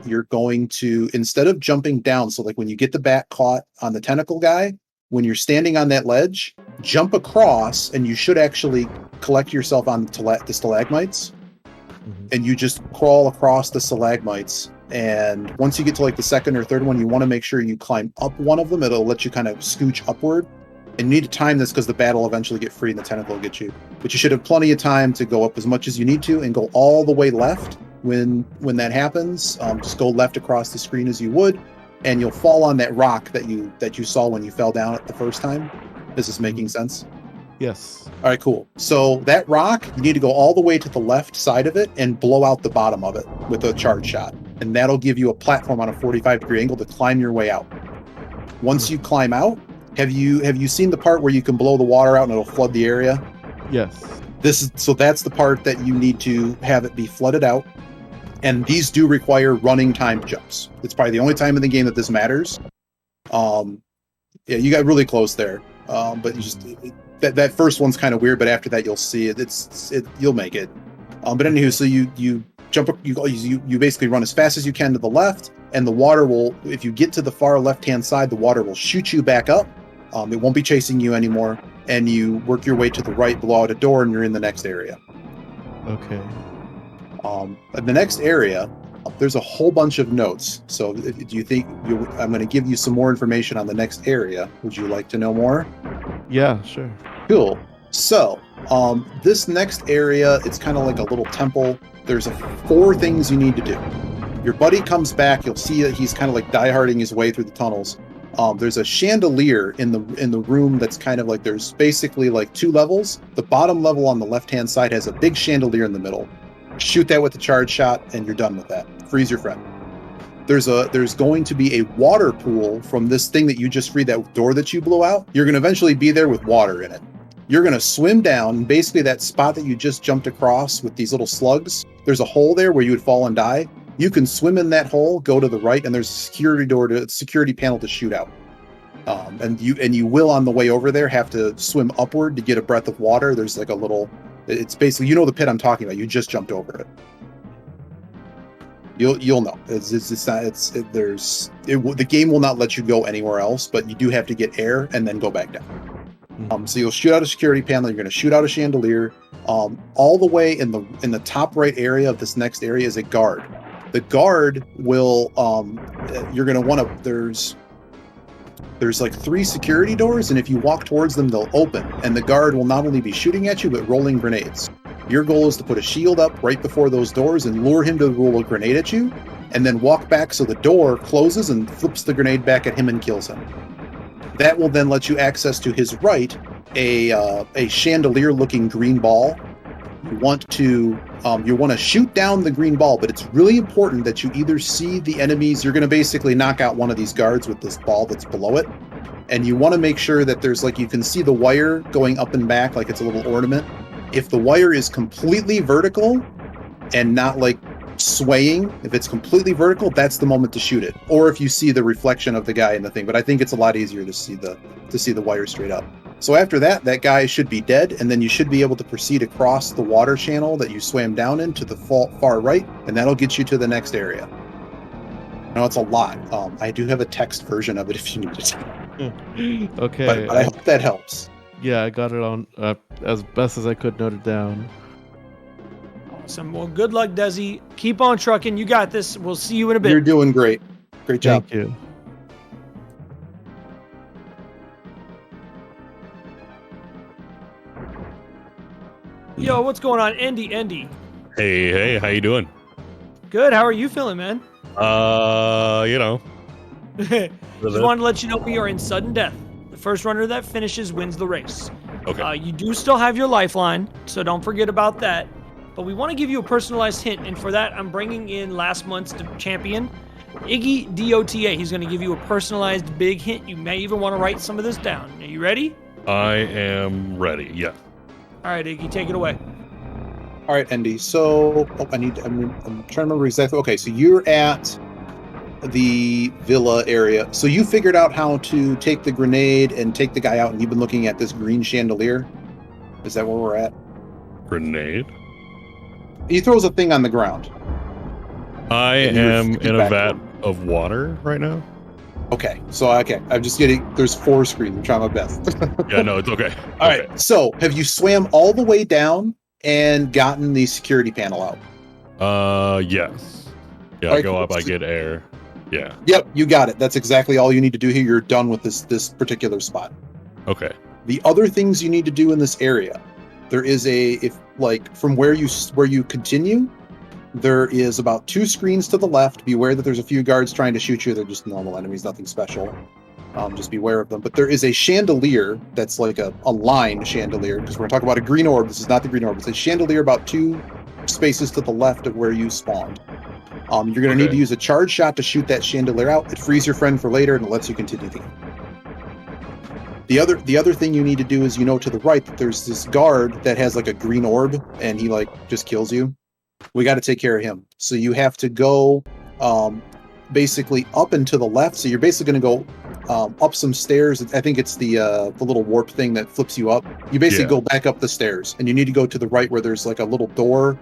Speaker 12: You're going to, instead of jumping down, so like when you get the bat caught on the tentacle guy, when you're standing on that ledge, jump across, and you should actually collect yourself on the stalagmites. And you just crawl across the stalagmites. And once you get to like the second or third one, you want to make sure you climb up one of them. It'll let you kind of scooch upward. And you need to time this because the bat will eventually get free and the tentacle will get you. But you should have plenty of time to go up as much as you need to and go all the way left when that happens. Just go left across the screen as you would, and you'll fall on that rock that you saw when you fell down it the first time. Is this making sense?
Speaker 4: Yes.
Speaker 12: All right, cool. So that rock, you need to go all the way to the left side of it and blow out the bottom of it with a charge shot. And that'll give you a platform on a 45-degree angle to climb your way out. Once you climb out, have you seen the part where you can blow the water out and it'll flood the area?
Speaker 4: Yes.
Speaker 12: That's the part that you need to have it be flooded out. And these do require running time jumps. It's probably the only time in the game that this matters. Yeah, you got really close there. But you just that first one's kind of weird, but after that you'll see it. You'll make it. But anywho, so you jump, you basically run as fast as you can to the left, and the water will, if you get to the far left-hand side, the water will shoot you back up. It won't be chasing you anymore, and you work your way to the right, blow out a door, and you're in the next area.
Speaker 4: Okay.
Speaker 12: The next area, there's a whole bunch of notes. So do you think I'm going to give you some more information on the next area? Would you like to know more?
Speaker 4: Yeah, sure.
Speaker 12: Cool. So this next area, it's kind of like a little temple. There's 4 things you need to do. Your buddy comes back. You'll see that he's kind of like dieharding his way through the tunnels. There's a chandelier in the room that's kind of like, there's basically like 2 levels. The bottom level on the left-hand side has a big chandelier in the middle. Shoot that with a charge shot, and you're done with that. Freeze your friend. There's going to be a water pool from this thing that you just freed, that door that you blew out. You're going to eventually be there with water in it. You're going to swim down, basically that spot that you just jumped across with these little slugs. There's a hole there where you would fall and die. You can swim in that hole, go to the right, and there's a security panel to shoot out. And you will, on the way over there, have to swim upward to get a breath of water. There's like a little, it's basically, you know the pit I'm talking about. You just jumped over it. You'll know. The game will not let you go anywhere else, but you do have to get air and then go back down. So you'll shoot out a security panel. You're going to shoot out a chandelier. All the way in the top right area of this next area is a guard. The guard will, you're going to want to, there's like 3 security doors, and if you walk towards them, they'll open, and the guard will not only be shooting at you, but rolling grenades. Your goal is to put a shield up right before those doors and lure him to roll a grenade at you, and then walk back so the door closes and flips the grenade back at him and kills him. That will then let you access to his right a chandelier-looking green ball. You want to shoot down the green ball, but it's really important that you either see the enemies. You're going to basically knock out one of these guards with this ball that's below it, and you want to make sure that there's you can see the wire going up and back like it's a little ornament. If the wire is completely vertical and not swaying, if it's completely vertical, that's the moment to shoot it. Or if you see the reflection of the guy in the thing, but I think it's a lot easier to see the wire straight up. So after that guy should be dead, and then you should be able to proceed across the water channel that you swam down into the far right, and that'll get you to the next area. Now it's a lot. I do have a text version of it if you need it.
Speaker 4: Okay.
Speaker 12: But I hope that helps.
Speaker 4: Yeah, I got it on as best as I could note it down.
Speaker 2: Awesome. Well, good luck, Desi. Keep on trucking. You got this. We'll see you in a bit.
Speaker 12: You're doing great. Great job.
Speaker 4: Thank you.
Speaker 2: Yo, what's going on? Andy.
Speaker 8: Hey, how you doing?
Speaker 2: Good. How are you feeling, man?
Speaker 8: You know.
Speaker 2: Just wanted to let you know we are in sudden death. The first runner that finishes wins the race.
Speaker 8: Okay.
Speaker 2: You do still have your lifeline, so don't forget about that. But we want to give you a personalized hint, and for that, I'm bringing in last month's champion, Iggy DOTA. He's going to give you a personalized big hint. You may even want to write some of this down. Are you ready?
Speaker 8: I am ready. Yeah.
Speaker 2: All right, Iggy, take it away.
Speaker 12: All right, Andy. So I'm trying to remember exactly. Okay, so you're at the villa area. So you figured out how to take the grenade and take the guy out, and you've been looking at this green chandelier. Is that where we're at?
Speaker 8: Grenade?
Speaker 12: He throws a thing on the ground.
Speaker 8: I am in a vat of water right now.
Speaker 12: Okay, I'm just getting. There's 4 screens. I'm trying my best.
Speaker 8: Yeah, no, it's okay.
Speaker 12: All right. So, have you swam all the way down and gotten the security panel out?
Speaker 8: Yes. Yeah,
Speaker 12: All
Speaker 8: I
Speaker 12: right,
Speaker 8: go
Speaker 12: cool.
Speaker 8: up, I get air. Yeah.
Speaker 12: Yep, you got it. That's exactly all you need to do here. You're done with this particular spot.
Speaker 8: Okay.
Speaker 12: The other things you need to do in this area, there is from where you continue, there is about 2 screens to the left. Beware that there's a few guards trying to shoot you. They're just normal enemies, nothing special. Just beware of them. But there is a chandelier that's like a line chandelier, because we're talking about a green orb. This is not the green orb. It's a chandelier about 2 spaces to the left of where you spawned. You're going to need to use a charge shot to shoot that chandelier out. It frees your friend for later and it lets you continue the game. The other thing you need to do is, to the right, that there's this guard that has a green orb, and he just kills you. We got to take care of him. So you have to go basically up and to the left. So you're basically going to go up some stairs. I think it's the little warp thing that flips you up. You basically go back up the stairs, and you need to go to the right where there's a little door.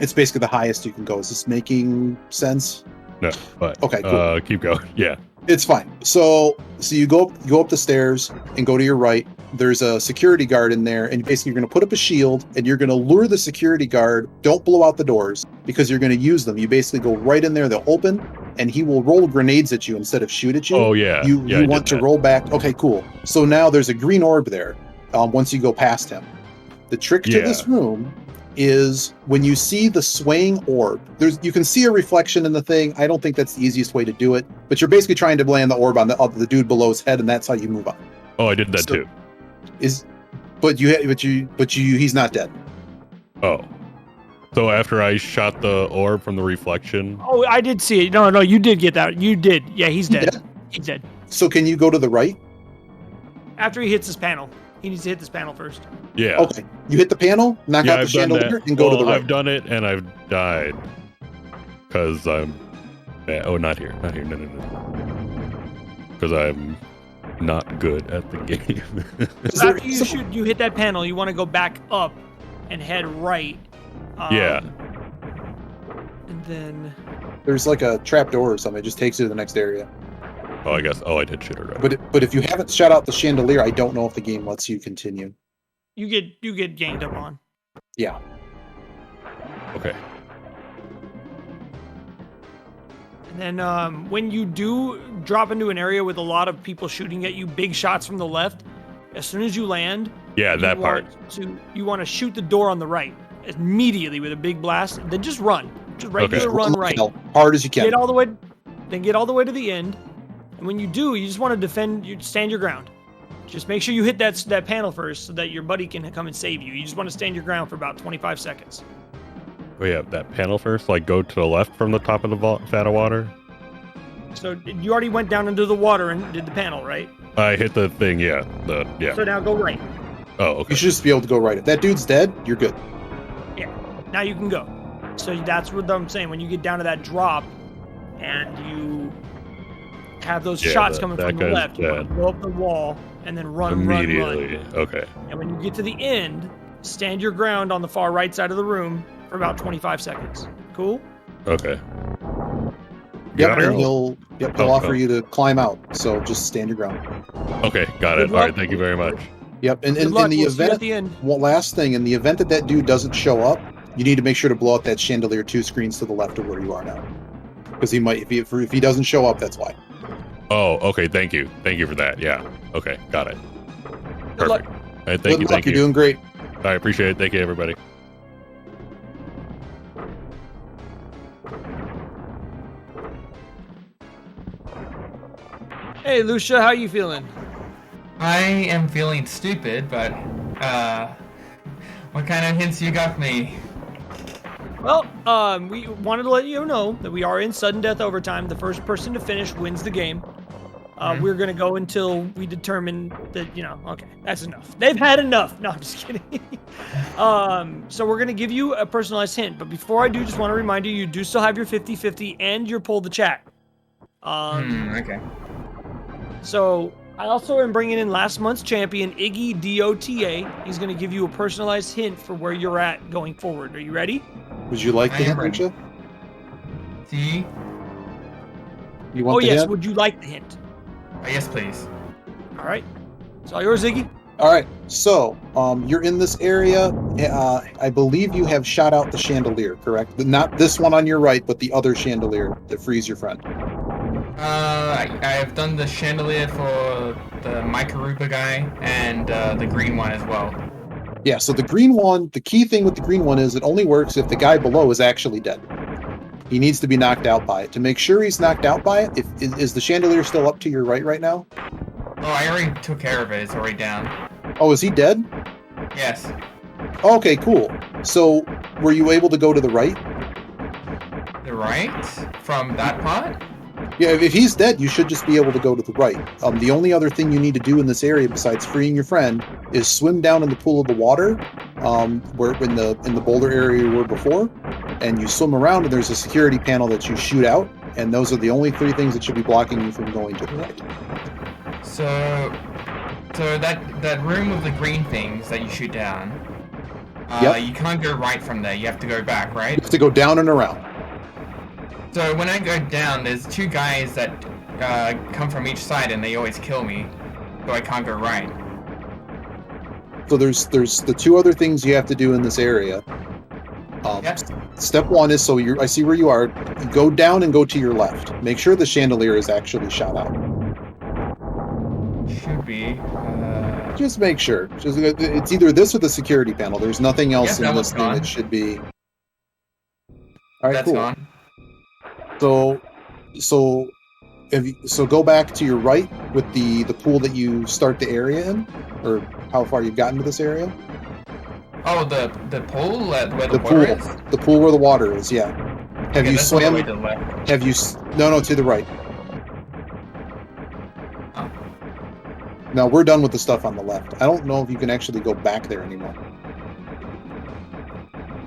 Speaker 12: It's basically the highest you can go. Is this making sense?
Speaker 8: No, but
Speaker 12: okay, cool.
Speaker 8: Keep going. Yeah.
Speaker 12: It's fine. So you go up the stairs and go to your right. There's a security guard in there, and basically you're going to put up a shield, and you're going to lure the security guard. Don't blow out the doors, because you're going to use them. You basically go right in there. They'll open, and he will roll grenades at you instead of shoot at you.
Speaker 8: Oh yeah.
Speaker 12: You want to roll back. Okay, cool. So now there's a green orb there. Once you go past him, the trick to this room is when you see the swaying orb, you can see a reflection in the thing. I don't think that's the easiest way to do it, but you're basically trying to land the orb on the dude below's head, and that's how you move on.
Speaker 8: Oh, I did that too.
Speaker 12: He's not dead.
Speaker 8: Oh. So after I shot the orb from the reflection.
Speaker 2: Oh, I did see it. No, you did get that. You did. Yeah, he's dead. He's dead.
Speaker 12: So can you go to the right?
Speaker 2: After he hits this panel. He needs to hit this panel first.
Speaker 8: Yeah.
Speaker 12: Okay. You hit the panel, knock out the chandelier, and go to the right.
Speaker 8: I've done it, and I've died. Because I'm... Oh, not here. Not here. No. Because I'm not good at the game.
Speaker 2: So after you hit that panel, you want to go back up and head right.
Speaker 8: Yeah.
Speaker 2: And then...
Speaker 12: There's a trap door or something. It just takes you to the next area.
Speaker 8: Oh, I guess. Oh, I did shoot it right.
Speaker 12: But if you haven't shot out the chandelier, I don't know if the game lets you continue.
Speaker 2: You get ganged up on.
Speaker 12: Yeah.
Speaker 8: Okay.
Speaker 2: And then when you do drop into an area with a lot of people shooting at you, big shots from the left, as soon as you land,
Speaker 8: Yeah, that part.
Speaker 2: You want to shoot the door on the right immediately with a big blast. Then just run. Just regular run right.
Speaker 12: Hard as you can.
Speaker 2: Get all the way to the end. And when you do, you just want to defend. You stand your ground. Just make sure you hit that panel first so that your buddy can come and save you. You just want to stand your ground for about 25 seconds.
Speaker 8: Oh yeah, that panel first. Like go to the left from the top of the vat of water.
Speaker 2: So you already went down into the water and did the panel, right?
Speaker 8: I hit the thing. Yeah.
Speaker 2: So now go right.
Speaker 8: Oh, okay.
Speaker 12: You should just be able to go right. If that dude's dead, you're good.
Speaker 2: Yeah. Now you can go. So that's what I'm saying. When you get down to that drop, and you have those shots coming from the left, you want to blow up the wall and then run
Speaker 8: immediately. Okay.
Speaker 2: And when you get to the end, stand your ground on the far right side of the room for about 25 seconds. Cool?
Speaker 8: Okay.
Speaker 12: Yep, and he'll offer you to climb out. So just stand your ground.
Speaker 8: Okay, got it. All right, thank you very much.
Speaker 12: Yep, and in the event, one last thing, in the event that dude doesn't show up, you need to make sure to blow up that chandelier 2 screens to the left of where you are now, because he might, if he doesn't show up, that's why.
Speaker 8: Oh, okay. Thank you for that. Yeah. Okay, got it. Perfect. All right, thank you.
Speaker 12: You're doing great.
Speaker 8: I appreciate it. Thank you, everybody.
Speaker 2: Hey, Lucia, how you feeling?
Speaker 6: I am feeling stupid, but what kind of hints you got for me?
Speaker 2: Well, we wanted to let you know that we are in sudden death overtime. The first person to finish wins the game. We're going to go until we determine that, okay, that's enough. They've had enough. No, I'm just kidding. So we're going to give you a personalized hint. But before I do, just want to remind you, you do still have your 50-50 and your pull the chat.
Speaker 6: Okay.
Speaker 2: So I also am bringing in last month's champion, Iggy DOTA. He's going to give you a personalized hint for where you're at going forward. Are you ready?
Speaker 12: Would you like the hint, Lucia?
Speaker 6: See?
Speaker 12: You want the
Speaker 2: yes.
Speaker 12: hint?
Speaker 2: Would you like the hint?
Speaker 6: Yes, please.
Speaker 2: All right. It's all yours, Iggy.
Speaker 12: All right. So, you're in this area. I believe you have shot out the chandelier, correct? Not this one on your right, but the other chandelier that frees your friend.
Speaker 6: I've done the chandelier for the Microruba guy and the green one as well.
Speaker 12: Yeah, so the green one, the key thing with the green one is it only works if the guy below is actually dead. He needs to be knocked out by it. To make sure he's knocked out by it, is the chandelier still up to your right now?
Speaker 6: Oh, I already took care of it. It's already down.
Speaker 12: Oh, is he dead?
Speaker 6: Yes.
Speaker 12: Okay, cool. So, were you able to go to the right?
Speaker 6: The right? From that part?
Speaker 12: Yeah, if he's dead, you should just be able to go to the right. The only other thing you need to do in this area besides freeing your friend is swim down in the pool of the water, where in the boulder area you were before, and you swim around and there's a security panel that you shoot out, and those are the only 3 things that should be blocking you from going to the right.
Speaker 6: So that room with the green things that you shoot down, you can't go right from there. You have to go back, right?
Speaker 12: You have to go down and around.
Speaker 6: So when I go down, there's 2 guys that come from each side, and they always kill me, so I can't go right.
Speaker 12: So there's the 2 other things you have to do in this area. Step 1 is I see where you are. You go down and go to your left. Make sure the chandelier is actually shot out.
Speaker 6: Should be.
Speaker 12: Just make sure. It's either this or the security panel. There's nothing else in this thing that should be. All right,
Speaker 6: that's
Speaker 12: cool.
Speaker 6: Gone.
Speaker 12: So go back to your right with the pool that you start the area in, or how far you've gotten to this area.
Speaker 6: Oh, the pool where the water is?
Speaker 12: The pool where the water is, yeah. Have you swam?
Speaker 6: To the left.
Speaker 12: Have you? No, to the right.
Speaker 6: Oh.
Speaker 12: No, we're done with the stuff on the left. I don't know if you can actually go back there anymore.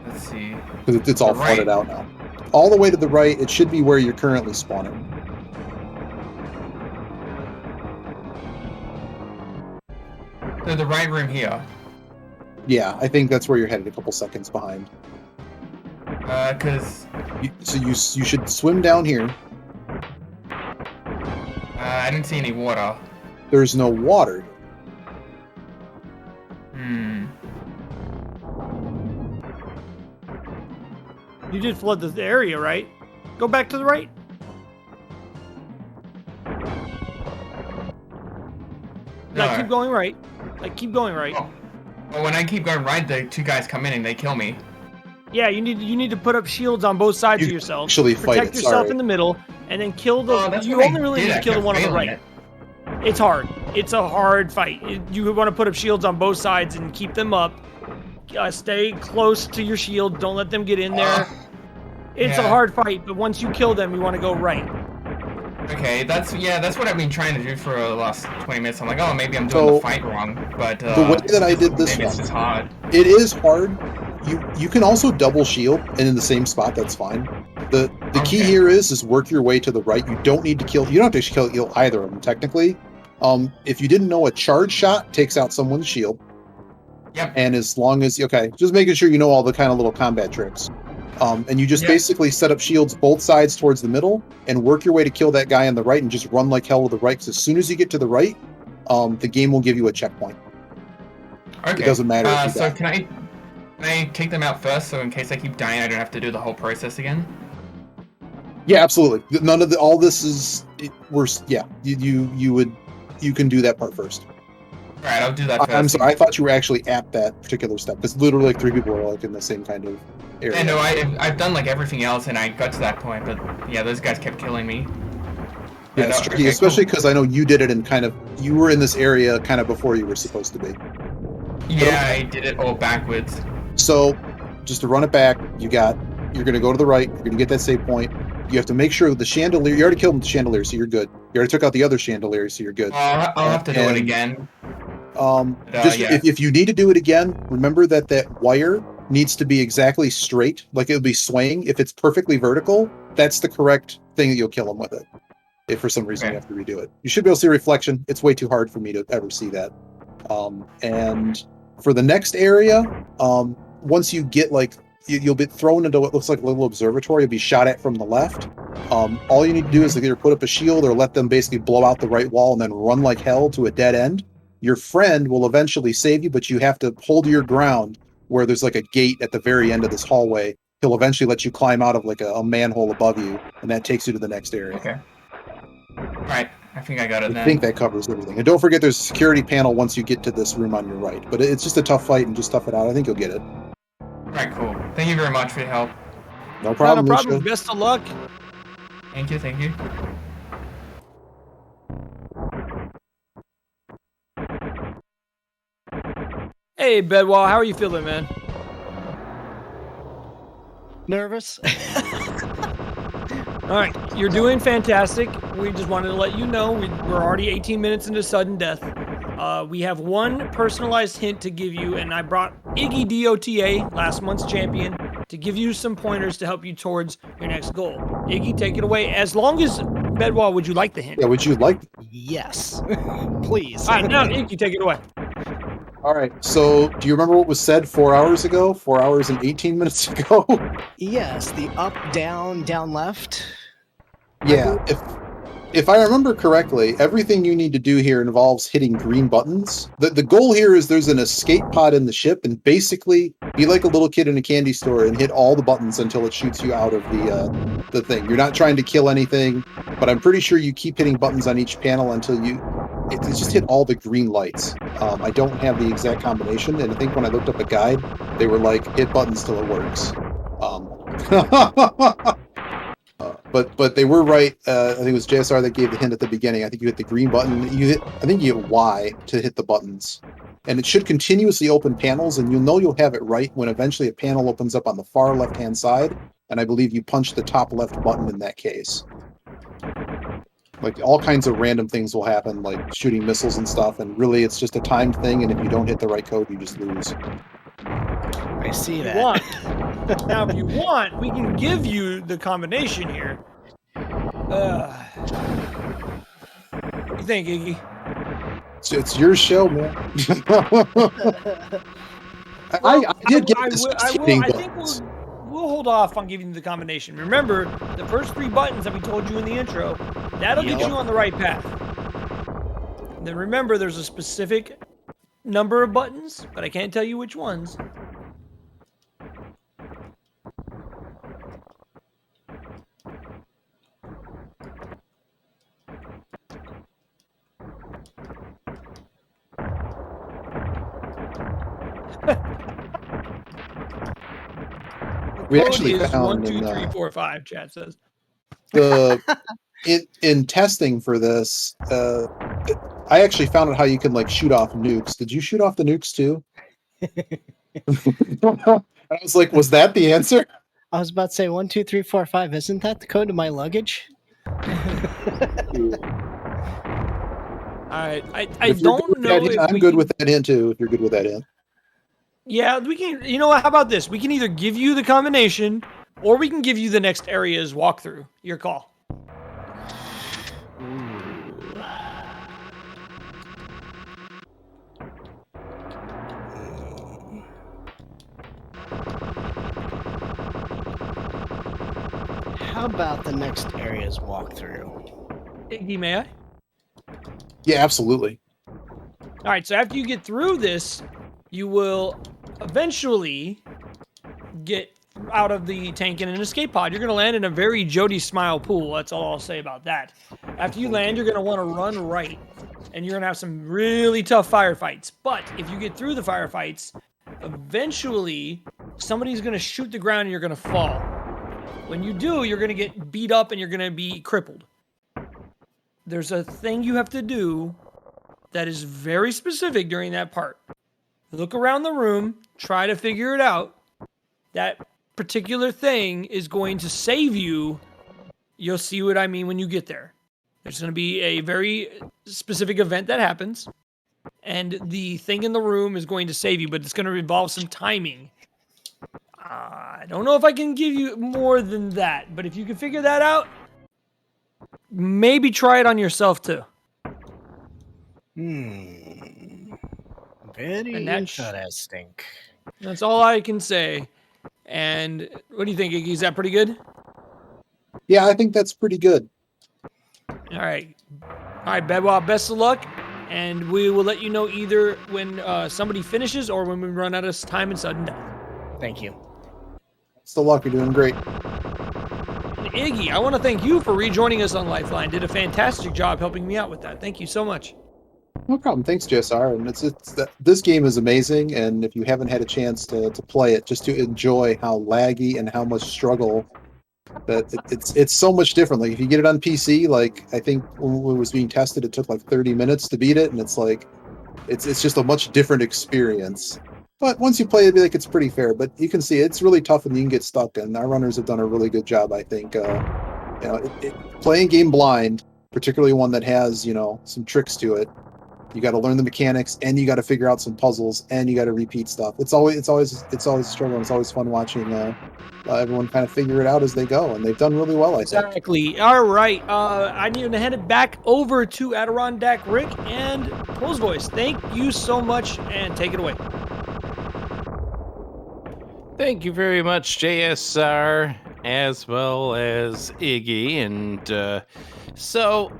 Speaker 6: Let's see.
Speaker 12: Because it's all flooded out now. All the way to the right, it should be where you're currently spawning.
Speaker 6: So the right room here.
Speaker 12: Yeah, I think that's where you're headed. A couple seconds behind.
Speaker 6: Cause.
Speaker 12: You should swim down here.
Speaker 6: I didn't see any water.
Speaker 12: There's no water.
Speaker 2: You did flood the area, right? Go back to the right.
Speaker 6: No.
Speaker 2: Keep going right. Keep going right.
Speaker 6: Oh. But when I keep going right, the two guys come in and they kill me.
Speaker 2: Yeah, you need to put up shields on both sides of yourself.
Speaker 12: actually fight
Speaker 2: Protect
Speaker 12: it,
Speaker 2: yourself
Speaker 12: sorry.
Speaker 2: in the middle, and then kill the.
Speaker 6: Oh, that's
Speaker 2: you
Speaker 6: what I
Speaker 2: only really
Speaker 6: did,
Speaker 2: need
Speaker 6: I
Speaker 2: to kill the
Speaker 6: kept
Speaker 2: one on the
Speaker 6: failing
Speaker 2: right.
Speaker 6: it.
Speaker 2: It's hard. It's a hard fight. You want to put up shields on both sides and keep them up. Stay close to your shield. Don't let them get in there. It's a
Speaker 6: yeah.
Speaker 2: hard fight, but once you kill them, you want to go right.
Speaker 6: Okay, that's what I've been trying to do for the last 20 minutes. I'm like, oh, maybe I'm doing the fight wrong, but
Speaker 12: the way that I did this
Speaker 6: maybe
Speaker 12: one,
Speaker 6: it's just hard.
Speaker 12: it is hard. You can also double shield and in the same spot. That's fine. The key
Speaker 6: Okay.
Speaker 12: here is work your way to the right. You don't need to kill. You don't have to kill either of them technically. If you didn't know, a charge shot takes out someone's shield.
Speaker 6: Yep.
Speaker 12: And as long as just making sure you know all the kind of little combat tricks. And you just basically set up shields both sides towards the middle and work your way to kill that guy on the right and just run like hell to the right. Because as soon as you get to the right, the game will give you a checkpoint.
Speaker 6: Okay.
Speaker 12: It doesn't matter if you
Speaker 6: so
Speaker 12: die.
Speaker 6: can I take them out first, so in case I keep dying, I don't have to do the whole process again?
Speaker 12: Yeah, absolutely. None of all this is worse. Yeah, you can do that part first.
Speaker 6: All right, I'll do that first.
Speaker 12: I'm sorry. I thought you were actually at that particular step because literally like 3 people were like in the same kind of area.
Speaker 6: Yeah, no, I've done like everything else, and I got to that point, but yeah, those guys kept killing me.
Speaker 12: Yeah, it's tricky, especially because I know you did it in you were in this area kind of before you were supposed to be.
Speaker 6: Yeah, I did it all backwards.
Speaker 12: So, just to run it back, you're going to go to the right. You're going to get that save point. You have to make sure the chandelier. You already killed the chandelier, so you're good. You already took out the other chandelier, so you're good.
Speaker 6: I'll have to do it again.
Speaker 12: If you need to do it again, remember that wire needs to be exactly straight, like it'll be swaying. If it's perfectly vertical, that's the correct thing that you'll kill them with it. If for some reason you have to redo it, you should be able to see a reflection. It's way too hard for me to ever see that. And for the next area, once you get you'll be thrown into what looks like a little observatory. You'll be shot at from the left. All you need to do is either put up a shield or let them basically blow out the right wall and then run like hell to a dead end. Your friend will eventually save you, but you have to hold your ground where there's like a gate at the very end of this hallway. He'll eventually let you climb out of like a manhole above you, and that takes you to the next area.
Speaker 6: Okay. All right, I think I got it then.
Speaker 12: I think that covers everything. And don't forget there's a security panel once you get to this room on your right. But it's just a tough fight, and just tough it out. I think you'll get it.
Speaker 6: All right, cool. Thank you very much for your help.
Speaker 12: No problem,
Speaker 2: Not a problem.
Speaker 12: Lucia.
Speaker 2: Best of luck.
Speaker 6: Thank you, thank you.
Speaker 2: Hey, Bedwall, how are you feeling, man?
Speaker 7: Nervous?
Speaker 2: All right, you're doing fantastic. We just wanted to let you know we're already 18 minutes into sudden death. We have one personalized hint to give you, and I brought Iggy DOTA, last month's champion, to give you some pointers to help you towards your next goal. Iggy, take it away. As long as Bedwall, would you like the hint?
Speaker 12: Yeah, would you like?
Speaker 7: Yes. Please.
Speaker 2: All right, now Iggy, take it away.
Speaker 12: All right. So, do you remember what was said 4 hours ago? 4 hours and 18 minutes ago?
Speaker 7: Yes, the up, down, down, left.
Speaker 12: Yeah. If I remember correctly, everything you need to do here involves hitting green buttons. The goal here is there's an escape pod in the ship, and basically be like a little kid in a candy store and hit all the buttons until it shoots you out of the thing. You're not trying to kill anything, but I'm pretty sure you keep hitting buttons on each panel until it's just hit all the green lights. I don't have the exact combination, and I think when I looked up a guide, they were like, hit buttons till it works. But they were right. I think it was JSR that gave the hint at the beginning. I think you hit the green button. I think you hit Y to hit the buttons. And it should continuously open panels, and you'll have it right when eventually a panel opens up on the far left-hand side, and I believe you punch the top left button in that case. Like, all kinds of random things will happen, like shooting missiles and stuff, and really it's just a timed thing, and if you don't hit the right code, you just lose.
Speaker 7: I see
Speaker 2: If
Speaker 7: that.
Speaker 2: you want. Now, if you want, we can give you the combination here. What do you think, Iggy?
Speaker 12: It's your show, man. I did get this hitting
Speaker 2: I think
Speaker 12: buttons.
Speaker 2: we'll hold off on giving you the combination. Remember, the first 3 buttons that we told you in the intro, that'll get you on the right path. And then remember, there's a specific number of buttons, but I can't tell you which ones.
Speaker 12: We
Speaker 2: code
Speaker 12: actually
Speaker 2: is
Speaker 12: found
Speaker 2: 12345. Chat says.
Speaker 12: the in testing for this. I actually found out how you can like shoot off nukes. Did you shoot off the nukes too? I was like, was that the answer?
Speaker 7: I was about to say 1, 2, 3, 4, 5. Isn't that the code to my luggage?
Speaker 2: All right. I
Speaker 12: If you're
Speaker 2: don't
Speaker 12: good with
Speaker 2: know
Speaker 12: that,
Speaker 2: if
Speaker 12: I'm
Speaker 2: we
Speaker 12: good
Speaker 2: can-
Speaker 12: with that hint too. If you're good with that hint.
Speaker 2: Yeah, we can. You know what? How about this? We can either give you the combination, or we can give you the next area's walkthrough. Your call.
Speaker 7: How about the next area's walkthrough?
Speaker 2: Iggy, may I?
Speaker 12: Yeah, absolutely.
Speaker 2: All right. So after you get through this, you will eventually get out of the tank in an escape pod. You're going to land in a very Jody Smile pool. That's all I'll say about that. After you land, you're going to want to run right, and you're going to have some really tough firefights. But if you get through the firefights, eventually somebody's going to shoot the ground and you're going to fall. When you do, you're going to get beat up and you're going to be crippled. There's a thing you have to do that is very specific during that part. Look around the room, try to figure it out. That particular thing is going to save you. You'll see what I mean when you get there. There's going to be a very specific event that happens, and the thing in the room is going to save you, but it's going to involve some timing. I don't know if I can give you more than that, but if you can figure that out, maybe try it on yourself too.
Speaker 7: Very
Speaker 2: And that
Speaker 7: interesting.
Speaker 2: That's all I can say. And what do you think, Iggy? Is that pretty good?
Speaker 12: Yeah, I think that's pretty good.
Speaker 2: All right. All right, Bedwab, best of luck. And we will let you know either when somebody finishes or when we run out of time and sudden death.
Speaker 7: Thank you.
Speaker 12: Still luck, you're doing great.
Speaker 2: And Iggy, I want to thank you for rejoining us on Lifeline. Did a fantastic job helping me out with that. Thank you so much.
Speaker 12: No problem. Thanks, JSR. And this game is amazing, and if you haven't had a chance to play it, just to enjoy how laggy and how much struggle that it's so much different. Like if you get it on PC, like I think when it was being tested, it took like 30 minutes to beat it, and it's like it's just a much different experience. But once you play it, like it's pretty fair. But you can see it's really tough, and you can get stuck. And our runners have done a really good job, I think. Playing game blind, particularly one that has some tricks to it. You got to learn the mechanics, and you got to figure out some puzzles, and you got to repeat stuff. It's always a struggle. And it's always fun watching everyone kind of figure it out as they go, and they've done really well. I think.
Speaker 2: Exactly. All right. I need to hand it back over to Adirondack Rick and Pose Voice. Thank you so much, and take it away.
Speaker 5: Thank you very much, JSR, as well as Iggy. And so,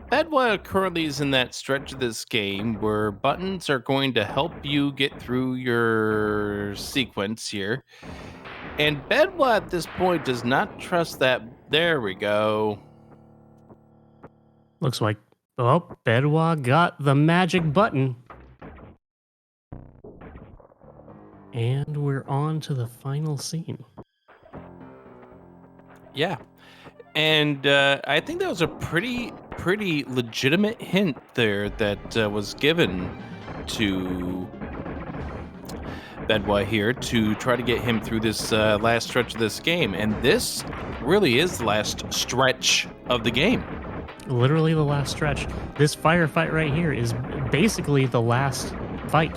Speaker 5: Bedwablackburn currently is in that stretch of this game where buttons are going to help you get through your sequence here. And Bedwablackburn at this point does not trust that. There we go.
Speaker 3: Looks like, Bedwablackburn got the magic button. And we're on to the final scene.
Speaker 5: Yeah. And I think that was a pretty legitimate hint there that was given to Bedwablackburn here to try to get him through this last stretch of this game. And this really is the last stretch of the game.
Speaker 3: Literally the last stretch. This firefight right here is basically the last fight.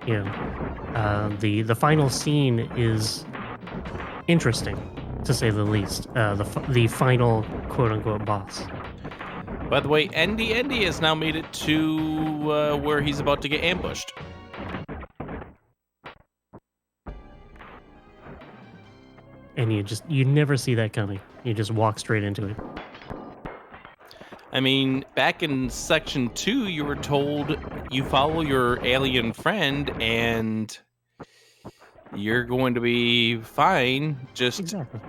Speaker 3: The final scene is interesting, to say the least. The final quote-unquote boss.
Speaker 5: By the way, Andy has now made it to where he's about to get ambushed.
Speaker 3: And you never see that coming. You just walk straight into it.
Speaker 5: I mean, back in section 2, you were told you follow your alien friend and you're going to be fine. Just
Speaker 3: exactly.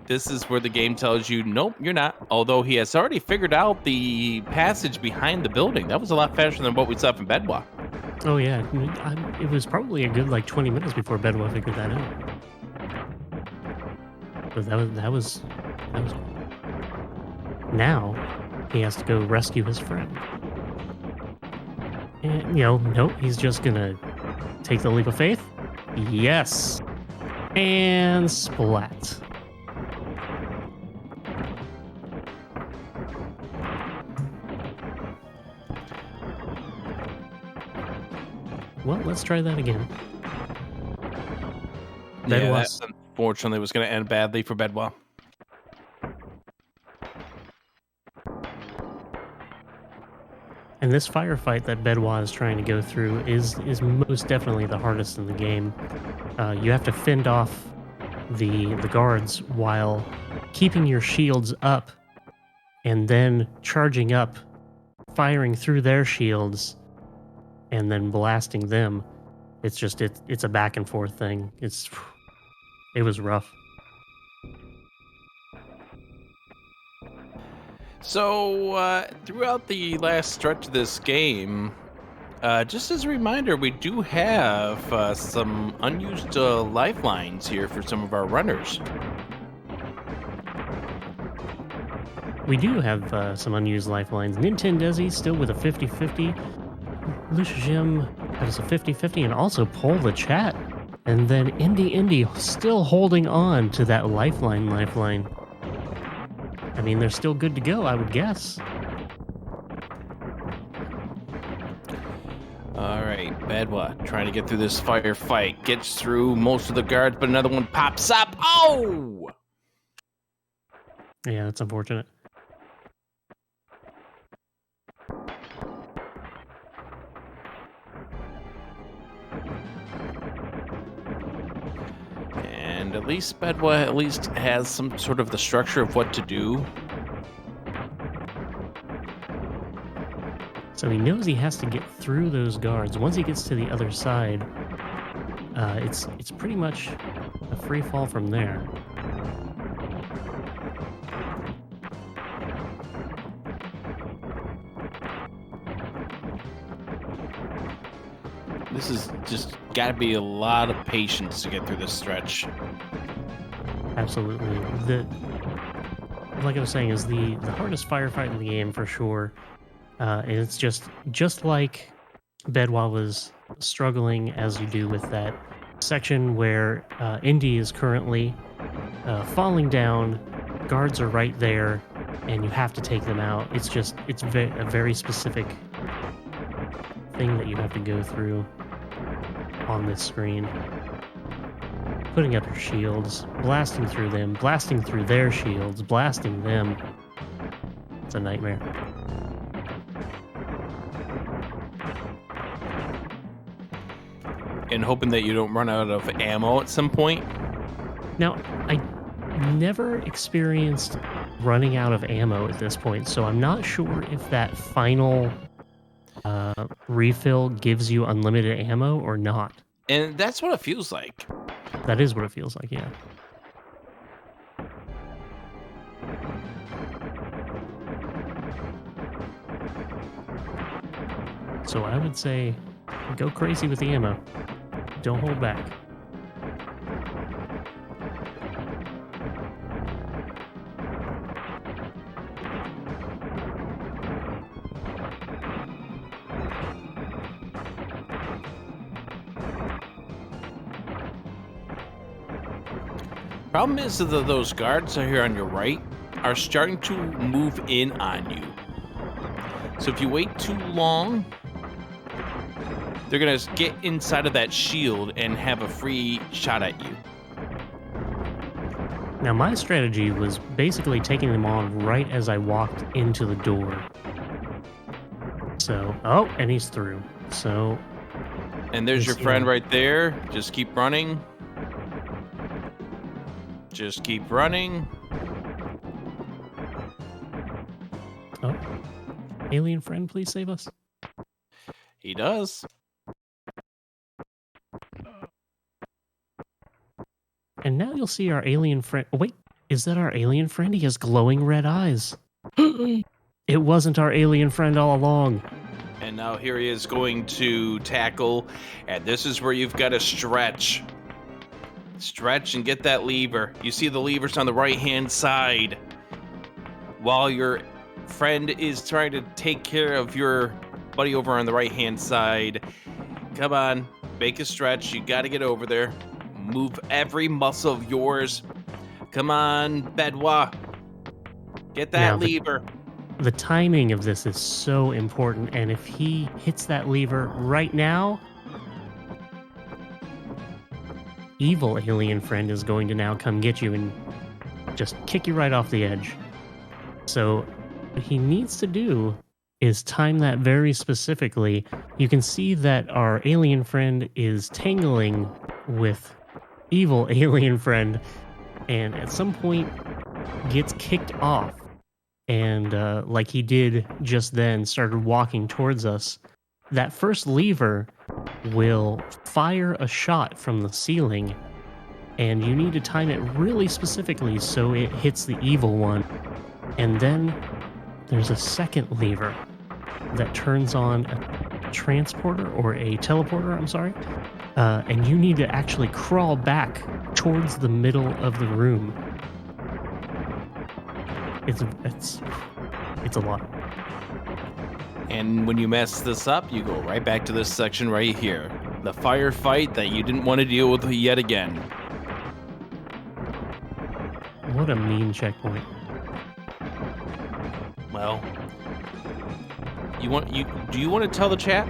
Speaker 5: This is where the game tells you, nope, you're not. Although he has already figured out the passage behind the building. That was a lot faster than what we saw from Bedwablackburn.
Speaker 3: Oh yeah, it was probably a good 20 minutes before Bedwablackburn figured that out. But that was. Now he has to go rescue his friend. And nope, he's just gonna take the leap of faith. Yes. And splat. Well, let's try that again.
Speaker 5: That unfortunately was going to end badly for Bedwell.
Speaker 3: And this firefight that Bedwa is trying to go through is most definitely the hardest in the game. You have to fend off the guards while keeping your shields up and then charging up, firing through their shields, and then blasting them. It's a back and forth thing. It was rough.
Speaker 5: So, throughout the last stretch of this game, just as a reminder, we do have some unused lifelines here for some of our runners.
Speaker 3: We do have some unused lifelines. Nintendesi still with a 50-50. Lucia Jim has a 50-50 and also Poll the Chat. And then Indy still holding on to that lifeline. I mean, they're still good to go, I would guess.
Speaker 5: All right, Bedwa trying to get through this firefight. Gets through most of the guards, but another one pops up. Oh!
Speaker 3: Yeah, that's unfortunate.
Speaker 5: And at least Bedwa has some sort of the structure of what to do.
Speaker 3: So he knows he has to get through those guards. Once he gets to the other side, it's pretty much a free fall from there.
Speaker 5: This is just got to be a lot of patience to get through this stretch.
Speaker 3: Absolutely. Like I was saying, is the hardest firefight in the game for sure. And it's just like Bedwa was struggling as you do with that section where Indy is currently falling down. Guards are right there, and you have to take them out. It's a very specific thing that you have to go through on this screen. Putting up your shields, blasting through them, blasting through their shields, blasting them. It's a nightmare.
Speaker 5: And hoping that you don't run out of ammo at some point.
Speaker 3: Now, I never experienced running out of ammo at this point, so I'm not sure if that final refill gives you unlimited ammo or not.
Speaker 5: And that's what it feels like.
Speaker 3: That is what it feels like, yeah. So I would say go crazy with the ammo. Don't hold back.
Speaker 5: Problem is that those guards are here on your right are starting to move in on you. So if you wait too long, they're going to get inside of that shield and have a free shot at you.
Speaker 3: Now, my strategy was basically taking them on right as I walked into the door. So, oh, and he's through. So...
Speaker 5: And there's your friend right there. Just keep running. Just keep running.
Speaker 3: Oh. Alien friend, please save us.
Speaker 5: He does.
Speaker 3: And now you'll see our alien friend. Oh, wait, is that our alien friend? He has glowing red eyes. It wasn't our alien friend all along.
Speaker 5: And now here he is going to tackle. And this is where you've got to stretch. Stretch and get that lever. You see the levers on the right-hand side. While your friend is trying to take care of your buddy over on the right-hand side. Come on, make a stretch. You got to get over there. Move every muscle of yours. Come on, Bedwa. Get that
Speaker 3: Now,
Speaker 5: lever.
Speaker 3: The timing of this is so important, and if he hits that lever right now, evil alien friend is going to now come get you and just kick you right off the edge. So what he needs to do is time that very specifically. You can see that our alien friend is tangling with evil alien friend, and at some point gets kicked off. And like he did just then, started walking towards us. That first lever will fire a shot from the ceiling, and you need to time it really specifically so it hits the evil one. And then there's a second lever that turns on a transporter or a teleporter, I'm sorry. And you need to actually crawl back towards the middle of the room. It's a lot.
Speaker 5: And when you mess this up, you go right back to this section right here. The firefight that you didn't want to deal with yet again.
Speaker 3: What a mean checkpoint.
Speaker 5: Well, do you want to tell the chat?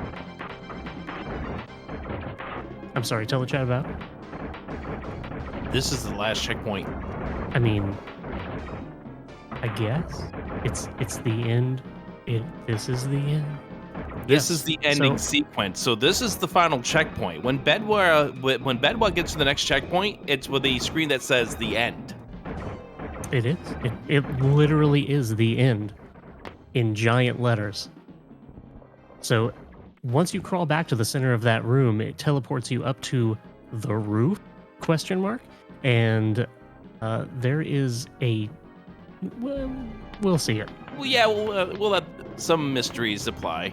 Speaker 3: I'm sorry, tell the chat about?
Speaker 5: This is the last checkpoint.
Speaker 3: I mean, I guess it's the end. This is the end.
Speaker 5: This is the ending sequence. So this is the final checkpoint. When Bedwa gets to the next checkpoint, it's with a screen that says the end.
Speaker 3: It is. It literally is the end in giant letters. So once you crawl back to the center of that room, it teleports you up to the roof, ? And there is a... Well, we'll see it.
Speaker 5: Well, yeah, we'll let some mysteries apply.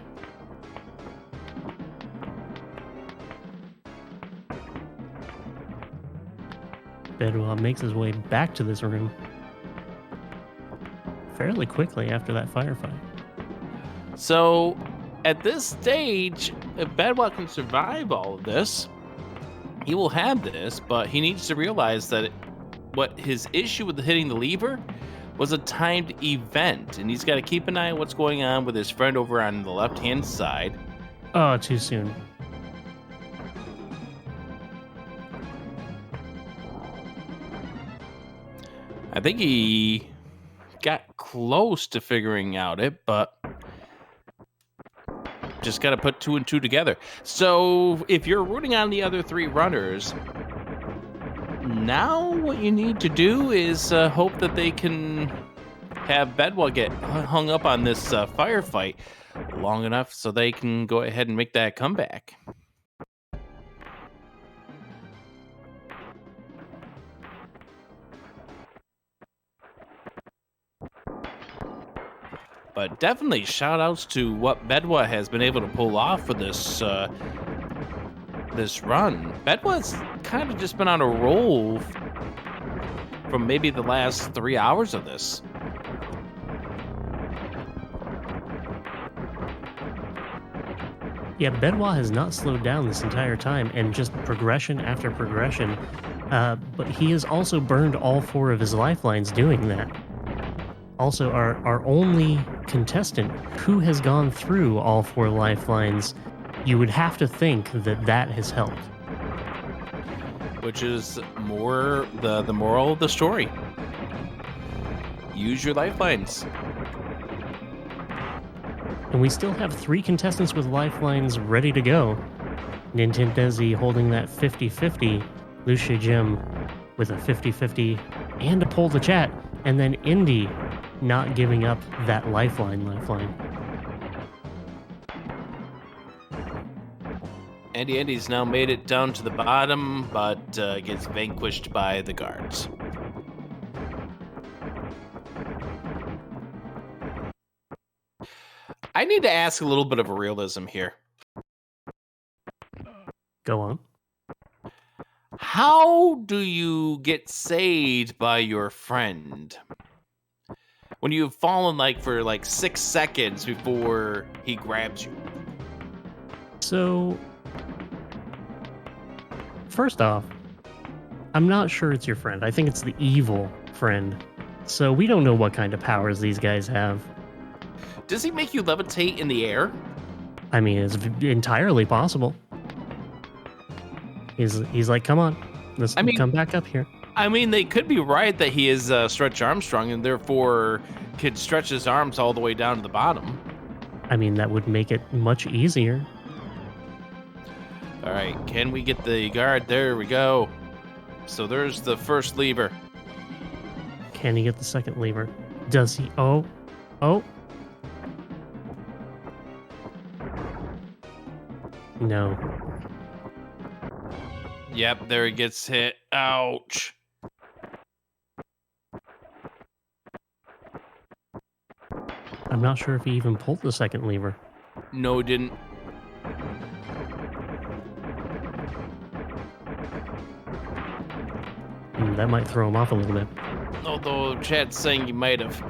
Speaker 3: Bedwell makes his way back to this room fairly quickly after that firefight.
Speaker 5: So, at this stage, if Bedwell can survive all of this, he will have this, but he needs to realize that what his issue with hitting the lever was a timed event, and he's got to keep an eye on what's going on with his friend over on the left-hand side.
Speaker 3: Oh, too soon.
Speaker 5: I think he got close to figuring out it, but just got to put 2 and 2 together. So if you're rooting on the other 3 runners, now what you need to do is hope that they can have Bedwell get hung up on this firefight long enough so they can go ahead and make that comeback. But definitely shout outs to what Bedwa has been able to pull off for this this run. Bedwa's kind of just been on a roll from maybe the last 3 hours of this.
Speaker 3: Yeah, Bedwa has not slowed down this entire time, and just progression after progression. But he has also burned all 4 of his lifelines doing that. Also, our only contestant who has gone through all 4 lifelines, you would have to think that has helped.
Speaker 5: Which is more the moral of the story. Use your lifelines.
Speaker 3: And we still have 3 contestants with lifelines ready to go. Nintendesi holding that 50-50, Lucia Jim with a 50-50 and a poll the chat, and then Indy not giving up that lifeline.
Speaker 5: Andy's now made it down to the bottom, but gets vanquished by the guards. I need to ask a little bit of a realism here.
Speaker 3: Go on.
Speaker 5: How do you get saved by your friend? When you've fallen for 6 seconds before he grabs you.
Speaker 3: So, first off, I'm not sure it's your friend. I think it's the evil friend. So we don't know what kind of powers these guys have.
Speaker 5: Does he make you levitate in the air?
Speaker 3: I mean, it's entirely possible. He's like, come on, let's come back up here.
Speaker 5: I mean, they could be right that he is Stretch Armstrong and therefore could stretch his arms all the way down to the bottom.
Speaker 3: I mean, that would make it much easier.
Speaker 5: All right, can we get the guard? There we go. So there's the first lever.
Speaker 3: Can he get the second lever? Does he? Oh. No.
Speaker 5: Yep, there he gets hit. Ouch.
Speaker 3: I'm not sure if he even pulled the second lever.
Speaker 5: No, didn't.
Speaker 3: That might throw him off a little bit.
Speaker 5: Although chat's saying you might have.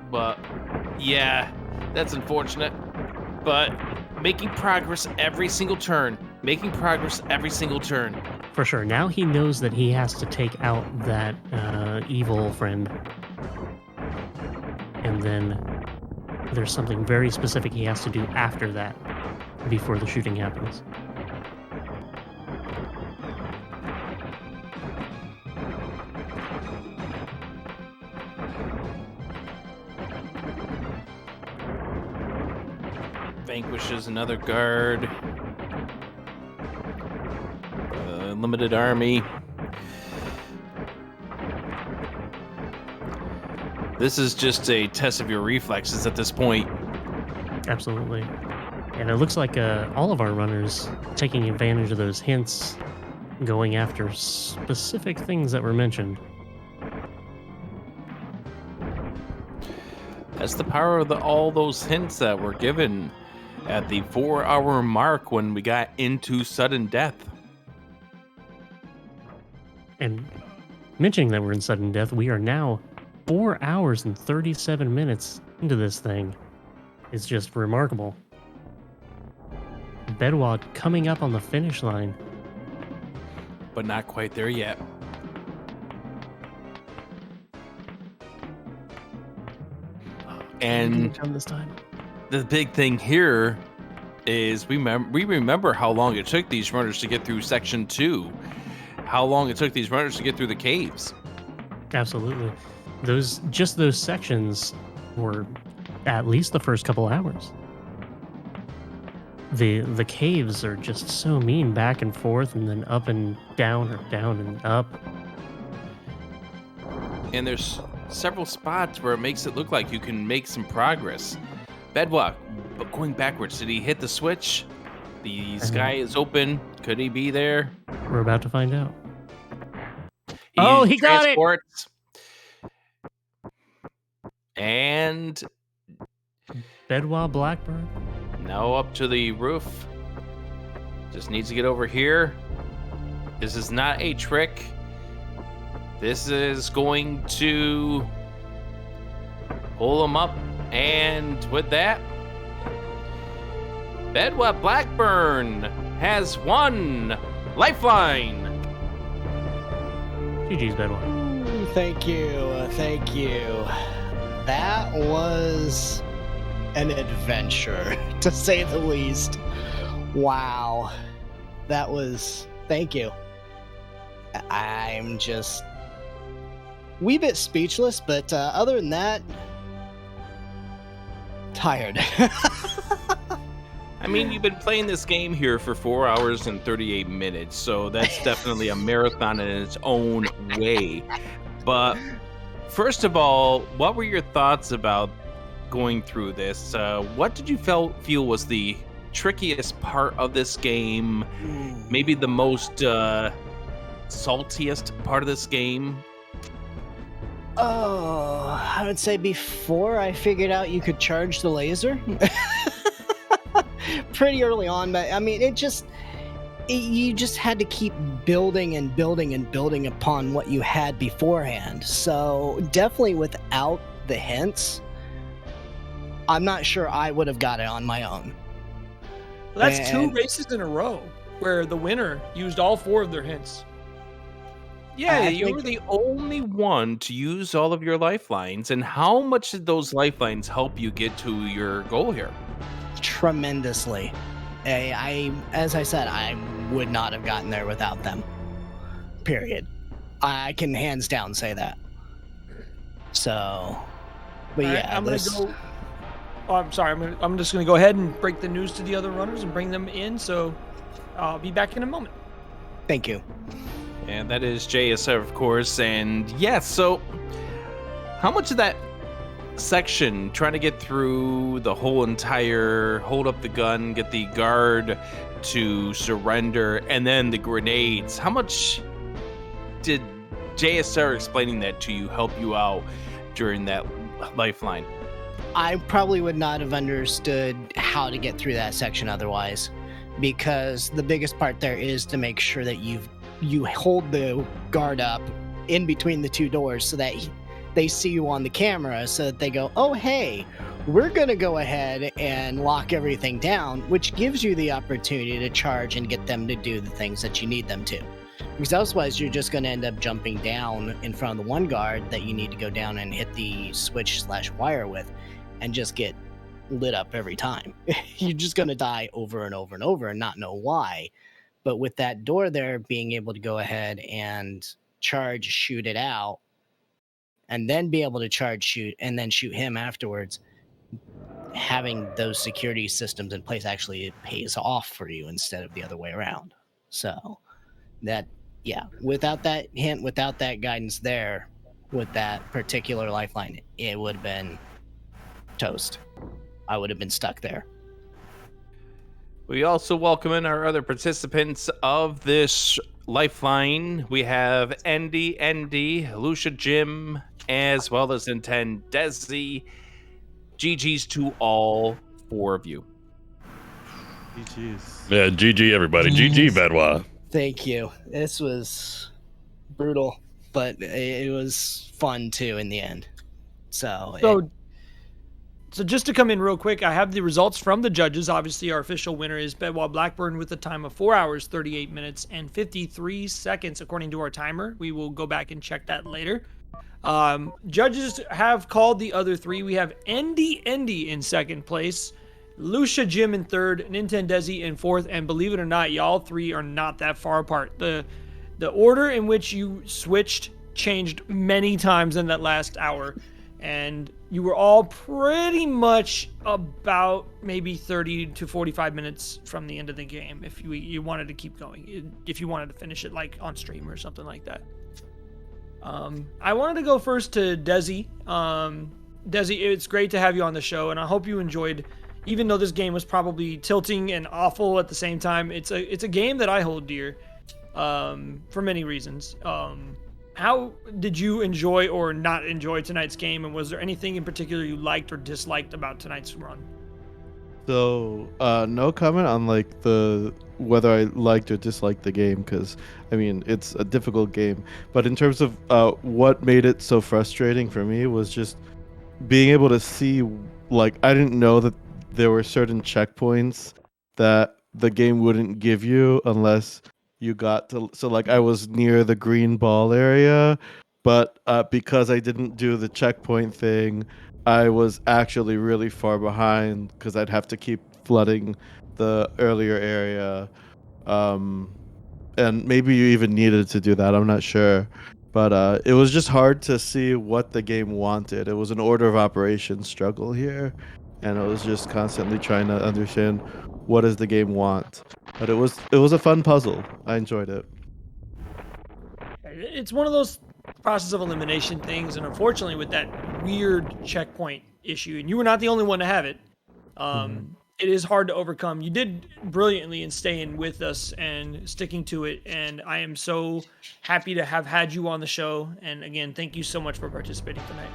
Speaker 5: But yeah, that's unfortunate. But making progress every single turn. Making progress every single turn.
Speaker 3: For sure. Now he knows that he has to take out that evil friend. And then there's something very specific he has to do after that, before the shooting happens.
Speaker 5: Vanquishes another guard. Limited army. This is just a test of your reflexes at this point.
Speaker 3: Absolutely. And it looks like all of our runners taking advantage of those hints, going after specific things that were mentioned.
Speaker 5: That's the power of all those hints that were given at the 4-hour mark when we got into sudden death.
Speaker 3: And mentioning that we're in sudden death, we are now 4 hours and 37 minutes into this thing. It's just remarkable. Bedwad coming up on the finish line.
Speaker 5: But not quite there yet. And
Speaker 3: this time.
Speaker 5: The big thing here is we remember how long it took these runners to get through section 2. How long it took these runners to get through the caves.
Speaker 3: Absolutely. Those sections were at least the first couple hours. The caves are just so mean, back and forth and then up and down or down and up.
Speaker 5: And there's several spots where it makes it look like you can make some progress. Bedwalk, but going backwards, did he hit the switch? The sky is open. Could he be there?
Speaker 3: We're about to find out. He got it!
Speaker 5: And
Speaker 3: Bedwablackburn?
Speaker 5: now up to the roof. Just needs to get over here. This is not a trick. This is going to pull him up. And with that, Bedwablackburn has won Lifeline.
Speaker 3: GG's, Bedwab.
Speaker 7: Thank you. That was an adventure, to say the least. Wow. That was... Thank you. I'm just... wee bit speechless, but other than that... tired.
Speaker 5: I mean, you've been playing this game here for 4 hours and 38 minutes, so that's definitely a marathon in its own way. But first of all, what were your thoughts about going through this? What did you feel was the trickiest part of this game? Maybe the most saltiest part of this game?
Speaker 7: Oh, I would say before I figured out you could charge the laser. Pretty early on, but I mean, You just had to keep building and building and building upon what you had beforehand. So definitely without the hints, I'm not sure I would have got it on my own.
Speaker 2: Well, that's 2 races in a row where the winner used all 4 of their hints.
Speaker 5: Yeah, you were the only one to use all of your lifelines. And how much did those lifelines help you get to your goal here?
Speaker 7: Tremendously. As I said, I would not have gotten there without them. Period. I can hands down say that. So, but yeah,
Speaker 2: I'm gonna go. Oh, I'm sorry. I'm just gonna go ahead and break the news to the other runners and bring them in. So, I'll be back in a moment.
Speaker 7: Thank you.
Speaker 5: And that is JSR, of course. And yes, so how much of that section trying to get through the whole entire hold up the gun, get the guard to surrender, and then the grenades, how much did JSR explaining that to you help you out during that lifeline?
Speaker 7: I probably would not have understood how to get through that section otherwise, because the biggest part there is to make sure that you hold the guard up in between the 2 doors so that they see you on the camera, so that they go, oh, hey, we're going to go ahead and lock everything down, which gives you the opportunity to charge and get them to do the things that you need them to. Because otherwise, you're just going to end up jumping down in front of the one guard that you need to go down and hit the switch/wire with and just get lit up every time. You're just going to die over and over and over and not know why. But with that door there, being able to go ahead and charge, shoot it out, and then be able to charge, shoot, and then shoot him afterwards, having those security systems in place actually pays off for you instead of the other way around. So that, yeah, without that hint, without that guidance there, with that particular lifeline, it would have been toast. I would have been stuck there.
Speaker 5: We also welcome in our other participants of this lifeline. We have Andy, Lucia Jim, as well as Nintendesi. GG's to all 4 of you.
Speaker 4: GG's.
Speaker 8: Yeah, GG everybody. GG Bedwa.
Speaker 7: Thank you. This was brutal, but it was fun too in the end. So
Speaker 2: just to come in real quick, I have the results from the judges. Obviously, our official winner is Bedwablackburn with a time of 4 hours, 38 minutes, and 53 seconds, according to our timer. We will go back and check that later. Judges have called the other 3. We have Andy in second place, Lucia Jim in third, Nintendesi in fourth, and believe it or not, y'all 3 are not that far apart. The order in which you switched changed many times in that last hour, and you were all pretty much about maybe 30 to 45 minutes from the end of the game if you wanted to keep going, if you wanted to finish it like on stream or something like that. I wanted to go first to Desi. Desi, it's great to have you on the show, and I hope you enjoyed, even though this game was probably tilting and awful at the same time. It's a game that I hold dear for many reasons. How did you enjoy or not enjoy tonight's game, and was there anything in particular you liked or disliked about tonight's run?
Speaker 4: So, no comment on like whether I liked or disliked the game, because I mean it's a difficult game. But in terms of what made it so frustrating for me was just being able to see, like, I didn't know that there were certain checkpoints that the game wouldn't give you unless you got to. So like I was near the green ball area, but because I didn't do the checkpoint thing, I was actually really far behind because I'd have to keep flooding the earlier area. And maybe you even needed to do that, I'm not sure. But it was just hard to see what the game wanted. It was an order of operations struggle here, and I was just constantly trying to understand what does the game want. But it was a fun puzzle. I enjoyed it.
Speaker 2: It's one of those process of elimination things, and unfortunately with that weird checkpoint issue, and you were not the only one to have it, it is hard to overcome. You did brilliantly in staying with us and sticking to it, and I am so happy to have had you on the show. And again, thank you so much for participating tonight.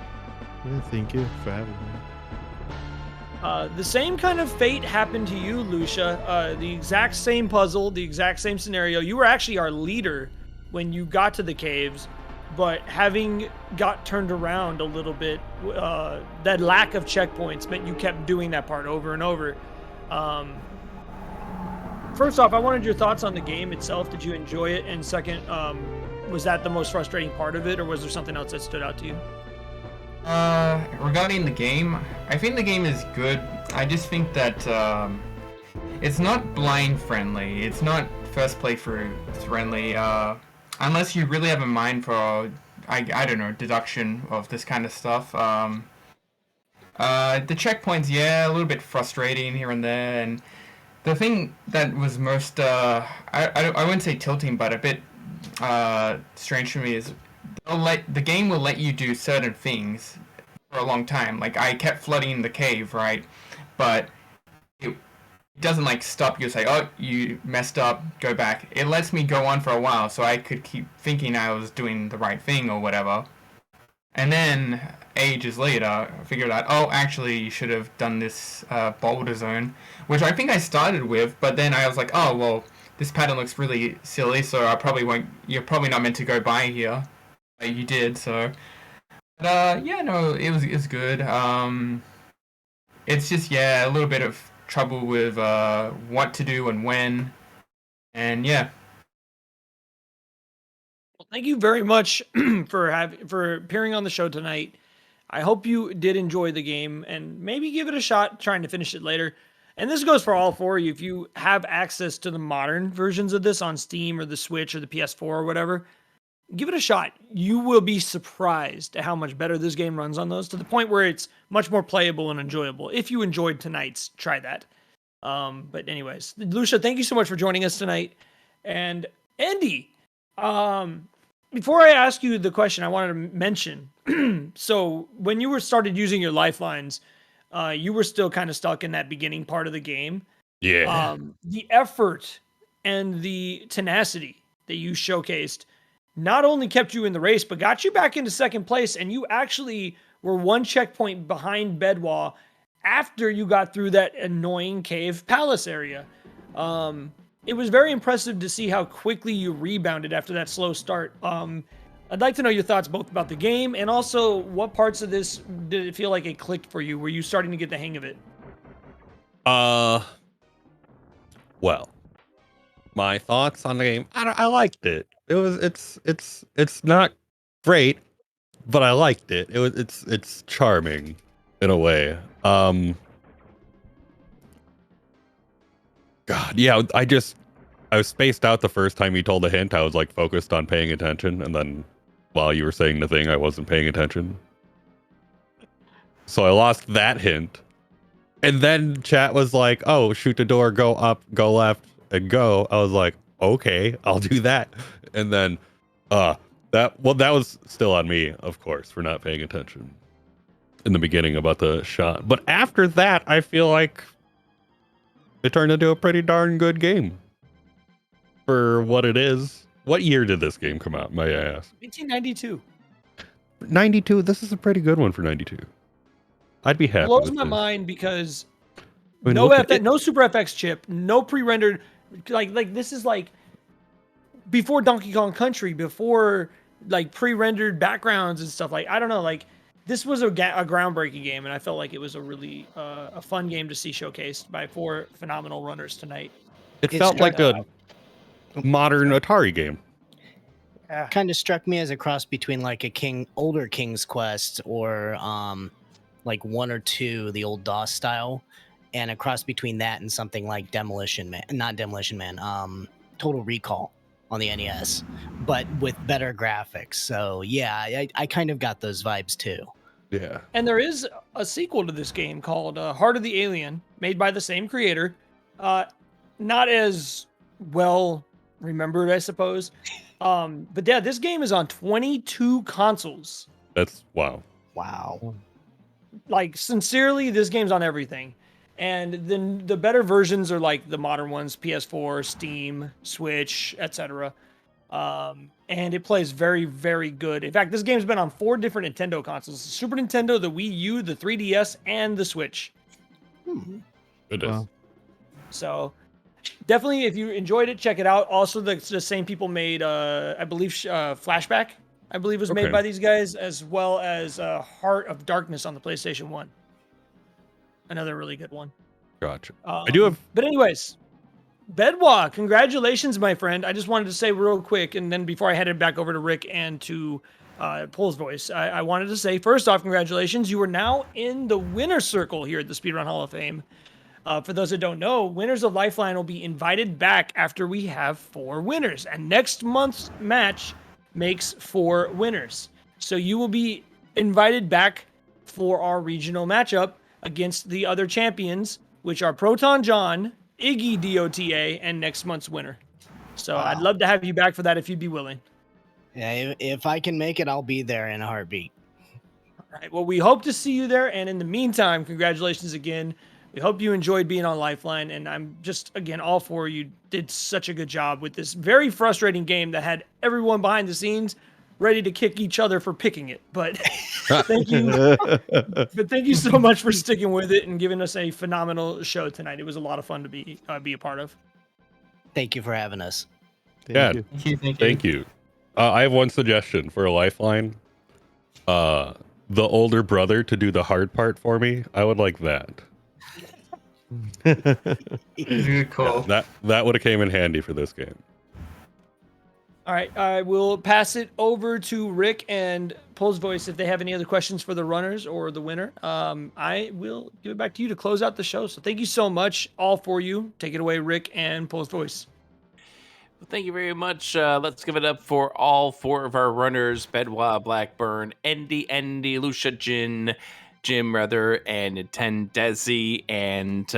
Speaker 4: Yeah, thank you for having me.
Speaker 2: The same kind of fate happened to you, Lucia. The exact same puzzle, the exact same scenario. You were actually our leader when you got to the caves, but having got turned around a little bit, that lack of checkpoints meant you kept doing that part over and over. First off, I wanted your thoughts on the game itself. Did you enjoy it? And second, was that the most frustrating part of it, or was there something else that stood out to you?
Speaker 6: Regarding the game, I think the game is good. I just think that it's not blind friendly. It's not first playthrough friendly. Unless you really have a mind for, I don't know, deduction of this kind of stuff. The checkpoints, yeah, a little bit frustrating here and there. And the thing that was most, I wouldn't say tilting, but a bit strange for me is the game will let you do certain things for a long time. Like, I kept flooding the cave, right? But it doesn't like stop you and say, oh, you messed up, go back. It lets me go on for a while, so I could keep thinking I was doing the right thing or whatever. And then ages later, I figured out, oh, actually, you should have done this boulder zone, which I think I started with, but then I was like, oh, well, this pattern looks really silly, so I probably won't. You're probably not meant to go by here. But you did, so. But, yeah, no, it was good. It's just, yeah, a little bit of trouble with what to do and when, and yeah.
Speaker 2: Well, thank you very much for appearing on the show tonight. I hope you did enjoy the game and maybe give it a shot trying to finish it later. And this goes for all four of you. If you have access to the modern versions of this on Steam or the Switch or the PS4 or whatever, give it a shot. You will be surprised at how much better this game runs on those, to the point where it's much more playable and enjoyable. If you enjoyed tonight's, try that. But anyways, Lucia, thank you so much for joining us tonight. And Andy, before I ask you the question, I wanted to mention, so when you started using your lifelines, you were still kind of stuck in that beginning part of the game.
Speaker 8: Yeah.
Speaker 2: The effort and the tenacity that you showcased not only kept you in the race, but got you back into second place, and you actually were one checkpoint behind Bedwa after you got through that annoying cave palace area. It was very impressive to see how quickly you rebounded after that slow start. I'd like to know your thoughts both about the game and also what parts of this did it feel like it clicked for you? Were you starting to get the hang of it?
Speaker 8: Well, my thoughts on the game. I liked it. It's not great, but I liked it. It's charming in a way. God, yeah, I was spaced out the first time you told the hint. I was like focused on paying attention, and then while you were saying the thing, I wasn't paying attention. So I lost that hint. And then chat was like, oh, shoot the door, go up, go left, and go. I was like, okay, I'll do that. And then that was still on me, of course, for not paying attention in the beginning about the shot. But after that, I feel like it turned into a pretty darn good game for what it is. What year did this game come out, may I ask?
Speaker 2: 1992.
Speaker 8: 92. This is a pretty good one for 92. I'd be happy.
Speaker 2: It blows
Speaker 8: with
Speaker 2: my
Speaker 8: this.
Speaker 2: mind because
Speaker 8: I mean,
Speaker 2: no
Speaker 8: look at
Speaker 2: no Super FX chip, no pre-rendered. Like this is like before Donkey Kong Country, before like pre-rendered backgrounds and stuff. Like I don't know, like this was a groundbreaking game, and I felt like it was a really a fun game to see showcased by four phenomenal runners tonight.
Speaker 8: It felt like a modern Atari game.
Speaker 7: Kind of struck me as a cross between like a older King's Quest or like 1 or 2, the old DOS style, and a cross between that and something like Total Recall on the NES, but with better graphics. So yeah, I kind of got those vibes too.
Speaker 8: Yeah.
Speaker 2: And there is a sequel to this game called Heart of the Alien, made by the same creator. Not as well remembered, I suppose. But yeah, this game is on 22 consoles.
Speaker 8: That's wow.
Speaker 7: Wow.
Speaker 2: Like, sincerely, this game's on everything. And then the better versions are like the modern ones, PS4, Steam, Switch, etc. And it plays very, very good. In fact, this game's been on 4 different Nintendo consoles: the Super Nintendo, the Wii U, the 3DS, and the Switch.
Speaker 8: It is.
Speaker 4: Wow.
Speaker 2: So definitely, if you enjoyed it, check it out. Also, the same people made, I believe, Flashback, I believe was made
Speaker 8: Okay.
Speaker 2: by these guys, as well as Heart of Darkness on the PlayStation 1. Another really good one.
Speaker 8: Gotcha. I do have.
Speaker 2: But anyways, Bedwa, congratulations, my friend. I just wanted to say real quick, and then before I headed back over to Rick and to Pole's Voice, I wanted to say, first off, congratulations. You are now in the winner's circle here at the Speedrun Hall of Fame. For those that don't know, winners of Lifeline will be invited back after we have 4 winners. And next month's match makes 4 winners. So you will be invited back for our regional matchup against the other champions, which are Proton John, Iggy DOTA, and next month's winner. So I'd love to have you back for that if you'd be willing.
Speaker 7: Yeah, if I can make it, I'll be there in a heartbeat.
Speaker 2: All right. Well, we hope to see you there. And in the meantime, congratulations again. We hope you enjoyed being on Lifeline. And I'm just, again, all for you. Did such a good job with this very frustrating game that had everyone behind the scenes ready to kick each other for picking it. But thank you. But thank you so much for sticking with it and giving us a phenomenal show tonight. It was a lot of fun to be a part of.
Speaker 7: Thank you for having us.
Speaker 8: Thank you. I have one suggestion for a Lifeline. The older brother to do the hard part for me. I would like that.
Speaker 6: Good call.
Speaker 8: Yeah, that would have came in handy for this game.
Speaker 2: All right, I will pass it over to Rick and Pole's Voice if they have any other questions for the runners or the winner. I will give it back to you to close out the show. So thank you so much, all for you. Take it away, Rick and Pole's Voice.
Speaker 5: Well, thank you very much. Let's give it up for all 4 of our runners: Bedwablackburn, Andy, Lucia, Jim, and Nintendesi. And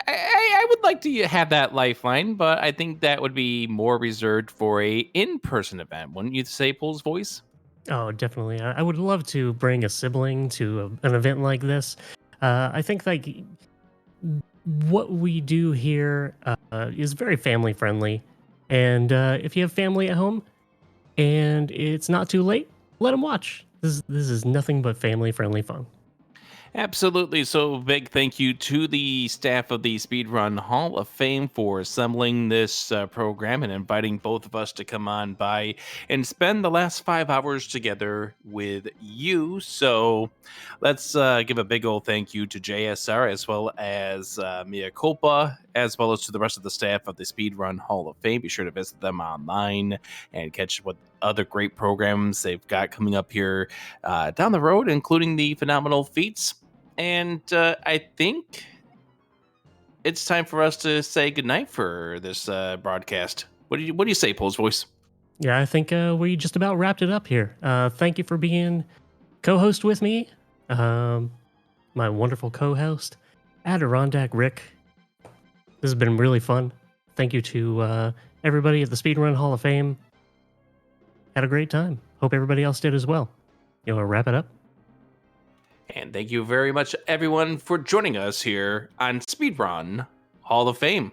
Speaker 5: I would like to have that Lifeline, but I think that would be more reserved for a in-person event. Wouldn't you say, Pole's Voice?
Speaker 3: Oh, definitely. I would love to bring a sibling to an event like this. I think like what we do here is very family friendly, and if you have family at home and it's not too late, let them watch. This is nothing but family friendly fun.
Speaker 5: Absolutely. So big thank you to the staff of the Speedrun Hall of Fame for assembling this program and inviting both of us to come on by and spend the last 5 hours together with you. So let's give a big old thank you to JSR, as well as Mia Culpa, as well as to the rest of the staff of the Speedrun Hall of Fame. Be sure to visit them online and catch what other great programs they've got coming up here down the road, including the phenomenal feats. And I think it's time for us to say goodnight for this broadcast. What do you say, Pole's Voice?
Speaker 3: Yeah, I think we just about wrapped it up here. Thank you for being co-host with me, my wonderful co-host, Adirondack Rick. This has been really fun. Thank you to everybody at the Speedrun Hall of Fame. Had a great time. Hope everybody else did as well. You want to wrap it up?
Speaker 5: And thank you very much, everyone, for joining us here on Speedrun Hall of Fame.